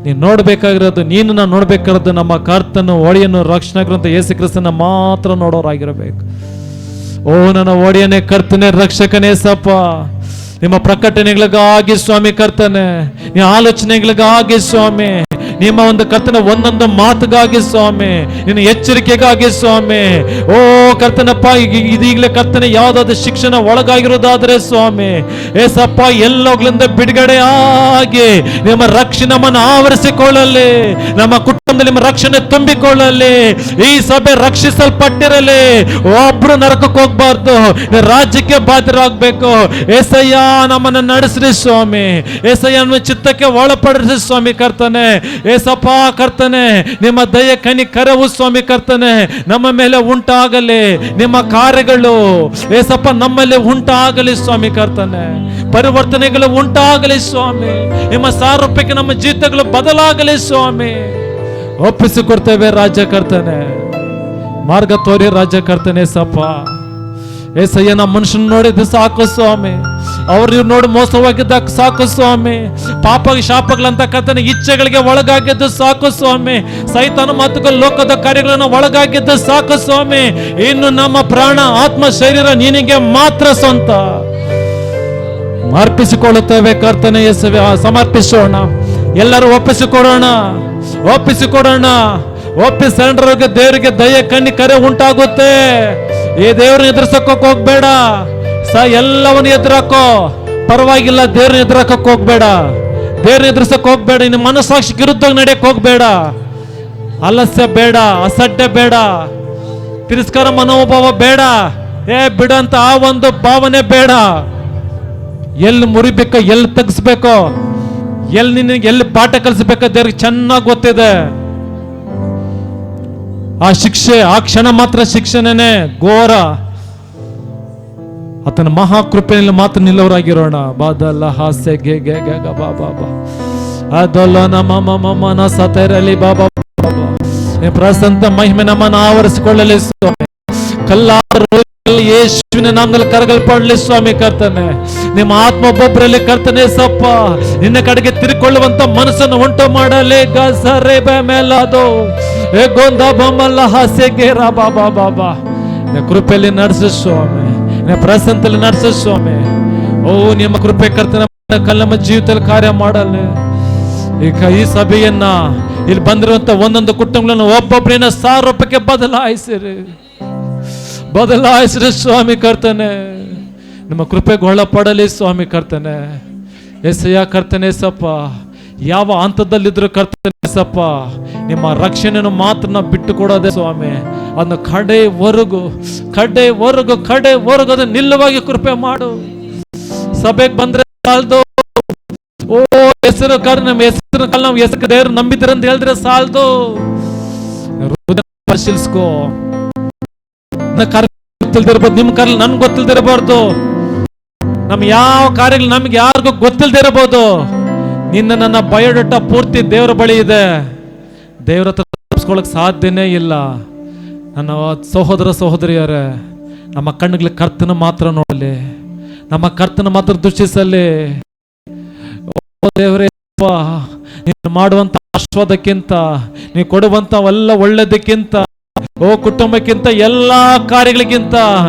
ನೀನು ನೋಡ್ಬೇಕಾಗಿರೋದು, ನೀನು ನೋಡ್ಬೇಕಾಗಿರೋದು ನಮ್ಮ ಕರ್ತನ ಒಡೆಯನು ರಕ್ಷಣೆಗಿರುವಂತ ಯೇಸು ಕ್ರಿಸ್ತನ ಮಾತ್ರ ನೋಡೋರಾಗಿರಬೇಕು. ಓ ನನ್ನ ಒಡೆಯನೇ, ಕರ್ತನೆ, ರಕ್ಷಕನೇ ಸಪ್ಪ, ನಿಮ್ಮ ಪ್ರಕಟಣೆಗಳಿಗಾಗಿ ಸ್ವಾಮಿ ಕರ್ತನೆ, ನಿಮ್ಮ ಆಲೋಚನೆಗಳಿಗಾಗಿ ಸ್ವಾಮಿ, ನಿಮ್ಮ ಒಂದು ಕರ್ತನ ಒಂದೊಂದು ಮಾತುಗಾಗಿ ಸ್ವಾಮಿ, ನಿನ್ನ ಎಚ್ಚರಿಕೆಗಾಗಿ ಸ್ವಾಮಿ. ಓ ಕರ್ತನಪ್ಪ, ಇದೀಗಲೇ ಕರ್ತನೆ ಯಾವ್ದಾದ್ರು ಶಿಕ್ಷಣ ಒಳಗಾಗಿರೋದಾದ್ರೆ ಸ್ವಾಮಿ ಏಸಪ್ಪ, ಎಲ್ಲೋಗ್ಲಿಂದ ಬಿಡುಗಡೆ ಆಗಿ ನಿಮ್ಮ ರಕ್ಷಣೆ ನಮ್ಮನ್ನು ಆವರಿಸಿಕೊಳ್ಳಲಿ, ನಮ್ಮ ಕುಟುಂಬದಲ್ಲಿ ನಿಮ್ಮ ರಕ್ಷಣೆ ತುಂಬಿಕೊಳ್ಳಲಿ, ಈ ಸಭೆ ರಕ್ಷಿಸಲ್ಪಟ್ಟಿರಲಿ. ಒಬ್ರು ನರಕಕ್ಕೆ ಹೋಗ್ಬಾರ್ದು, ರಾಜ್ಯಕ್ಕೆ ಬಾಧ್ಯರಾಗಬೇಕು. ಏಸಯ್ಯ ನಮ್ಮನ್ನು ನಡೆಸ್ರಿ ಸ್ವಾಮಿ, ಏಸಯ್ಯ ಚಿತ್ತಕ್ಕೆ ಒಳಪಡಿಸಿ ಸ್ವಾಮಿ ಕರ್ತನೆ. ಏಸಪ್ಪ ಕರ್ತನೆ, ನಿಮ್ಮ ದಯೆ ಕನಿಕರವು ಸ್ವಾಮಿ ಕರ್ತನೆ ನಮ್ಮ ಮೇಲೆ ಉಂಟಾಗಲಿ. ನಿಮ್ಮ ಕಾರ್ಯಗಳು ಏಸಪ್ಪ ನಮ್ಮಲ್ಲಿ ಉಂಟಾಗಲಿ ಸ್ವಾಮಿ ಕರ್ತನೆ. ಪರಿವರ್ತನೆಗಳು ಉಂಟಾಗಲಿ ಸ್ವಾಮಿ. ನಿಮ್ಮ ಸಾರೂಪ್ಯಕ್ಕೆ ನಮ್ಮ ಜೀವಿತಗಳು ಬದಲಾಗಲಿ ಸ್ವಾಮಿ. ಒಪ್ಪಿಸಿಕೊಡ್ತೇವೆ ರಾಜ್ಯ ಕರ್ತನೆ, ಮಾರ್ಗ ತೋರಿ ರಾಜ್ಯ ಕರ್ತನೆ ಸಪ್ಪ. ಏಸಯ್ಯ, ನಮ್ಮ ಮನುಷ್ಯನ ನೋಡಿದ್ದು ಸಾಕು ಸ್ವಾಮಿ, ಅವ್ರು ನೋಡಿ ಮೋಸವಾಗಿದ್ದಾಗ ಸಾಕು ಸ್ವಾಮಿ, ಪಾಪ ಶಾಪಗಳಂತ ಕರ್ತನೆ ಇಚ್ಛೆಗಳಿಗೆ ಒಳಗಾಗಿದ್ದು ಸಾಕು ಸ್ವಾಮಿ, ಸೈತಾನ ಮಾತುಗಳು ಲೋಕದ ಕಾರ್ಯಗಳನ್ನು ಒಳಗಾಗಿದ್ದು ಸಾಕು ಸ್ವಾಮಿ. ಇನ್ನು ನಮ್ಮ ಪ್ರಾಣ ಆತ್ಮ ಶರೀರ ನಿನಗೆ ಮಾತ್ರ ಸ್ವಂತ. ಅರ್ಪಿಸಿಕೊಳ್ಳುತ್ತೇವೆ ಕರ್ತನೆ ಯೇಸುವೆ, ಸಮರ್ಪಿಸೋಣ. ಎಲ್ಲರೂ ಒಪ್ಪಿಸಿಕೊಡೋಣ, ಒಪ್ಪಿಸಿಕೊಡೋಣ. ಒಪ್ಪಿಸಂಡ್ರಿಗೆ ದೇವರಿಗೆ ದಯೆ ಕರೆ ಉಂಟಾಗುತ್ತೆ. ಈ ದೇವ್ರನ್ನ ಎದುರಿಸಕ್ಕೆ ಹೋಗ್ಬೇಡ, ಎಲ್ಲವನ್ನು ಎದುರಾಕೋ. ಪರವಾಗಿಲ್ಲ, ದೇವ್ರನ್ನ ಎದುರಾಕಕ್ಕೆ ಹೋಗ್ಬೇಡ, ದೇವ್ರನ್ನ ಎದುರಿಸಕ್ ಹೋಗ್ಬೇಡ, ನಿನ್ನ ಮನಸ್ಸಾಕ್ಷಿಗೆ ವಿರುದ್ಧವಾಗಿ ನಡೆಯಕ್ ಹೋಗ್ಬೇಡ. ಆಲಸ್ಯ ಬೇಡ, ಅಸಡ್ಡೆ ಬೇಡ, ತಿರಸ್ಕಾರ ಮನೋಭಾವ ಬೇಡ, ಬಿಡಂತ ಆ ಒಂದು ಭಾವನೆ ಬೇಡ. ಎಲ್ಲಿ ಮುರಿಬೇಕೋ, ಎಲ್ಲಿ ತೆಗಿಸ್ಬೇಕೋ, ಎಲ್ಲಿ ಪಾಠ ಕಲಿಸ್ಬೇಕೋ ದೇವ್ರಿಗೆ ಚೆನ್ನಾಗಿ ಗೊತ್ತಿದೆ. ಆ ಶಿಕ್ಷೆ ಆ ಕ್ಷಣ ಮಾತ್ರ ಶಿಕ್ಷೆನೇ ಘೋರ. ಆತನ ಮಹಾಕೃಪೆಯಲ್ಲಿ ಮಾತ್ರ ನಿಲ್ಲವರಾಗಿರೋಣ. ಬಾದಲ್ಲ ಹಾಸ್ಯ ಗೆ ಗೆ ಗೆ ಗ ಬಾ ಬಾ ಬಾ ಅದಲ್ಲ ನಮ್ಮ ಮನ ಸತರಲಿ ಬಾಬಾ ಪ್ರಸಂತ ಮಹಿಮೆ ನಮ್ಮನ್ನು ಆವರಿಸಿಕೊಳ್ಳಲಿ ಸ್ವಾಮಿ. ಕಲ್ಲಾರು ಯೇಸುವಿನ ನಾಮದಲ್ಲಿ ಕರಗಲ್ಪಡಲಿ ಸ್ವಾಮಿ ಕರ್ತನೆ. ನಿಮ್ಮ ಆತ್ಮ ಒಬ್ಬೊಬ್ಬರಲ್ಲಿ ಕರ್ತನೆ ಸಪ್ಪ ನಿನ್ನ ಕಡೆಗೆ ತಿರುಕೊಳ್ಳುವಂತ ಮನಸ್ಸನ್ನು ಉಂಟು ಮಾಡಲಿ. ಗಸರೆ ಮೇಲದು ಗೊಂದ ಬೊಮ್ಮಲ್ಲ ಹಾಸ್ಯಗೆ ರಾಬಾ ಬಾಬಾ ಬಾ ಕೃಪೆಯಲ್ಲಿ ನಡೆಸು ಸ್ವಾಮಿ, ಪ್ರಸಂತಲ್ಲಿ ನಡೆಸು ಸ್ವಾಮಿ. ಓ ನಿಮ್ಮ ಕೃಪೆ ಕರ್ತನ ಕಲ್ಲಮ್ಮ ಜೀವಿತದಲ್ಲಿ ಕಾರ್ಯ ಮಾಡಲಿ. ಈಗ ಈ ಸಭೆಯನ್ನ ಇಲ್ಲಿ ಬಂದಿರುವಂತ ಒಂದೊಂದು ಕುಟುಂಬಗಳನ್ನು ಒಬ್ಬೊಬ್ಬರಿನ 1000 ರೂಪಾಯಿಗೆ ಬದಲಾಯಿಸಿರಿ ಸ್ವಾಮಿ ಕರ್ತನೆ. ನಿಮ್ಮ ಕೃಪೆಗೆ ಒಳಪಡಲಿ ಸ್ವಾಮಿ ಕರ್ತನೆ. ಎಸಯ್ಯ ಕರ್ತನೆ ಸಪ್ಪ, ಯಾವ ಹಂತದಲ್ಲಿದ್ರು ಕರ್ತನೆ ಸಪ್ಪ, ನಿಮ್ಮ ರಕ್ಷಣೆಯನ್ನು ಮಾತ್ರ ನಾವು ಬಿಟ್ಟು ಕೊಡೋದೆ ಸ್ವಾಮಿ. ಅದನ್ನು ಕಡೆವರೆಗೂ ಅದನ್ನು ನಿಲ್ಲುವಾಗಿ ಕೃಪೆ ಮಾಡು. ಸಭೆಗೆ ಬಂದ್ರೆ ಸಾಲ್ದು. ಓ ಹೆಸರು ನಮ್ಮ ಹೆಸರು ನಾವು ಹೆಸರು ದೇವ್ರು ನಂಬಿದ್ರ ಅಂತ ಹೇಳಿದ್ರೆ ಸಾಲ್ದು. ಪರಿಶೀಲಿಸ್ಕೋ. ಗೊತ್ತಿಲ್ದಿರ್ಬೋದು, ನಿಮ್ ಕಾರ್ಯ ನನ್ಗೆ ಗೊತ್ತಿಲ್ದಿರಬಾರ್ದು, ನಮ್ ಯಾವ ಕಾರ್ಯಗಳು ನಮ್ಗೆ ಯಾರಿಗೂ ಗೊತ್ತಿಲ್ದಿರಬಹುದು. ನಿನ್ನ ನನ್ನ ಬಯೋಡಾಟಾ ಪೂರ್ತಿ ದೇವರ ಬಳಿ ಇದೆ. ದೇವರ ಹತ್ರ ತಪ್ಪಿಸ್ಕೊಳ್ಳಕ್ ಸಾಧ್ಯನೇ ಇಲ್ಲ. ನನ್ನ ಸಹೋದರ ಸಹೋದರಿಯರೇ, ನಮ್ಮ ಕಣ್ಣುಗಳ ಕರ್ತನ ಮಾತ್ರ ನೋಡಲಿ, ನಮ್ಮ ಕರ್ತನ ಮಾತ್ರ ದೃಷ್ಟಿಸಲಿ. ದೇವರೇ, ನೀನು ಮಾಡುವಂತ ಆಶೀರ್ವಾದಕ್ಕಿಂತ, ನೀವು ಕೊಡುವಂತವೆಲ್ಲ ಒಳ್ಳೆದಕ್ಕಿಂತ, ಓ ಕುಟುಂಬಕ್ಕಿಂತ, ಎಲ್ಲಾ ಕಾರ್ಯಗಳಿಗಿಂತ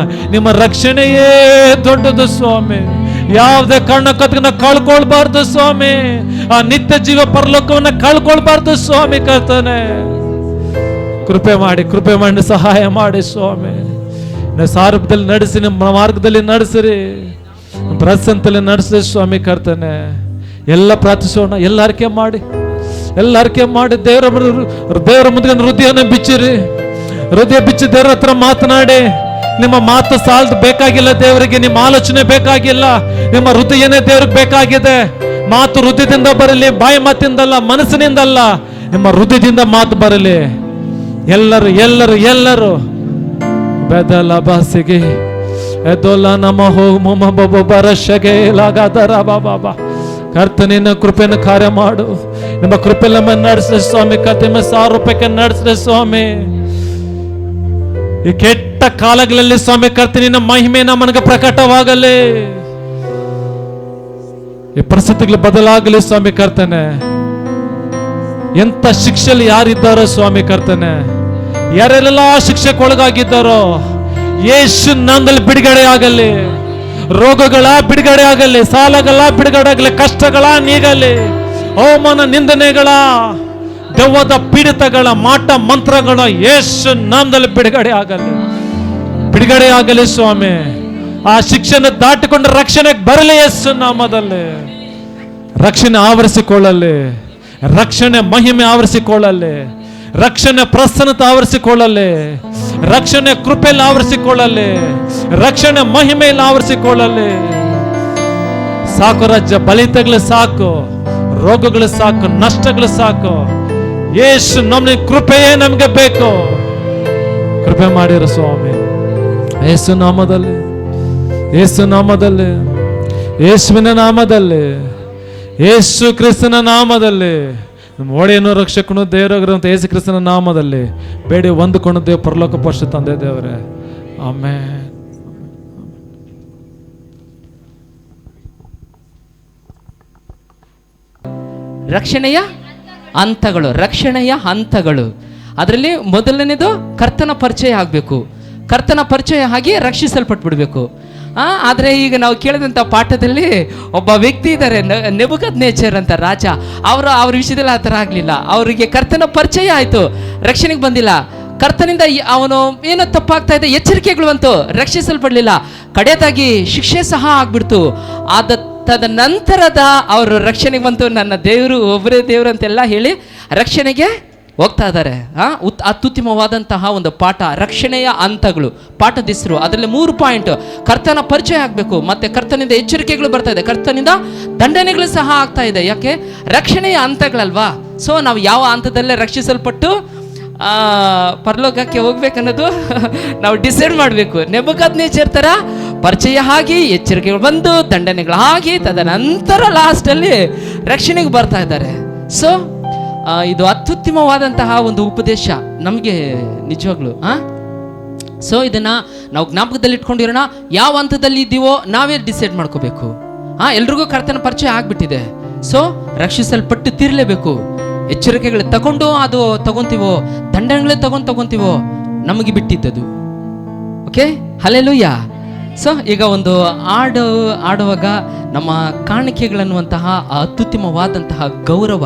ನಿಮ್ಮ ರಕ್ಷಣೆಯೇ ದೊಡ್ಡದು ಸ್ವಾಮಿ. ಯಾವುದೇ ಕಾರಣಕ್ಕೂ ನಾವು ಕಳ್ಕೊಳ್ಬಾರ್ದು ಸ್ವಾಮಿ. ಆ ನಿತ್ಯ ಜೀವ ಪರಲೋಕವನ್ನ ಕಳ್ಕೊಳ್ಬಾರ್ದು ಸ್ವಾಮಿ ಕರ್ತನೆ. ಕೃಪೆ ಮಾಡಿ ಸಹಾಯ ಮಾಡಿ ಸ್ವಾಮಿ. ಸಾರೂಪದಲ್ಲಿ ನಡೆಸಿ, ನಿಮ್ಮ ಮಾರ್ಗದಲ್ಲಿ ನಡೆಸಿರಿ, ಪ್ರಸಂತಲ್ಲಿ ನಡೆಸಿ ಸ್ವಾಮಿ ಕರ್ತನೆ. ಎಲ್ಲ ಪ್ರಾರ್ಥಿಸೋಣ. ಎಲ್ಲ ಅರಿಕೆ ಮಾಡಿ ದೇವರ ಮುಂದೆ ಹೃದಯನ ಬಿಚ್ಚಿರಿ. ಹೃದಯ ಬಿಚ್ಚಿ ದೇವರ ಹತ್ರ ಮಾತನಾಡಿ. ನಿಮ್ಮ ಮಾತು ಸಾಲದು ಬೇಕಾಗಿಲ್ಲ ದೇವರಿಗೆ, ನಿಮ್ಮ ಆಲೋಚನೆ ಬೇಕಾಗಿಲ್ಲ, ನಿಮ್ಮ ಹೃದಯನೇ ದೇವ್ರಿಗೆ ಬೇಕಾಗಿದೆ. ಮಾತು ಹೃದಯದಿಂದ ಬರಲಿ, ಬಾಯಿ ಮಾತಿಂದಲ್ಲ, ಮನಸ್ಸಿನಿಂದಲ್ಲ, ನಿಮ್ಮ ಹೃದಯದಿಂದ ಮಾತು ಬರಲಿ. ಎಲ್ಲರೂ ಬೆದಲ ಬಾಸಿಗೆ ಎದೋಲ ನಮ ಹೋ ಮೊಮ ಬಬ ಬರಶಗೆ ಲಾಗಾದರ ಬಾಬಾ. ಕರ್ತನಿನ ಕೃಪೆಯನ್ನು ಕಾರ್ಯ ಮಾಡು. ನಿಮ್ಮ ಕೃಪೆಲ್ಲ ನಡೆಸಿದೆ ಸ್ವಾಮಿ. ಕರ್ತನ 1000 ರೂಪಾಯಿಗೆ ನಡೆಸಿದೆ ಸ್ವಾಮಿ. ಈ ಕೆಟ್ಟ ಕಾಲಗಳಲ್ಲಿ ಸ್ವಾಮಿ ಕರ್ತನಿನ ಮಹಿಮೆ ನಮಗೆ ಪ್ರಕಟವಾಗಲಿ. ಈ ಪರಿಸ್ಥಿತಿಗಳು ಬದಲಾಗಲಿ ಸ್ವಾಮಿ ಕರ್ತನೆ. ಎಂತ ಶಿಕ್ಷೆಯಲ್ಲಿ ಯಾರಿದ್ದಾರೋ ಸ್ವಾಮಿ ಕರ್ತನೆ, ಯಾರೆಲ್ಲ ಶಿಕ್ಷೆಗೆ ಒಳಗಾಗಿದ್ದಾರೋ ಯೇಸು ನಾಮದಲ್ಲಿ ಬಿಡುಗಡೆ ಆಗಲಿ. ರೋಗಗಳ ಬಿಡುಗಡೆ ಆಗಲಿ, ಸಾಲಗಳ ಬಿಡುಗಡೆ ಆಗಲಿ, ಕಷ್ಟಗಳ ನೀಗಲಿ, ಅವಮಾನ ನಿಂದನೆಗಳ ದೆವ್ವದ ಪೀಡಿತಗಳ ಮಾಟ ಮಂತ್ರಗಳ ಯೇಸು ನಾಮದಲ್ಲಿ ಬಿಡುಗಡೆ ಆಗಲಿ ಸ್ವಾಮಿ. ಆ ಶಿಕ್ಷೆಯನ್ನು ದಾಟಿಕೊಂಡು ರಕ್ಷಣೆಗೆ ಬರಲಿ ಯೇಸು ನಾಮದಲ್ಲಿ. ರಕ್ಷಣೆ ಆವರಿಸಿಕೊಳ್ಳಲಿ, ರಕ್ಷಣೆ ಮಹಿಮೆ ಆವರಿಸಿಕೊಳ್ಳಲಿ, ರಕ್ಷಣೆ ಪ್ರಸನ್ನತೆ ಆವರಿಸಿಕೊಳ್ಳಲಿ, ರಕ್ಷಣೆ ಕೃಪೆಯಲ್ಲಿ ಆವರಿಸಿಕೊಳ್ಳಲಿ, ರಕ್ಷಣೆ ಮಹಿಮೆಯಲ್ಲಿ ಆವರಿಸಿಕೊಳ್ಳಲಿ. ಸಾಕು ರಾಜ್ಯ, ಬಲಿತಗಳು ಸಾಕು, ರೋಗಗಳು ಸಾಕು, ನಷ್ಟಗಳು ಸಾಕು. ಯೇಸು ನಮ್ಗೆ ಕೃಪೆಯೇ ನಮ್ಗೆ ಬೇಕು. ಕೃಪೆ ಮಾಡಿರೋ ಸ್ವಾಮಿ. ಯೇಸು ನಾಮದಲ್ಲಿ, ಯೇಸುವಿನ ನಾಮದಲ್ಲಿ, ಯೇಸು ಕ್ರಿಸ್ತನ ನಾಮದಲ್ಲಿ, ನಮ್ಮ ಒಡೆಯನು ರಕ್ಷಕನು ದೇವರಾಗಿರುವಂತ ಯೇಸು ಕ್ರಿಸ್ತನ ನಾಮದಲ್ಲಿ ಬೇಡಿ ಹೊಂದಿಕೊಂಡು ದೇವ ಪರಲೋಕ ಪರಿಶುದ್ಧ ತಂದೆ ದೇವರೇ, ಆಮೆನ್.
ರಕ್ಷಣೆಯ ಹಂತಗಳು. ಅದರಲ್ಲಿ ಮೊದಲನೇದು ಕರ್ತನ ಪರಿಚಯ ಆಗಬೇಕು. ಕರ್ತನ ಪರಿಚಯ ಆಗಿ ರಕ್ಷಿಸಲ್ಪಟ್ಬಿಡ್ಬೇಕು. ಆದರೆ ಈಗ ನಾವು ಕೇಳಿದಂಥ ಪಾಠದಲ್ಲಿ ಒಬ್ಬ ವ್ಯಕ್ತಿ ಇದ್ದಾರೆ, ನೆಬೂಕದ್ನೆಚ್ಚರ್ ಅಂತ ರಾಜ. ಅವ್ರ ವಿಷಯದಲ್ಲಿ ಆ ಥರ ಆಗಲಿಲ್ಲ. ಅವರಿಗೆ ಕರ್ತನ ಪರಿಚಯ ಆಯಿತು, ರಕ್ಷಣೆಗೆ ಬಂದಿಲ್ಲ. ಕರ್ತನಿಂದ ಅವನು ಏನೋ ತಪ್ಪಾಗ್ತಾ ಇದೆ, ಎಚ್ಚರಿಕೆಗಳು ಬಂತು, ರಕ್ಷಿಸಲ್ಪಡಲಿಲ್ಲ. ಕಡೆಯದಾಗಿ ಶಿಕ್ಷೆ ಸಹ ಆಗ್ಬಿಡ್ತು. ಆದ ತದನಂತರದ ಅವರು ರಕ್ಷಣೆಗೆ ಬಂತು. ನನ್ನ ದೇವರು ಒಬ್ಬರೇ ದೇವರು ಅಂತೆಲ್ಲ ಹೇಳಿ ರಕ್ಷಣೆಗೆ ಹೋಗ್ತಾ ಇದ್ದಾರೆ. ಅತ್ಯುತ್ತಮವಾದಂತಹ ಒಂದು ಪಾಠ, ರಕ್ಷಣೆಯ ಹಂತಗಳು, ಪಾಠದ ಹೆಸರು. ಅದರಲ್ಲಿ 3 ಪಾಯಿಂಟ್. ಕರ್ತನ ಪರಿಚಯ ಆಗಬೇಕು, ಮತ್ತೆ ಕರ್ತನಿಂದ ಎಚ್ಚರಿಕೆಗಳು ಬರ್ತಾ ಇದೆ, ಕರ್ತನಿಂದ ದಂಡನೆಗಳು ಸಹ ಆಗ್ತಾ ಇದೆ. ಯಾಕೆ? ರಕ್ಷಣೆಯ ಹಂತಗಳಲ್ವಾ. ಸೊ ನಾವು ಯಾವ ಹಂತದಲ್ಲೇ ರಕ್ಷಿಸಲ್ಪಟ್ಟು ಪರಲೋಕಕ್ಕೆ ಹೋಗ್ಬೇಕನ್ನೋದು ನಾವು ಡಿಸೈಡ್ ಮಾಡಬೇಕು. ನೆಬೂಕದ್ನೆಚ್ಚರ್ ಥರ ಪರಿಚಯ ಆಗಿ ಎಚ್ಚರಿಕೆಗಳು ಬಂದು ದಂಡನೆಗಳು ಆಗಿ ತದನಂತರ ಲಾಸ್ಟಲ್ಲಿ ರಕ್ಷಣೆಗೆ ಬರ್ತಾ ಇದ್ದಾರೆ. ಸೊ ಇದು ಅತ್ಯುತ್ತಮವಾದಂತಹ ಒಂದು ಉಪದೇಶ ನಮಗೆ ನಿಜವಾಗ್ಲು. ಸೊ ಇದನ್ನ ನಾವು ಜ್ಞಾಪಕದಲ್ಲಿ ಇಟ್ಕೊಂಡಿರೋಣ. ಯಾವ ಹಂತದಲ್ಲಿ ಇದ್ದೀವೋ ನಾವೇ ಡಿಸೈಡ್ ಮಾಡ್ಕೋಬೇಕು. ಎಲ್ರಿಗೂ ಕರ್ತನ ಪರಿಚಯ ಆಗ್ಬಿಟ್ಟಿದೆ. ಸೊ ರಕ್ಷಿಸಲ್ಪಟ್ಟು ತೀರ್ಲೇಬೇಕು. ಎಚ್ಚರಿಕೆಗಳು ತಗೊಂಡು ಅದು ತಗೊಂತೀವೋ, ದಂಡನೆಗಳೇ ತಗೊಂತೀವೋ ನಮಗೆ ಬಿಟ್ಟಿದ್ದದು. Okay, hallelujah. ಸೊ ಈಗ ಒಂದು ಆಡುವಾಗ ನಮ್ಮ ಕಾಣಿಕೆಗಳನ್ನುವಂತಹ ಅತ್ಯುತ್ತಮವಾದಂತಹ ಗೌರವ,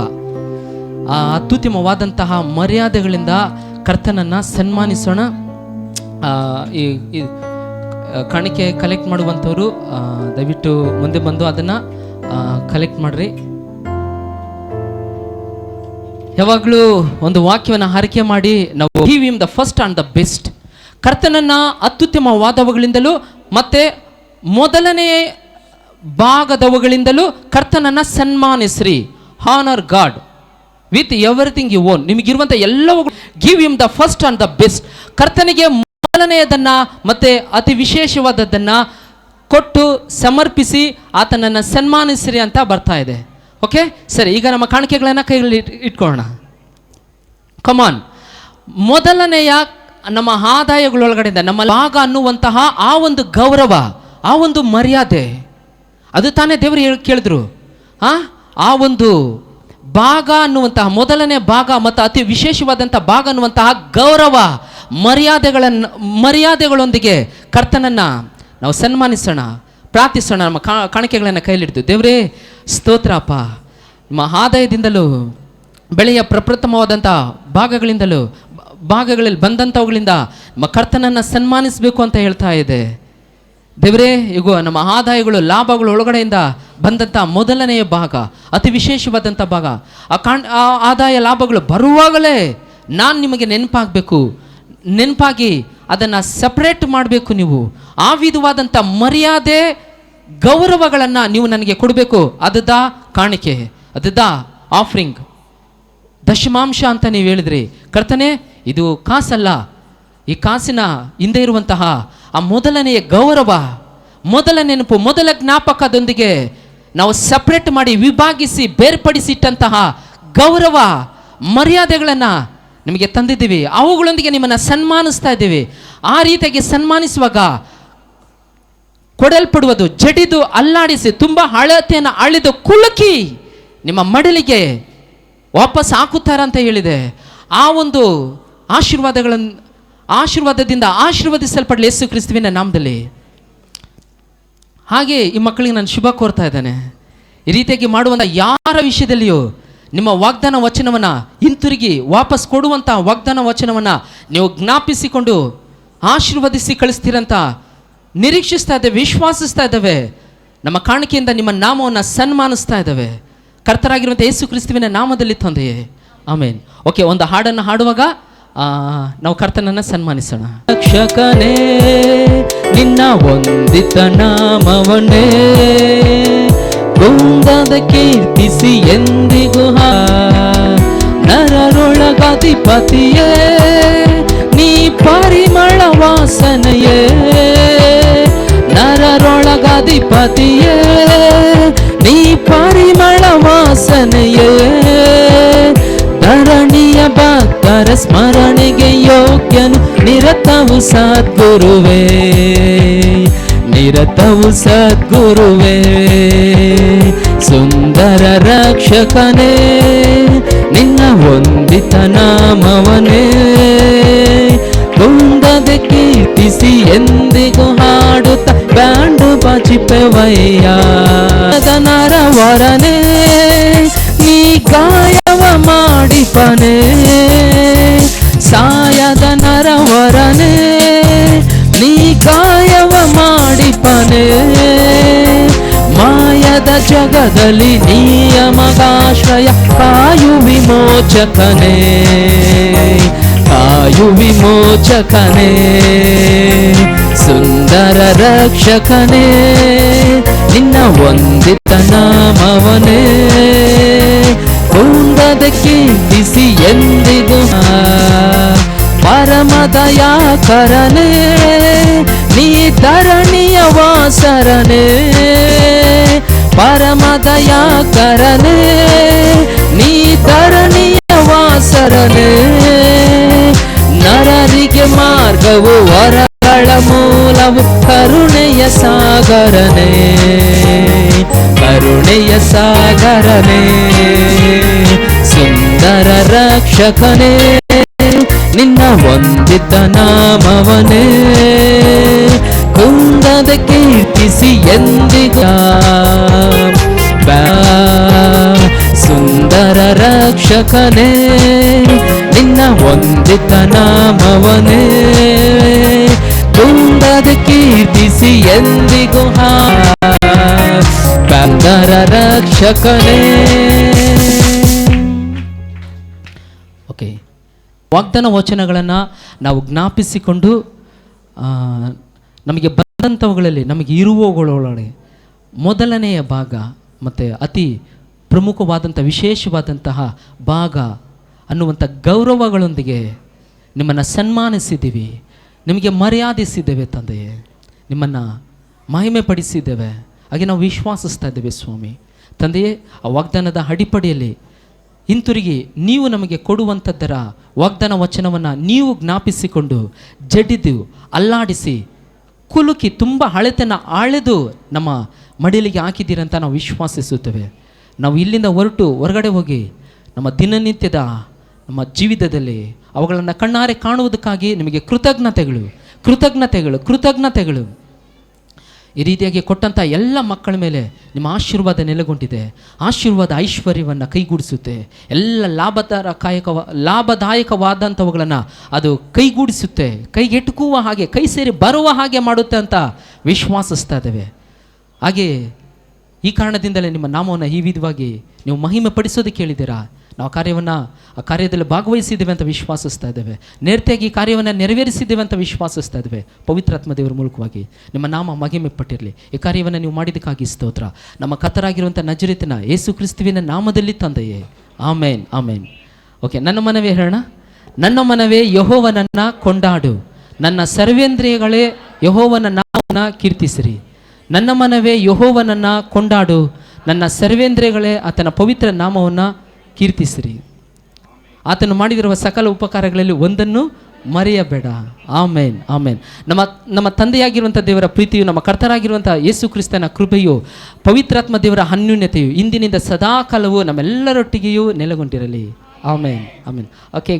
ಆ ಅತ್ಯುತ್ತಮವಾದಂತಹ ಮರ್ಯಾದೆಗಳಿಂದ ಕರ್ತನನ್ನು ಸನ್ಮಾನಿಸೋಣ. ಈ ಕಾಣಿಕೆ ಕಲೆಕ್ಟ್ ಮಾಡುವಂಥವ್ರು ದಯವಿಟ್ಟು ಮುಂದೆ ಬಂದು ಅದನ್ನು ಕಲೆಕ್ಟ್ ಮಾಡ್ರಿ. ಯಾವಾಗಲೂ ಒಂದು ವಾಕ್ಯವನ್ನು ಆರಿಕೆ ಮಾಡಿ ನಾವು give him the first and the best. ಕರ್ತನನ್ನು ಅತ್ಯುತ್ತಮವಾದವುಗಳಿಂದಲೂ ಮತ್ತೆ ಮೊದಲನೇ ಭಾಗದವುಗಳಿಂದಲೂ ಕರ್ತನನ್ನು ಸನ್ಮಾನಿಸ್ರಿ. Honour God with everything you own. ನಿಮಗಿರುವಂಥ ಎಲ್ಲವೂ give him the first and the best. ಕರ್ತನಿಗೆ ಮೊದಲನೆಯದನ್ನು ಮತ್ತೆ ಅತಿ ವಿಶೇಷವಾದದ್ದನ್ನು ಕೊಟ್ಟು ಸಮರ್ಪಿಸಿ ಆತನನ್ನು ಸನ್ಮಾನಿಸ್ರಿ ಅಂತ ಬರ್ತಾ ಇದೆ. ಓಕೆ, ಸರಿ. ಈಗ ನಮ್ಮ ಕಾಣಿಕೆಗಳನ್ನು ಕೈಗಳಲ್ಲಿ ಇಟ್ಕೊಳ್ಳೋಣ. ಕಮಾನ್. ಮೊದಲನೆಯ ನಮ್ಮ ಆದಾಯಗಳೊಳಗಡೆಯಿಂದ ನಮ್ಮ ಭಾಗ ಅನ್ನುವಂತಹ ಆ ಒಂದು ಗೌರವ, ಆ ಒಂದು ಮರ್ಯಾದೆ, ಅದು ತಾನೇ ದೇವರು ಕೇಳಿದ್ರು. ಆ ಒಂದು ಭಾಗ ಅನ್ನುವಂತಹ ಮೊದಲನೇ ಭಾಗ ಮತ್ತು ಅತಿ ವಿಶೇಷವಾದಂಥ ಭಾಗ ಅನ್ನುವಂತಹ ಗೌರವ ಮರ್ಯಾದೆಗಳೊಂದಿಗೆ ಕರ್ತನನ್ನು ನಾವು ಸನ್ಮಾನಿಸೋಣ, ಪ್ರಾರ್ಥಿಸೋಣ. ನಮ್ಮ ಕಾಣಿಕೆಗಳನ್ನು ಕೈಲಿಡ್ದು, ದೇವರೇ ಸ್ತೋತ್ರಪ್ಪ, ನಿಮ್ಮ ಆದಾಯದಿಂದಲೂ ಬೆಳೆಯ ಪ್ರಪ್ರಥಮವಾದಂಥ ಭಾಗಗಳಲ್ಲಿ ಬಂದಂಥವುಗಳಿಂದ ನಮ್ಮ ಕರ್ತನನ್ನು ಸನ್ಮಾನಿಸಬೇಕು ಅಂತ ಹೇಳ್ತಾ ಇದೆ. ದೇವರೇ, ಈಗ ನಮ್ಮ ಆದಾಯಗಳು ಲಾಭಗಳು ಒಳಗಡೆಯಿಂದ ಬಂದಂಥ ಮೊದಲನೆಯ ಭಾಗ, ಅತಿ ವಿಶೇಷವಾದಂಥ ಭಾಗ, ಆ ಆದಾಯ ಲಾಭಗಳು ಬರುವಾಗಲೇ ನಾನು ನಿಮಗೆ ನೆನಪಾಗಿ ಅದನ್ನು ಸಪ್ರೇಟ್ ಮಾಡಬೇಕು. ನೀವು ಆ ವಿಧವಾದಂಥ ಮರ್ಯಾದೆ ಗೌರವಗಳನ್ನು ನೀವು ನನಗೆ ಕೊಡಬೇಕು. ಅದದ ಕಾಣಿಕೆ, ಅದದ ಆಫರಿಂಗ್, ದಶಮಾಂಶ ಅಂತ ನೀವು ಹೇಳಿದ್ರಿ. ಕರ್ತನೆ, ಇದು ಕಾಸಲ್ಲ. ಈ ಕಾಸಿನ ಹಿಂದೆ ಇರುವಂತಹ ಆ ಮೊದಲನೆಯ ಗೌರವ, ಮೊದಲ ನೆನಪು, ಮೊದಲ ಜ್ಞಾಪಕದೊಂದಿಗೆ ನಾವು ಸಪ್ರೇಟ್ ಮಾಡಿ ವಿಭಾಗಿಸಿ ಬೇರ್ಪಡಿಸಿಟ್ಟಂತಹ ಗೌರವ ಮರ್ಯಾದೆಗಳನ್ನು ನಿಮಗೆ ತಂದಿದ್ದೀವಿ. ಅವುಗಳೊಂದಿಗೆ ನಿಮ್ಮನ್ನು ಸನ್ಮಾನಿಸ್ತಾ ಇದ್ದೀವಿ. ಆ ರೀತಿಯಾಗಿ ಸನ್ಮಾನಿಸುವಾಗ ಕೊಡಲ್ಪಡುವುದು ಜಡಿದು ಅಲ್ಲಾಡಿಸಿ ತುಂಬ ಅಳತೆಯನ್ನು ಅಳಿದು ಕುಲುಕಿ ನಿಮ್ಮ ಮಡಲಿಗೆ ವಾಪಸ್ ಹಾಕುತ್ತಾರಂತ ಹೇಳಿದೆ. ಆ ಒಂದು ಆಶೀರ್ವಾದದಿಂದ ಆಶೀರ್ವದಿಸಲ್ಪಡಲಿ ಯೇಸು ಕ್ರಿಸ್ತುವಿನ ನಾಮದಲ್ಲಿ. ಹಾಗೆ ಈ ಮಕ್ಕಳಿಗೆ ನಾನು ಶುಭ ಕೋರ್ತಾ ಇದ್ದೇನೆ. ಈ ರೀತಿಯಾಗಿ ಮಾಡುವಂಥ ಯಾರ ವಿಷಯದಲ್ಲಿಯೂ ನಿಮ್ಮ ವಾಗ್ದಾನ ವಚನವನ್ನು ಹಿಂತಿರುಗಿ ವಾಪಸ್ ಕೊಡುವಂಥ ವಾಗ್ದಾನ ವಚನವನ್ನು ನೀವು ಜ್ಞಾಪಿಸಿಕೊಂಡು ಆಶೀರ್ವದಿಸಿ ಕಳಿಸ್ತೀರಂತ ನಿರೀಕ್ಷಿಸ್ತಾ ಇದ್ದೇವೆ, ವಿಶ್ವಾಸಿಸ್ತಾ ಇದ್ದೇವೆ. ನಮ್ಮ ಕಾಣಿಕೆಯಿಂದ ನಿಮ್ಮ ನಾಮವನ್ನು ಸನ್ಮಾನಿಸ್ತಾ ಇದ್ದೇವೆ. ಕರ್ತರಾಗಿರುವಂಥ ಯೇಸು ಕ್ರಿಸ್ತುವಿನ ನಾಮದಲ್ಲಿ ತಂದೆಯೇ, ಆಮೇನ್. ಓಕೆ, ಒಂದು ಹಾಡನ್ನು ಹಾಡುವಾಗ ನಾವು ಕರ್ತನನ್ನು ಸನ್ಮಾನಿಸೋಣ. ರಕ್ಷಕನೇ ನಿನ್ನ ವಂದಿತ ನಾಮವನ್ನೇ ಕುಂದದ ಕೀರ್ತಿಸಿ ಎಂದಿಗೂ ನರರೊಳಗಧಿಪತಿಯೇ ನೀ ಪರಿಮಳ ವಾಸನೆಯೇ, ನರರೊಳಗಧಿಪತಿಯೇ ನೀ ಪರಿಮಳ ವಾಸನೆಯೇ, ಧರಣಿಯ ಭಕ್ತರ ಸ್ಮರಣೆಗೆ ಯೋಗ್ಯನು ನಿರತವು ಸದ್ಗುರುವೇ, ನಿರತವು ಸದ್ಗುರುವೇ. ಸುಂದರ ರಕ್ಷಕನೇ ನಿನ್ನ ವಂದಿತ ನಾಮವನೇ ಕುಂದದ ಕೀರ್ತಿಸಿ ಎಂದಿಗೂ ಹಾಡುತ್ತ ಬ್ಯಾಂಡು ಬಾಚಿಪೆವಯ್ಯ. ನರವರನೇ ನೀ ಗಾಯವ ಮಾಡಿಪನೆ, ಸಾಯದ ನರವರನೇ ನೀ ಗಾಯವ ಮಾಡಿಪನೆ, ಮಾಯದ ಸಂಕಟದಲ್ಲಿ ನಿಯಮಗಾಶ್ರಯ ಕಾಯು ವಿಮೋಚಕನೇ, ಕಾಯು ವಿಮೋಚಕನೇ, ಸುಂದರ ರಕ್ಷಕನೇ, ನಿನ್ನ ವಂದಿತ ನಾಮವನೇ ಕುಂದದ ಕೀರ್ತಿಸಿ ಎಂದಿಗೂ. ಪರಮದಯಾಕರನೇ ನೀ ಧರಣಿಯ ವಾಸರನೇ, ಪರಮದಯಾಕರನೇ ನೀ ಧರಣಿಯ ವಾಸರನೇ, ನರರಿಗೆ ಮಾರ್ಗವು ವರಗಳ ಮೂಲವು ಕರುಣೆಯ ಸಾಗರನೇ, ಕರುಣೆಯ ಸಾಗರನೇ, ಸುಂದರ ರಕ್ಷಕನೇ, ನಿನ್ನ ವಂದಿತ ನಾಮವನೇ ಕುಂದದ ಕೀರ್ತಿಸಿ ಎಂದಿಗೂ. ಸುಂದರ ರಕ್ಷಕನೇ ನಿನ್ನ ವಂದಿತ ನಾಮವನೇ ಕುಂದದ ಕೀರ್ತಿಸಿ ಎಂದಿಗೂ. ಸುಂದರ ರಕ್ಷಕನೇ. ಓಕೆ, ವಾಗ್ದಾನ ವಚನಗಳನ್ನು ನಾವು ಜ್ಞಾಪಿಸಿಕೊಂಡು ನಮಗೆ ಬಂದಂಥವುಗಳಲ್ಲಿ ನಮಗೆ ಇರುವವುಗಳೊಳಗೆ ಮೊದಲನೆಯ ಭಾಗ ಮತ್ತು ಅತಿ ಪ್ರಮುಖವಾದಂಥ ವಿಶೇಷವಾದಂತಹ ಭಾಗ ಅನ್ನುವಂಥ ಗೌರವಗಳೊಂದಿಗೆ ನಿಮ್ಮನ್ನು ಸನ್ಮಾನಿಸಿದ್ದೀವಿ, ನಿಮಗೆ ಮರ್ಯಾದಿಸಿದ್ದೇವೆ ತಂದೆಯೇ, ನಿಮ್ಮನ್ನು ಮಹಿಮೆ ಪಡಿಸಿದ್ದೇವೆ. ಹಾಗೆ ನಾವು ವಿಶ್ವಾಸಿಸ್ತಾ ಇದ್ದೇವೆ ಸ್ವಾಮಿ. ತಂದೆಯೇ, ಆ ವಾಗ್ದಾನದ ಅಡಿಪಡೆಯಲ್ಲಿ ಹಿಂತಿರುಗಿ ನೀವು ನಮಗೆ ಕೊಡುವಂಥದ್ದರ ವಾಗ್ದಾನ ವಚನವನ್ನು ನೀವು ಜ್ಞಾಪಿಸಿಕೊಂಡು ಜಡಿದು ಅಲ್ಲಾಡಿಸಿ ಕುಲುಕಿ ತುಂಬ ಹಳೆತನ ಆಳೆದು ನಮ್ಮ ಮಡಿಲಿಗೆ ಹಾಕಿದ್ದೀರಂತ ನಾವು ವಿಶ್ವಾಸಿಸುತ್ತೇವೆ. ನಾವು ಇಲ್ಲಿಂದ ಹೊರಗಡೆ ಹೋಗಿ ನಮ್ಮ ದಿನನಿತ್ಯದ ನಮ್ಮ ಜೀವಿತದಲ್ಲಿ ಅವುಗಳನ್ನು ಕಣ್ಣಾರೆ ಕಾಣುವುದಕ್ಕಾಗಿ ನಿಮಗೆ ಕೃತಜ್ಞತೆಗಳು ಕೃತಜ್ಞತೆಗಳು ಕೃತಜ್ಞತೆಗಳು. ಈ ರೀತಿಯಾಗಿ ಕೊಟ್ಟಂಥ ಎಲ್ಲ ಮಕ್ಕಳ ಮೇಲೆ ನಿಮ್ಮ ಆಶೀರ್ವಾದ ನೆಲೆಗೊಂಡಿದೆ. ಆಶೀರ್ವಾದ ಐಶ್ವರ್ಯವನ್ನು ಕೈಗೂಡಿಸುತ್ತೆ. ಎಲ್ಲ ಲಾಭದಾಯಕವಾದಂಥವುಗಳನ್ನು ಅದು ಕೈಗೂಡಿಸುತ್ತೆ, ಕೈಗೆಟುಕುವ ಹಾಗೆ, ಕೈ ಸೇರಿ ಬರುವ ಹಾಗೆ ಮಾಡುತ್ತೆ ಅಂತ ವಿಶ್ವಾಸಿಸ್ತಾ ಇದ್ದೇವೆ. ಹಾಗೆ ಈ ಕಾರಣದಿಂದಲೇ ನಿಮ್ಮ ನಾಮವನ್ನು ಈ ವಿಧವಾಗಿ ನೀವು ಮಹಿಮೆ ಪಡಿಸೋದಕ್ಕೆ ಹೇಳಿದ್ದೀರಾ. ನಾವು ಆ ಕಾರ್ಯದಲ್ಲಿ ಭಾಗವಹಿಸಿದ್ದೇವೆ ಅಂತ ವಿಶ್ವಾಸಿಸ್ತಾ ಇದ್ದೇವೆ. ನೇರ್ತೆಯಾಗಿ ಈ ಕಾರ್ಯವನ್ನು ನೆರವೇರಿಸಿದ್ದೇವೆ ಅಂತ ವಿಶ್ವಾಸಿಸ್ತಾ ಇದ್ದೇವೆ. ಪವಿತ್ರಾತ್ಮ ದೇವರ ಮೂಲಕವಾಗಿ ನಿಮ್ಮ ನಾಮ ಮಹಿಮೆ ಪಟ್ಟಿರಲಿ. ಈ ಕಾರ್ಯವನ್ನು ನೀವು ಮಾಡಿದ್ದಕ್ಕಾಗಿ ಸ್ತೋತ್ರ. ನಮ್ಮ ಕರ್ತರಾಗಿರುವಂಥ ನಜರೇತಿನ ಯೇಸು ಕ್ರಿಸ್ತುವಿನ ನಾಮದಲ್ಲಿ ತಂದೆಯೇ, ಆಮೇನ್ ಆಮೇನ್. ಓಕೆ, ನನ್ನ ಮನವೇ ಹೇಳೋಣ. ನನ್ನ ಮನವೇ ಯೆಹೋವನನ್ನು ಕೊಂಡಾಡು, ನನ್ನ ಸರ್ವೇಂದ್ರಿಯಗಳೇ ಯೆಹೋವನ ನಾಮವನ್ನು ಕೀರ್ತಿಸಿರಿ. ನನ್ನ ಮನವೇ ಯೆಹೋವನನ್ನು ಕೊಂಡಾಡು, ನನ್ನ ಸರ್ವೇಂದ್ರಿಯಗಳೇ ಆತನ ಪವಿತ್ರ ನಾಮವನ್ನು ಕೀರ್ತಿಸಿರಿ. ಆತನು ಮಾಡಿದಿರುವ ಸಕಲ ಉಪಕಾರಗಳಲ್ಲಿ ಒಂದನ್ನು ಮರೆಯಬೇಡ. ಆಮೇನ್ ಆಮೇನ್. ನಮ್ಮ ತಂದೆಯಾಗಿರುವಂಥ ದೇವರ ಪ್ರೀತಿಯು, ನಮ್ಮ ಕರ್ತರಾಗಿರುವಂಥ ಯೇಸು ಕ್ರಿಸ್ತನ ಕೃಪೆಯು, ಪವಿತ್ರಾತ್ಮ ದೇವರ ಅನ್ಯೋನ್ಯತೆಯು ಇಂದಿನಿಂದ ಸದಾಕಾಲವೂ ನಮ್ಮೆಲ್ಲರೊಟ್ಟಿಗೆಯೂ ನೆಲೆಗೊಂಡಿರಲಿ. ಆಮೇನ್ ಆಮೇನ್. ಓಕೆ.